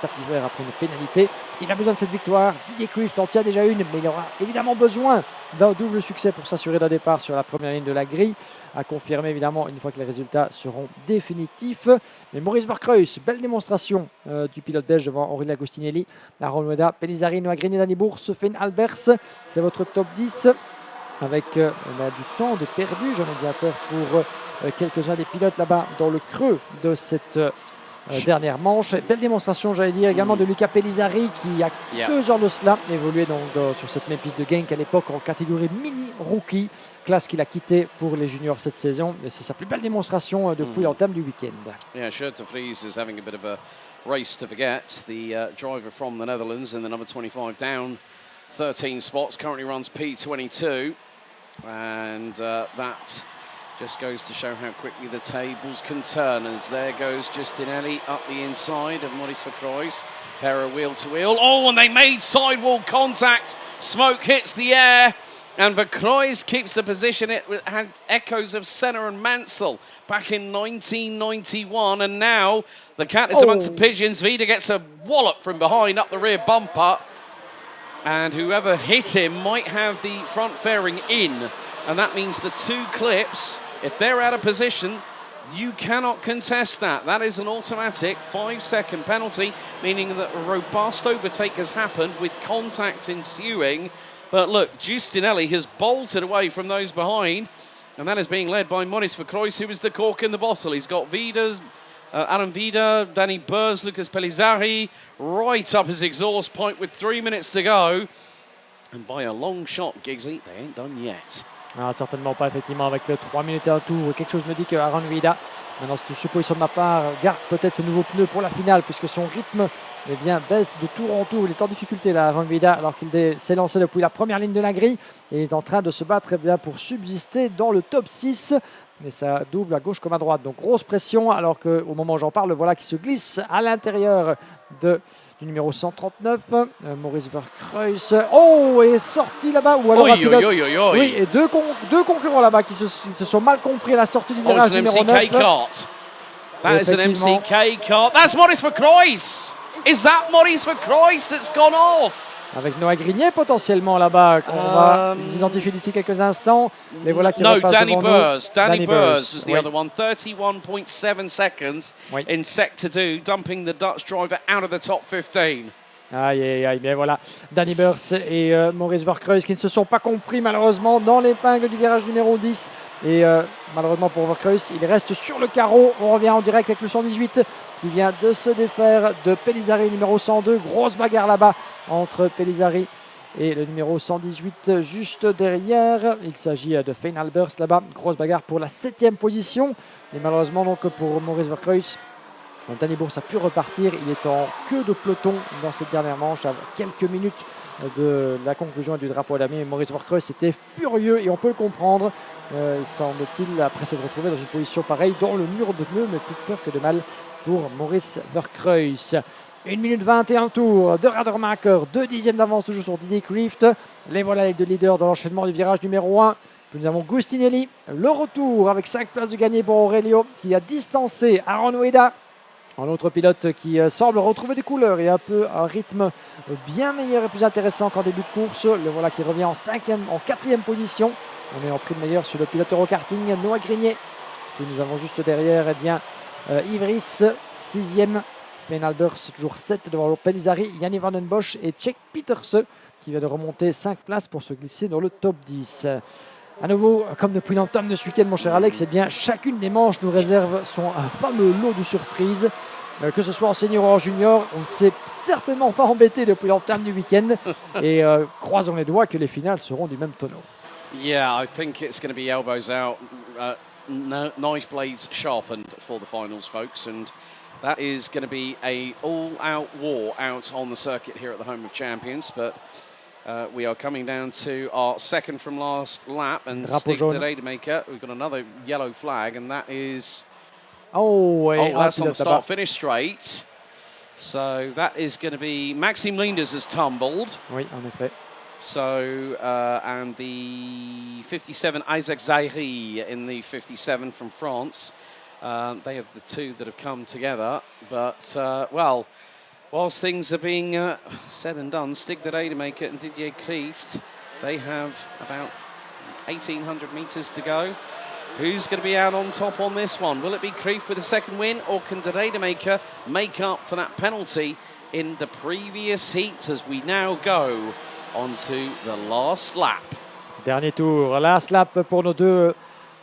tapis vert après une pénalité. Il a besoin de cette victoire. Didier Klieft en tient déjà une, mais il aura évidemment besoin d'un double succès pour s'assurer d'un départ sur la première ligne de la grille, à confirmer évidemment une fois que les résultats seront définitifs. Mais Maurice Verkreuz, belle démonstration du pilote belge devant Aurélien Agostinelli, Aaron Weda, Pellizzari, Noah Grenier, Danny Bourse, Finn Albers. C'est votre top 10 avec du temps de perdu, j'en ai bien peur pour quelques-uns des pilotes là-bas dans le creux de cette dernière manche. Belle démonstration, j'allais dire, également de Luca Pellizzari qui, il y a 2 ans de cela, évoluait donc sur cette même piste de Genk à l'époque en catégorie mini-rookie, classe qu'il a quittée pour les juniors cette saison. Et c'est sa plus belle démonstration depuis l'entame du week-end. Yeah, Shirt de Vries is having a bit of a race to forget. The driver from the Netherlands in the number 25 down 13 spots, currently runs P22. And that just goes to show how quickly the tables can turn, as there goes Giustinelli up the inside of Maurice Verkreuz. Pair of wheel to wheel. Oh, and they made sidewall contact. Smoke hits the air, and Verkreuz keeps the position. It had echoes of Senna and Mansell back in 1991, and now the cat is amongst the pigeons. Vida gets a wallop from behind up the rear bumper, and whoever hit him might have the front fairing in, and that means the 2 clips, if they're out of position, you cannot contest that. That is an automatic 5-second penalty, meaning that a robust overtake has happened with contact ensuing. But look, Giustinelli has bolted away from those behind, and that is being led by Maurice Verkreuz, who is the cork in the bottle. He's got Vida's, Adam Vida, Danny Burrs, Lucas Pellizzari right up his exhaust pipe with 3 minutes to go. And by a long shot, Giggsy, they ain't done yet. Ah, certainement pas, effectivement, avec 3 minutes et un tour. Quelque chose me dit que Aaron Vida, maintenant c'est une supposition de ma part, garde peut-être ses nouveaux pneus pour la finale, puisque son rythme baisse de tour en tour. Il est en difficulté là, Aaron Vida, alors qu'il s'est lancé depuis la première ligne de la grille. Et il est en train de se battre pour subsister dans le top 6. Mais ça double à gauche comme à droite. Donc grosse pression, alors qu'au moment où j'en parle, voilà qui se glisse à l'intérieur du numéro 139, Maurice Verkreuz. Oh, est sorti là-bas. Ou alors un pilote. Oui, et deux concurrents là-bas qui se sont mal compris à la sortie du virage numéro 9. That is an MCK car. That's Maurice Verkreuz. Is that Maurice Verkreuz that's gone off? avec Noah Grignet potentiellement là-bas, qu'on va les identifier d'ici quelques instants. Mais voilà qui No, repasse Danny devant Burrs. nous. Danny Burrs was the oui. other one. 31.7 seconds Oui. in Sector 2, dumping the Dutch driver out of the top 15. Aïe, aïe, aïe, bien voilà. Danny Burrs et Maurice Verkreuz qui ne se sont pas compris malheureusement dans l'épingle du virage numéro 10. Et malheureusement pour Verkreuz, il reste sur le carreau. On revient en direct avec le 118 qui vient de se défaire de Pellizzari numéro 102. Grosse bagarre là-bas entre Pellizzari et le numéro 118 juste derrière. Il s'agit de Fane Albers là-bas. Grosse bagarre pour la 7e position. Et malheureusement donc pour Maurice Verkreuz, Danny Burrs a pu repartir. Il est en queue de peloton dans cette dernière manche à quelques minutes de la conclusion du drapeau à damier. Maurice Verkreuz était furieux et on peut le comprendre. Il semble-t-il, après s'être retrouvé dans une position pareille, dans le mur de pneus, mais plus peur que de mal pour Maurice Verkreuz. 1 minute 21 tours de Radermacher, 2 dixièmes d'avance toujours sur Didier Krieft. Les voilà les deux leaders dans l'enchaînement du virage numéro 1. Puis nous avons Gustinelli, le retour avec 5 places de gagné pour Aurelio qui a distancé Aaron Ueda. Un autre pilote qui semble retrouver des couleurs et un peu un rythme bien meilleur et plus intéressant qu'en début de course. Le voilà qui revient en 4e position. On est en prime meilleur sur le pilote Eurokarting, Noah Grignet. Puis nous avons juste derrière Ivris, 6e. Fane Albers, toujours 7 devant Pellizzari, Yanni Van Den Bosch et Czech Pieterse qui vient de remonter 5 places pour se glisser dans le top 10. À nouveau, comme depuis l'entame de ce week-end, mon cher Alex, eh bien, chacune des manches nous réserve son fameux lot de surprises. Que ce soit en senior ou en junior, on ne s'est certainement pas embêté depuis l'entame du week-end. Et croisons les doigts que les finales seront du même tonneau. Yeah, I think it's going to be elbows out, knife blades sharpened for the finals, folks. And that is going to be a all-out war out on the circuit here at the Home of Champions. But we are coming down to our second from last lap, and Stig de Rademaker, we've got another yellow flag, and that is... that's on the start-finish straight. So that is going to be... Maxime Linders has tumbled. Oui, en effet. So, and the 57, Isaac Zahiri in the 57 from France. They are the two that have come together. But, well... Whilst things are being said and done, Stig de Rademaker and Didier Krieft, they have about 1,800 metres to go. Who's going to be out on top on this one? Will it be Krieft with a second win, or can de Rademaker make up for that penalty in the previous heats as we now go onto the last lap? Dernier tour, last lap pour nos deux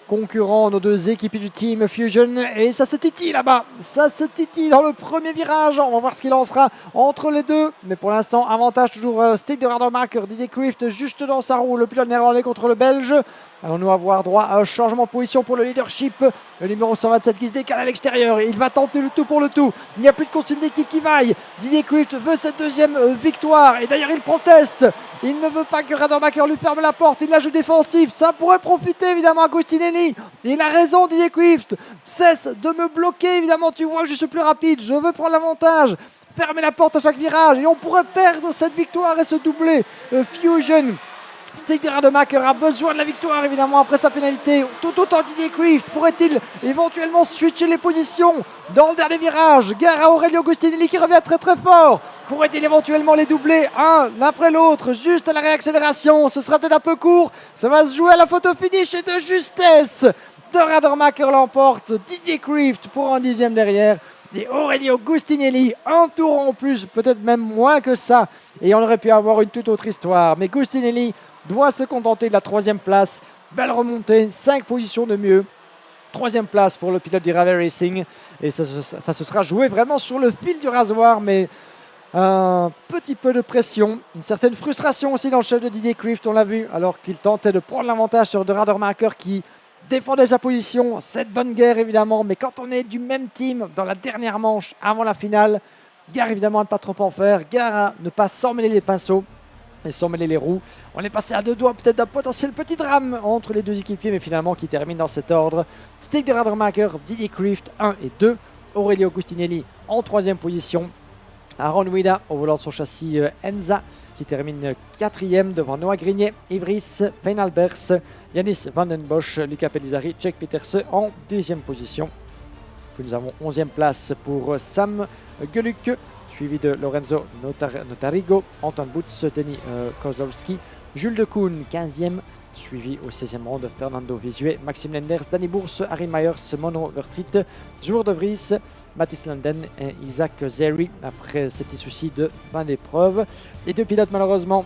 concurrents, nos deux équipiers du Team Fusion, et ça se titille là-bas, ça se titille dans le premier virage. On va voir ce qu'il en sera entre les deux, mais pour l'instant avantage toujours Stig de Rademacher, Didier Krieft juste dans sa roue, le pilote néerlandais contre le belge. Allons-nous avoir droit à un changement de position pour le leadership? Le numéro 127 qui se décale à l'extérieur, il va tenter le tout pour le tout, il n'y a plus de consigne d'équipe qui vaille. Didier Krieft veut cette deuxième victoire, et d'ailleurs il proteste. Il ne veut pas que Rademacher lui ferme la porte, il la joue défensif, ça pourrait profiter évidemment à Gustinelli. Il a raison Didier Krieft, cesse de me bloquer, évidemment tu vois que je suis plus rapide, je veux prendre l'avantage. Fermer la porte à chaque virage et on pourrait perdre cette victoire et ce doublé Fusion. Stig de Rademacher a besoin de la victoire évidemment après sa pénalité. Tout autant Didier Krieft pourrait-il éventuellement switcher les positions dans le dernier virage. Gare à Aurelio Gustinelli qui revient très très fort. Pourrait-il éventuellement les doubler un après l'autre juste à la réaccélération? Ce sera peut-être un peu court. Ça va se jouer à la photo finish et de justesse. De Rademacher l'emporte. Didier Krieft pour un dixième derrière. Et Aurelio Gustinelli, un tour en plus, peut-être même moins que ça. Et on aurait pu avoir une toute autre histoire. Mais Gustinelli doit se contenter de la 3e place. Belle remontée, 5 positions de mieux. 3e place pour le pilote du Rally Racing. Et ça se sera joué vraiment sur le fil du rasoir. Mais un petit peu de pression, une certaine frustration aussi dans le chef de Didier Krieft, on l'a vu, alors qu'il tentait de prendre l'avantage sur de Rademacher qui défendait sa position. Cette bonne guerre évidemment, mais quand on est du même team dans la dernière manche avant la finale, gare évidemment à ne pas trop en faire, gare à ne pas s'emmêler les pinceaux et s'emmêler les roues. On est passé à 2 doigts peut-être d'un potentiel petit drame entre les deux équipiers, mais finalement qui termine dans cet ordre. Stig de Rademacher, Didier Krieft 1 et 2, Aurelio Gustinelli en 3e position. Aaron Ueda au volant de son châssis Enza qui termine 4e devant Noah Grignet, Ivris, Fane Albers, Yannis Van Den Bosch, Luca Pellizzari, Czech Pieterse en 10e position. Puis nous avons 11e place pour Sam Gueluc, suivi de Lorenzo Notarigo, Anton Butz, Denis Kozlowski, Jules Decoune, 15e, suivi au 16e rang de Fernando Visue, Maxime Lenders, Danny Bourse, Harry Myers, Mono Vertriet, Jour de Vries, Mathis Landen et Isaac Zeri après ces petits soucis de fin d'épreuve. Les deux pilotes malheureusement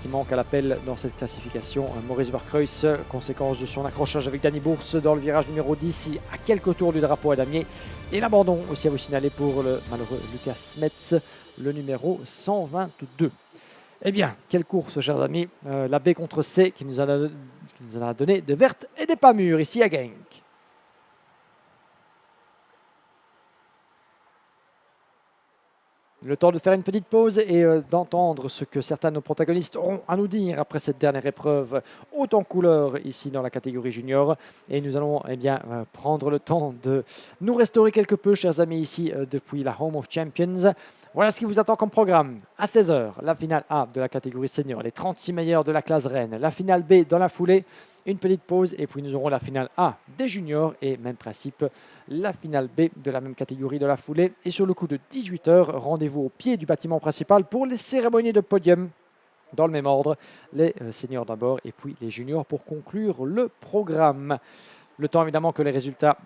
qui manquent à l'appel dans cette classification. Maurice Verkreuz, conséquence de son accrochage avec Danny Bourse dans le virage numéro 10 à quelques tours du drapeau à damier. Et l'abandon aussi à vous signaler pour le malheureux Lucas Metz, le numéro 122. Eh bien, quelle course, chers amis. La B contre C qui nous en a donné des vertes et des pas mûres ici à Genk. Le temps de faire une petite pause et d'entendre ce que certains de nos protagonistes auront à nous dire après cette dernière épreuve haute en couleur ici dans la catégorie junior. Et nous allons prendre le temps de nous restaurer quelque peu, chers amis, ici depuis la Home of Champions. Voilà ce qui vous attend comme programme. À 16h, la finale A de la catégorie senior, les 36 meilleurs de la classe Rennes. La finale B dans la foulée, une petite pause et puis nous aurons la finale A des juniors et même principe, la finale B de la même catégorie de la foulée. Et sur le coup de 18h, rendez-vous au pied du bâtiment principal pour les cérémonies de podium. Dans le même ordre, les seniors d'abord et puis les juniors pour conclure le programme. Le temps évidemment que les résultats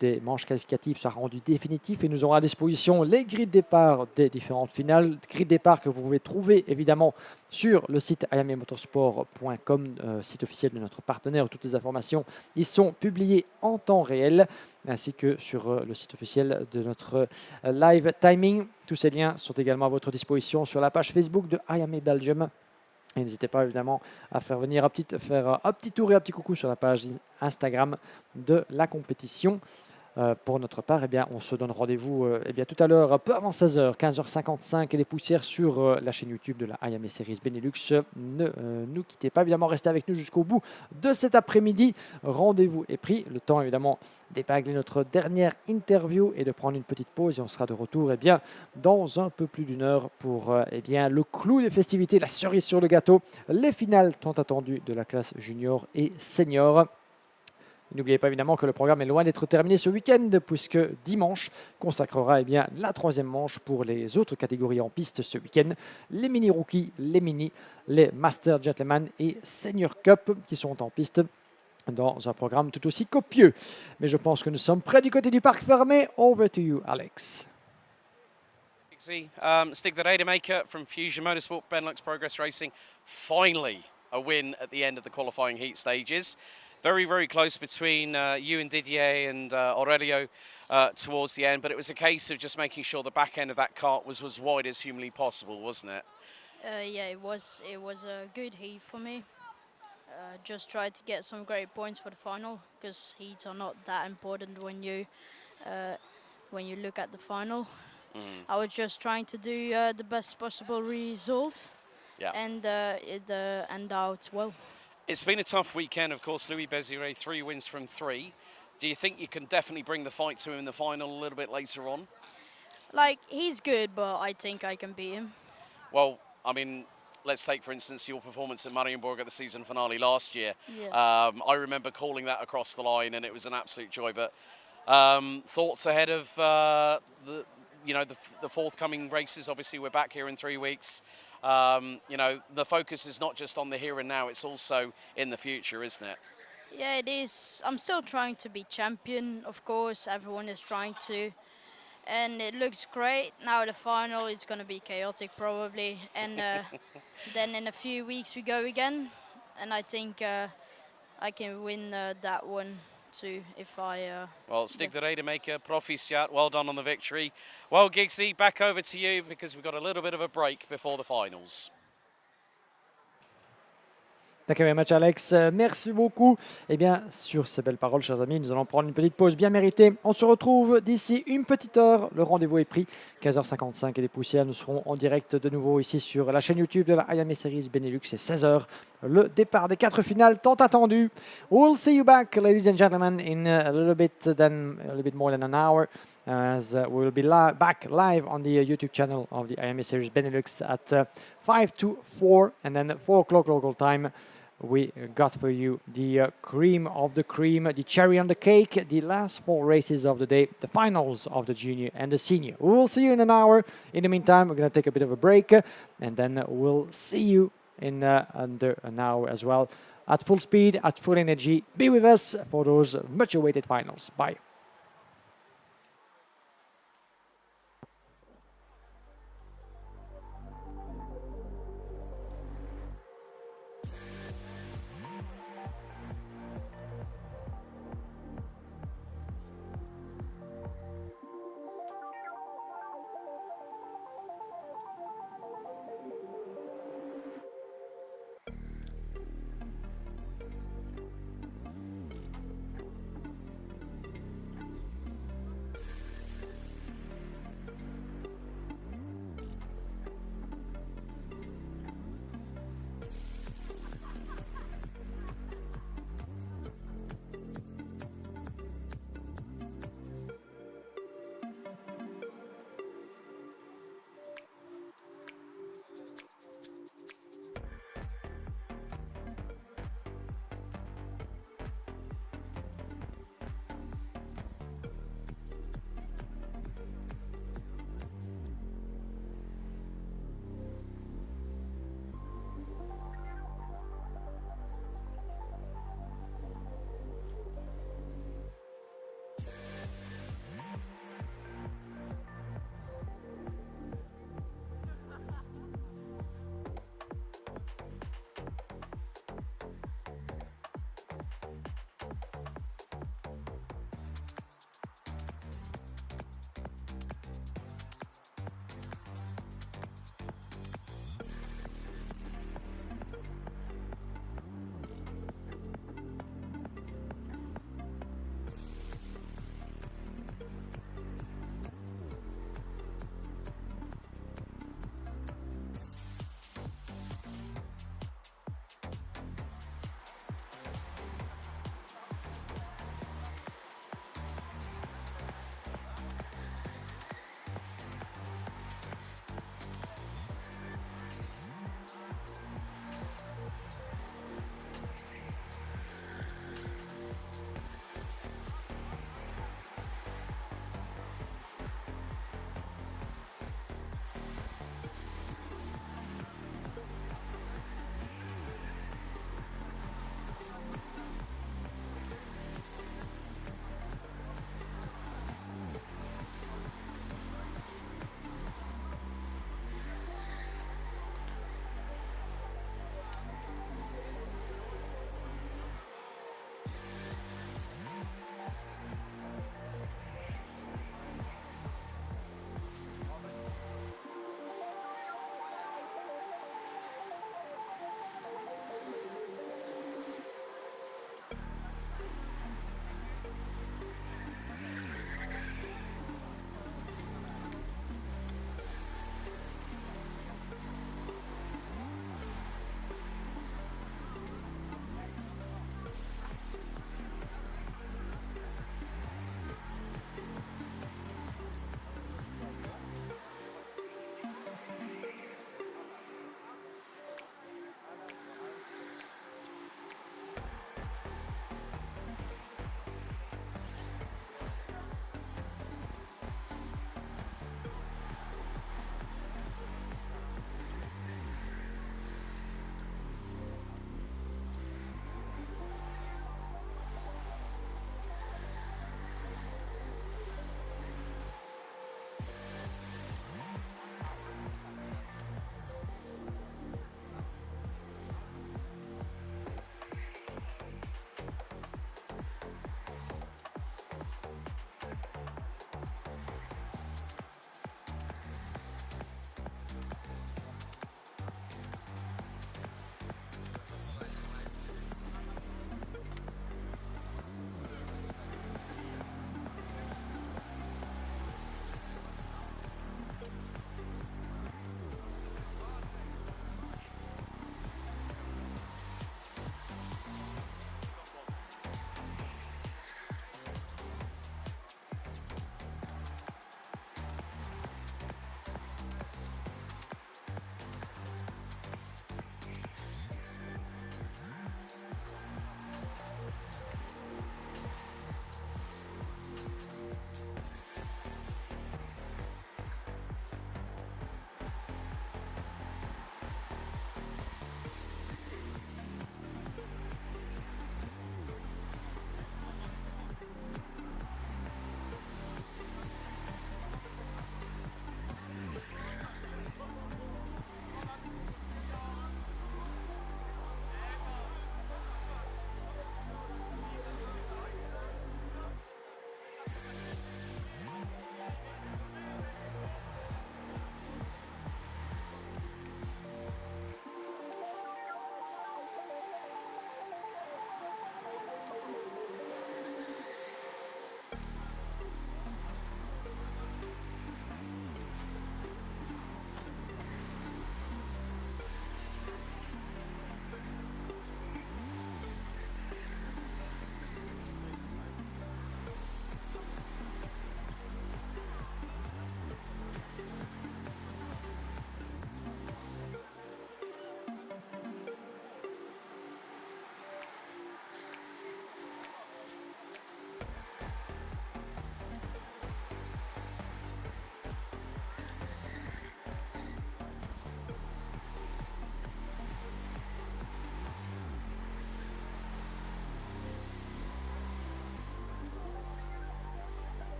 des manches qualificatives soient rendus définitifs et nous aurons à disposition les grilles de départ des différentes finales. Grilles de départ que vous pouvez trouver évidemment sur le site iamemotorsport.com, site officiel de notre partenaire. Toutes les informations y sont publiées en temps réel ainsi que sur le site officiel de notre live timing. Tous ces liens sont également à votre disposition sur la page Facebook de Iame Belgium. Et n'hésitez pas évidemment à faire faire un petit tour et un petit coucou sur la page Instagram de la compétition. Pour notre part, on se donne rendez-vous tout à l'heure, un peu avant 16h, 15h55 et les poussières sur la chaîne YouTube de la Iame Series Benelux. Ne nous quittez pas, évidemment, restez avec nous jusqu'au bout de cet après-midi. Rendez-vous est pris. Le temps, évidemment, d'épingler notre dernière interview et de prendre une petite pause. Et on sera de retour dans un peu plus d'une heure pour le clou des festivités, la cerise sur le gâteau, les finales tant attendues de la classe junior et senior. N'oubliez pas évidemment que le programme est loin d'être terminé ce week-end puisque dimanche consacrera la troisième manche pour les autres catégories en piste ce week-end. Les mini-rookies, les mini, les Master Gentlemen et Senior Cup qui sont en piste dans un programme tout aussi copieux. Mais je pense que nous sommes près du côté du parc fermé. Over to you, Alex. Stig the Rademaker from Fusion Motorsport, Benelux Progress Racing. Finally, a win at the end of the qualifying heat stages. Very, very close between you and Didier and Aurelio towards the end, but it was a case of just making sure the back end of that kart was as wide as humanly possible, wasn't it? Yeah, it was a good heat for me. Just tried to get some great points for the final because heats are not that important when you look at the final. I was just trying to do the best possible result, and it ended out well. It's been a tough weekend, of course. Louis Béziré, 3 wins from 3. Do you think you can definitely bring the fight to him in the final a little bit later on? Like, he's good, but I think I can beat him. Well, I mean, let's take, for instance, your performance at Marienburg at the season finale last year. Yeah. I remember calling that across the line, and it was an absolute joy. But thoughts ahead of the forthcoming races? Obviously, we're back here in 3 weeks. The focus is not just on the here and now, it's also in the future, isn't it? Yeah, it is. I'm still trying to be champion, of course. Everyone is trying to. And it looks great. Now the final, it's going to be chaotic probably. And then in a few weeks we go again. And I think I can win that one too if I... Well, Stig de Rademaker, proficiat, well done on the victory. Well, Giggsy, back over to you because we've got a little bit of a break before the finals. Thank you very much, Alex. Merci beaucoup. Sur ces belles paroles, chers amis, nous allons prendre une petite pause bien méritée. On se retrouve d'ici une petite heure. Le rendez-vous est pris. 15h55 et des poussières. Nous serons en direct de nouveau ici sur la chaîne YouTube de la Iame Series Benelux. C'est 16h. Le départ des 4 finales tant attendu. We'll see you back, ladies and gentlemen, in a little bit more than an hour. As we will be back live on the YouTube channel of the Iame Series Benelux at 5 to 4 and then 4 o'clock local time. we got for you the cream of the cream, the cherry on the cake, the last 4 races of the day, the finals of the junior and the senior. We will see you in an hour. In the meantime, we're going to take a bit of a break, and then we'll see you in under an hour as well. At full speed, at full energy, be with us for those much awaited finals. Bye.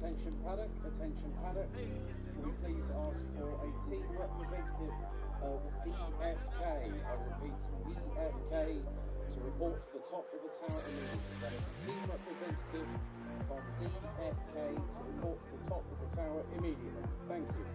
Attention Paddock, attention Paddock. Can we please ask for a team representative of DFK? I repeat, DFK to report to the top of the tower immediately. That is a team representative from DFK to report to the top of the tower immediately. Thank you.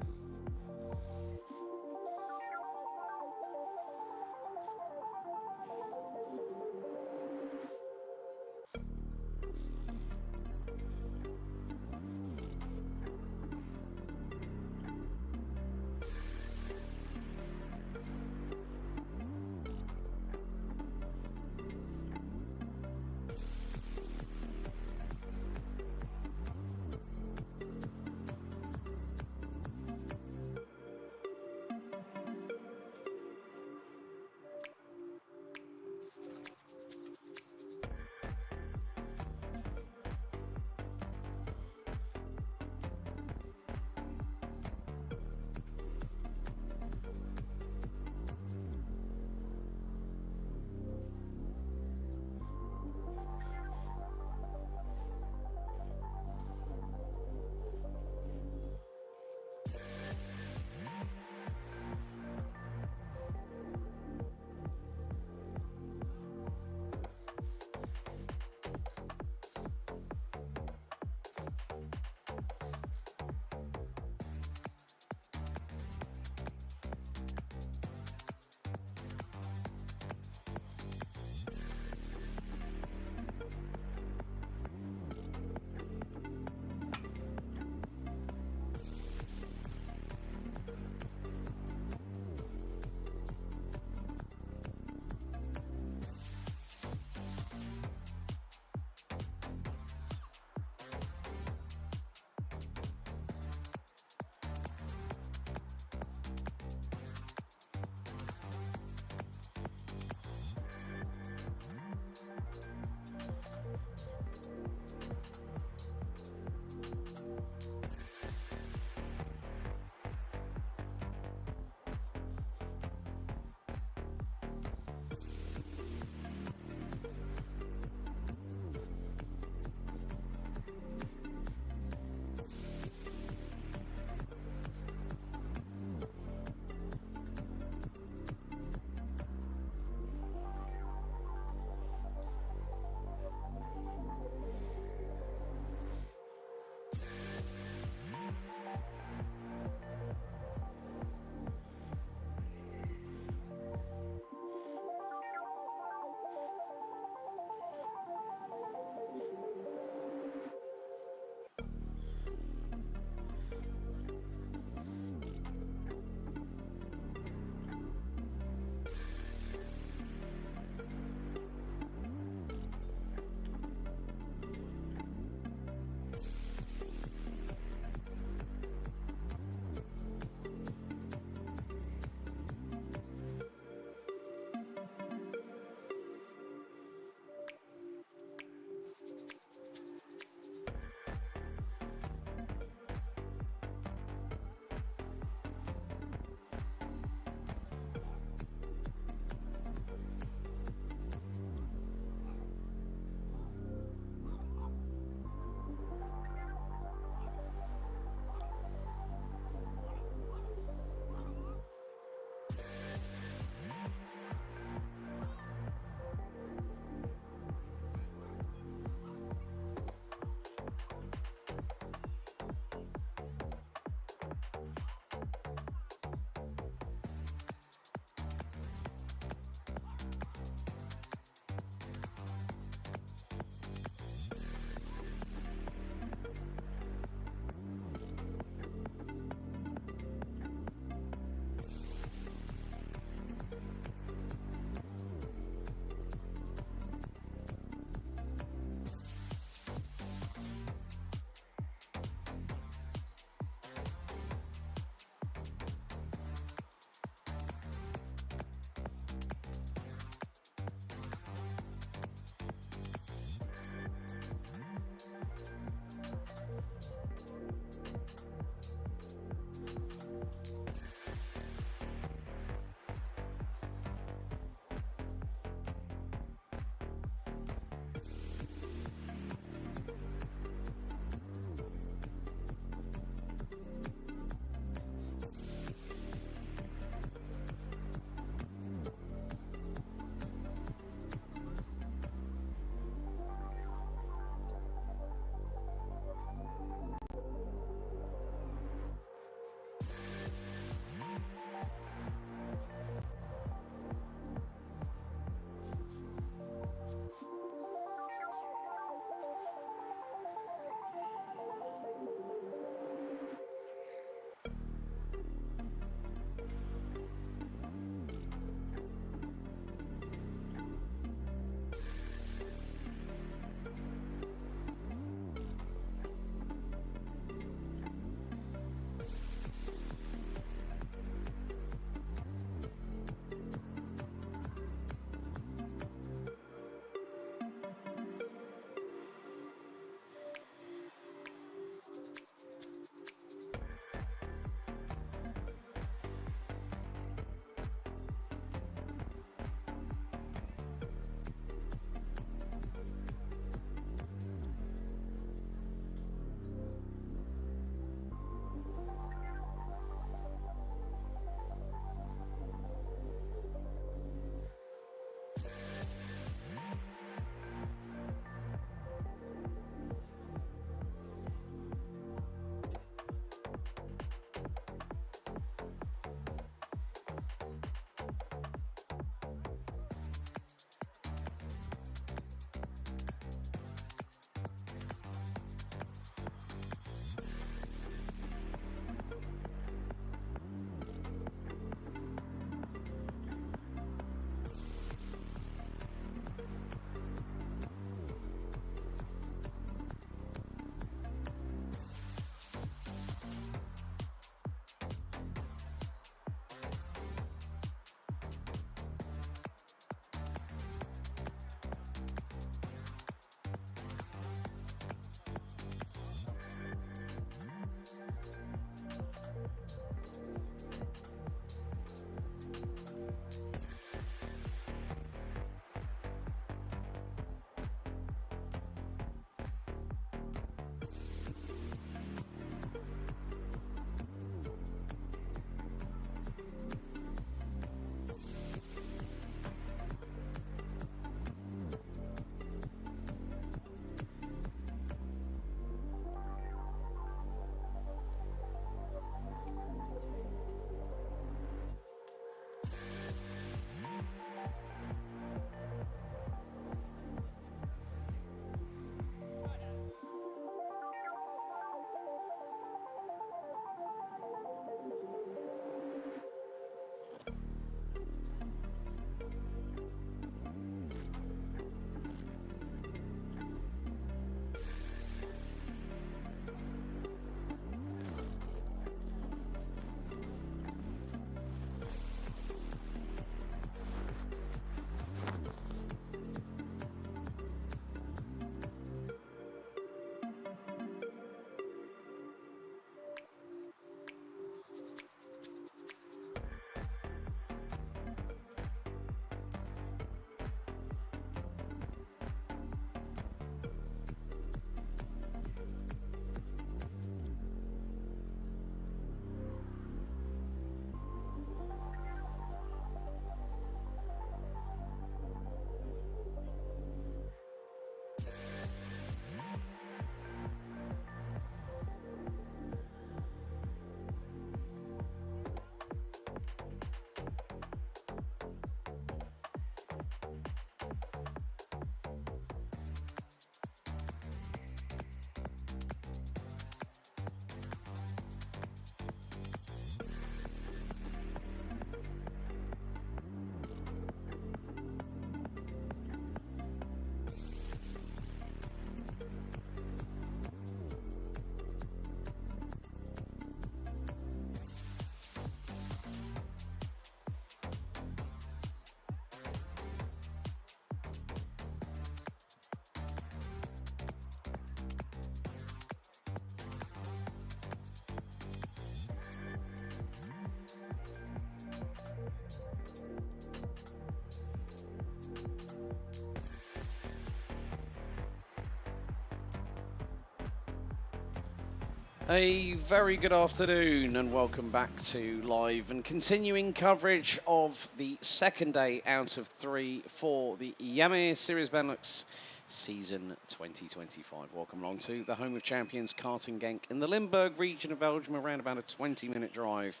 A very good afternoon and welcome back to live and continuing coverage of the second day out of 3 for the Iame Series Benelux season 2025. Welcome along to the home of champions Karting Genk in the Limburg region of Belgium, around about a 20-minute drive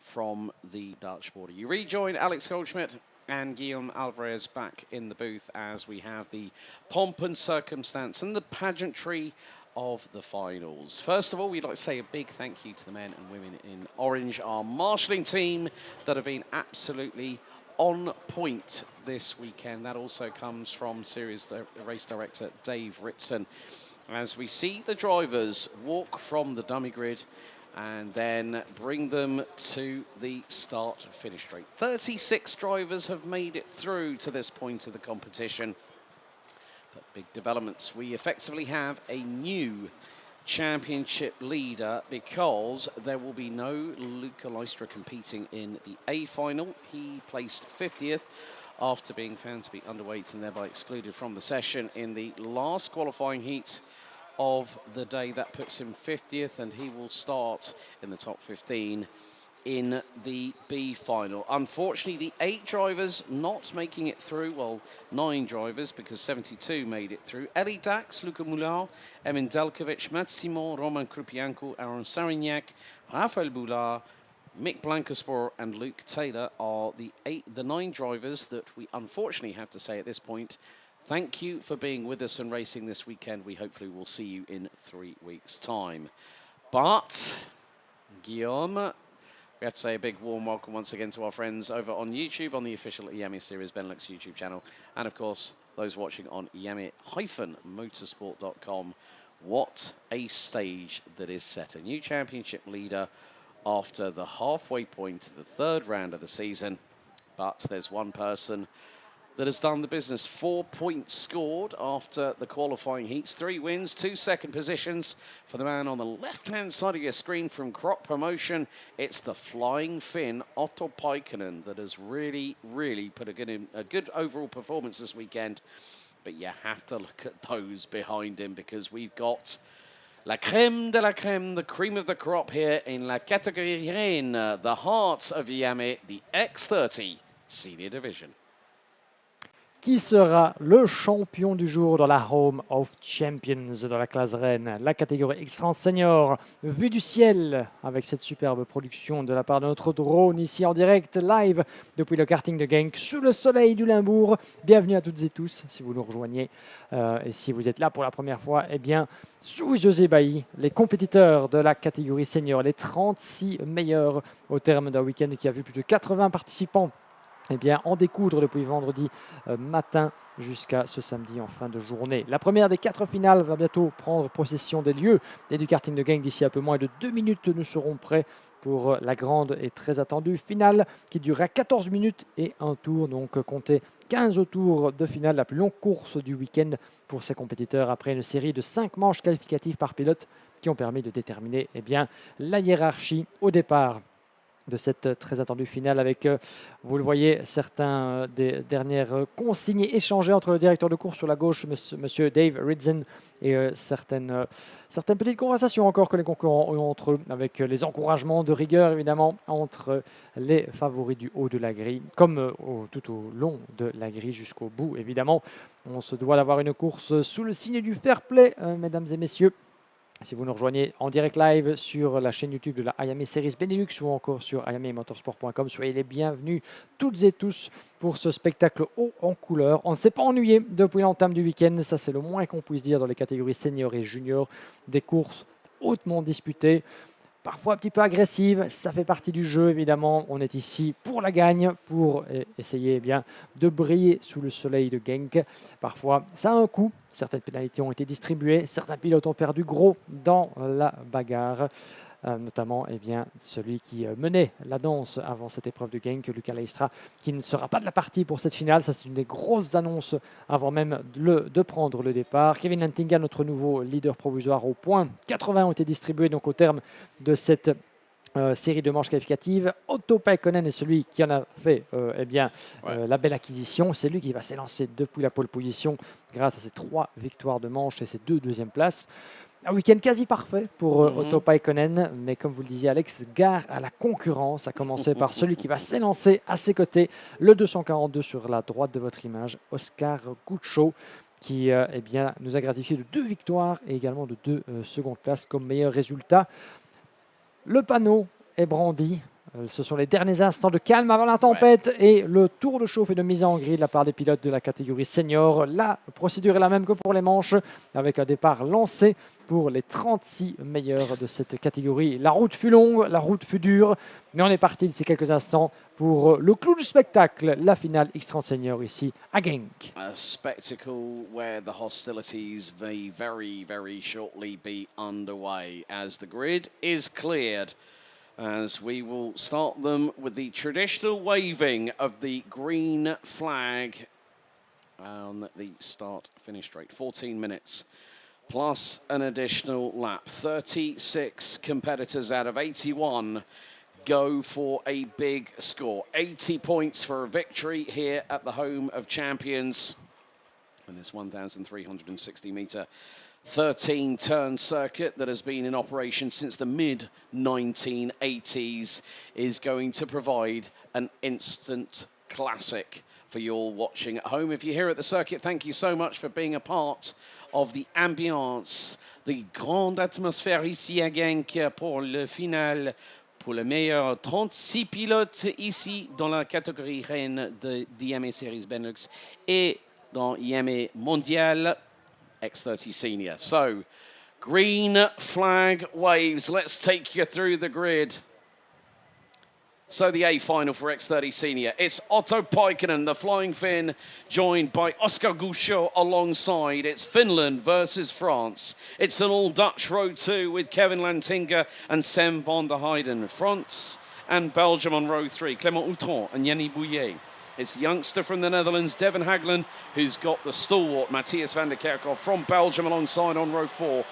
from the Dutch border. You rejoin Alex Goldschmidt and Guillaume Alvarez back in the booth as we have the pomp and circumstance and the pageantry of the finals. First of all, we'd like to say a big thank you to the men and women in orange, our marshalling team that have been absolutely on point this weekend. That also comes from race director Dave Ritson. As we see the drivers walk from the dummy grid and then bring them to the start-finish straight. 36 drivers have made it through to this point of the competition. But big developments. We effectively have a new championship leader because there will be no Luca Lystra competing in the A final. He placed 50th after being found to be underweight and thereby excluded from the session in the last qualifying heat of the day. That puts him 50th and he will start in the top 15 in the B final. Unfortunately, the 8 drivers not making it through, well, 9 drivers because 72 made it through. Eli Dax, Luca Moulin, Emin Delkovic, Matt Simon, Roman Krupianko, Aaron Sarignac, Rafael Boulard, Mick Blancaspor and Luke Taylor are the 9 drivers that we unfortunately have to say at this point, thank you for being with us and racing this weekend. We hopefully will see you in 3 weeks' time. But, Guillaume, we have to say a big warm welcome once again to our friends over on YouTube, on the official Iame Series Benelux YouTube channel, and of course, those watching on Iame-motorsport.com. What a stage that is set. A new championship leader after the halfway point of the 3rd round of the season. But there's one person that has done the business. 4 points scored after the qualifying heats. 3 wins, 2 second positions for the man on the left-hand side of your screen from Crop Promotion. It's the Flying Finn, Otto Paikkonen, that has really, really put a good overall performance this weekend. But you have to look at those behind him because we've got la crème de la crème, the cream of the crop here in la catégorie reine, the heart of Iame, the X30 Senior Division. Qui sera le champion du jour dans la Home of Champions, dans la classe reine, la catégorie X30 Senior, vue du ciel, avec cette superbe production de la part de notre drone ici en direct, live, depuis le karting de Genk, sous le soleil du Limbourg. Bienvenue à toutes et tous, si vous nous rejoignez. Et si vous êtes là pour la première fois, eh bien, sous vos yeux ébahis, les compétiteurs de la catégorie Senior, les 36 meilleurs au terme d'un week-end qui a vu plus de 80 participants, eh bien, en découdre depuis vendredi matin jusqu'à ce samedi en fin de journée. La première des 4 finales va bientôt prendre possession des lieux et du karting de Genk. D'ici un peu moins de 2 minutes, nous serons prêts pour la grande et très attendue finale qui durera 14 minutes et un tour. Donc, comptez 15 tours de finale, la plus longue course du week-end pour ces compétiteurs après une série de 5 manches qualificatives par pilote qui ont permis de déterminer eh bien, la hiérarchie au départ de cette très attendue finale avec, vous le voyez, certains des dernières consignes échangées entre le directeur de course sur la gauche, monsieur Dave Ridson, et certaines petites conversations encore que les concurrents ont entre eux, avec les encouragements de rigueur évidemment entre les favoris du haut de la grille, comme tout au long de la grille jusqu'au bout évidemment. On se doit d'avoir une course sous le signe du fair play, mesdames et messieurs. Si vous nous rejoignez en direct live sur la chaîne YouTube de la Iame Series Benelux ou encore sur iamemotorsport.com, soyez les bienvenus toutes et tous pour ce spectacle haut en couleur. On ne s'est pas ennuyé depuis l'entame du week-end, ça c'est le moins qu'on puisse dire dans les catégories senior et junior, des courses hautement disputées, parfois un petit peu agressives, ça fait partie du jeu évidemment. On est ici pour la gagne, pour essayer eh bien, de briller sous le soleil de Genk. Parfois ça a un coût. Certaines pénalités ont été distribuées, certains pilotes ont perdu gros dans la bagarre, notamment eh bien, celui qui menait la danse avant cette épreuve de Genk, Luca Lystra, qui ne sera pas de la partie pour cette finale. Ça, c'est une des grosses annonces avant même de prendre le départ. Kevin Lantinga, notre nouveau leader provisoire au point. 80 ont été distribués donc, au terme de cette série de manches qualificatives. Otto Paikkonen est celui qui en a fait la belle acquisition. C'est lui qui va s'élancer depuis la pole position grâce à ses 3 victoires de manches et ses 2 deuxièmes places. Un week-end quasi parfait pour Otto Paikkonen, mais comme vous le disiez Alex, gare à la concurrence, à commencer par celui qui va s'élancer à ses côtés, le 242 sur la droite de votre image, Oscar Guccio, qui eh bien, nous a gratifié de 2 victoires et également de 2 secondes places comme meilleur résultat. Le panneau est brandi. Ce sont les derniers instants de calme avant la tempête et le tour de chauffe et de mise en grille de la part des pilotes de la catégorie senior. La procédure est la même que pour les manches, avec un départ lancé pour les 36 meilleurs de cette catégorie. La route fut longue, la route fut dure, mais on est parti d'ici quelques instants pour le clou du spectacle, la finale X30 Senior ici à Genk. A spectacle where the hostilities may very, very shortly be underway as the grid is cleared. As we will start them with the traditional waving of the green flag on the start-finish straight. 14 minutes plus an additional lap. 36 competitors out of 81 go for a big score. 80 points for a victory here at the home of champions. And this 1,360 metre 13-turn circuit that has been in operation since the mid-1980s is going to provide an instant classic for you all watching at home. If you're here at the circuit, thank you so much for being a part of the ambiance, the grande atmosphère ici à Genk pour le final, pour le meilleur 36 pilotes ici dans la catégorie reine de Iame Series Benelux et dans Iame Mondial X30 Senior. So, green flag waves. Let's take you through the grid. So the A final for X30 Senior. It's Otto Paikkonen, the Flying Finn, joined by Oscar Guccio alongside. It's Finland versus France. It's an all-Dutch row 2 with Kevin Lantinga and Sam van der Heijden. France and Belgium on row 3. Clément Outron and Yanni Bouillet. It's the youngster from the Netherlands, Devin Hagland, who's got the stalwart Matthias van der Kerkhoff from Belgium alongside on row 4.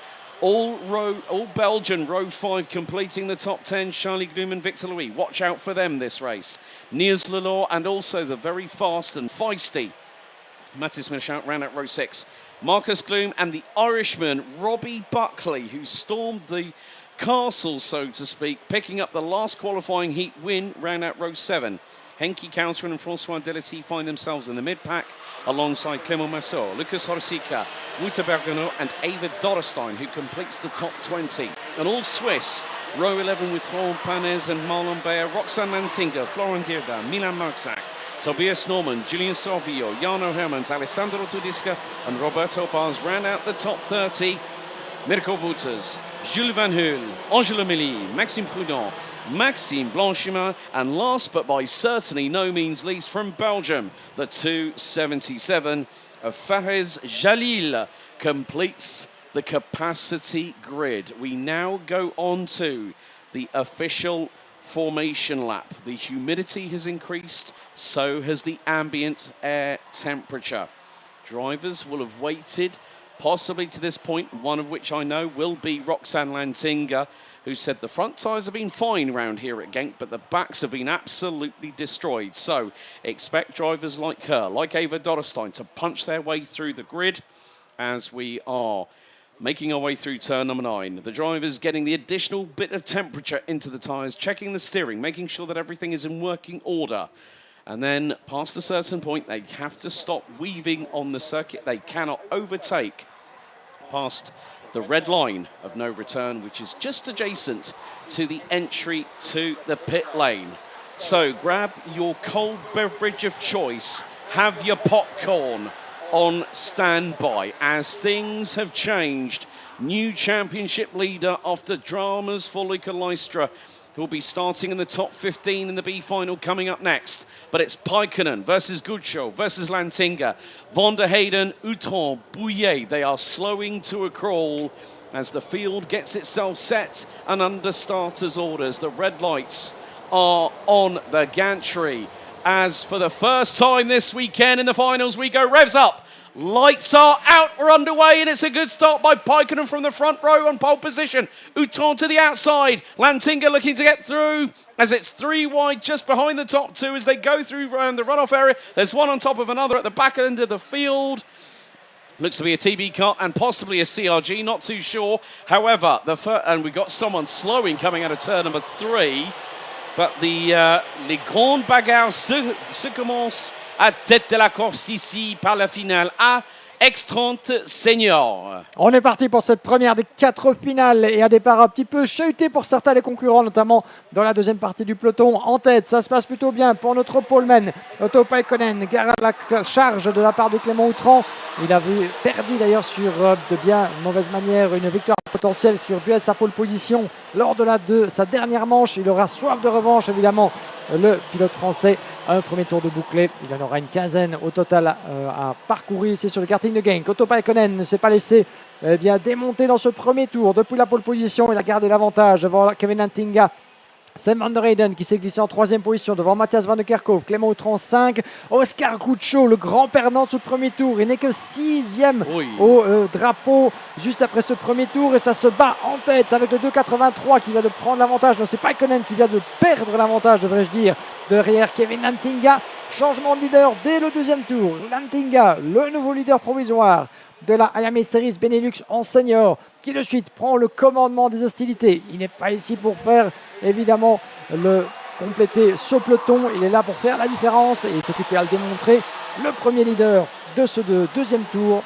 All Belgian, row 5 completing the top 10, Charlie Guillaume and Victor Louis. Watch out for them this race. Niels Lelor and also the very fast and feisty Matthias Michaud ran at row 6. Marcus Gloom and the Irishman Robbie Buckley, who stormed the castle, so to speak, picking up the last qualifying heat win, ran at row 7. Henki Counterin and Francois Delacy find themselves in the mid-pack alongside Clément Massot, Lucas Horsica, Wouter Bergenot and David Dorrestein, who completes the top 20. An all-Swiss, row 11 with Ron Panez and Marlon Bayer, Roxanne Lantinga, Florent Dirda, Milan Marczak, Tobias Norman, Julian Sorvillo, Jarno Hermans, Alessandro Tudisca and Roberto Paz ran out the top 30. Mirko Wouters, Jules Van Hul, Angelo Milly, Maxime Prudent, Maxime Blanchimard, and last but by certainly no means least from Belgium, the 277 of Fares Jalil completes the capacity grid. We now go on to the official formation lap. The humidity has increased, so has the ambient air temperature. Drivers will have waited possibly to this point, one of which I know will be Roxanne Lantinga, who said the front tyres have been fine around here at Genk, but the backs have been absolutely destroyed. So expect drivers like her, like Ava Dorrestein, to punch their way through the grid as we are making our way through turn number 9. The drivers getting the additional bit of temperature into the tyres, checking the steering, making sure that everything is in working order. And then past a certain point, they have to stop weaving on the circuit. They cannot overtake past the red line of no return, which is just adjacent to the entry to the pit lane. So grab your cold beverage of choice, have your popcorn on standby as things have changed. New championship leader after dramas for Luca Lystra, who will be starting in the top 15 in the B final coming up next. But it's Paikkonen versus Guccio versus Lantinga. Van der Heijden, Outron, Bouillet. They are slowing to a crawl as the field gets itself set and under starters' orders. The red lights are on the gantry. As for the first time this weekend in the finals, we go revs up. Lights are out, we're underway, and it's a good start by Paikkonen from the front row on pole position. Outron to the outside. Lantinga looking to get through as it's 3 wide just behind the top 2 as they go through around the runoff area. There's one on top of another at the back end of the field. Looks to be a TB car and possibly a CRG, not too sure. However, and we got someone slowing coming out of turn number 3. But les grandes bagarres se commencent à tête de la course ici par la finale A. X30 Senior. On est parti pour cette première des 4 finales et un départ un petit peu chahuté pour certains des concurrents, notamment dans la deuxième partie du peloton. En tête, ça se passe plutôt bien pour notre poleman, Otto Paikkonen. Gare à la charge de la part de Clément Outran. Il avait perdu d'ailleurs sur de bien mauvaise manière une victoire potentielle qui aurait pu être sa pole position lors de sa dernière manche. Il aura soif de revanche évidemment, le pilote français. Un premier tour de bouclé, il en aura une quinzaine au total à parcourir ici sur le karting de Genk. Otto Paikkonen ne s'est pas laissé démonter dans ce premier tour. Depuis la pole position, il a gardé l'avantage devant Kevin Antinga. Sam Van der Heyden qui s'est glissé en 3e position devant Matthias Van de Kerkhove, Clément Outran 5, Oscar Guccio, le grand perdant de ce premier tour. Il n'est que 6e au drapeau juste après ce premier tour et ça se bat en tête avec le 2,83 qui vient de prendre l'avantage. Non, c'est Paikkonen qui vient de perdre l'avantage, devrais-je dire, derrière Kevin Antinga. Changement de leader dès le 2e tour. Antinga, le nouveau leader provisoire de la Iame Series Benelux en senior, qui de suite prend le commandement des hostilités. Il n'est pas ici pour faire évidemment compléter ce peloton, il est là pour faire la différence et est occupé à le démontrer. Le premier leader de ce deuxième tour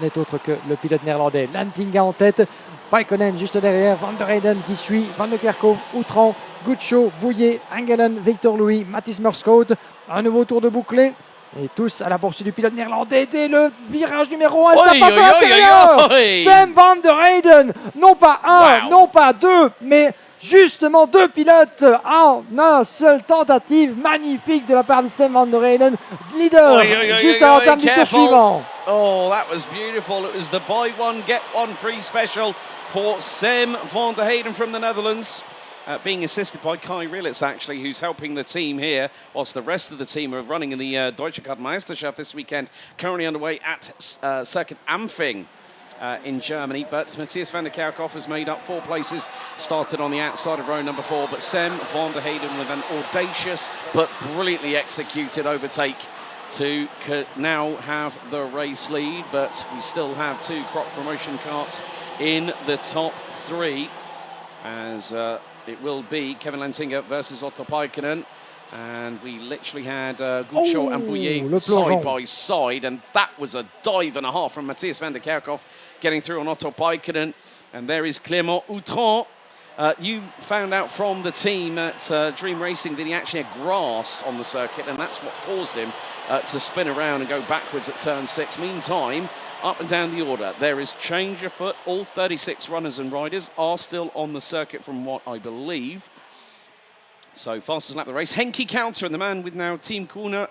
n'est autre que le pilote néerlandais. Lantinga en tête, Paikkonen juste derrière, Van der Heyden qui suit, Van de Kerkhove, Outran, Guccio, Bouillet, Engelen, Victor Louis, Matthijs Merschout. Un nouveau tour de bouclé. Et tous à la poursuite du pilote néerlandais dès le virage numéro 1. Ça passe à l'intérieur. Sam Van der Heyden. Non pas un, non pas 2, mais justement 2 pilotes en un seul tentative. Magnifique de la part de Sam Van der Heyden. Leader juste à l'entame du tour suivant. Oh, that was beautiful. It was the buy one, get one free special for Sam Van der Heyden from the Netherlands. Being assisted by Kai Rilitz, actually, who's helping the team here, whilst the rest of the team are running in the Deutsche Kartmeisterschaft this weekend, currently underway at Circuit Ampfing in Germany. But Matthias van der Kerkhoff has made up 4 places, started on the outside of row number 4, but Sam Van der Heyden with an audacious but brilliantly executed overtake to now have the race lead. But we still have 2 crop promotion karts in the top 3, as it will be Kevin Lantinga versus Otto Paikkonen. And we literally had Guccio and Bouillet side by side. And that was a dive and a half from Matthias van der Kerkhoff getting through on Otto Paikkonen. And there is Clément Outran. You found out from the team at Dream Racing that he actually had grass on the circuit. And that's what caused him to spin around and go backwards at turn 6. Meantime, up and down the order, there is change afoot. All 36 runners and riders are still on the circuit from what I believe. So fastest lap of the race, Henki Counter, and the man with now Team Corner,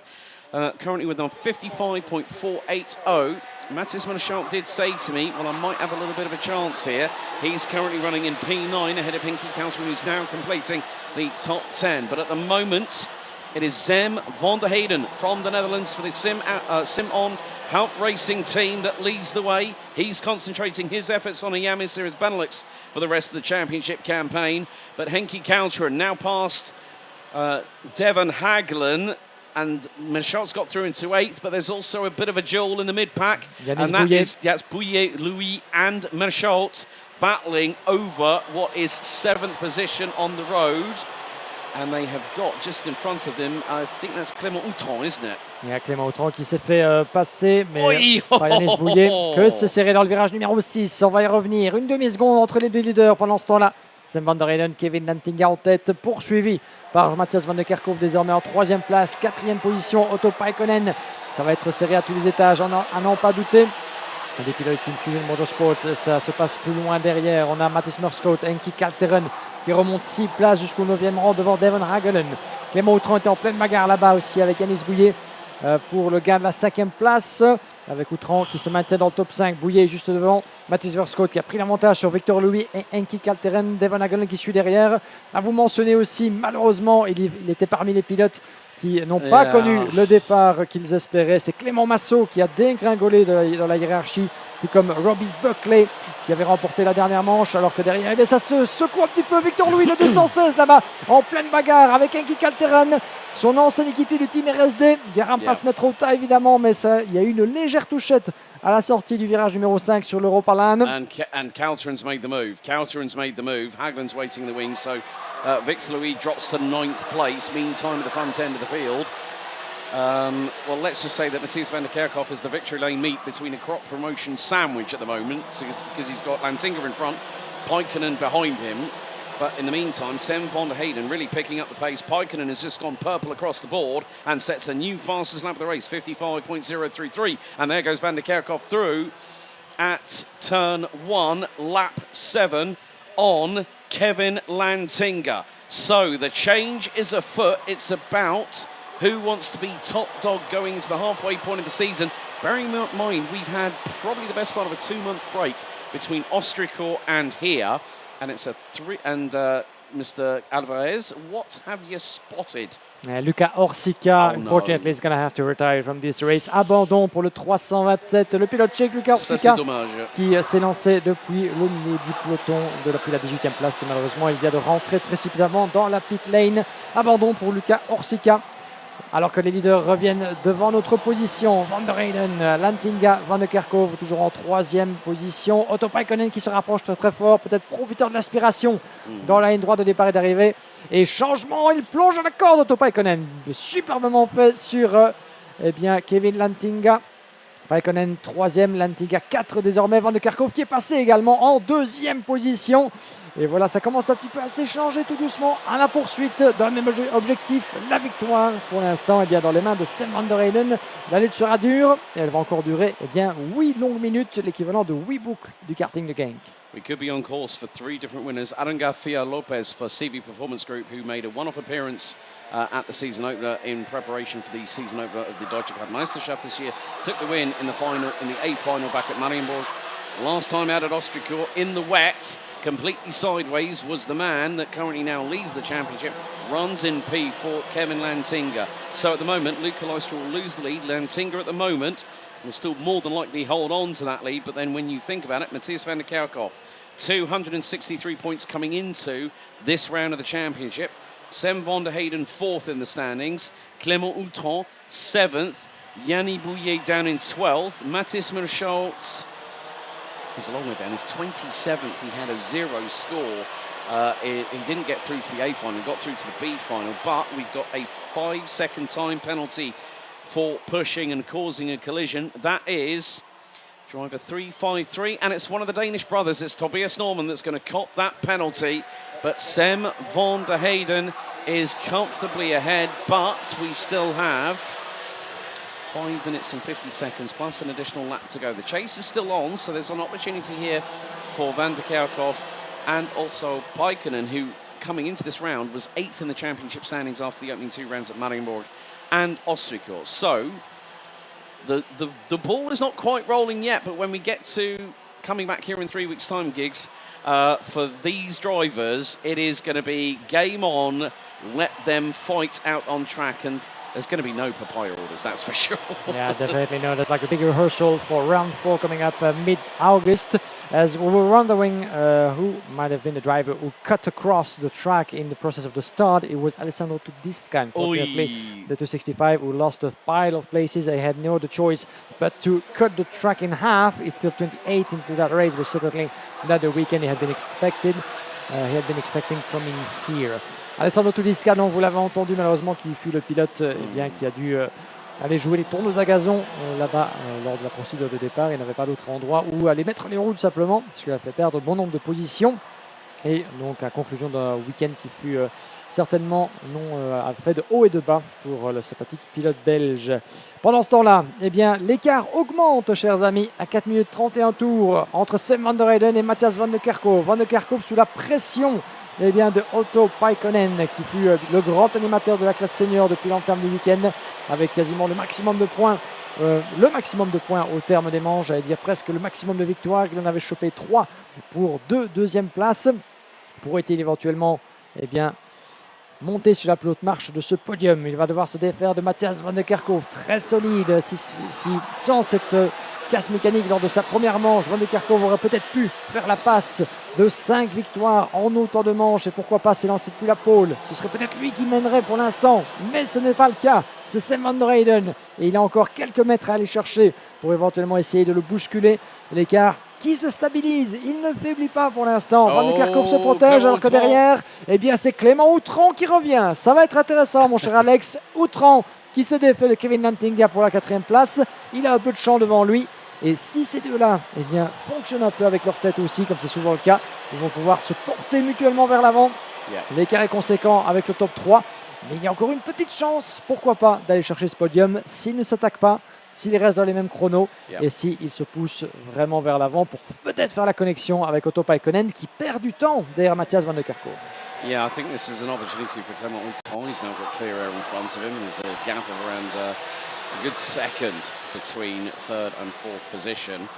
currently with on 55.480. Matthias Merschout did say to me, well, I might have a little bit of a chance here. He's currently running in P9 ahead of Henki Counter, who's now completing the top 10. But at the moment, it is Sam Van der Heyden from the Netherlands for the Sim-On Hout Racing team that leads the way. He's concentrating his efforts on a Iame Series Benelux for the rest of the championship campaign. But Henki Counter now past Devon Haglen, and Merschout's got through into 8th, but there's also a bit of a duel in the mid-pack. And that's Bouillet, Louis and Merschout battling over what is 7th position on the road. And they have got just in front of them, I think that's Clément Outran, isn't it? Il y a Clément Outran qui s'est fait passer, mais par Yanis Bouillet, que c'est serré dans le virage numéro 6. On va y revenir. Une demi-seconde entre les 2 leaders pendant ce temps-là. Sam Van der Heyden, Kevin Lantinga en tête, poursuivi par Matthias Van de Kerkhove, désormais en 3e place. 4e position, Otto Paikkonen. Ça va être serré à tous les étages, à n'en pas douter. Et des pilotes Team Fusion Motorsport, ça se passe plus loin derrière. On a Matthijs Merschout, Henki Kalteren qui remonte 6 places jusqu'au 9e rang devant Devon Hagelen. Clément Outran était en pleine bagarre là-bas aussi avec Yanis Bouillet pour le gain de la 5e place. Avec Outran qui se maintient dans le top 5. Bouillet juste devant. Matthijs Merschout qui a pris l'avantage sur Victor Louis et Henki Kalteren. Devon Hagelen qui suit derrière. À vous mentionner aussi, malheureusement, il était parmi les pilotes qui n'ont pas connu le départ qu'ils espéraient. C'est Clément Massot qui a dégringolé dans la hiérarchie, tout comme Robbie Buckley qui avait remporté la dernière manche, alors que derrière, ça se secoue un petit peu. Victor Louis, le 216 là-bas, en pleine bagarre avec Henki Kalteren, son ancien équipier du team RSD. Garam passe mettre au tas évidemment, mais il y a eu une légère touchette à la sortie du virage numéro 5 sur l'Europalan. And Calteran's made the move. Hagland's waiting in the wings, so Victor Louis drops to 9th place. Meantime, at the front end of the field. Well, let's just say that Matthias van der Kerkhoff is the victory lane meet between a crop promotion sandwich at the moment, because he's got Lantinga in front, Paikkonen behind him. But in the meantime, Sam van der Heyden really picking up the pace. Paikkonen has just gone purple across the board and sets a new fastest lap of the race, 55.033. And there goes van der Kerkhoff through at turn 1, lap 7 on Kevin Lantinga. So the change is afoot. It's about who wants to be top dog going into the halfway point of the season. Bearing in mind, we've had probably the best part of a 2-month break between Ostrico and here. And it's a 3. And Mr. Alvarez, what have you spotted? Luca Orsica, unfortunately, is going to have to retire from this race. Abandon pour le 327. Le pilote tchèque Luca Orsica qui s'est lancé depuis le milieu du peloton depuis la 18e place. Et malheureusement, il vient de rentrer précipitamment dans la pit lane. Abandon pour Luca Orsica. Alors que les leaders reviennent devant notre position. Van der Heyden, Lantinga, Van der Kerkhoff toujours en 3e position. Otto Paikkonen qui se rapproche très très fort, peut-être profiteur de l'aspiration dans la ligne droite de départ et d'arrivée. Et changement, il plonge à la corde, Otto Paikkonen. Superbement fait sur Kevin Lantinga. Paikkonen 3e, Lantinga 4 désormais. Van der Kerkhoff qui est passé également en 2e position. Et voilà, ça commence un petit peu à s'échanger tout doucement à la poursuite dans le même objectif, la victoire pour l'instant dans les mains de Sam van der Heyden. La lutte sera dure et elle va encore durer 8 longues minutes, l'équivalent de 8 boucles du karting de Genk. We could be on course for 3 different winners. Aaron Garcia Lopez for CV Performance Group, who made a one-off appearance at the season opener in preparation for the season opener of the Deutsche Meisterschaft this year. Took the win in the final, in the A final back at Marienburg. Last time out at Ostrico in the wet, completely sideways, was the man that currently now leads the championship, runs in P for Kevin Lantinga. So at the moment, Luca Leicester will lose the lead. Lantinga at the moment will still more than likely hold on to that lead, but then when you think about it, Matthias van der Kerkhoff, 263 points coming into this round of the championship. Sam van der Heyden 4th in the standings, Clément Outron 7th, Yanni Bouillet down in 12th, Mathis Merscholz, he's a long way down, he's 27th, he had a 0 score. He didn't get through to the A final, he got through to the B final, but we've got a 5-second time penalty for pushing and causing a collision. That is driver 353, and it's one of the Danish brothers, it's Tobias Norman that's going to cop that penalty. But Sam van der Heyden is comfortably ahead, but we still have 5 minutes and 50 seconds plus an additional lap to go. The chase is still on, so there's an opportunity here for Van der Kerkhoff and also Paikkonen, who coming into this round was 8th in the championship standings after the opening 2 rounds at Marienburg and Ostrico. So the ball is not quite rolling yet, but when we get to coming back here in 3 weeks' time, Gigs, for these drivers, it is going to be game on, let them fight out on track, and there's going to be no papaya orders, that's for sure. Yeah, definitely no. There's like a big rehearsal for round 4 coming up mid-August. As we were wondering who might have been the driver who cut across the track in the process of the start, it was Alessandro Tudisca, unfortunately, the 265, who lost a pile of places. He had no other choice but to cut the track in half. He's still 28 into that race, but certainly not the weekend he had been expected. He had been expecting coming here. Alessandro Tudisca, dont vous l'avez entendu malheureusement, qui fut le pilote qui a dû aller jouer les tourneuses à gazon là-bas lors de la procédure de départ. Il n'avait pas d'autre endroit où aller mettre les roues tout simplement, ce qui a fait perdre bon nombre de positions. Et donc à conclusion d'un week-end qui fut certainement fait de haut et de bas pour le sympathique pilote belge. Pendant ce temps-là, l'écart augmente, chers amis, à 4 minutes 31 tours entre Sam van der Heyden et Matthias van der Kerkhoff. Van der Kerkhoff sous la pression de Otto Paikkonen, qui fut le grand animateur de la classe senior depuis l'entame du week-end, avec quasiment le maximum de points au terme des manches, j'allais dire presque le maximum de victoires. Il en avait chopé 3 pour 2 deuxièmes places. Pourrait-il éventuellement monter sur la plus haute marche de ce podium. Il va devoir se défaire de Matthias Van de Kerkhove, très solide. Sans cette casse mécanique lors de sa première manche, Van de Kerkhove aurait peut-être pu faire la passe de 5 victoires en autant de manches et pourquoi pas s'élancer depuis la pole. Ce serait peut-être lui qui mènerait pour l'instant, mais ce n'est pas le cas. C'est Sam Van der Heyden et il a encore quelques mètres à aller chercher pour éventuellement essayer de le bousculer. L'écart qui se stabilise, il ne faiblit pas pour l'instant. Van de Kerkhove se protège alors que derrière, eh bien c'est Clément Outran qui revient. Ça va être intéressant mon cher Alex. Outran qui se défait de Kevin Lantinga pour la 4e place. Il a un peu de champ devant lui. Et si ces deux-là fonctionnent un peu avec leur tête aussi, comme c'est souvent le cas, ils vont pouvoir se porter mutuellement vers l'avant. L'écart est conséquent avec le top 3. Mais il y a encore une petite chance, pourquoi pas, d'aller chercher ce podium s'ils ne s'attaquent pas, s'ils restent dans les mêmes chronos et s'ils se poussent vraiment vers l'avant pour peut-être faire la connexion avec Otto Paikkonen qui perd du temps derrière Matthias Van de Kerkhove. Yeah, I think this is an opportunity for Clément Outran. He's now got clear air in front of him. There's a gap of around a good second between 3rd and 4th position.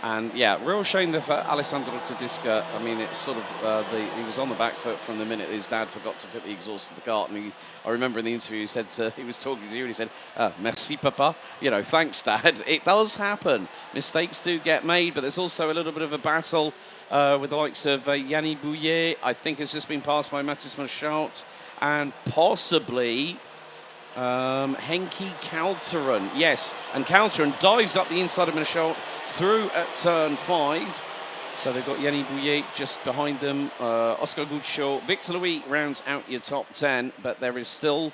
And yeah, real shame that for Alessandro Tedesco. I mean, it's sort of he was on the back foot from the minute his dad forgot to fit the exhaust to the cart. And I remember in the interview he said he was talking to you and he said, "Merci, Papa." You know, thanks, Dad. It does happen. Mistakes do get made, but there's also a little bit of a battle with the likes of Yanni Bouillet. I think has just been passed by Mathis Marchalt and possibly Henki Kalteren. Yes, and Kalteren dives up the inside of Marchalt through at turn 5. So they've got Yanni Bouillet just behind them. Oscar Guccio, Victor Louis rounds out your top 10, but there is still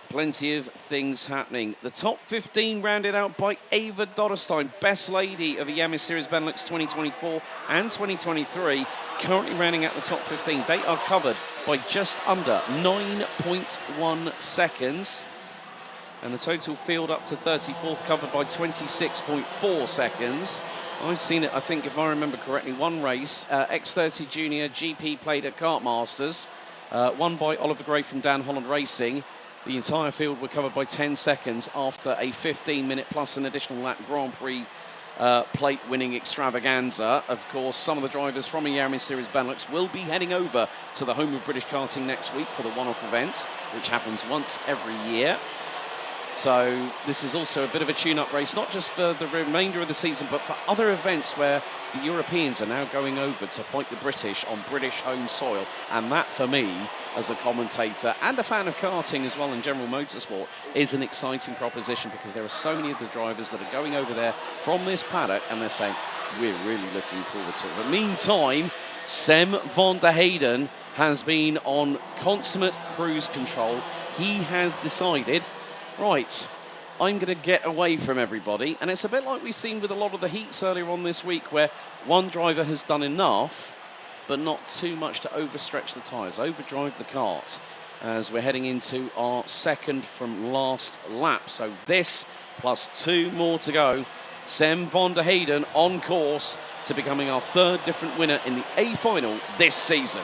plenty of things happening. The top 15 rounded out by Ava Dotterstein, best lady of Iame Series Benelux 2024 and 2023, currently rounding out the top 15. They are covered by just under 9.1 seconds. And the total field up to 34th covered by 26.4 seconds. I've seen it, I think, if I remember correctly, one race, X30 Junior GP played at Kart Masters, won by Oliver Gray from Dan Holland Racing. The entire field were covered by 10 seconds after a 15-minute plus an additional lap Grand Prix plate winning extravaganza. Of course, some of the drivers from Iame Series Benelux will be heading over to the home of British karting next week for the one-off event, which happens once every year. So this is also a bit of a tune-up race, not just for the remainder of the season, but for other events where the Europeans are now going over to fight the British on British home soil. And that, for me, as a commentator and a fan of karting as well in general motorsport, is an exciting proposition because there are so many of the drivers that are going over there from this paddock and they're saying, we're really looking forward to it. But meantime, Sam Van der Heyden has been on consummate cruise control. He has decided, right, I'm going to get away from everybody. And it's a bit like we've seen with a lot of the heats earlier on this week where one driver has done enough, but not too much to overstretch the tyres, overdrive the karts, as we're heading into our second from last lap. So this plus 2 more to go. Sam Van der Heyden on course to becoming our 3rd different winner in the A final this season.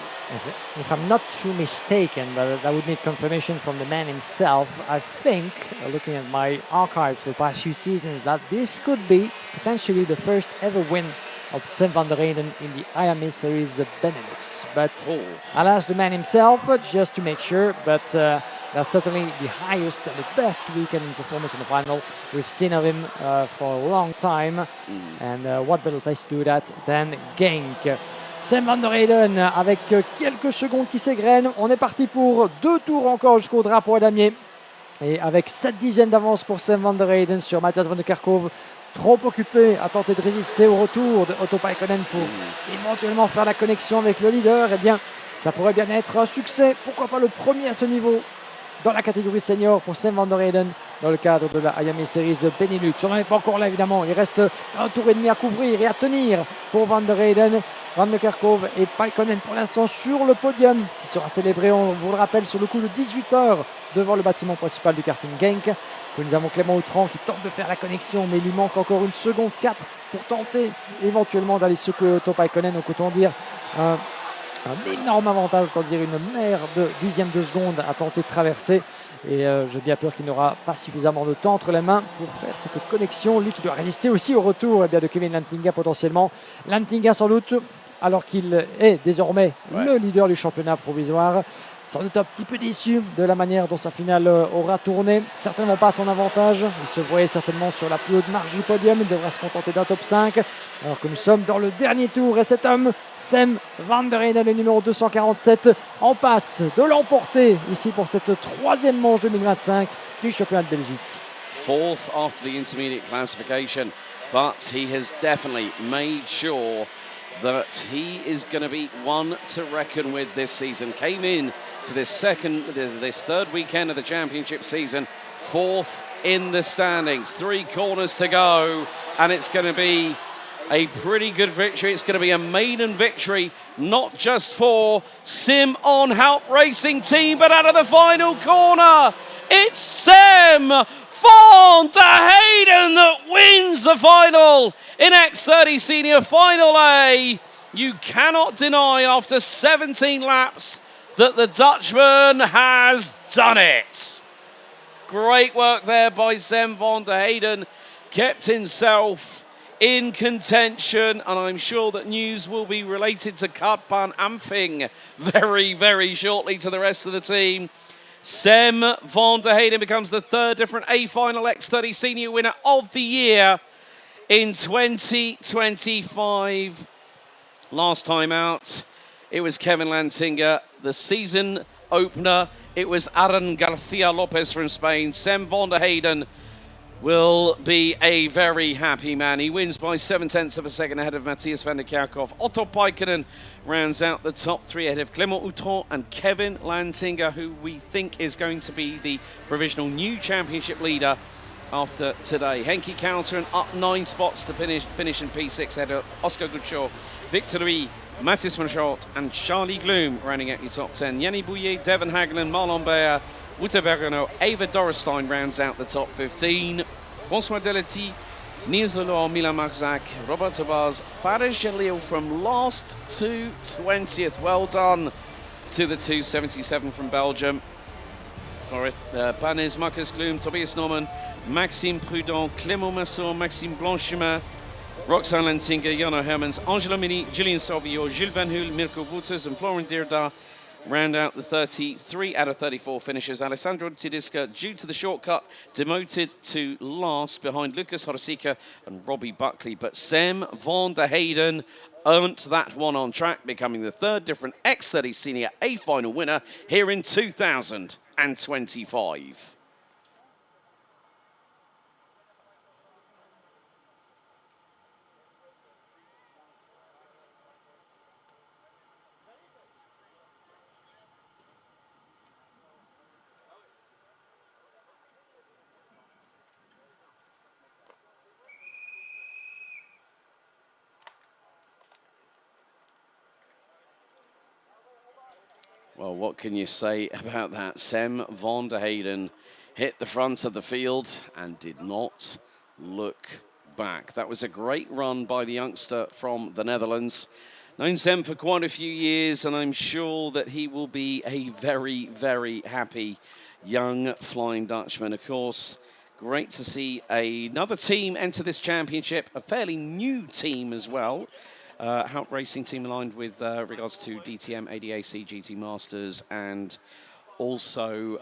If I'm not too mistaken, but I would need confirmation from the man himself, I think, looking at my archives for the past few seasons, that this could be potentially the first ever win of Sam Van der Heyden in the Iame Series Benelux. But I'll ask the man himself just to make sure, but that's certainly the highest and the best weekend in performance in the final we've seen of him for a long time. And what better place to do that than Genk. Sam Van der Heyden avec quelques secondes qui s'égrènent. On est parti pour 2 tours encore jusqu'au drapeau à damier. Et avec 7 dixièmes d'avance pour Sam Van der Heyden sur Matthias Van de Kerkhove. Trop occupé à tenter de résister au retour de Otto Paikkonen pour éventuellement faire la connexion avec le leader. Eh bien, ça pourrait bien être un succès. Pourquoi pas le premier à ce niveau dans la catégorie senior pour Sam Van der Heyden dans le cadre de la Iame Series Benelux. On n'en est pas encore là évidemment. Il reste un tour et demi à couvrir et à tenir pour Van der Heyden. Van de Kerkhove et Paikkonen pour l'instant sur le podium qui sera célébré, on vous le rappelle, sur le coup de 18h devant le bâtiment principal du karting Genk. Nous avons Clément Outran qui tente de faire la connexion, mais il lui manque encore 1 seconde 4 pour tenter éventuellement d'aller secouer Otto Paikkonen. Donc autant dire un énorme avantage, autant dire une mer de dixième de seconde à tenter de traverser. Et j'ai bien peur qu'il n'aura pas suffisamment de temps entre les mains pour faire cette connexion. Lui qui doit résister aussi au retour de Kevin Lantinga potentiellement. Lantinga sans doute, alors qu'il est désormais le leader du championnat provisoire. sans doute un petit peu déçu de la manière dont sa finale aura tourné. Certainement pas à son avantage. Il se voyait certainement sur la plus haute marge du podium. Il devrait se contenter d'un top 5. Alors que nous sommes dans le dernier tour. Et cet homme, Sam van der Heyden, le numéro 247, en passe de l'emporter ici pour cette troisième manche 2025 du championnat de Belgique. Fourth after the intermediate classification, but he has definitely made sure that he is going to be one to reckon with this season. Came in to this third weekend of the championship season, fourth in the standings. 3 corners to go, and it's going to be a pretty good victory. It's going to be a maiden victory, not just for Sim on Halp Racing Team, but out of the final corner, it's Sam van der Heyden that wins the final in X30 Senior Final A. You cannot deny after 17 laps that the Dutchman has done it. Great work there by Sam van der Heyden. Kept himself in contention, and I'm sure that news will be related to Kartbahn Ampfing very, very shortly to the rest of the team. Sam van der Heyden becomes the third different A-final X30 Senior winner of the year in 2025. Last time out, it was Kevin Lantinga. The season opener, it was Aaron Garcia Lopez from Spain. Sam van der Heyden will be a very happy man. He wins by 0.7 of a second ahead of Matthias van der Kerkhoff. Otto Paikkonen rounds out the top 3 ahead of Clément Outron and Kevin Lantinga, who we think is going to be the provisional new championship leader after today. Henki Coulthard up 9 spots to finish in P6 ahead of Oscar Gutshaw, Victor Louis, Mathis Manchot and Charlie Gloom rounding out your top 10. Yanni Bouillet, Devon Hagelin, Marlon Baer, Wouter Bergano, Ava Dorrestein rounds out the top 15. François Delety, Niels Lelor, Milan Marzak, Robert Tabaz, Farid Jalil from last to 20th. Well done to the 277 from Belgium. Panes, Marcus Gloom, Tobias Norman, Maxime Prudent, Clément Masson, Maxime Blanchemin, Roxanne Lantinga, Jano Hermans, Angelo Mini, Julian Salvio, Jules Van Hoel, Mirko Wouters and Florent Dierda round out the 33 out of 34 finishers. Alessandro Tedesca, due to the shortcut, demoted to last behind Lucas Horsica and Robbie Buckley. But Sam van der Heyden earned that one on track, becoming the third different X30 Senior A final winner here in 2025. Well, what can you say about that? Sam van der Heyden hit the front of the field and did not look back. That was a great run by the youngster from the Netherlands. Known Sam for quite a few years, and I'm sure that he will be a very, very happy young Flying Dutchman. Of course, great to see another team enter this championship, a fairly new team as well. Halp Racing Team aligned with regards to DTM, ADAC, GT Masters, and also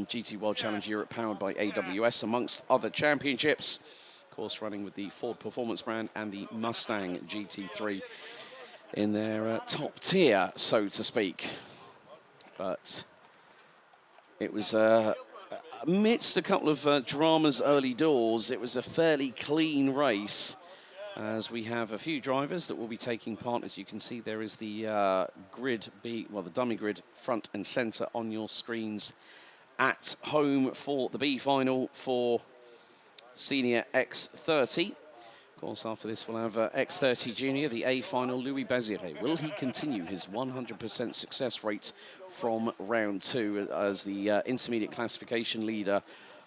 GT World Challenge Europe powered by AWS, amongst other championships. Of course, running with the Ford Performance brand and the Mustang GT3 in their top tier, so to speak. But it was amidst a couple of dramas early doors. It was a fairly clean race, as we have a few drivers that will be taking part. As you can see, there is the grid B, well, the dummy grid front and center on your screens at home for the B final for Senior X30. Of course, after this, we'll have X30 Junior, the A final, Louis Bazire. Will he continue his 100% success rate from round 2 as the intermediate classification leader,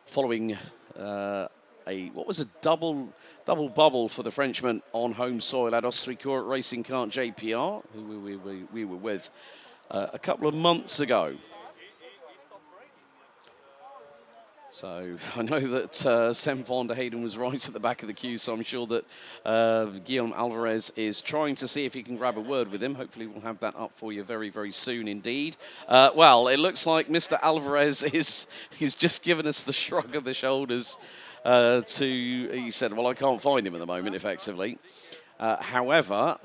following what was a double bubble for the Frenchman on home soil at Austricourt Racing Kart JPR, who we were with a couple of months ago. So I know that Sam van der Hayden was right at the back of the queue, so I'm sure that Guillaume Alvarez is trying to see if he can grab a word with him. Hopefully we'll have that up for you very, very soon indeed. Well, it looks like Mr. Alvarez he's just given us the shrug of the shoulders he said, well, I can't find him at the moment, effectively. However,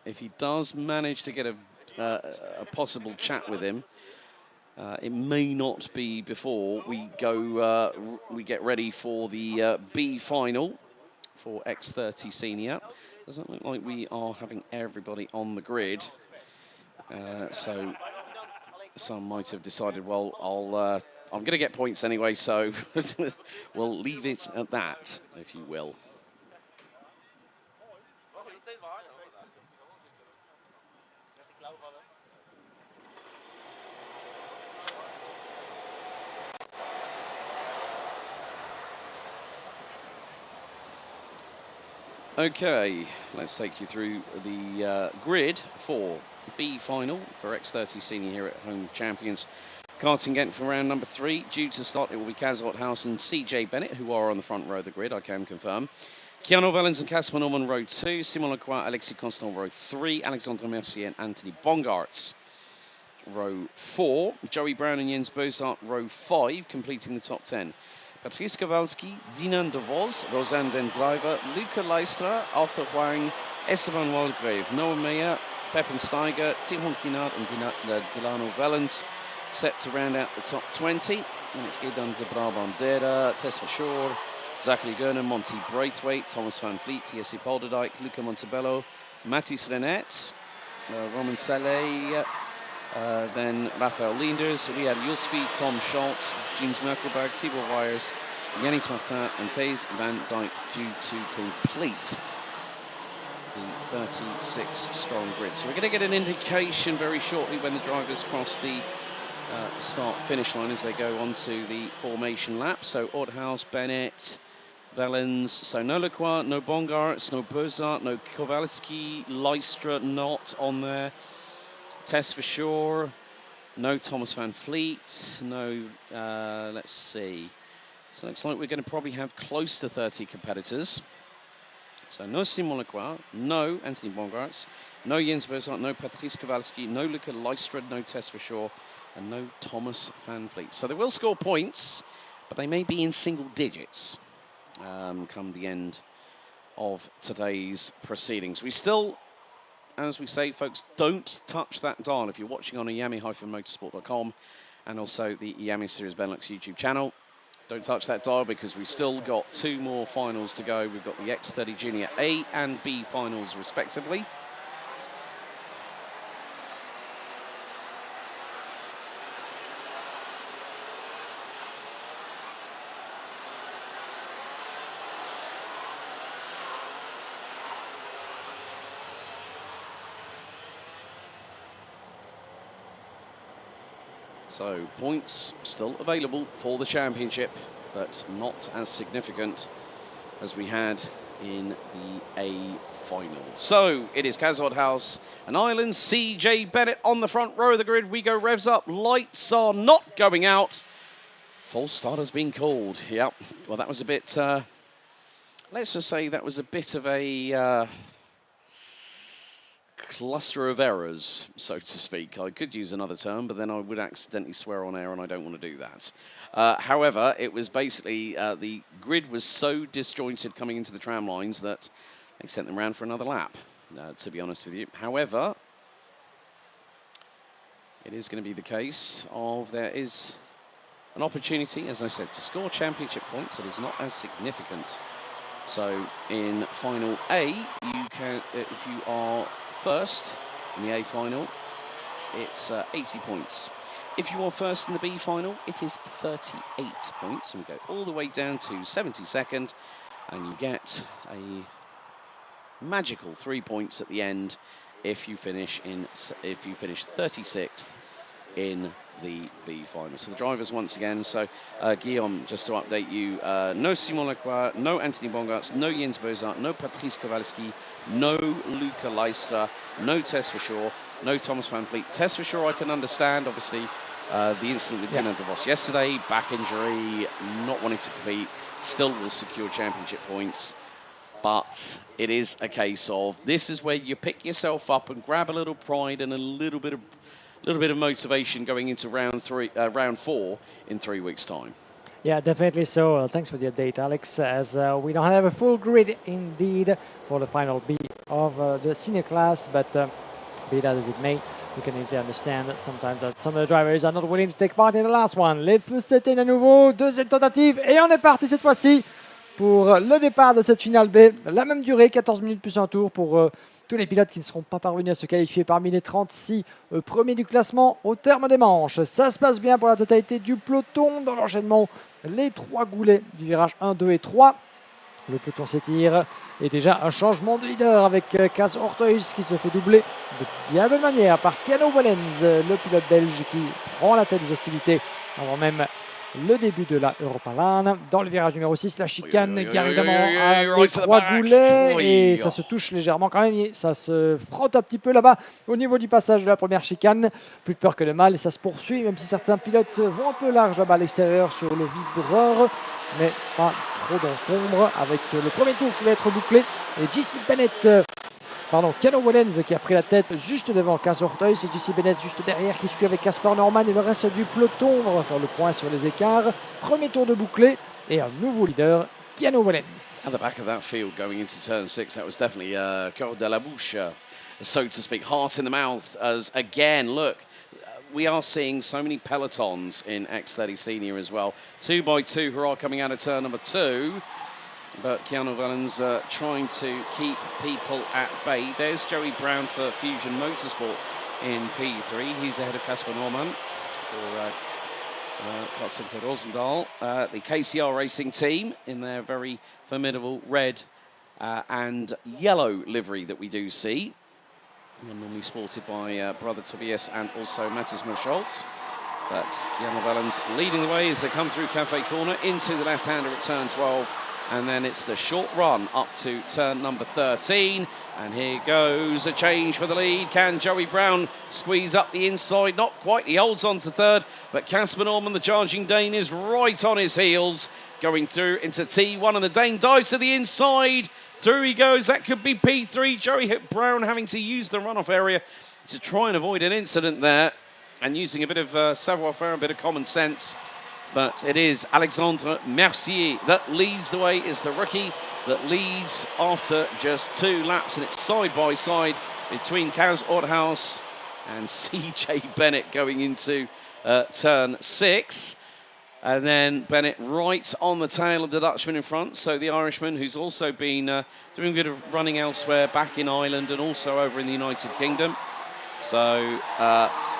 if he does manage to get a possible chat with him, it may not be before we get ready for the B final for X30 Senior. Doesn't look like we are having everybody on the grid. So some might have decided, well, I'm going to get points anyway, so we'll leave it at that, if you will. Okay, let's take you through the grid for B final for X30 Senior here at Home of Champions. Karting Genk for round number 3. Due to start, it will be Kaz Othouse and CJ Bennett, who are on the front row of the grid, I can confirm. Keanu Vellens and Casper Norman, row 2. Simon Lacroix, Alexis Constant, row 3. Alexandre Mercier and Anthony Bongarts, row 4. Joey Brown and Jens Bozart, row 5, completing the top 10. Patrice Kowalski, Dinan De Vos, Rosanne Den Driver, Luca Leistra, Arthur Huang, Esteban Walgrave, Noah Meyer, Pepin Steiger, Timon Kinard and Delano Vellens set to round out the top 20. Next Gedan de Brabandera, Tess Verschoor, Zachary Gerner, Monty Braithwaite, Thomas Van Vliet, Jesse Polderdijk, Luca Montebello, Mathis Renet, Roman Saleh, then Raphael Leenders, Riyad Yusfi, Tom Schultz, James Merkelberg, Thibaut Weyers, Yannis Martin and Thijs van Dijk due to complete the 36-strong grid. So we're going to get an indication very shortly when the drivers cross the start-finish line as they go onto the formation lap. So Othouse, Bennett, Vellens, so no Lacroix, no Bongarts, no Bozart, no Kowalski, Leistra not on there. Tess for sure, no Thomas Van Vliet, no, let's see. So it looks like we're going to probably have close to 30 competitors. So no Simon Lacroix, no Anthony Bongarts, no Jens Bozart, no Patrice Kowalski, no Luca Leistra, no Tess for sure, and no Thomas Van Vliet. So they will score points, but they may be in single digits come the end of today's proceedings. We still, as we say, folks, don't touch that dial if you're watching on Iame-motorsport.com and also the Iame Series Benelux YouTube channel. Don't touch that dial because we've still got 2 more finals to go. We've got the X30 Junior A and B finals respectively. So points still available for the championship, but not as significant as we had in the A final. So it is Kaz Othouse and Ireland, CJ Bennett on the front row of the grid. We go revs up, lights are not going out. False start has been called. Yep, well that was a bit, let's just say that was a bit of a cluster of errors, so to speak. I could use another term, but then I would accidentally swear on air, and I don't want to do that. However, it was basically the grid was so disjointed coming into the tram lines that they sent them around for another lap, to be honest with you. However, it is going to be the case of there is an opportunity, as I said, to score championship points. It is not as significant. So in Final A, you can, if you are first in the A final, it's 80 points. If you are first in the B final, it is 38 points. And we go all the way down to 72nd, and you get a magical 3 points at the end if you finish 36th in the B final. So the drivers once again, so Guillaume, just to update you, no Simon Lacroix, no Anthony Bongarts, no Jens Bozart, no Patrice Kowalski, no Luca Leistra, no Tess for sure, no Thomas Van Vliet. Tess for sure I can understand, obviously the incident with Dylan DeVos yesterday, back injury, not wanting to compete, still will secure championship points. But it is a case of this is where you pick yourself up and grab a little pride and a little bit of motivation going into round 4 in 3 weeks' time. Yeah, definitely so. Thanks for the update, Alex. As we don't have a full grid indeed for the final B of the senior class, but be that as it may, you can easily understand that sometimes that some of the drivers are not willing to take part in the last one. Les feux s'éteignent à nouveau, deuxième tentative, et on est parti cette fois-ci pour le départ de cette finale B. La même durée, 14 minutes plus un tour pour tous les pilotes qui ne seront pas parvenus à se qualifier parmi les 36 premiers du classement au terme des manches. Ça se passe bien pour la totalité du peloton dans l'enchaînement. Les 3 goulets du virage 1, 2 et 3. Le peloton s'étire et déjà un changement de leader avec Cas Orteus qui se fait doubler de bien belle manière par Keanu Wellens, le pilote belge qui prend la tête des hostilités avant même le début de la Europalan. Dans le virage numéro 6, la chicane qui arrive à les 3 goulets et ça se touche légèrement quand même. Et ça se frotte un petit peu là-bas au niveau du passage de la première chicane. Plus de peur que de mal et ça se poursuit même si certains pilotes vont un peu large là-bas à l'extérieur sur le vibreur. Mais pas trop d'encombre avec le premier tour qui va être bouclé. Et JC Bennett, Keanu Wellens qui a pris la tête juste devant Cas Orteus et JC Bennett juste derrière qui suit avec Casper Norman et le reste du peloton. On va faire le point sur les écarts. Premier tour de bouclé et un nouveau leader, Keanu Wellens. At the back of that field going into turn 6, that was definitely corde à la bouche, so to speak, heart in the mouth as again, look, we are seeing so many pelotons in X30 Senior as well. 2 by 2 who are coming out of turn number 2. But Keanu Wellens trying to keep people at bay. There's Joey Brown for Fusion Motorsport in P3. He's ahead of Casper Norman for Karting Rosendal. The KCR Racing team in their very formidable red and yellow livery that we do see. Normally sported by brother Tobias and also Matthias Schultz. That's Keanu Wellens leading the way as they come through Cafe Corner into the left-hander at turn 12. And then it's the short run up to turn number 13. And here goes a change for the lead. Can Joey Brown squeeze up the inside? Not quite. He holds on to third. But Casper Norman, the charging Dane, is right on his heels. Going through into T1. And the Dane dives to the inside. Through he goes. That could be P3. Joey Brown having to use the runoff area to try and avoid an incident there. And using a bit of savoir-faire, a bit of common sense. But it is Alexandre Mercier that leads the way, is the rookie that leads after just 2 laps. And it's side by side between Kaz Orthaus and CJ Bennett going into turn 6. And then Bennett right on the tail of the Dutchman in front. So the Irishman, who's also been doing a bit of running elsewhere back in Ireland and also over in the United Kingdom. So,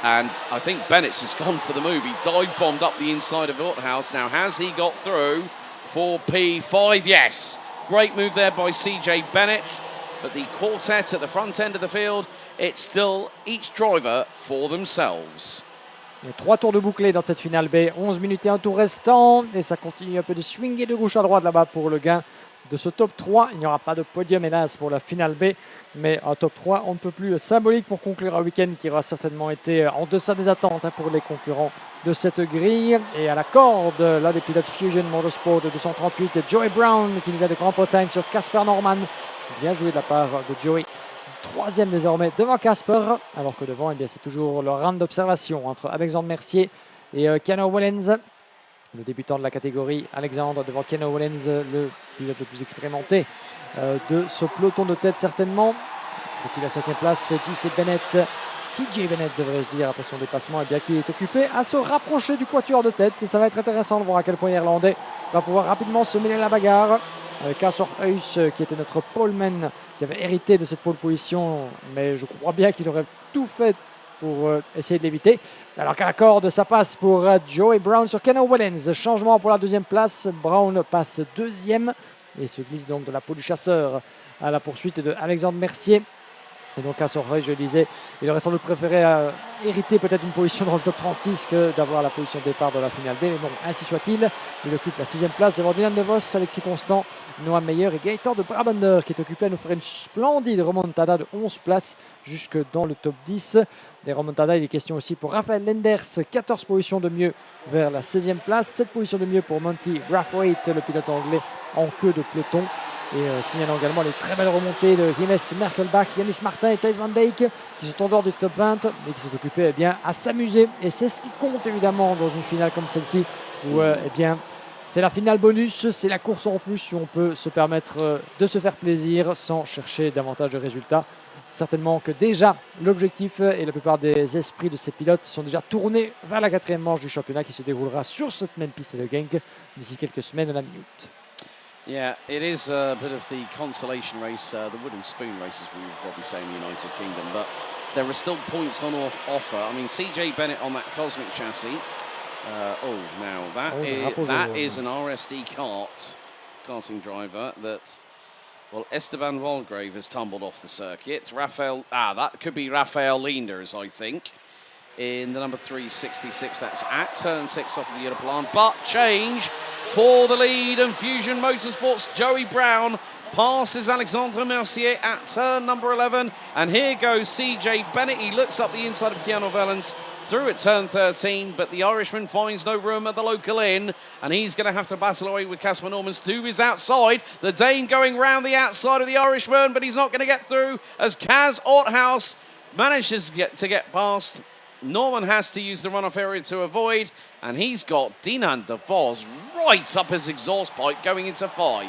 and I think Bennett's just gone for the move. He dive-bombed up the inside of Orthaus. Now, has he got through for P5? Yes. Great move there by CJ Bennett. But the quartet at the front end of the field, it's still each driver for themselves. Il y a 3 tours de bouclé dans cette finale B. 11 minutes et un tour restant. Et ça continue un peu de swinger de gauche à droite là-bas pour le gain de ce top 3. Il n'y aura pas de podium hélas pour la finale B, mais un top 3 on ne peut plus symbolique pour conclure un week-end qui aura certainement été en deçà des attentes pour les concurrents de cette grille. Et à la corde, là des pilotes Fusion Motorsport de 238 et Joey Brown qui nous vient de Grande-Bretagne sur Casper Norman. Bien joué de la part de Joey. 3e désormais devant Casper, alors que devant c'est toujours le round d'observation entre Alexandre Mercier et Keanu Wellens. Le débutant de la catégorie, Alexandre devant Keanu Wellens, le pilote le plus expérimenté de ce peloton de tête certainement. Depuis la 5e place, c'est CJ Bennett devrais-je dire, après son dépassement, et bien qui est occupé à se rapprocher du quatuor de tête. Et ça va être intéressant de voir à quel point l'Irlandais va pouvoir rapidement se mêler à la bagarre. Cas Orthaus qui était notre poleman, qui avait hérité de cette pole position, mais je crois bien qu'il aurait tout fait pour essayer de l'éviter. Alors qu'à la corde, ça passe pour Joey Brown sur Keanu Wellens. Changement pour la 2e place. Brown passe 2e et se glisse donc de la peau du chasseur à la poursuite de Alexandre Mercier. Et donc à Sorrey, je le disais, il aurait sans doute préféré hériter peut-être une position dans le top 36 que d'avoir la position de départ de la finale B. Mais bon, ainsi soit-il. Il occupe la 6e place devant Dylan De Vos, Alexis Constant, Noah Meyer et Gaëtan de Brabander qui est occupé à nous faire une splendide remontada de 11 places jusque dans le top 10. Des remontadas, il est question aussi pour Raphaël Lenders, 14 positions de mieux vers la 16e place, 7 positions de mieux pour Monty Brathwaite, le pilote anglais en queue de peloton. Et signalant également les très belles remontées de Jiménez Merkelbach, Yanis Martin et Thijs van Dijk qui sont en dehors du top 20 mais qui sont occupés à s'amuser. Et c'est ce qui compte évidemment dans une finale comme celle-ci où c'est la finale bonus, c'est la course en plus où on peut se permettre de se faire plaisir sans chercher davantage de résultats. Certainement que déjà l'objectif et la plupart des esprits de ces pilotes sont déjà tournés vers la 4e manche du championnat qui se déroulera sur cette même piste de Genk d'ici quelques semaines à la mi-août. Yeah, it is a bit of the consolation race, the wooden spoon race, as we would probably say in the United Kingdom, but there are still points on offer. I mean, CJ Bennett on that Cosmic chassis. That is an RSD karting driver that, well, Esteban Walgrave has tumbled off the circuit. That could be Raphael Leenders, I think, in the number 366. That's at turn 6 off of the Europlan, but change for the lead, and Fusion Motorsports' Joey Brown passes Alexandre Mercier at turn number 11. And here goes CJ Bennett. He looks up the inside of Keanu Vellens through at turn 13, but the Irishman finds no room at the local inn, and he's going to have to battle away with Casper Normans to his outside. The Dane going round the outside of the Irishman, but he's not going to get through as Kaz Orthaus manages to get past. Norman has to use the runoff area to avoid, and he's got Dinan De Vos right up his exhaust pipe going into 5.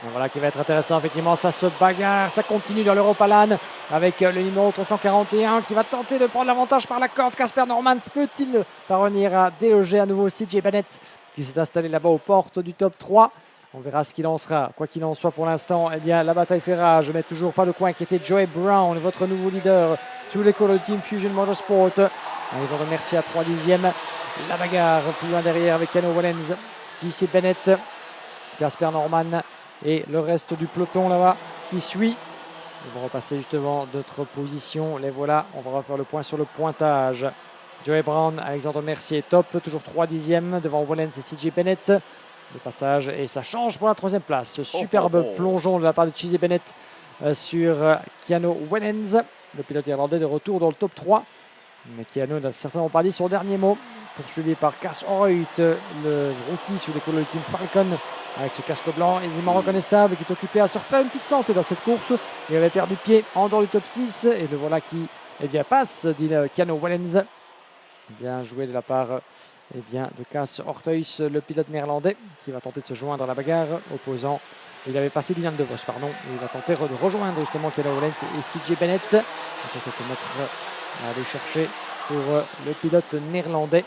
Et voilà qui va être intéressant, effectivement, ça se bagarre, ça continue dans l'Europalan avec le numéro 341 qui va tenter de prendre l'avantage par la corde. Casper Normans peut-il parvenir à déloger à nouveau CJ Bennett qui s'est installé là-bas aux portes du top 3. On verra ce qu'il en sera. Quoi qu'il en soit pour l'instant, eh bien, la bataille fait rage, mais toujours pas de quoi inquiéter Joey Brown, votre nouveau leader sous l'école du Team Fusion Motorsport. Ils ont remercié à 3 dixièmes. La bagarre plus loin derrière avec Keanu Wellens, JC Bennett, Casper Norman et le reste du peloton là-bas qui suit. Ils vont repasser justement d'autres positions. Les voilà, on va refaire le point sur le pointage. Joey Brown, Alexandre Mercier top, toujours 3 dixièmes devant Wellens et CJ Bennett. Le passage et ça change pour la 3e place. Superbe plongeon de la part de CJ Bennett sur Keanu Wellens, le pilote irlandais de retour dans le top 3. Mais Keanu n'a certainement pas dit son dernier mot. Poursuivi par Cas Oreut, le rookie sous l'épaule du Team Falcon, avec ce casque blanc aisément reconnaissable qui est occupé à se refaire une petite santé dans cette course. Il avait perdu pied en dehors du top 6 et le voilà qui passe, dit Keanu Wellens. Bien joué de la part de Cas Orthuis, le pilote néerlandais qui va tenter de se joindre à la bagarre opposant. Il avait passé Dylan De Vos, pardon. Il va tenter de rejoindre justement Keanu Wellens et CJ Bennett. Il faut peut mettre à aller chercher pour le pilote néerlandais.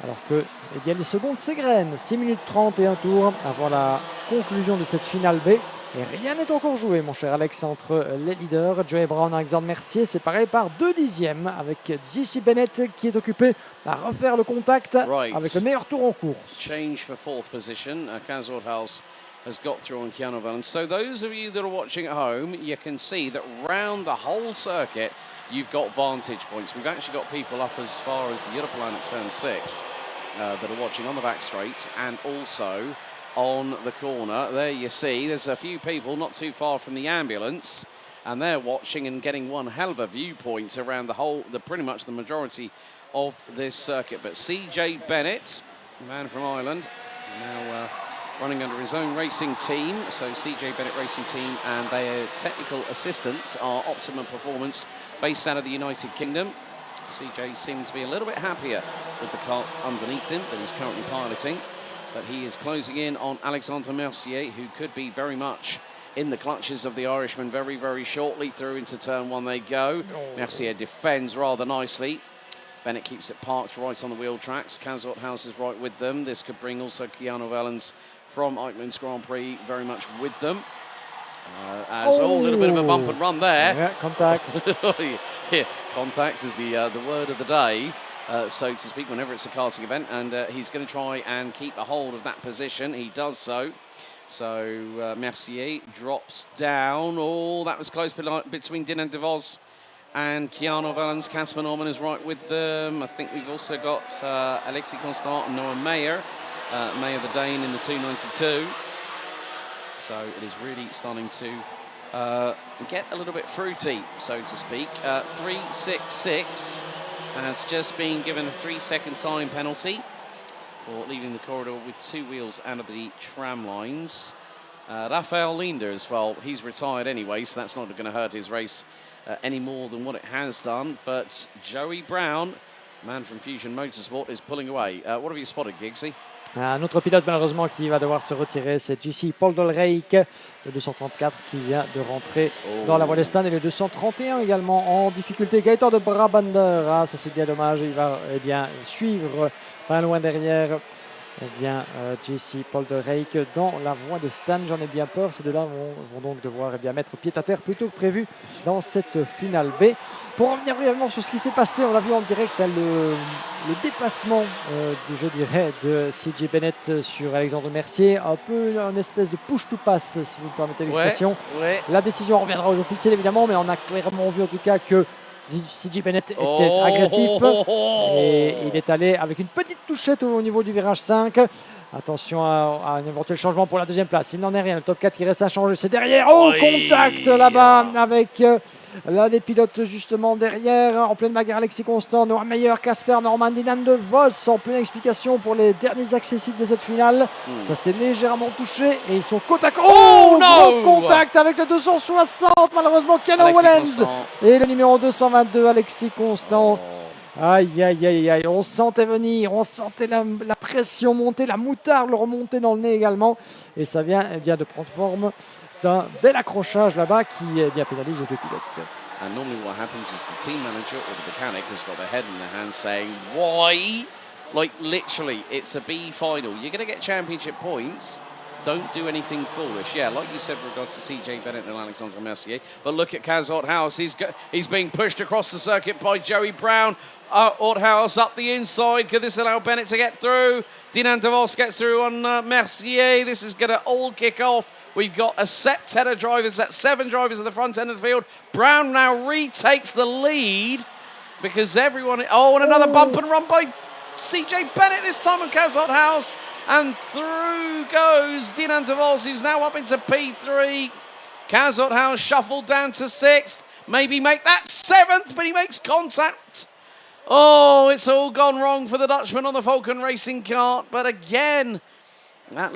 Alors que les secondes s'égrènent. 6 minutes 30 et un tour avant la conclusion de cette finale B. Et rien n'est encore joué, mon cher Alex, entre les leaders. Joey Brown et Alexandre Mercier séparés par 2 dixièmes avec JC Bennett qui est occupé à refaire le contact avec le meilleur tour en course. Change for 4th position. Kaz Orthaus has got through on Keanu Vellens. So those of you that are watching at home, you can see that round the whole circuit, you've got vantage points. We've actually got people up as far as the Europlan at turn 6 that are watching on the back straight and also on the corner. There you see, there's a few people not too far from the ambulance and they're watching and getting one hell of a viewpoint around pretty much the majority of this circuit. But CJ Bennett, man from Ireland, now running under his own racing team. So CJ Bennett Racing Team and their technical assistants are Optimum Performance based out of the United Kingdom. CJ seemed to be a little bit happier with the kart underneath him that he's currently piloting. But he is closing in on Alexandre Mercier, who could be very much in the clutches of the Irishman very, very shortly. Through into turn 1 they go. Mercier defends rather nicely. Bennett keeps it parked right on the wheel tracks. Kaz Orthaus is right with them. This could bring also Keanu Vellens from Eichmann's Grand Prix very much with them. A little bit of a bump and run there. Yeah, contact. Yeah, contact is the word of the day, so to speak, whenever it's a karting event. And he's going to try and keep a hold of that position. He does so. So Mercier drops down. Oh, that was close between Dinan De Vos and Keanu Valens. Casper Norman is right with them. I think we've also got Alexis Constant and Noah Meyer. Meyer the Dane in the 292. So it is really starting to get a little bit fruity, so to speak. 3.66 has just been given a 3-second time penalty for leaving the corridor with 2 wheels out of the tram lines. Rafael Linder as well, he's retired anyway, so that's not going to hurt his race any more than what it has done. But Joey Brown, man from Fusion Motorsport, is pulling away. What have you spotted, Giggsy? Un autre pilote malheureusement qui va devoir se retirer, c'est JC Polderreich, le 234 qui vient de rentrer dans la voie des stands, et le 231 également en difficulté. Gaëtan de Brabander, ah, ça c'est bien dommage, il va suivre pas loin derrière JC Polderreich dans la voie des stands. J'en ai bien peur, ces deux-là vont donc devoir mettre pied à terre plus tôt que prévu dans cette finale B. Pour revenir brièvement sur ce qui s'est passé, on l'a vu en direct, le dépassement, je dirais, de CJ Bennett sur Alexandre Mercier, un peu une espèce de push-to-pass, si vous me permettez l'expression. Ouais. La décision reviendra aux officiels évidemment, mais on a clairement vu en tout cas que CJ Bennett était agressif et il est allé avec une petite touchette au niveau du virage 5. Attention à un éventuel changement pour la deuxième place. Il n'en est rien. Le top 4 qui reste à changer, c'est derrière. Contact là-bas avec l'un des pilotes justement derrière. En pleine bagarre, Alexis Constant, Noah Meyer, Casper Norman, Dinan de Vos. En pleine explication pour les derniers accessibles de cette finale. Ça s'est légèrement touché et ils sont côte à côte. Gros contact avec le 260. Malheureusement, Keanu Wellens et le numéro 222, Alexis Constant. Aïe, aïe, aïe, aïe, on sentait venir, on sentait la pression monter, la moutarde le remonter dans le nez également. Et ça vient de prendre forme d'un bel accrochage là-bas qui pénalise les deux pilotes. And normally what happens is the team manager or the mechanic has got their head in their hands saying, why? Like literally, it's a B final. You're going to get championship points. Don't do anything foolish. Yeah, like you said with regards to CJ Bennett and Alexandre Mercier. But look at Kaz Orthaus. He's being pushed across the circuit by Joey Brown. Orthaus up the inside. Could this allow Bennett to get through? Dinan de Vos gets through on Mercier. This is going to all kick off. We've got a set of drivers, that's 7 drivers at the front end of the field. Brown now retakes the lead because everyone... Oh, and another bump and run by CJ Bennett this time of Kaz Orthaus. And through goes Dinan de Vos, who's now up into P3. Kaz Orthaus shuffled down to 6th. Maybe make that 7th, but he makes contact. Oh, it's all gone wrong for the Dutchman on the Falcon Racing kart. But again, that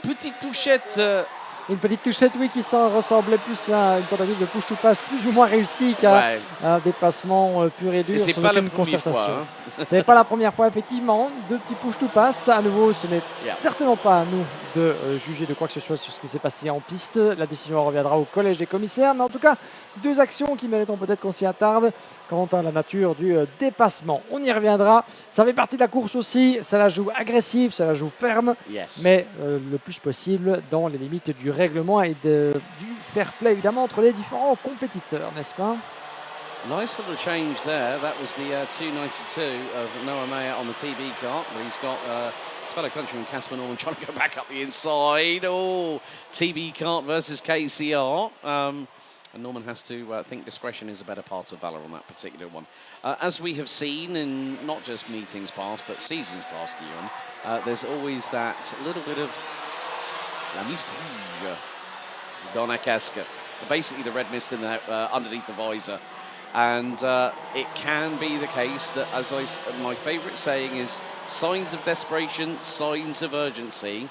petite touchette. Une petite touchette, oui, qui ressemblait plus à une tentative de push-to-pass plus ou moins réussie qu'à un dépassement pur et dur. C'est pas la première fois. Ce n'est pas la première fois, effectivement. 2 petits push-to-pass. À nouveau, ce n'est certainement pas à nous de juger de quoi que ce soit sur ce qui s'est passé en piste. La décision reviendra au collège des commissaires. Mais en tout cas, 2 actions qui méritent peut-être qu'on s'y attarde quant à la nature du dépassement. On y reviendra. Ça fait partie de la course aussi. Ça la joue agressive, ça la joue ferme. Mais le plus possible dans les limites du règlement et du fair play évidemment entre les différents compétiteurs, n'est-ce pas? Nice little change there. That was the 292 of Noah Meyer on the TB kart, where he's got his fellow countryman Casper Norman trying to go back up the inside. Oh, TB kart versus KCR. And Norman has to think discretion is a better part of valour on that particular one. As we have seen in not just meetings past, but seasons past, Guillaume, there's always that little bit of la mist rouge dans la casque. Basically the red mist in the, underneath the visor. And it can be the case that, as my favourite saying is, signs of desperation, signs of urgency.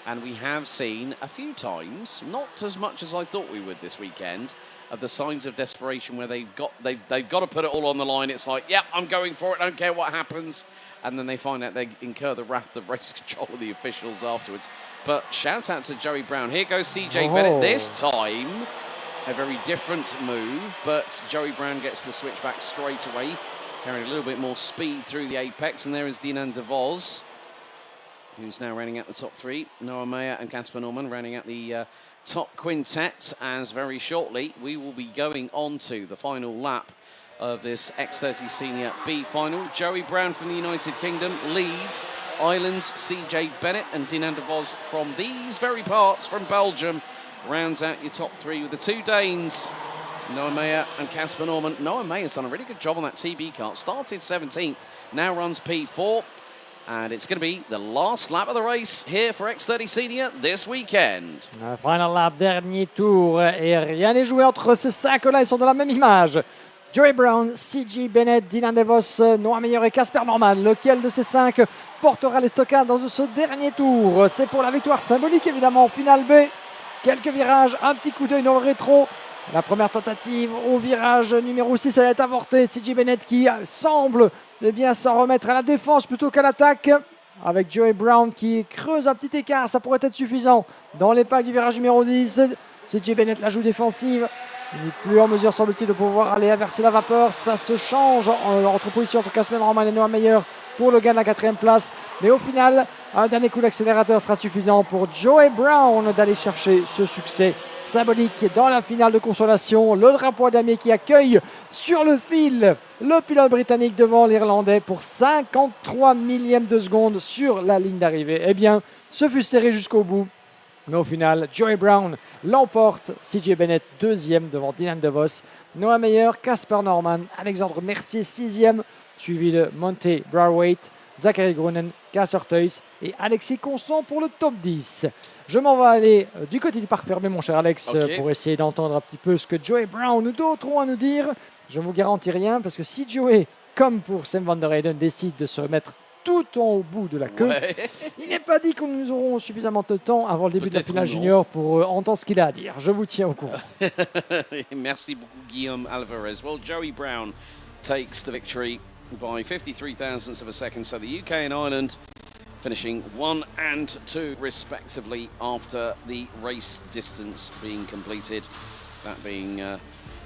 And we have seen a few times, not as much as I thought we would this weekend, of the signs of desperation where they've got to put it all on the line. It's like, yep, I'm going for it, I don't care what happens. And then they find out they incur the wrath of race control with the officials afterwards. But shout out to Joey Brown. Here goes CJ Bennett this time. A very different move, but Joey Brown gets the switch back straight away, carrying a little bit more speed through the apex. And there is Dinan de Vos, who's now rounding out the top 3. Noah Meyer and Casper Norman rounding out the top quintet, as very shortly we will be going on to the final lap of this X30 Senior B final. Joey Brown from the United Kingdom leads. Ireland's CJ Bennett and Dinan de Vos from these very parts from Belgium rounds out your top 3 with the 2 Danes Noah Mayer and Casper Norman. Noah Mayer's done a really good job on that TB kart. Started 17th, now runs P4. And it's going to be the last lap of the race here for X30 Senior this weekend. Final lap, dernier tour. Et rien n'est joué entre ces 5-là. Ils sont dans la même image. Joey Brown, CJ Bennett, Dylan DeVos, Noah Meyer et Casper Norman. Lequel de ces 5 portera les stockades dans ce dernier tour? C'est pour la victoire symbolique, évidemment. Finale B. Quelques virages, un petit coup d'œil dans le rétro. La première tentative au virage numéro 6, elle est avortée. CJ Bennett qui semble bien s'en remettre à la défense plutôt qu'à l'attaque. Avec Joey Brown qui creuse un petit écart, ça pourrait être suffisant. Dans les packs du virage numéro 10, CJ Bennett la joue défensive. Il n'est plus en mesure, semble-t-il, de pouvoir aller inverser la vapeur. Ça se change entre position entre Casper Norman et Noah Meyer pour le gain de la 4e place. Mais au final, un dernier coup d'accélérateur sera suffisant pour Joey Brown d'aller chercher ce succès symbolique dans la finale de consolation. Le drapeau d'Iame qui accueille sur le fil le pilote britannique devant l'Irlandais pour 53 millièmes de seconde sur la ligne d'arrivée. Eh bien, ce fut serré jusqu'au bout. Mais au final, Joey Brown l'emporte. CJ Bennett, 2e devant Dylan DeVos. Noah Meyer, Casper Norman, Alexandre Mercier, 6e, suivi de Monte Braithwaite, Zachary Groenen, Casser Theuss et Alexis Constant pour le top 10. Je m'en vais aller du côté du parc fermé, mon cher Alex, pour essayer d'entendre un petit peu ce que Joey Brown ou d'autres ont à nous dire. Je ne vous garantis rien, parce que si Joey, comme pour Sam van der Heyden, décide de se remettre tout au bout de la queue, il n'est pas dit que nous aurons suffisamment de temps avant le début de la finale junior pour entendre ce qu'il a à dire. Je vous tiens au courant. Merci beaucoup, Guillaume Alvarez. Well, Joey Brown takes the victory by 53 thousandths of a second. So the UK and Ireland finishing 1 and 2 respectively after the race distance being completed. That being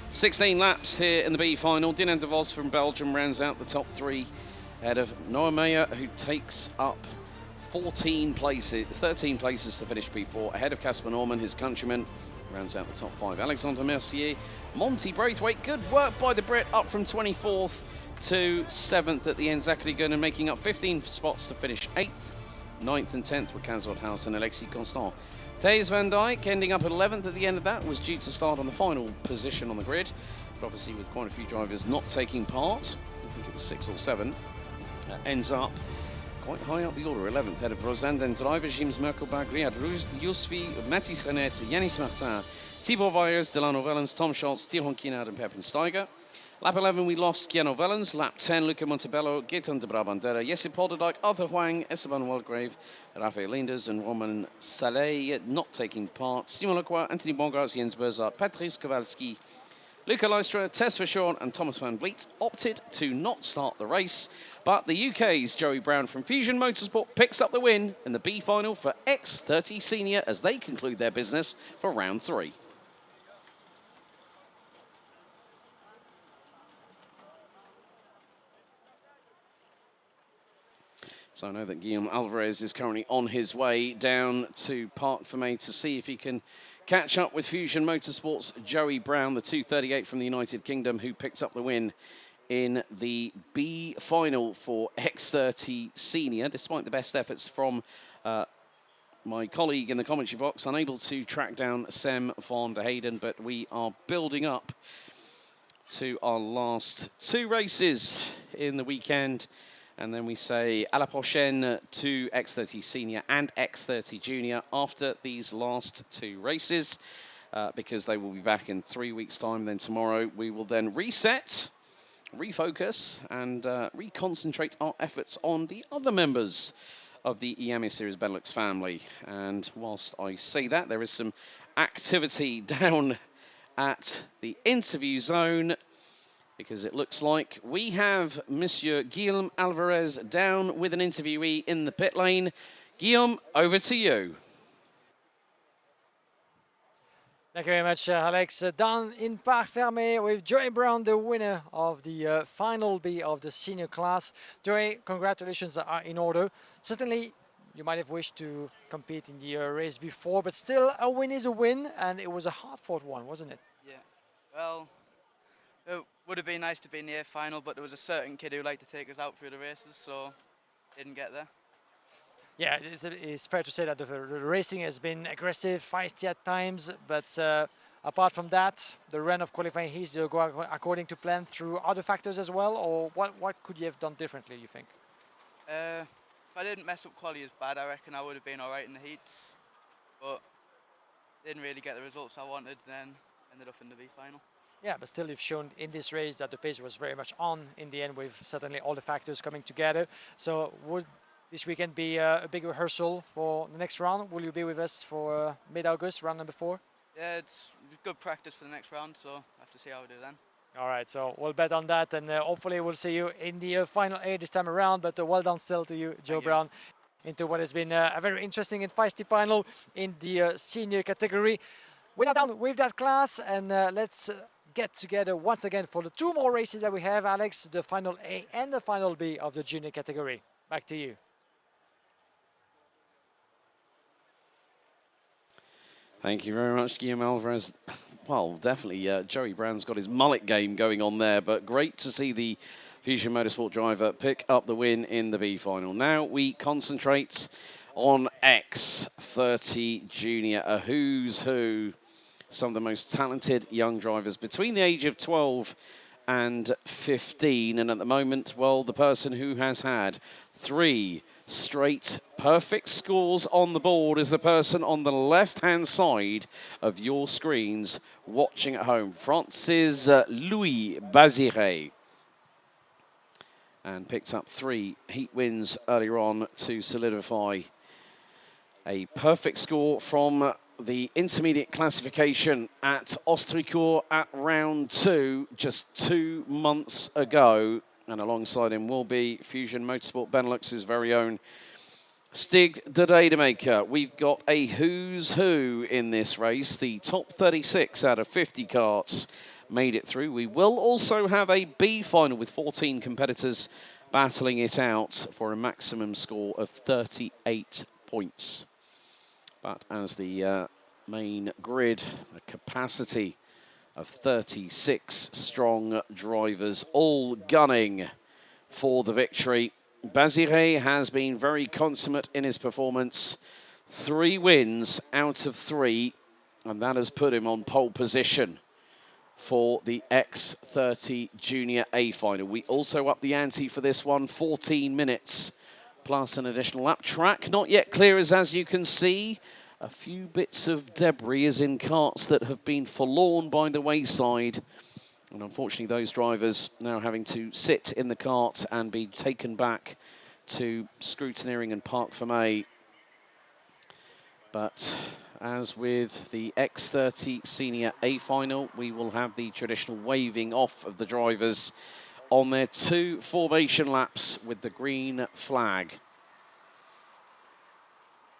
16 laps here in the B final. Dylan DeVos from Belgium rounds out the top 3 ahead of Noah Meyer, who takes up 13 places to finish P4, ahead of Casper Norman, his countryman, rounds out the top 5. Alexandre Mercier, Monte Braithwaite, good work by the Brit, up from 24th to 7th at the end. Zachary Groenen making up 15 spots to finish 8th. 9th and 10th were Kazord House and Alexis Constant. Thijs van Dijk ending up at 11th at the end of that, was due to start on the final position on the grid, but obviously with quite a few drivers not taking part, I think it was 6 or 7, ends up quite high up the order, 11th, head of Rosanne, then driver James Merkelbach, Riyad Yousfi, Mathis Renet, Yannis Martin, Thibaut Veyers, Delano Wellens, Tom Scholz, Tyrone Kienard and Pepin Steiger. Lap 11 we lost Guillaume Wellens, lap 10 Luca Montebello, Gaetan de Brabandera, Jesse Polderdijk, Arthur Huang, Esteban Walgrave, Rafael Linders and Roman Saleh not taking part. Simon Lacroix, Anthony Bongarts, Jens Berzart, Patrice Kowalski, Luca Lystra, Tess Verschoorn and Thomas van Vliet opted to not start the race, but the UK's Joey Brown from Fusion Motorsport picks up the win in the B final for X30 Senior as they conclude their business for round 3. So I know that Guillaume Alvarez is currently on his way down to Parc Fermé to see if he can catch up with Fusion Motorsport's Joey Brown, the 238 from the United Kingdom, who picked up the win in the B final for X30 Senior, despite the best efforts from my colleague in the commentary box, unable to track down Sam van der Heyden, but we are building up to our last 2 races in the weekend. And then we say à la prochaine to X30 Senior and X30 Junior after these last 2 races, because they will be back in 3 weeks' time. Then tomorrow we will then reset, refocus, and reconcentrate our efforts on the other members of the Iame Series Benelux family. And whilst I say that, there is some activity down at the interview zone, because it looks like we have Monsieur Guillaume Alvarez down with an interviewee in the pit lane. Guillaume, over to you. Thank you very much, Alex. Down in Parc Fermé with Joey Brown, the winner of the final B of the senior class. Joey, congratulations are in order. Certainly, you might have wished to compete in the race before, but still, a win is a win, and it was a hard-fought one, wasn't it? Yeah, well, it would have been nice to be in the A final, but there was a certain kid who liked to take us out through the races, so didn't get there. Yeah, it's fair to say that the racing has been aggressive, feisty at times, but apart from that, the run of qualifying heats go according to plan through other factors as well, or what could you have done differently, you think? If I didn't mess up quali as bad, I reckon I would have been all right in the heats, but didn't really get the results I wanted, then ended up in the B final. Yeah, but still you've shown in this race that the pace was very much on in the end, with certainly all the factors coming together. So would this weekend be a big rehearsal for the next round? Will you be with us for mid-August, round number 4? Yeah, it's good practice for the next round, so I have to see how we do then. All right, so we'll bet on that, and hopefully we'll see you in the final 8 this time around. But well done still to you, Joe Brown, into what has been a very interesting and feisty final in the senior category. We're not done with that class, and let's get together once again for the 2 more races that we have, Alex, the final A and the final B of the junior category. Back to you. Thank you very much, Guillaume Alvarez. Well, definitely, Joey Brown's got his mullet game going on there, but great to see the Fusion Motorsport driver pick up the win in the B final. Now we concentrate on X30 Junior, a who's who. Some of the most talented young drivers between the age of 12 and 15. And at the moment, well, the person who has had 3 straight perfect scores on the board is the person on the left-hand side of your screens watching at home. France's Louis Bazire. And picked up 3 heat wins earlier on to solidify a perfect score from the intermediate classification at Ostricourt at round 2 just 2 months ago. And alongside him will be Fusion Motorsport Benelux's very own Stig de Rademaker. We've got a who's who in this race. The top 36 out of 50 karts made it through. We will also have a B final with 14 competitors battling it out for a maximum score of 38 points. But as the main grid, a capacity of 36 strong drivers, all gunning for the victory. Bazire has been very consummate in his performance. 3 wins out of 3, and that has put him on pole position for the X30 Junior A final. We also up the ante for this one, 14 minutes plus an additional lap. Track not yet clear, as you can see. A few bits of debris as in karts that have been forlorn by the wayside. And unfortunately, those drivers now having to sit in the kart and be taken back to scrutineering and Parc Fermé. But as with the X30 Senior A final, we will have the traditional waving off of the drivers on their 2 formation laps with the green flag.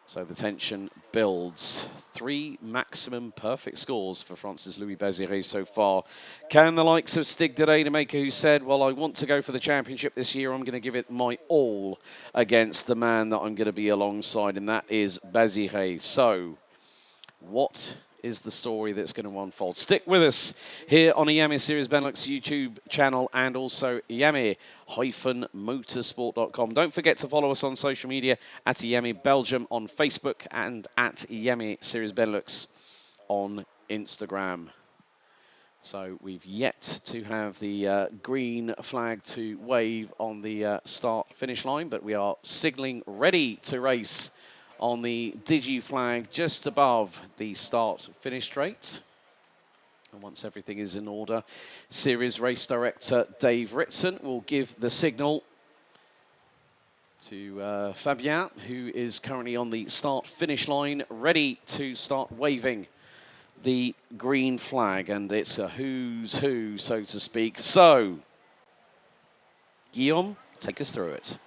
So the tension builds. 3 maximum perfect scores for France's Louis Bazire so far. Can the likes of Stig de Rademaker, who said, well, I want to go for the championship this year, I'm going to give it my all against the man that I'm going to be alongside, and that is Bazire. So what is the story that's going to unfold? Stick with us here on Iame Series Benelux YouTube channel and also Iame-motorsport.com. Don't forget to follow us on social media at Iame Belgium on Facebook and at Iame Series Benelux on Instagram. So we've yet to have the green flag to wave on the start-finish line, but we are signalling ready to race on the Digi flag just above the start-finish straight. And once everything is in order, Series Race Director Dave Ritson will give the signal to Fabien, who is currently on the start-finish line, ready to start waving the green flag. And it's a who's who, so to speak. So, Guillaume, take us through it.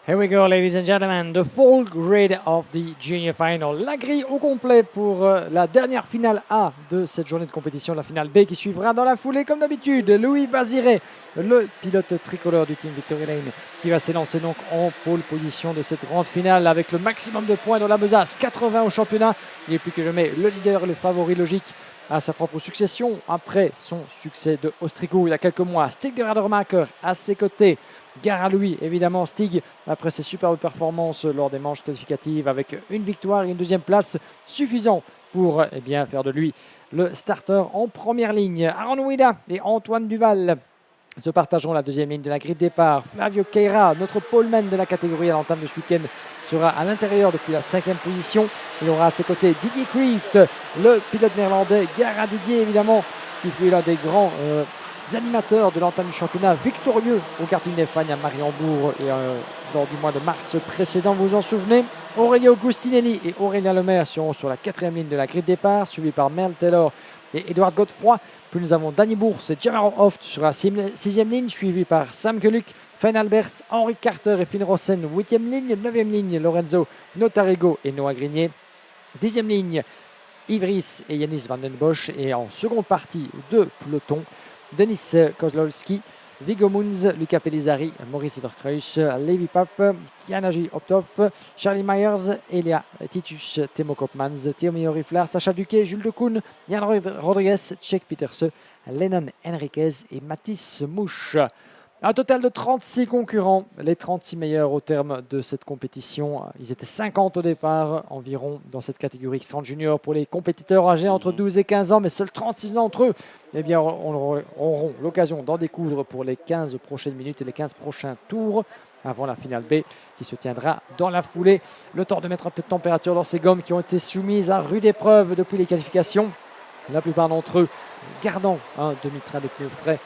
Here we go, ladies and gentlemen, the full grid of the junior final. La grille au complet pour la dernière finale A de cette journée de compétition, la finale B qui suivra dans la foulée, comme d'habitude. Louis Bazire, le pilote tricolore du team Victory Lane, qui va s'élancer donc en pole position de cette grande finale avec le maximum de points dans la besace, 80 au championnat. Il est plus que jamais le leader, le favori logique à sa propre succession après son succès de Ostricourt il y a quelques mois. Stig de Rademaker à ses côtés. Gare à lui, évidemment, Stig, après ses superbes performances lors des manches qualificatives avec une victoire et une 2e place, suffisant pour faire de lui le starter en première ligne. Aaron Ouida et Antoine Duval se partageront la deuxième ligne de la grille de départ. Flavio Queira, notre poleman de la catégorie à l'entame de ce week-end, sera à l'intérieur depuis la 5e position. Il aura à ses côtés Didier Krieft, le pilote néerlandais. Gare à Didier, évidemment, qui fut l'un des grands animateurs de l'entame du championnat, victorieux au karting d'Espagne à Mariembourg et lors du mois de mars précédent, vous vous en souvenez. Aurelio Gustinelli et Aurélien Lemaire seront sur la 4e ligne de la grille de départ, suivi par Merle Taylor et Edouard Godefroy. Puis nous avons Danny Bourse et Jamaro Hoft sur la 6e ligne, suivi par Sam Geluck, Fen Alberts, Henri Carter et Finn Rossen, 8e ligne, 9e ligne, Lorenzo Notarigo et Noah Grignier, 10e ligne, Ivris et Yanis Van Den Bosch, et en seconde partie de peloton, Denis Kozlowski, Viggo Munz, Luca Pellizzari, Maurice Verkreuz, Levi Pape, Kianaji Optov, Charlie Myers, Elia Titus, Timo Koopmans, Theomio Rifler, Sacha Duquet, Jules Decoun, Jan Rodriguez, Tchèque Peterse, Lennon Henriquez et Mathis Mouche. Un total de 36 concurrents, les 36 meilleurs au terme de cette compétition. Ils étaient 50 au départ environ dans cette catégorie X30 Junior pour les compétiteurs âgés entre 12 et 15 ans, mais seuls 36 d'entre eux auront l'occasion d'en découdre pour les 15 prochaines minutes et les 15 prochains tours avant la finale B qui se tiendra dans la foulée. Le temps de mettre un peu de température dans ces gommes qui ont été soumises à rude épreuve depuis les qualifications. La plupart d'entre eux gardant un demi-train de pneus frais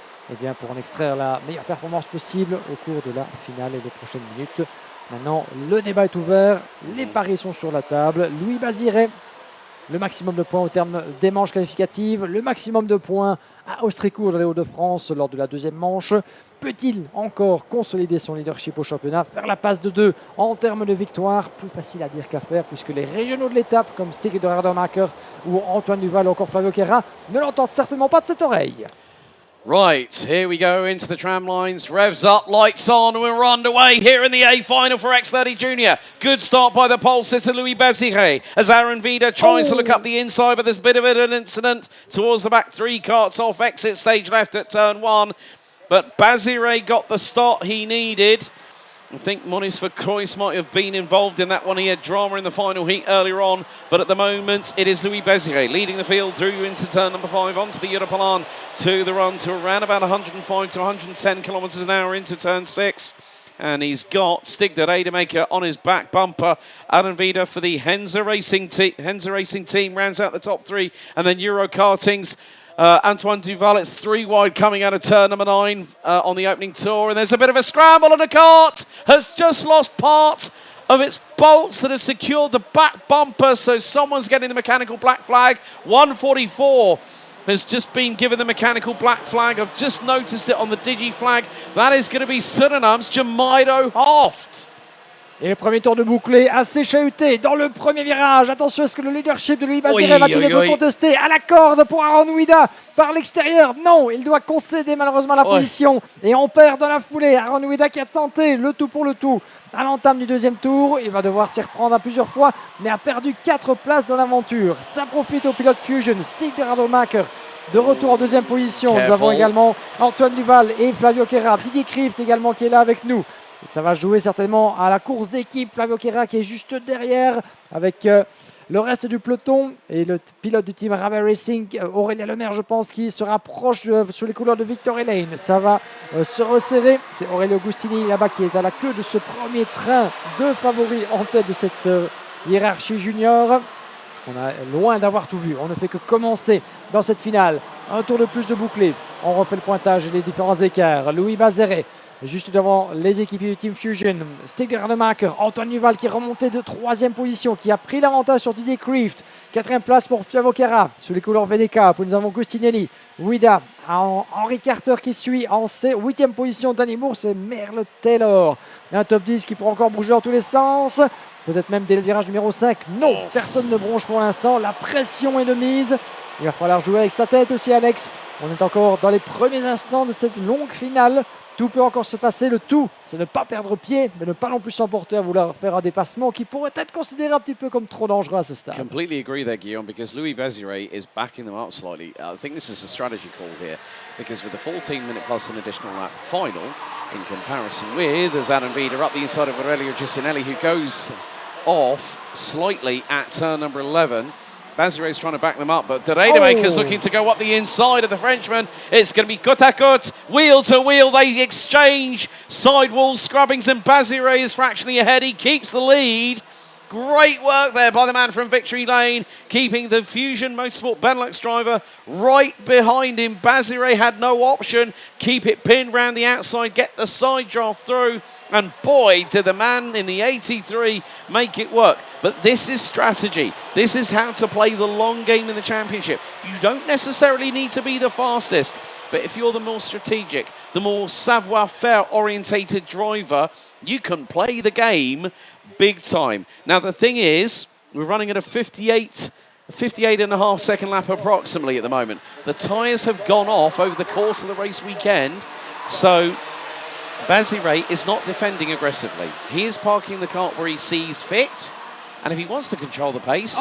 pour en extraire la meilleure performance possible au cours de la finale et des prochaines minutes. Maintenant, le débat est ouvert, les paris sont sur la table. Louis Baziré, le maximum de points au terme des manches qualificatives, le maximum de points à Austricourt dans les Hauts-de-France lors de la deuxième manche. Peut-il encore consolider son leadership au championnat, faire la passe de 2 en termes de victoire? Plus facile à dire qu'à faire, puisque les régionaux de l'étape, comme Stig de Rademacher ou Antoine Duval ou encore Flavio Queira, ne l'entendent certainement pas de cette oreille. Right, here we go into the tram lines. Revs up, lights on. We're underway here in the A final for X30 Junior. Good start by the pole sitter Louis Baziré as Aaron Vida tries to look up the inside, but there's a bit of an incident towards the back. 3 carts off, exit stage left at turn 1. But Baziré got the start he needed. I think Moniz for Cruyff might have been involved in that one. He had drama in the final heat earlier on, but at the moment it is Louis Baziré leading the field through into turn number 5 onto the Europalan to the run to around about 105 to 110 kilometres an hour into turn 6. And he's got Stig de Rademacher on his back bumper. Aaron Vida for the Henza Racing team rounds out the top 3, and then Euro Karting's Antoine Duval, it's 3 wide coming out of turn number 9 on the opening tour, and there's a bit of a scramble, and a cart has just lost part of its bolts that have secured the back bumper, so someone's getting the mechanical black flag. 144 has just been given the mechanical black flag. I've just noticed it on the Digi flag. That is going to be Surinam's Jamaido Hoft. Et le premier tour de bouclé assez chahuté dans le premier virage. Attention, est-ce que le leadership de Louis Baziré va-t-il être contesté à la corde pour Aaron Ouida par l'extérieur? Non, il doit concéder malheureusement la position. Et on perd dans la foulée. Aaron Ouida qui a tenté le tout pour le tout à l'entame du deuxième tour. Il va devoir s'y reprendre à plusieurs fois, mais a perdu 4 places dans l'aventure. Ça profite au pilote Fusion, Stig de Rademacher. De retour en deuxième position. Nous avons également Antoine Duval et Flavio Queira. Didier Krieft également qui est là avec nous. Et ça va jouer certainement à la course d'équipe. Flavio Queira qui est juste derrière avec le reste du peloton et le pilote du team Raver Racing, Aurélien Lemaire, je pense, qui se rapproche sur les couleurs de Victory Lane. Ça va se resserrer. C'est Aurelio Gustini là-bas qui est à la queue de ce premier train de favoris en tête de cette hiérarchie junior. On est loin d'avoir tout vu. On ne fait que commencer dans cette finale. Un tour de plus de bouclé. On refait le pointage et les différents écarts. Louis Baziré juste devant les équipiers du Team Fusion. Stig de Rademacher, Antoine Duval qui est remonté de 3e position, qui a pris l'avantage sur Didier Krieft. 4e place pour Flavio Queira sous les couleurs VDK. Puis nous avons Gustinelli, Ouida, Henri Carter qui suit en 8e position. Danny Bourse et Merle Taylor. Un top 10 qui pourra encore bouger dans tous les sens. Peut-être même dès le virage numéro 5. Non, personne ne bronche pour l'instant. La pression est de mise. Il va falloir jouer avec sa tête aussi, Alex. On est encore dans les premiers instants de cette longue finale. Tout peut encore se passer. Le tout, c'est ne pas perdre pied, mais ne pas non plus s'emporter à vouloir faire un dépassement qui pourrait être considéré un petit peu comme trop dangereux à ce stade. Completely agree there, Guillaume, because Louis Baziré is backing them up slightly. I think this is a strategy call here, because with the 14-minute plus an additional lap final, in comparison with, as Adam Vida up the inside of Aurelio Giusinelli, who goes off slightly at turn number 11. Bazire's trying to back them up, but De Rademaker's looking to go up the inside of the Frenchman. It's going to be côte à côte, wheel to wheel. They exchange sidewall scrubbings, and Bazire is fractionally ahead. He keeps the lead. Great work there by the man from Victory Lane, keeping the Fusion Motorsport Benelux driver right behind him. Bazire had no option. Keep it pinned round the outside, get the side draft through, and boy, did the man in the 83 make it work. But this is strategy. This is how to play the long game in the championship. You don't necessarily need to be the fastest, but if you're the more strategic, the more savoir-faire orientated driver, you can play the game big time. Now, the thing is, we're running at a 58 and a half second lap approximately at the moment. The tyres have gone off over the course of the race weekend, so Bazire is not defending aggressively. He is parking the kart where he sees fit, and if he wants to control the pace,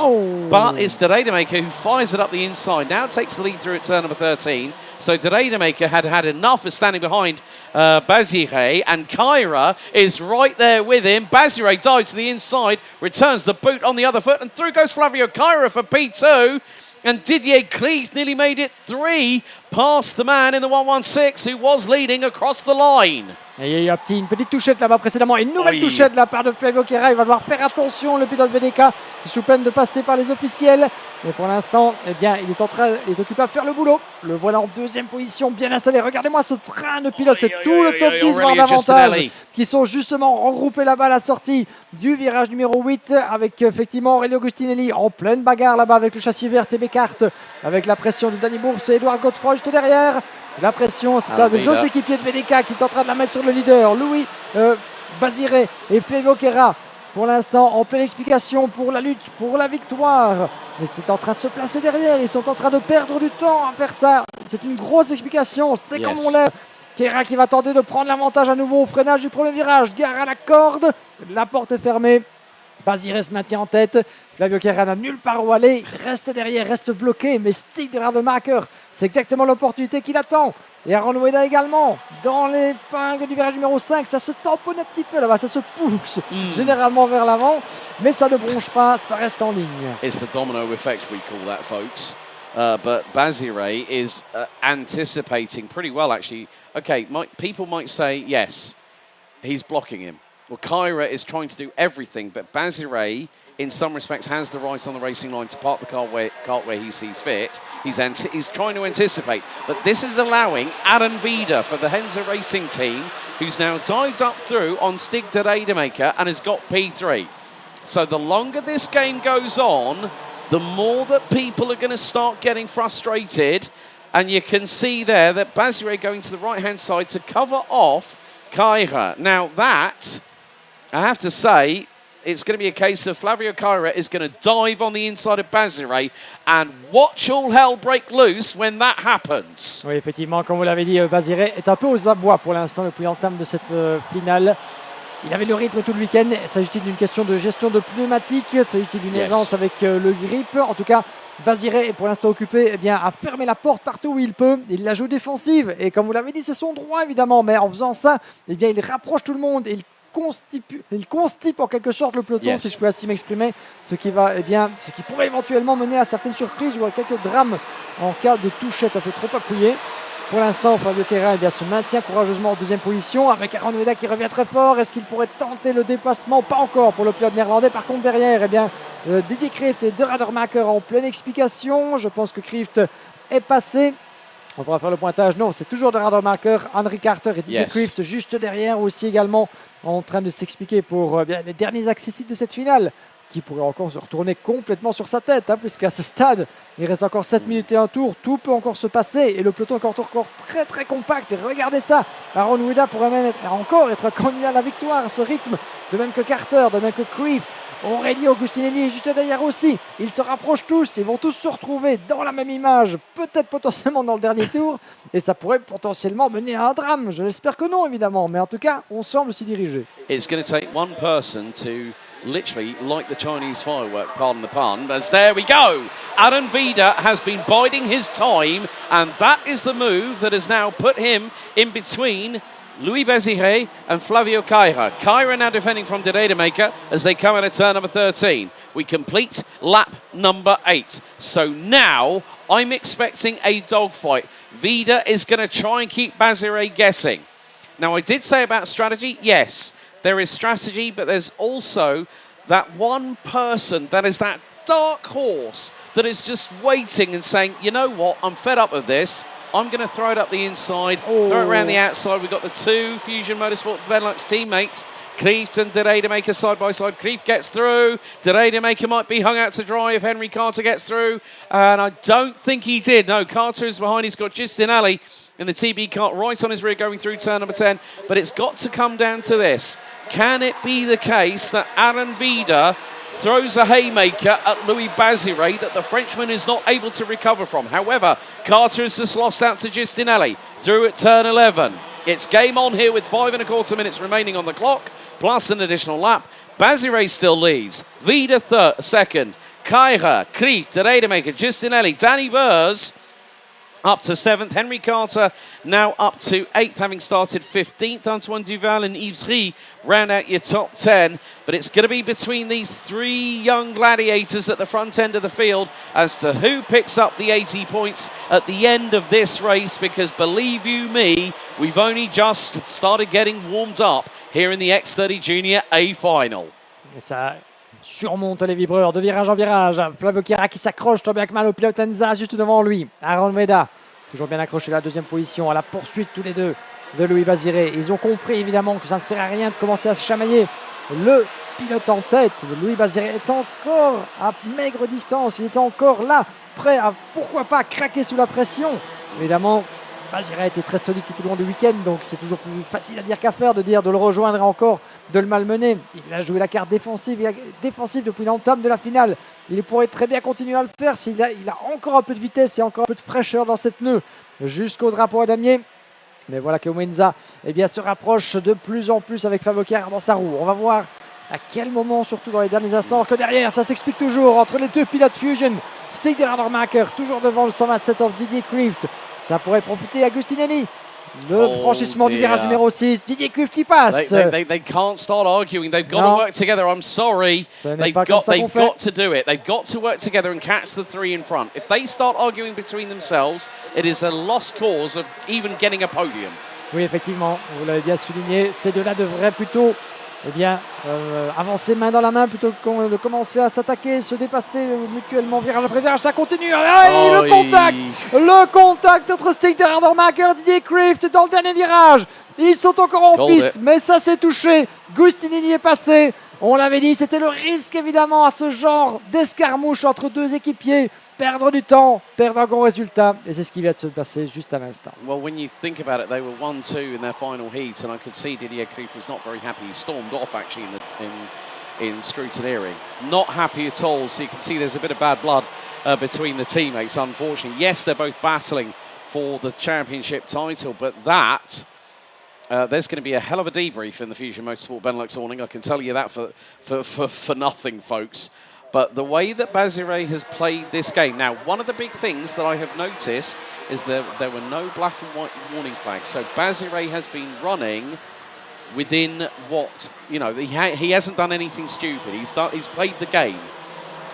but it's De Rademaker who fires it up the inside. Now takes the lead through at turn number 13. So De Rademaker had enough of standing behind Bazire, and Kyra is right there with him. Bazire dives to the inside, returns the boot on the other foot, and through goes Flavio Kyra for P2. And Didier Cleef nearly made it 3 past the man in the 116 who was leading across the line. Et il y a eu une petite touchette là-bas précédemment. Une nouvelle touchette de la part de Flavio Kyra. Il va devoir faire attention, le pilote VDK, sous peine de passer par les officiels. Mais pour l'instant, eh bien, il est occupé à faire le boulot. Le voilà en deuxième position, bien installé. Regardez-moi ce train de pilotes. C'est tout le top 10 voire davantage qui sont justement regroupés là-bas à la sortie du virage numéro 8 avec effectivement Aurelio Agustinelli en pleine bagarre là-bas avec le châssis vert TB Kart, avec la pression de Danny Bourse et Edouard Godefroy juste derrière. La pression, c'est un des autres équipiers de VDK qui est en train de la mettre sur le leader. Louis Bazire et Flavio Kyra, pour l'instant, en pleine explication pour la lutte, pour la victoire. Mais c'est en train de se placer derrière. Ils sont en train de perdre du temps à faire ça. C'est une grosse explication. C'est comme on l'aime. Kyra qui va tenter de prendre l'avantage à nouveau au freinage du premier virage. Gare à la corde. La porte est fermée. Bazire se maintient en tête. Flavio Kyra n'a nulle part où aller. Il reste derrière, reste bloqué. Mais stick de Rademacher, c'est exactement l'opportunité qu'il attend. Et Aaron Weda également, dans l'épingle du virage numéro 5. Ça se tamponne un petit peu là-bas. Ça se pousse généralement vers l'avant. Mais ça ne bronche pas. Ça reste en ligne. It's the domino effect, we call that, folks. But Bazire is anticipating pretty well, actually. Okay, people might say, yes, he's blocking him. Well, Kyra is trying to do everything, but Bazire, in some respects, has the right on the racing line to park the kart where he sees fit. He's trying to anticipate. But this is allowing Aaron Vida for the Henza Racing team, who's now dived up through on Stig de Rademaker and has got P3. So the longer this game goes on, the more that people are going to start getting frustrated. And you can see there that Bazire going to the right-hand side to cover off Kyra. Now that, I have to say, it's going to be a case of Flavio Kyra is going to dive on the inside of Bazire, and watch all hell break loose when that happens. Oui, effectivement, comme vous l'avez dit, Bazire est un peu aux abois pour l'instant depuis l'entame de cette finale. Il avait le rythme tout le week-end. S'agit-il d'une question de gestion de pneumatique? S'agit-il d'une aisance avec le grip? En tout cas, Bazire est pour l'instant occupé à fermer la porte partout où il peut. Il la joue défensive. Et comme vous l'avez dit, c'est son droit évidemment. Mais en faisant ça, il rapproche tout le monde. Il constipe en quelque sorte le peloton, si je peux ainsi m'exprimer, ce qui pourrait éventuellement mener à certaines surprises ou à quelques drames en cas de touchette un peu trop appuyée. Pour l'instant, Flavio Kyra se maintient courageusement en deuxième position avec Aaron Weda qui revient très fort. Est-ce qu'il pourrait tenter le dépassement? Pas encore pour le pilote néerlandais. Par contre, derrière, Didier Cryft et De Rademacher en pleine explication. Je pense que Cryft est passé. On pourra faire le pointage. Non, c'est toujours De Rademacher, Henry Carter et Didier Cryft juste derrière aussi également en train de s'expliquer pour les derniers accessibles de cette finale, qui pourrait encore se retourner complètement sur sa tête, puisqu'à ce stade, il reste encore 7 minutes et un tour, tout peut encore se passer, et le peloton est encore très très compact, et regardez ça, Aaron Weda pourrait même être candidat à la victoire à ce rythme, de même que Carter, de même que Cryft. Aurelio Agustinelli est juste derrière aussi. Ils se rapprochent tous, ils vont tous se retrouver dans la même image, peut-être potentiellement dans le dernier tour, et ça pourrait potentiellement mener à un drame. Je l'espère que non, évidemment, mais en tout cas, on semble s'y diriger. It's going to take one person to literally light the Chinese firework, pardon the pun, but there we go. Aaron Vida has been biding his time, and that is the move that has now put him in between Louis Baziré and Flavio Caira. Caira now defending from Didemaker as they come out of turn number 13. We complete lap number 8. So now I'm expecting a dogfight. Vida is going to try and keep Baziré guessing. Now I did say about strategy, yes, there is strategy, but there's also that one person that is that dark horse that is just waiting and saying, you know what, I'm fed up with this. I'm going to throw it up the inside, throw it around the outside. We've got the two Fusion Motorsport Benelux teammates, Kreeft and Didemaker side by side. Kreeft gets through. Didemaker might be hung out to dry if Henry Carter gets through. And I don't think he did. No, Carter is behind. He's got Justinelli in the TB cart right on his rear going through turn number 10. But it's got to come down to this. Can it be the case that Aaron Vida throws a haymaker at Louis Baziré that the Frenchman is not able to recover from? However, Carter has just lost out to Justinelli through at turn 11. It's game on here with 5 1/4 minutes remaining on the clock, plus an additional lap. Baziré still leads. Vida second. Caira, Kreeft, Didemaker, Justinelli, Danny Burrs up to 7th. Henry Carter now up to 8th, having started 15th. Antoine Duval and Yves Rie round out your top 10. But it's going to be between these three young gladiators at the front end of the field as to who picks up the 80 points at the end of this race, because believe you me, we've only just started getting warmed up here in the X30 Junior A final. Et ça surmonte les vibreurs de virage en virage. Flavio Caira qui s'accroche tant bien que mal au pilote Enza juste devant lui. Aaron Veda, toujours bien accroché à la deuxième position, à la poursuite tous les deux de Louis Baziré. Ils ont compris évidemment que ça ne sert à rien de commencer à se chamailler. Le pilote en tête, Louis Baziré, est encore à maigre distance. Il est encore là, prêt à pourquoi pas craquer sous la pression. Évidemment, Baziré a été très solide tout au long du week-end, donc c'est toujours plus facile à dire qu'à faire de dire de le rejoindre et encore de le malmener. Il a joué la carte défensive depuis l'entame de la finale. Il pourrait très bien continuer à le faire s'il a encore un peu de vitesse et encore un peu de fraîcheur dans ses pneus jusqu'au drapeau à damier. Mais voilà que Wenza se rapproche de plus en plus avec Flavio Caira dans sa roue. On va voir à quel moment, surtout dans les derniers instants, que derrière, ça s'explique toujours entre les deux pilotes Fusion. Stig de Radermacher, toujours devant le 127 of Didier Kreeft. Ça pourrait profiter à Agustinelli. Le franchissement du virage numéro 6. Didier Kreeft qui passe. They can't start arguing. They've got to work together. I'm sorry. They've got to do it. They've got to work together and catch the three in front. If they start arguing between themselves, it is a lost cause of even getting a podium. Oui, effectivement, vous l'avez bien souligné. Ces deux-là devraient plutôt avancer main dans la main plutôt que de commencer à s'attaquer, se dépasser mutuellement virage après virage. Ça continue. Le contact entre Stig de Radermacher et Didier Kreeft dans le dernier virage. Ils sont encore en piste, mais ça s'est touché. Gustinini est passé. On l'avait dit, c'était le risque évidemment à ce genre d'escarmouche entre deux équipiers. Perdre du temps, perdre un gros résultat, et c'est ce qui vient de se passer juste à l'instant. Well, when you think about it, they were 1-2 in their final heat, and I could see Didier Kreeft was not very happy. He stormed off actually in scrutineering. Not happy at all, so you can see there's a bit of bad blood between the teammates, unfortunately. Yes, they're both battling for the championship title, but there's going to be a hell of a debrief in the Fusion Motorsport Benelux awning. I can tell you that for nothing, folks. But the way that Baziré has played this game, now one of the big things that I have noticed is there were no black and white warning flags. So Baziré has been running within what, he hasn't done anything stupid. He's played the game.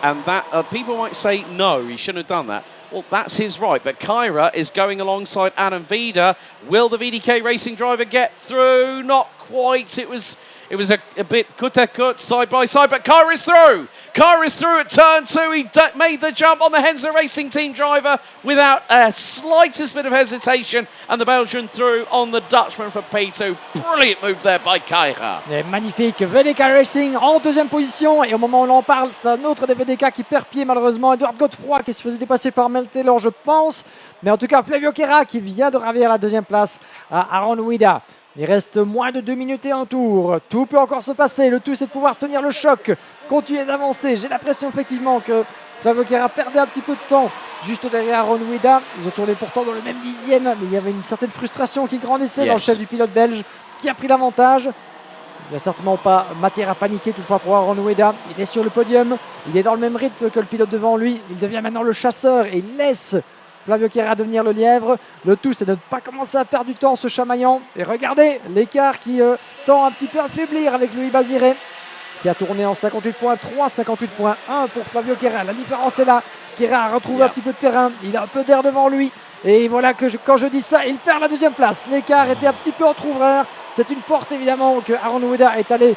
And that people might say, no, he shouldn't have done that. Well, that's his right. But Caira is going alongside Adam Vida. Will the VDK Racing driver get through? Not quite. It was a bit kut side by side, but Caira is through. Caira is through at turn 2. He made the jump on the Henza Racing Team driver without a slightest bit of hesitation, and the Belgian through on the Dutchman for P2. Brilliant move there by Caira. Magnifique. VDK Racing en deuxième position, et au moment où on en parle, c'est un autre des VDK qui perd pied malheureusement. Edouard Godefroy qui se faisait dépasser par Mel Taylor, je pense. Mais en tout cas, Flavio Caira qui vient de ravir la deuxième place à Aaron Vida. Il reste moins de 2 minutes et un tour. Tout peut encore se passer. Le tout, c'est de pouvoir tenir le choc, continuer d'avancer. J'ai l'impression effectivement que Flavio Caira perdait un petit peu de temps juste derrière Aaron Vida. Ils ont tourné pourtant dans le même dixième, mais il y avait une certaine frustration qui grandissait dans le chef du pilote belge qui a pris l'avantage. Il n'y a certainement pas matière à paniquer toutefois pour Aaron Vida. Il est sur le podium. Il est dans le même rythme que le pilote devant lui. Il devient maintenant le chasseur et il laisse Flavio Queira à devenir le lièvre. Le tout, c'est de ne pas commencer à perdre du temps en se chamaillant. Et regardez l'écart qui tend un petit peu à faiblir avec Louis Baziré, qui a tourné en 58.3, 58.1 pour Flavio Queira. La différence est là. Queira a retrouvé un petit peu de terrain. Il a un peu d'air devant lui. Et voilà que quand je dis ça, il perd la deuxième place. L'écart était un petit peu entrouvert. C'est une porte évidemment que Aaron Ouida est allé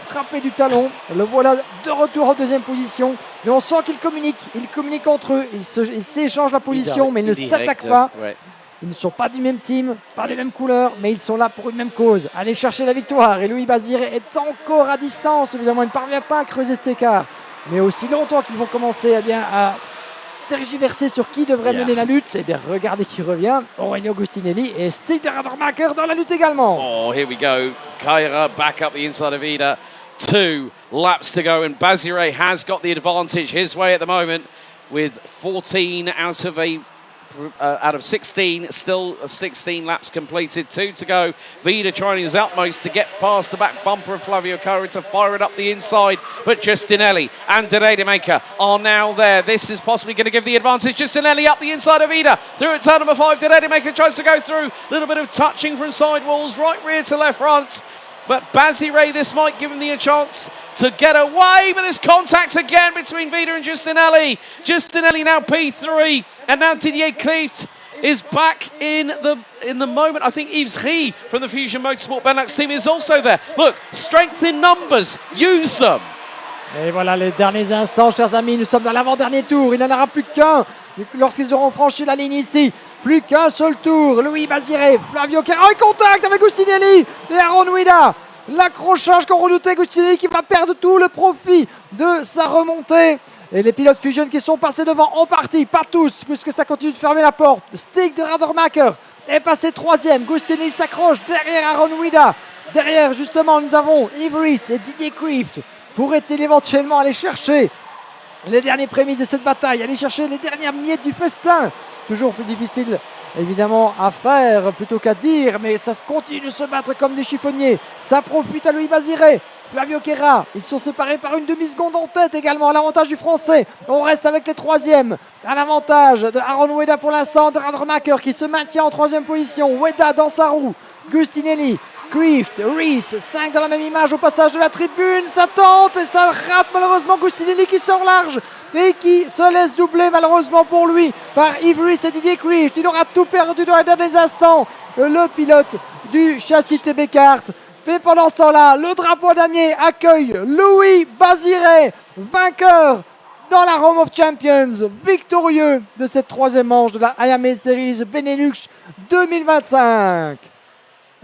frapper du talon. Le voilà de retour en deuxième position. Mais on sent qu'ils communiquent. Ils communiquent entre eux. Ils s'échangent la position, mais ils ne s'attaquent pas. Ouais. Ils ne sont pas du même team, pas des mêmes couleurs, mais ils sont là pour une même cause. Aller chercher la victoire. Et Louis Baziré est encore à distance. Évidemment, il ne parvient pas à creuser cet écart. Mais aussi longtemps qu'ils vont commencer à tergiverser sur qui devrait mener la lutte, regardez qui revient, Aurelio Gustinelli et Stig de Radermacher dans la lutte également. Oh, here we go. Queira back up the inside of Ida. 2 laps to go, and Baziré has got the advantage his way at the moment with 14 out of 16, still 16 laps completed, 2 to go. Vida trying his utmost to get past the back bumper of Flavio Queira to fire it up the inside, but Justinelli and De Rademacher are now there. This is possibly going to give the advantage. Justinelli up the inside of Vida, through at turn number 5. De Rademacher tries to go through, a little bit of touching from sidewalls, right rear to left front, but Baziré, this might give him the chance to get away, but there's contact again between Vida and Justinelli. Justinelli now P3, and now Didier Klieft is back in the moment. I think Yves Rie from the Fusion Motorsport Benelux team is also there. Look, strength in numbers, use them. Et voilà les derniers instants, chers amis, nous sommes dans l'avant-dernier tour. Il n'en aura plus qu'un lorsqu'ils auront franchi la ligne ici. Plus qu'un seul tour. Louis Baziré, Flavio Queira en contact avec Gustinelli et Aaron Ouida. L'accrochage qu'on redoutait, Gustinelli qui va perdre tout le profit de sa remontée. Et les pilotes Fusion qui sont passés devant en partie, pas tous, puisque ça continue de fermer la porte. Stig de Radermacher est passé 3e. Gustinelli s'accroche derrière Aaron Ouida. Derrière, justement, nous avons Yves Rie et Didier Klieft. Pourrait-il éventuellement aller chercher les dernières prémices de cette bataille, aller chercher les dernières miettes du festin? Toujours plus difficile évidemment à faire plutôt qu'à dire, mais ça continue de se battre comme des chiffonniers. Ça profite à Louis Baziré. Flavio Queira, ils sont séparés par une demi-seconde en tête également, à l'avantage du français. On reste avec les 3e, à l'avantage de Aaron Ouida pour l'instant, de Radermacher qui se maintient en 3e position. Ouida dans sa roue, Gustinelli, Klieft, Rees, 5 dans la même image au passage de la tribune. Ça tente et ça rate malheureusement. Gustinelli qui sort large et qui se laisse doubler malheureusement pour lui par Yves Rie et Didier Klieft. Il aura tout perdu dans les derniers instants, le pilote du châssis TB Kart. Mais pendant ce temps-là, le drapeau damier accueille Louis Baziré, vainqueur dans la Home of Champions, victorieux de cette 3e manche de la Iame Series Benelux 2025.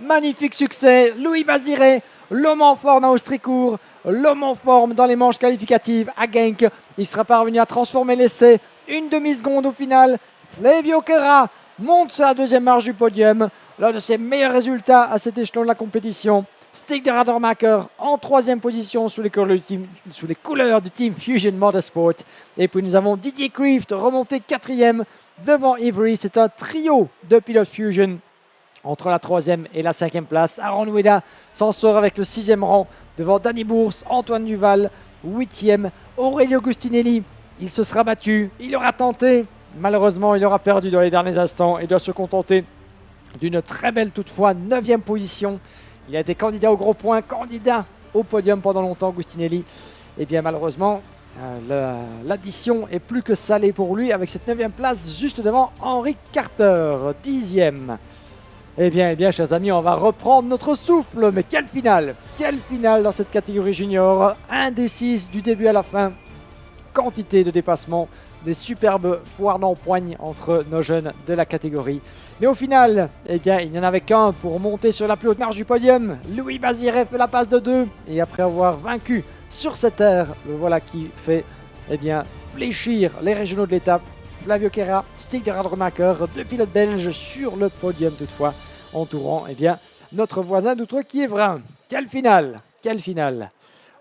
Magnifique succès, Louis Baziré, l'homme en forme à Austricourt, l'homme en forme dans les manches qualificatives à Genk. Il sera parvenu à transformer l'essai, une demi-seconde au final. Flavio Queira monte sur la 2e marche du podium, l'un de ses meilleurs résultats à cet échelon de la compétition. Stig de Radermacher en 3e position sous les couleurs du team Fusion Motorsport. Et puis nous avons Didier Klieft remonté 4e devant Yves Rie. C'est un trio de pilotes Fusion entre la 3e et la 5e place. Aaron Ouida s'en sort avec le 6e rang devant Danny Bourse, Antoine Duval, 8e. Aurelio Gustinelli, il se sera battu, il aura tenté. Malheureusement, il aura perdu dans les derniers instants et doit se contenter d'une très belle toutefois 9e position. Il a été candidat au gros point, candidat au podium pendant longtemps, Gustinelli. Et bien malheureusement, l'addition est plus que salée pour lui avec cette 9e place juste devant Henri Carter, 10e. Eh bien, chers amis, on va reprendre notre souffle. Mais quelle finale! Quelle finale dans cette catégorie junior! Indécise du début à la fin. Quantité de dépassements, des superbes foires d'empoigne entre nos jeunes de la catégorie. Mais au final, eh bien, il n'y en avait qu'un pour monter sur la plus haute marche du podium. Louis Baziré fait la passe de 2. Et après avoir vaincu sur cette aire, le voilà qui fait fléchir les régionaux de l'étape. Flavio Queira, Stig de Radermacher, 2 pilotes belges sur le podium toutefois, entourant notre voisin d'Outre-Quiévrain. Quelle finale! Quelle finale!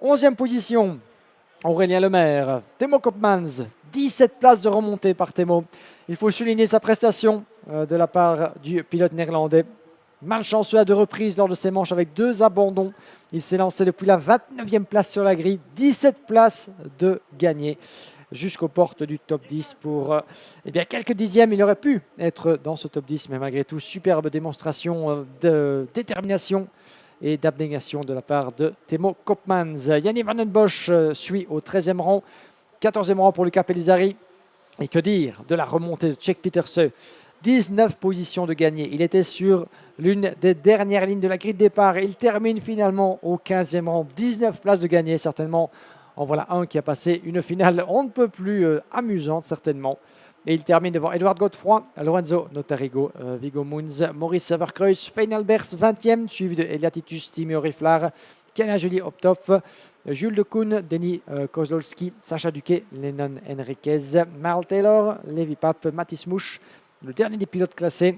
11e position, Aurélien Lemaire, Timo Koopmans, 17 places de remontée par Timo. Il faut souligner sa prestation de la part du pilote néerlandais. malchanceux à 2 reprises lors de ses manches avec 2 abandons. Il s'est lancé depuis la 29e place sur la grille, 17 places de gagné jusqu'aux portes du top 10 pour quelques dixièmes. Il aurait pu être dans ce top 10, mais malgré tout, superbe démonstration de détermination et d'abnégation de la part de Timo Koopmans. Yannick Van Den Bosch suit au 13e rang, 14e rang pour Luca Pellizzari. Et que dire de la remontée de Tchèque Peterse, 19 positions de gagné. Il était sur l'une des dernières lignes de la grille de départ. Il termine finalement au 15e rang, 19 places de gagné. Certainement, en voilà un qui a passé une finale on ne peut plus amusante, certainement. Et il termine devant Edouard Godefroy, Lorenzo Notarigo, Viggo Munz, Maurice Verkreuz, Fein Albers, 20e, suivi de Eliatitus Timur Riflar, Ken Julie Optoff, Jules de Koen, Denis Kozlowski, Sacha Duquet, Lennon Henriquez, Mal Taylor, Levi Pape, Mathis Mouche, le dernier des pilotes classés,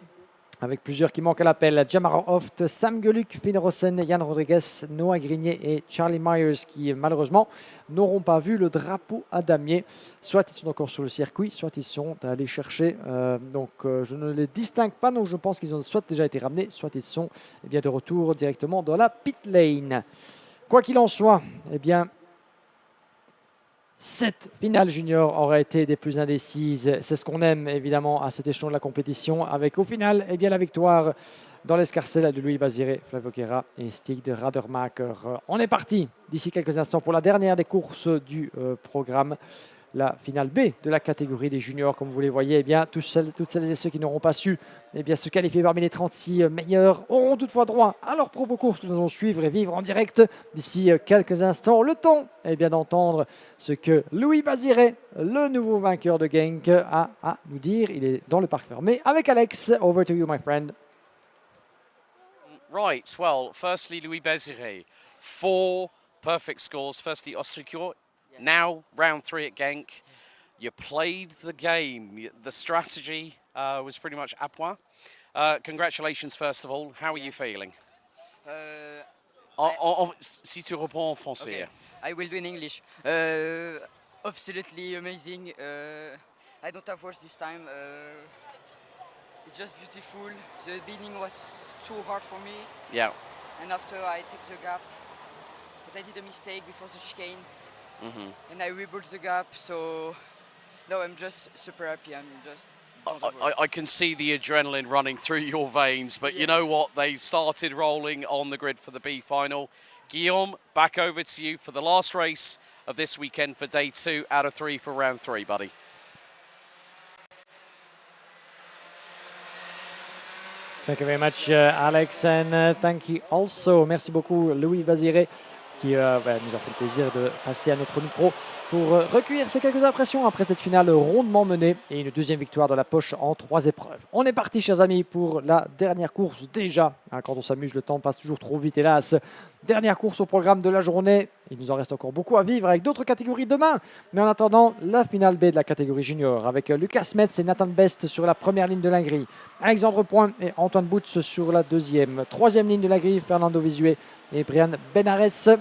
avec plusieurs qui manquent à l'appel, Jamara Hoft, Sam Gueluc, Finn Rossen, Yann Rodriguez, Noah Grignet et Charlie Myers qui malheureusement n'auront pas vu le drapeau à damier. Soit ils sont encore sur le circuit, soit ils sont allés chercher. Je ne les distingue pas, donc je pense qu'ils ont soit déjà été ramenés, soit ils sont de retour directement dans la pit lane. Quoi qu'il en soit, cette finale junior aurait été des plus indécises. C'est ce qu'on aime évidemment à cet échelon de la compétition, avec au final la victoire dans l'escarcelle de Louis Baziré, Flavio Guerra et Stig de Radermacher. On est parti d'ici quelques instants pour la dernière des courses du programme. La finale B de la catégorie des juniors, comme vous les voyez, toutes celles et ceux qui n'auront pas su se qualifier parmi les 36 meilleurs auront toutefois droit à leur propre course que nous allons suivre et vivre en direct d'ici quelques instants. Le temps d'entendre ce que Louis Baziré, le nouveau vainqueur de Genk, a à nous dire. Il est dans le parc fermé avec Alex. Over to you, my friend. Right, well, firstly, Louis Baziré, 4 perfect scores. Firstly, Ostricur. Now, round 3 at Genk, you played the game. The strategy was pretty much à point. Congratulations, first of all. How are you feeling? Si tu réponds en français. Okay. I will do in English. Absolutely amazing. I don't have words this time. It's just beautiful. The beginning was too hard for me. Yeah. And after I take the gap, but I did a mistake before the chicane. And I rebuilt the gap, so no, I'm just super happy. I'm just. I can see the adrenaline running through your veins, but you know what? They started rolling on the grid for the B final. Guillaume, back over to you for the last race of this weekend for day 2 out of 3 for round 3, buddy. Thank you very much, Alex, and thank you also. Merci beaucoup, Louis Baziré, qui nous a fait le plaisir de passer à notre micro pour recueillir ces quelques impressions après cette finale rondement menée et une deuxième victoire dans la poche en 3 épreuves. On est parti, chers amis, pour la dernière course déjà. Quand on s'amuse, le temps passe toujours trop vite, hélas. Dernière course au programme de la journée. Il nous en reste encore beaucoup à vivre avec d'autres catégories demain. Mais en attendant, la finale B de la catégorie junior avec Lucas Metz et Nathan Best sur la première ligne de la grille. Alexandre Point et Antoine Boutz sur la deuxième. Troisième ligne de la grille, Fernando Visué et Brian Benares.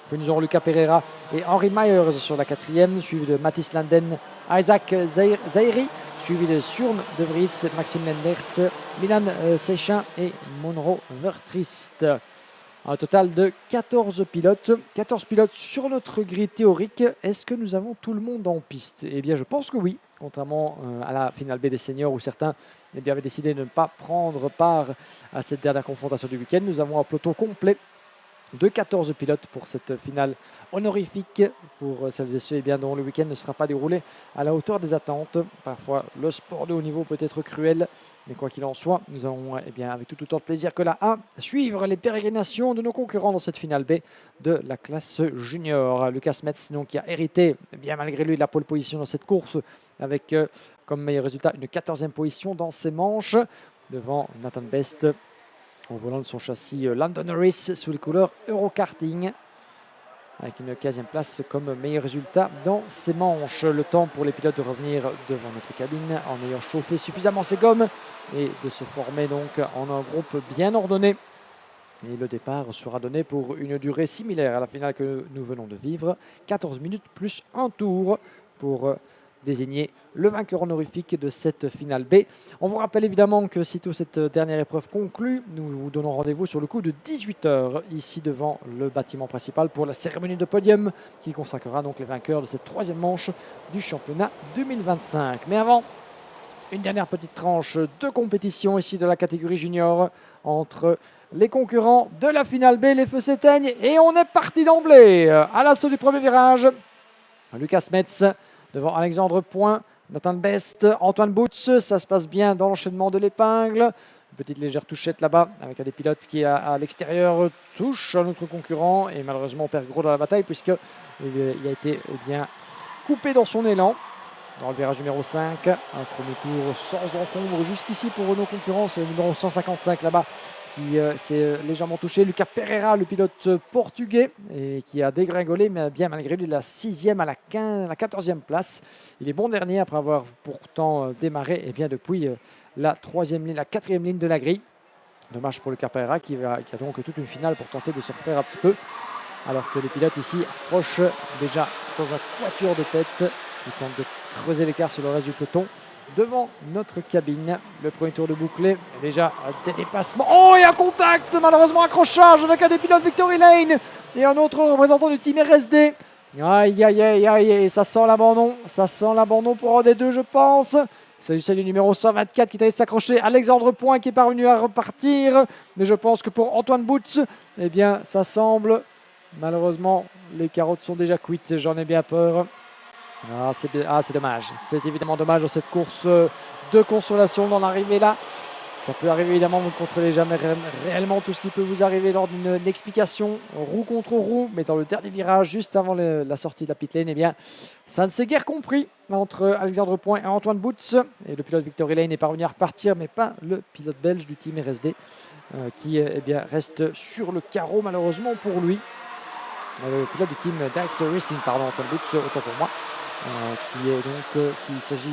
Puis nous aurons Lucas Pereira et Henry Myers sur la quatrième, suivi de Mathis Landen, Isaac Zairi, suivi de Surn De Vries, Maxime Lenders, Milan Sechin et Monro Vertrist. Un total de 14 pilotes. 14 pilotes sur notre grille théorique. Est-ce que nous avons tout le monde en piste? Eh bien, je pense que oui, contrairement à la finale B des seniors où certains avaient décidé de ne pas prendre part à cette dernière confrontation du week-end. Nous avons un peloton complet de 14 pilotes pour cette finale honorifique pour celles et ceux dont le week-end ne sera pas déroulé à la hauteur des attentes. Parfois, le sport de haut niveau peut être cruel, mais quoi qu'il en soit, nous allons avec tout autant de plaisir que la A suivre les pérégrinations de nos concurrents dans cette finale B de la classe junior. Lucas Metz, qui a hérité, bien malgré lui, de la pole position dans cette course avec comme meilleur résultat une 14e position dans ses manches devant Nathan Best au volant de son châssis Landon Norris sous les couleurs Eurokarting avec une 15e place comme meilleur résultat dans ses manches. Le temps pour les pilotes de revenir devant notre cabine en ayant chauffé suffisamment ses gommes et de se former donc en un groupe bien ordonné. Et le départ sera donné pour une durée similaire à la finale que nous venons de vivre. 14 minutes plus un tour pour désigner le vainqueur honorifique de cette finale B. On vous rappelle évidemment que sitôt cette dernière épreuve conclue, nous vous donnons rendez-vous sur le coup de 18h ici devant le bâtiment principal pour la cérémonie de podium qui consacrera donc les vainqueurs de cette troisième manche du championnat 2025. Mais avant, une dernière petite tranche de compétition ici de la catégorie junior entre les concurrents de la finale B. Les feux s'éteignent et on est parti d'emblée à l'assaut du premier virage. Lucas Metz devant Alexandre Point, Nathan Best, Antoine Boots. Ça se passe bien dans l'enchaînement de l'épingle. Une petite légère touchette là-bas avec un des pilotes qui à l'extérieur touche un autre concurrent et malheureusement on perd gros dans la bataille puisqu'il a été bien coupé dans son élan. Dans le virage numéro 5, un premier tour sans encombre jusqu'ici pour nos concurrents. C'est le numéro 155 là-bas qui s'est légèrement touché. Lucas Pereira, le pilote portugais, et qui a dégringolé, mais bien malgré lui, la 6e à la 14e place. Il est bon dernier après avoir pourtant démarré bien depuis la 4e ligne de la grille. Dommage pour Lucas Pereira qui a donc toute une finale pour tenter de se refaire un petit peu. Alors que les pilotes ici approchent déjà dans un quatuor de tête. Ils tentent de creuser l'écart sur le reste du peloton. Devant notre cabine, le premier tour de bouclé, déjà des dépassements. Oh, et un contact, malheureusement accrochage avec un des pilotes Victory Lane et un autre représentant du team RSD. Aïe, aïe, aïe, aïe, ça sent l'abandon pour un des deux, je pense. Il s'agissait du numéro 124 qui est allé s'accrocher. Alexandre Point qui est parvenu à repartir. Mais je pense que pour Antoine Boots, eh bien, ça semble, malheureusement, les carottes sont déjà cuites, j'en ai bien peur. C'est dommage. C'est évidemment dommage dans cette course de consolation d'en arriver là. Ça peut arriver évidemment, vous ne contrôlez jamais réellement tout ce qui peut vous arriver lors d'une explication roue contre roue. Mais dans le dernier virage, juste avant la sortie de la pit lane, eh bien, ça ne s'est guère compris entre Alexandre Point et Antoine Boots. Et le pilote Victory Lane est parvenu à repartir, mais pas le pilote belge du team RSD qui eh bien, reste sur le carreau malheureusement pour lui. Le pilote du team Dice Racing, pardon, Antoine Boots, autant pour moi. Qui est donc, s'il s'agit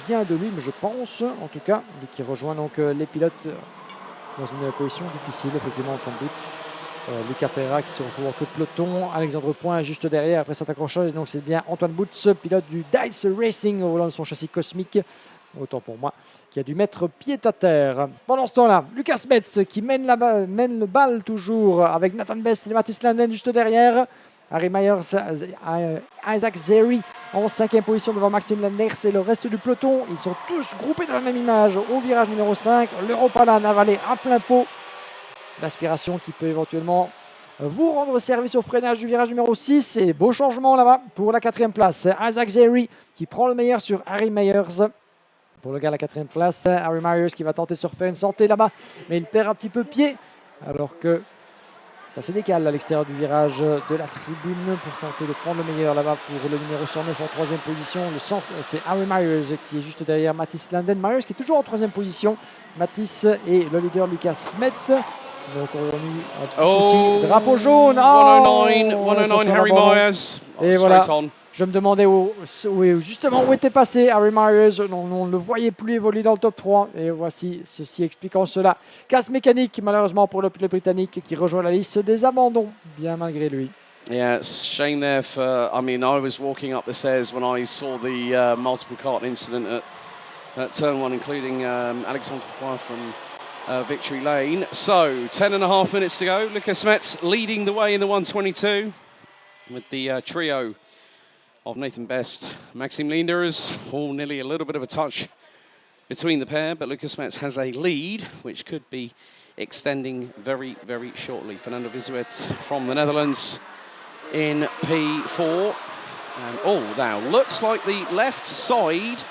bien de lui, mais je pense en tout cas, qui rejoint donc les pilotes dans une position difficile, effectivement, Antoine Boots. Lucas Pereira qui se retrouve en queue de peloton, Alexandre Point juste derrière après cet accrochage, donc c'est bien Antoine Boots, pilote du Dice Racing au volant de son châssis cosmique, autant pour moi, qui a dû mettre pied à terre. Pendant ce temps-là, Lucas Metz qui mène le bal toujours avec Nathan Best et Mathis Landen juste derrière. Harry Myers, Isaac Zeri en 5e position devant Maxime Lenders et le reste du peloton. Ils sont tous groupés dans la même image au virage numéro 5. L'Europalan avalé à plein pot. L'aspiration qui peut éventuellement vous rendre service au freinage du virage numéro 6. Et beau changement là-bas pour la 4e place. Isaac Zeri qui prend le meilleur sur Harry Myers. Pour le gars à la 4e place, Harry Myers qui va tenter de se refaire une santé là-bas. Mais il perd un petit peu pied alors que ça se décale à l'extérieur du virage de la tribune pour tenter de prendre le meilleur là-bas pour le numéro 109 en 3e position. Le sens, c'est Harry Myers qui est juste derrière Mathis Landen. Myers qui est toujours en 3e position. Mathis et le leader Lucas Smet. Donc on a eu un petit souci. Drapeau jaune. 109 Harry Myers. Et voilà. Je me demandais justement où était passé Harry Myers. On ne le voyait plus évoluer dans le top 3. Et voici ceci expliquant cela. Casse mécanique, malheureusement, pour le pilote britannique qui rejoint la liste des abandons, bien malgré lui. Yeah, shame there for, I mean, I was walking up the stairs when I saw the multiple kart incident at turn 1, including Alexandre Poir from Victory Lane. So, 10.5 minutes to go. Lucas Metz leading the way in the 122 with the trio of Nathan Best, Maxime Linders, nearly a little bit of a touch between the pair, but Lucas Metz has a lead, which could be extending very, very shortly. Fernando Vizuet from the Netherlands in P4. And now looks like the left side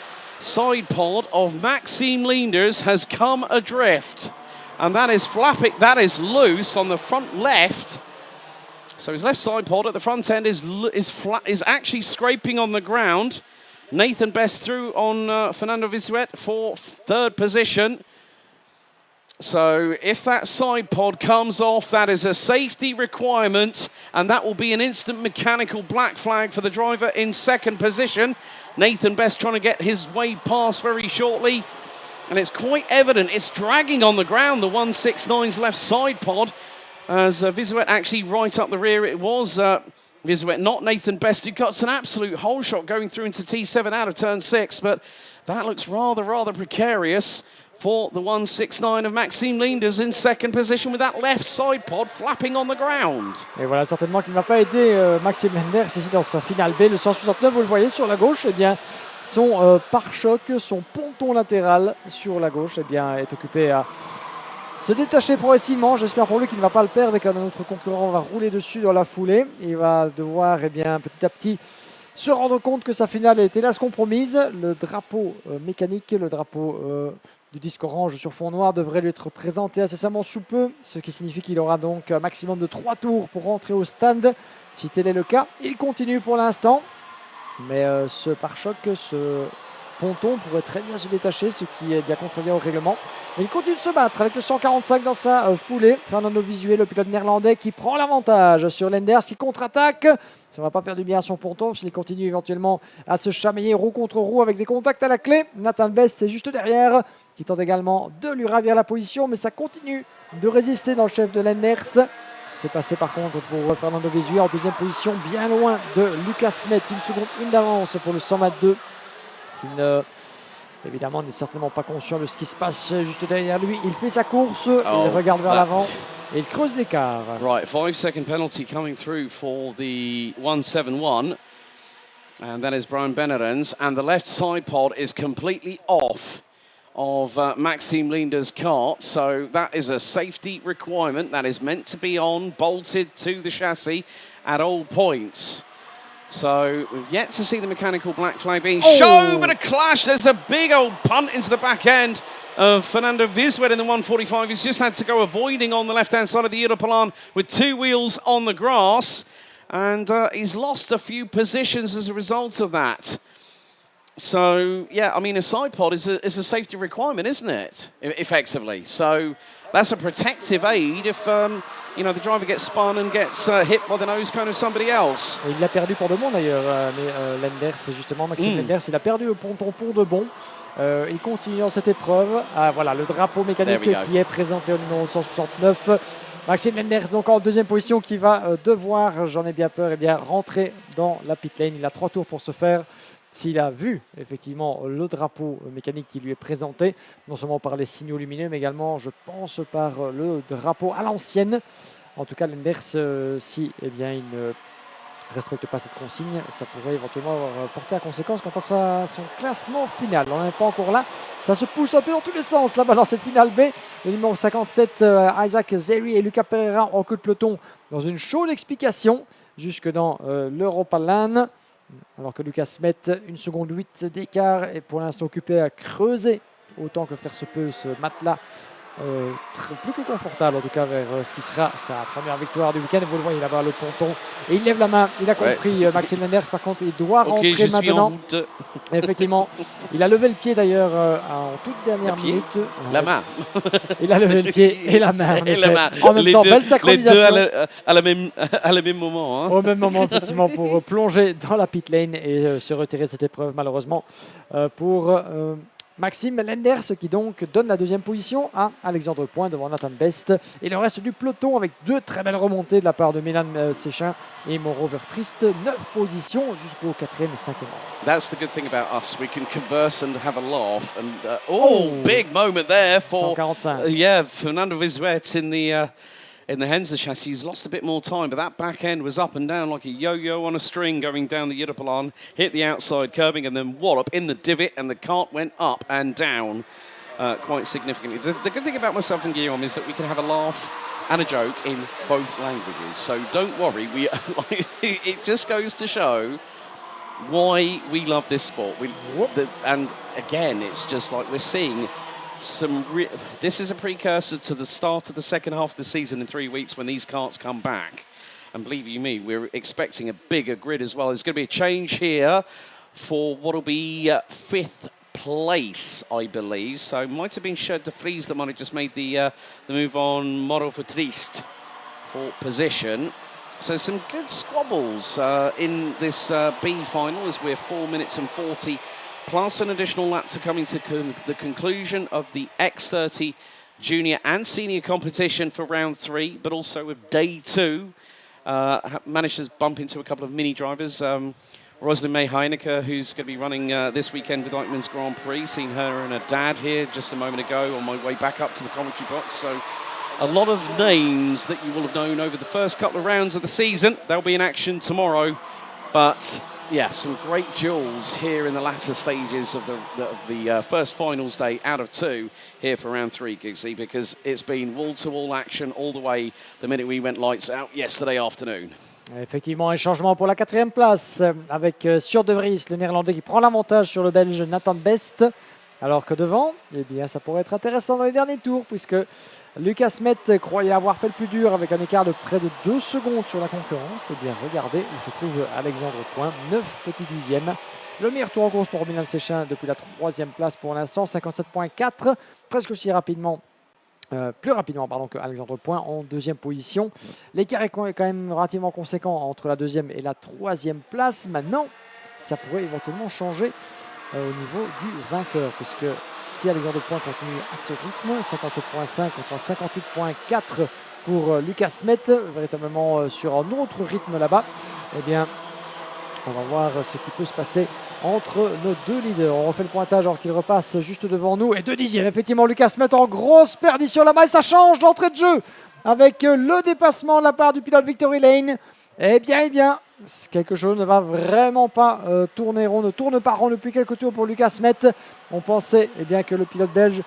pod of Maxime Linders has come adrift. And that is flapping, that is loose on the front left. So his left side pod at the front end is actually scraping on the ground. Nathan Best through on Fernando Vizuet for 3rd position. So if that side pod comes off, that is a safety requirement, and that will be an instant mechanical black flag for the driver in 2nd position. Nathan Best trying to get his way past very shortly, and it's quite evident it's dragging on the ground, the 169's left side pod. As Vizuet actually right up the rear, it was Vizwet, not Nathan Best, who got an absolute hole shot going through into T7 out of turn 6, but that looks rather precarious for the 169 of Maxime Linders in second position with that left side pod flapping on the ground. Et voilà, certainement qu'il ne va pas aider Maxime Linders ici dans sa finale B. Le 169, vous le voyez sur la gauche, eh bien, son pare-choc, son ponton latéral sur la gauche, eh bien, est occupé à se détacher progressivement. J'espère pour lui qu'il ne va pas le perdre et que notre concurrent va rouler dessus dans la foulée. Il va devoir, eh bien, petit à petit se rendre compte que sa finale est hélas compromise. Le drapeau mécanique, le drapeau du disque orange sur fond noir devrait lui être présenté incessamment sous peu, ce qui signifie qu'il aura donc un maximum de 3 tours pour rentrer au stand. Si tel est le cas, il continue pour l'instant. Mais ce pare-choc, ce ponton pourrait très bien se détacher, ce qui est bien contredit au règlement. Mais il continue de se battre avec le 145 dans sa foulée. Fernando Vizwet, le pilote néerlandais, qui prend l'avantage sur Lenders, qui contre-attaque. Ça ne va pas faire du bien à son ponton, s'il continue éventuellement à se chamailler roue contre roue avec des contacts à la clé. Nathan Best est juste derrière, qui tente également de lui ravir la position, mais ça continue de résister dans le chef de Lenders. C'est passé par contre pour Fernando Vizwet en deuxième position, bien loin de Lucas Smet. 1 seconde 1 d'avance pour le 122, qui évidemment n'est certainement pas conscient de ce qui se passe juste derrière lui. Il fait sa course, il regarde vers l'avant et il creuse l'écart. Right, 5-second penalty coming through for the 171. And that is Brian Benarens. And the left side pod is completely off of Maxime Linder's kart. So that is a safety requirement that is meant to be on, bolted to the chassis at all points. So we've yet to see the mechanical black flag being shown, but a clash. There's a big old punt into the back end of Fernando Vizwet in the 145. He's just had to go avoiding on the left-hand side of the Europalan with 2 wheels on the grass. And he's lost a few positions as a result of that. So, yeah, I mean, a side pod is a safety requirement, isn't it? Effectively. So that's a protective aid if, you know, the driver gets spun and gets hit by the nose cone of somebody else. Et il l'a perdu pour de bon d'ailleurs, Lenders, justement, Maxime Lenders. Il a perdu le ponton pour de bon. Il continue dans cette épreuve. Ah, voilà, le drapeau mécanique qui est présenté au numéro 169. Maxime Lenders, donc en deuxième position, qui va devoir, j'en ai bien peur, eh bien, rentrer dans la pit lane. Il a 3 tours pour se faire. S'il a vu effectivement le drapeau mécanique qui lui est présenté, non seulement par les signaux lumineux, mais également, je pense, par le drapeau à l'ancienne. En tout cas, Lenders, si eh bien, il ne respecte pas cette consigne, ça pourrait éventuellement porter à conséquence quant à son classement final. On n'est pas encore là, ça se pousse un peu dans tous les sens là-bas dans cette finale B. Le numéro 57, Isaac Zeri et Lucas Pereira en queue de peloton dans une chaude explication jusque dans l'Europalan. Alors que Lucas Smet, 1 seconde 8 d'écart, est pour l'instant occupé à creuser autant que faire se peut ce matelas plus que confortable en tout cas vers ce qui sera sa première victoire du week-end. Vous le voyez là-bas le ponton et il lève la main, il a compris Maxime Lenders. Par contre il doit rentrer maintenant. Effectivement, il a levé le pied d'ailleurs en toute dernière minute. La main. Il a levé le pied et la main. En même temps, belle synchronisation. Les deux à la même moment. Hein. Au même moment effectivement pour plonger dans la pit lane et se retirer de cette épreuve malheureusement pour Maxime Lenders, qui donc donne la deuxième position à Alexandre Point devant Nathan Best. Et le reste du peloton avec 2 très belles remontées de la part de Milan Sechin et Mauro Vertrist. 9 positions jusqu'au 4e et 5e. That's the good thing about us. We can converse and have a laugh. And big moment there for 145. Fernando Vizwet in the Henze chassis. He's lost a bit more time, but that back end was up and down like a yo-yo on a string going down the Europalan, hit the outside curbing and then wallop in the divot, and the cart went up and down quite significantly. The good thing about myself and Guillaume is that we can have a laugh and a joke in both languages. So don't worry, it just goes to show why we love this sport. And again, it's just like we're seeing this is a precursor to the start of the second half of the season in 3 weeks when these carts come back. And believe you me, we're expecting a bigger grid as well. There's going to be a change here for what will be 5th place, I believe. So might have been Shirt de Vries that might have just made the move on Moro for Trist for position. So some good squabbles in this B final as we're 4 minutes and 40 plus an additional lap to coming to the conclusion of the X30 Junior and Senior competition for round 3, but also with day 2 managed to bump into a couple of mini drivers. Rosalind May Heineke, who's going to be running this weekend with Eichmann's Grand Prix. Seen her and her dad here just a moment ago on my way back up to the commentary box. So a lot of names that you will have known over the first couple of rounds of the season. They'll be in action tomorrow. But yeah, some great duels here in the latter stages of the first finals day out of 2 here for round 3, Giggsy, because it's been wall-to-wall action all the way the minute we went lights out yesterday afternoon. Effectivement, un changement pour la 4e place avec sur De Vries, le Néerlandais qui prend l'avantage sur le Belge Nathan Best. Alors que devant, eh bien, ça pourrait être intéressant dans les derniers tours puisque Lucas Met croyait avoir fait le plus dur avec un écart de près de 2 secondes sur la concurrence. Eh bien, regardez où se trouve Alexandre Point, 9 petits dixièmes. Le meilleur tour en course pour Milan Sechin depuis la 3e place pour l'instant, 57,4, presque aussi rapidement. Plus rapidement que Alexandre Point en 2e position. L'écart est quand même relativement conséquent entre la 2e et la 3e place. Maintenant, ça pourrait éventuellement changer au niveau du vainqueur, puisque si Alexandre Point continue à ce rythme, 57,5 contre 58,4 pour Lucas Met, véritablement sur un autre rythme là-bas, eh bien, on va voir ce qui peut se passer entre nos 2 leaders. On refait le pointage alors qu'il repasse juste devant nous. Et 2 dixièmes, effectivement, Lucas Met en grosse perdition là-bas. Et ça change d'entrée de jeu avec le dépassement de la part du pilote Victory Lane. Eh bien, quelque chose ne va vraiment pas tourner rond, ne tourne pas rond depuis quelques tours pour Lucas Met. On pensait que le pilote belge,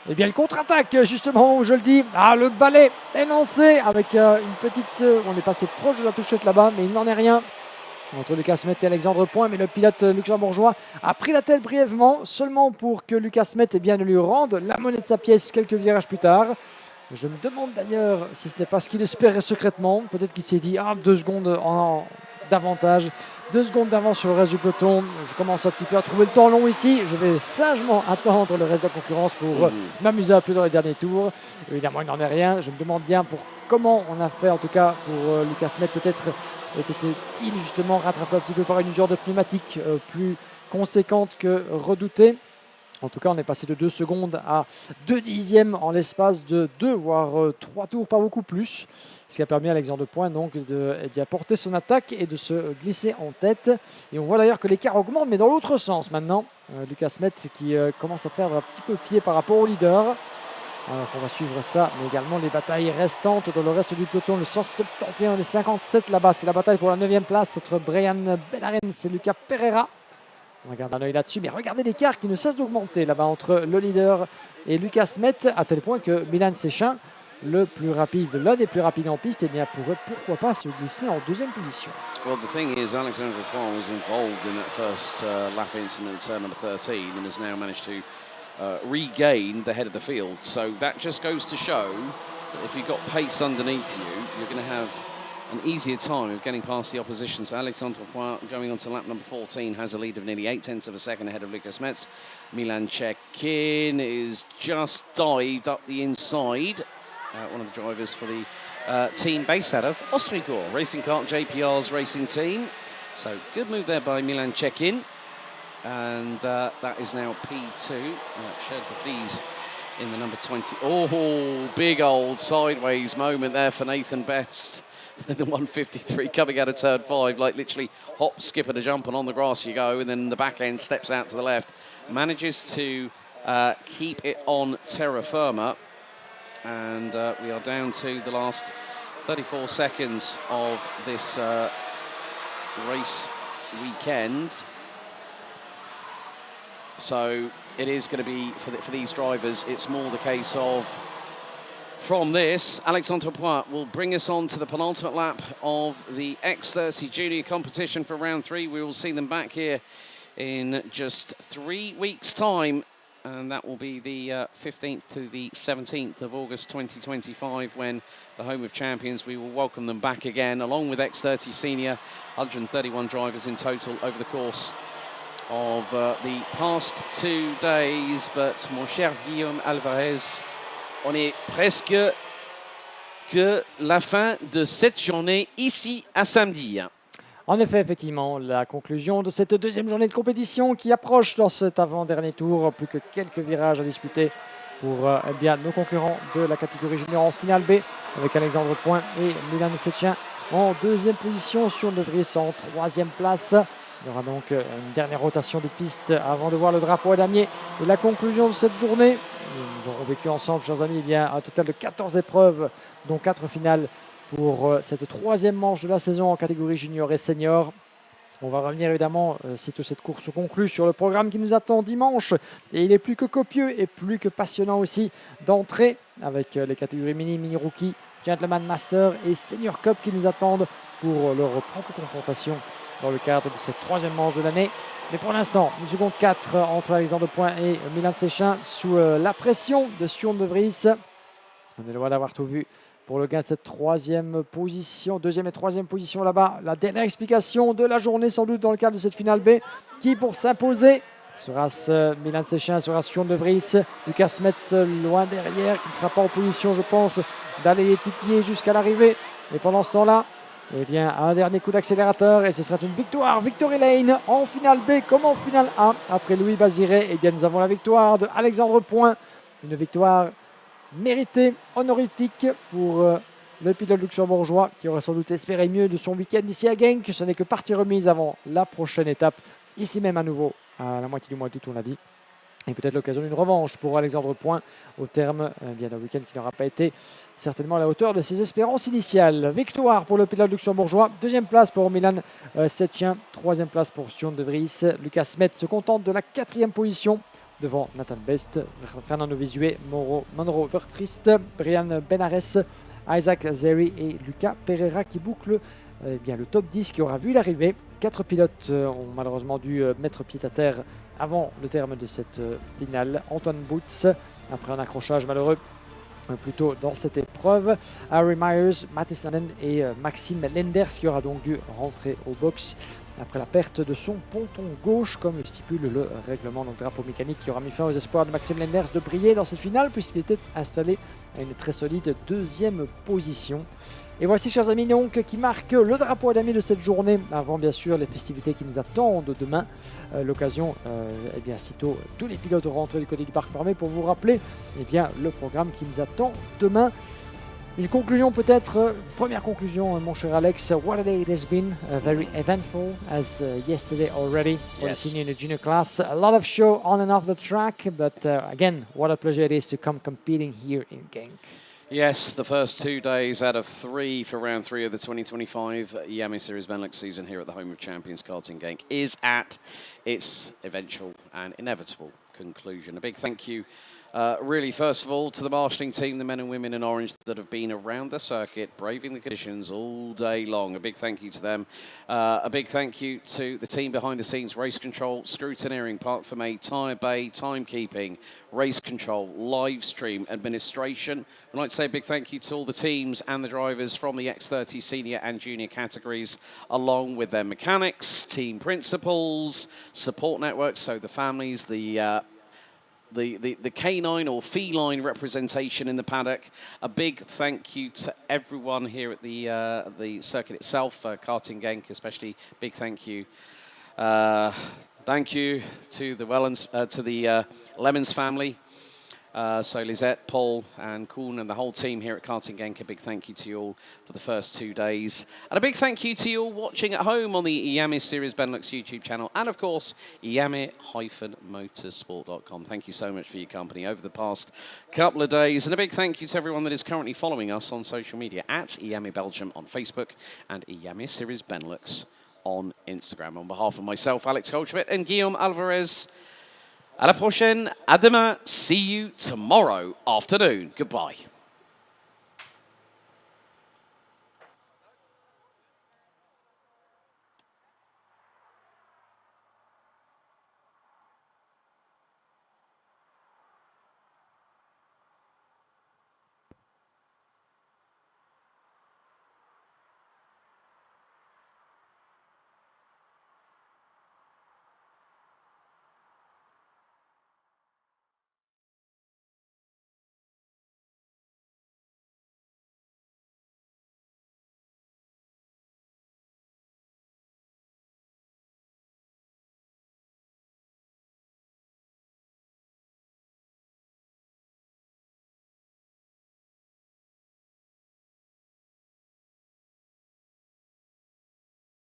il contre-attaque justement, où je le dis. Ah, le balai est lancé avec une petite... on est passé proche de la touchette là-bas, mais il n'en est rien entre Lucas Met et Alexandre Point, mais le pilote luxembourgeois a pris la tête brièvement, seulement pour que Lucas Met ne lui rende la monnaie de sa pièce quelques virages plus tard. Je me demande d'ailleurs si ce n'est pas ce qu'il espérait secrètement. Peut-être qu'il s'est dit 2 secondes d'avantage, 2 secondes d'avance sur le reste du peloton. Je commence un petit peu à trouver le temps long ici. Je vais sagement attendre le reste de la concurrence pour m'amuser un peu dans les derniers tours. Évidemment, il n'en est rien. Je me demande bien comment on a fait, en tout cas pour Lucas Met, peut-être était-il justement rattrapé un petit peu par une usure de pneumatique plus conséquente que redoutée. En tout cas, on est passé de 2 secondes à 2 dixièmes en l'espace de 2, voire 3 tours, pas beaucoup plus. Ce qui a permis à Alexandre Point donc de porter son attaque et de se glisser en tête. Et on voit d'ailleurs que l'écart augmente, mais dans l'autre sens maintenant. Lucas Met qui commence à perdre un petit peu pied par rapport au leader. Alors on va suivre ça, mais également les batailles restantes dans le reste du peloton. Le 171, les 57 là-bas, c'est la bataille pour la 9e place entre Brian Bellarens et Lucas Pereira. On regarde un œil là-dessus, mais regardez l'écart qui ne cesse d'augmenter là-bas entre le leader et Lucas Met, à tel point que Milan Sechin, le plus rapide, l'un des plus rapides en piste, pourrait pourquoi pas se glisser en 2e position. Well, the thing is, Alexandre Point was involved in that first lap incident at turn number 13 and has now managed to regain the head of the field. So that just goes to show that if you've got pace underneath you, you're going to have an easier time of getting past the opposition. So Alexandre Point, going on to lap number 14, has a lead of nearly 0.8 of a second ahead of Lucas Metz. Milan Chekin is just dived up the inside. One of the drivers for the team based out of Ostrigor, Racing Kart JPR's racing team. So good move there by Milan Chekin. And that is now P2. Shared the Vries in the number 20. Oh, big old sideways moment there for Nathan Best. The 153 coming out of turn 5, like literally hop, skip and a jump, and on the grass you go, and then the back end steps out to the left. Manages to keep it on terra firma. And we are down to the last 34 seconds of this race weekend. So it is going to be, for these drivers, it's more the case of, from this, Alexandre Point will bring us on to the penultimate lap of the X30 Junior competition for round 3. We will see them back here in just 3 weeks' time. And that will be the 15th to the 17th of August 2025, when the Home of Champions, we will welcome them back again, along with X30 Senior, 131 drivers in total over the course of the past 2 days. But mon cher Guillaume Alvarez, on est presque que la fin de cette journée ici à samedi. En effet, effectivement, la conclusion de cette 2e journée de compétition qui approche dans cet avant-dernier tour. Plus que quelques virages à disputer pour nos concurrents de la catégorie junior en finale B, avec Alexandre Point et Milan Sechin en deuxième position, Sion de Vries en troisième place. Il y aura donc une dernière rotation de piste avant de voir le drapeau à damier et la conclusion de cette journée. Nous aurons vécu ensemble, chers amis, un total de 14 épreuves, dont 4 finales pour cette troisième manche de la saison en catégorie junior et senior. On va revenir évidemment, sitôt cette course conclue, sur le programme qui nous attend dimanche. Et il est plus que copieux et plus que passionnant aussi d'entrée avec les catégories mini rookie, gentleman master et senior cup qui nous attendent pour leur propre confrontation dans le cadre de cette troisième manche de l'année. Mais pour l'instant, une seconde 4 entre Alexandre Point et Milan Séchin sous la pression de Sion de Vries. On est loin d'avoir tout vu pour le gain de cette troisième position, deuxième et troisième position là-bas. La dernière explication de la journée sans doute dans le cadre de cette finale B. Qui pour s'imposer? Sera-ce Milan Séchin, sera Sion de Vries, Lucas Metz loin derrière, qui ne sera pas en position, je pense, d'aller les titiller jusqu'à l'arrivée. Et pendant ce temps-là, eh bien, un dernier coup d'accélérateur et ce sera une victoire. Victory Lane en finale B comme en finale A. Après Louis Baziré, eh bien, nous avons la victoire de Alexandre Point. Une victoire méritée, honorifique pour le pilote luxembourgeois qui aurait sans doute espéré mieux de son week-end ici à Genk. Ce n'est que partie remise avant la prochaine étape. Ici même à nouveau, à la moitié du mois d'août, on l'a dit. Et peut-être l'occasion d'une revanche pour Alexandre Point au terme d'un week-end qui n'aura pas été certainement à la hauteur de ses espérances initiales. Victoire pour le pilote luxembourgeois. Deuxième place pour Milan Séchin. Troisième place pour Sion de Vries. Lucas Metz se contente de la quatrième position devant Nathan Best, Fernando Visué, Monroe Vertrist, Brian Benares, Isaac Zeri et Lucas Pereira qui bouclent le top 10 qui aura vu l'arrivée. 4 pilotes ont malheureusement dû mettre pied à terre avant le terme de cette finale. Antoine Boots, après un accrochage malheureux plus tôt dans cette épreuve. Harry Myers, Mathis Nannen et Maxime Lenders qui aura donc dû rentrer au box après la perte de son ponton gauche, comme le stipule le règlement de drapeau mécanique, qui aura mis fin aux espoirs de Maxime Lenders de briller dans cette finale puisqu'il était installé à une très solide deuxième position. Et voici, chers amis, donc, qui marque le drapeau à damier de cette journée, avant bien sûr les festivités qui nous attendent demain. L'occasion, sitôt tous les pilotes rentrés du côté du parc fermé pour vous rappeler le programme qui nous attend demain. Une conclusion peut-être, première conclusion, mon cher Alex. What a day it has been, very eventful as yesterday already for the senior and the junior class. A lot of show on and off the track, but again, what a pleasure it is to come competing here in Genk. Yes, the first 2 days out of 3 for round 3 of the 2025 Iame Series Benelux season here at the home of champions Karting Genk is at its eventual and inevitable conclusion. A big thank you, really, first of all, to the marshalling team, the men and women in orange that have been around the circuit, braving the conditions all day long. A big thank you to them. A big thank you to the team behind the scenes, race control, scrutineering, park for me, tyre bay, timekeeping, race control, live stream, administration. I'd like to say a big thank you to all the teams and the drivers from the X30 Senior and Junior categories, along with their mechanics, team principals, support networks, so the families, the canine or feline representation in the paddock. A big thank you to everyone here at the circuit itself, Karting Genk especially. Big thank you. Thank you to the Lemons family. So Lisette, Paul and Kuhn and the whole team here at Karting Genk, a big thank you to you all for the first 2 days. And a big thank you to you all watching at home on the Iame Series Benelux YouTube channel and, of course, Iame-motorsport.com. Thank you so much for your company over the past couple of days. And a big thank you to everyone that is currently following us on social media at Iame Belgium on Facebook and Iame Series Benelux on Instagram. On behalf of myself, Alex Goldschmidt and Guillaume Alvarez, à la prochaine, à demain, see you tomorrow afternoon. Goodbye.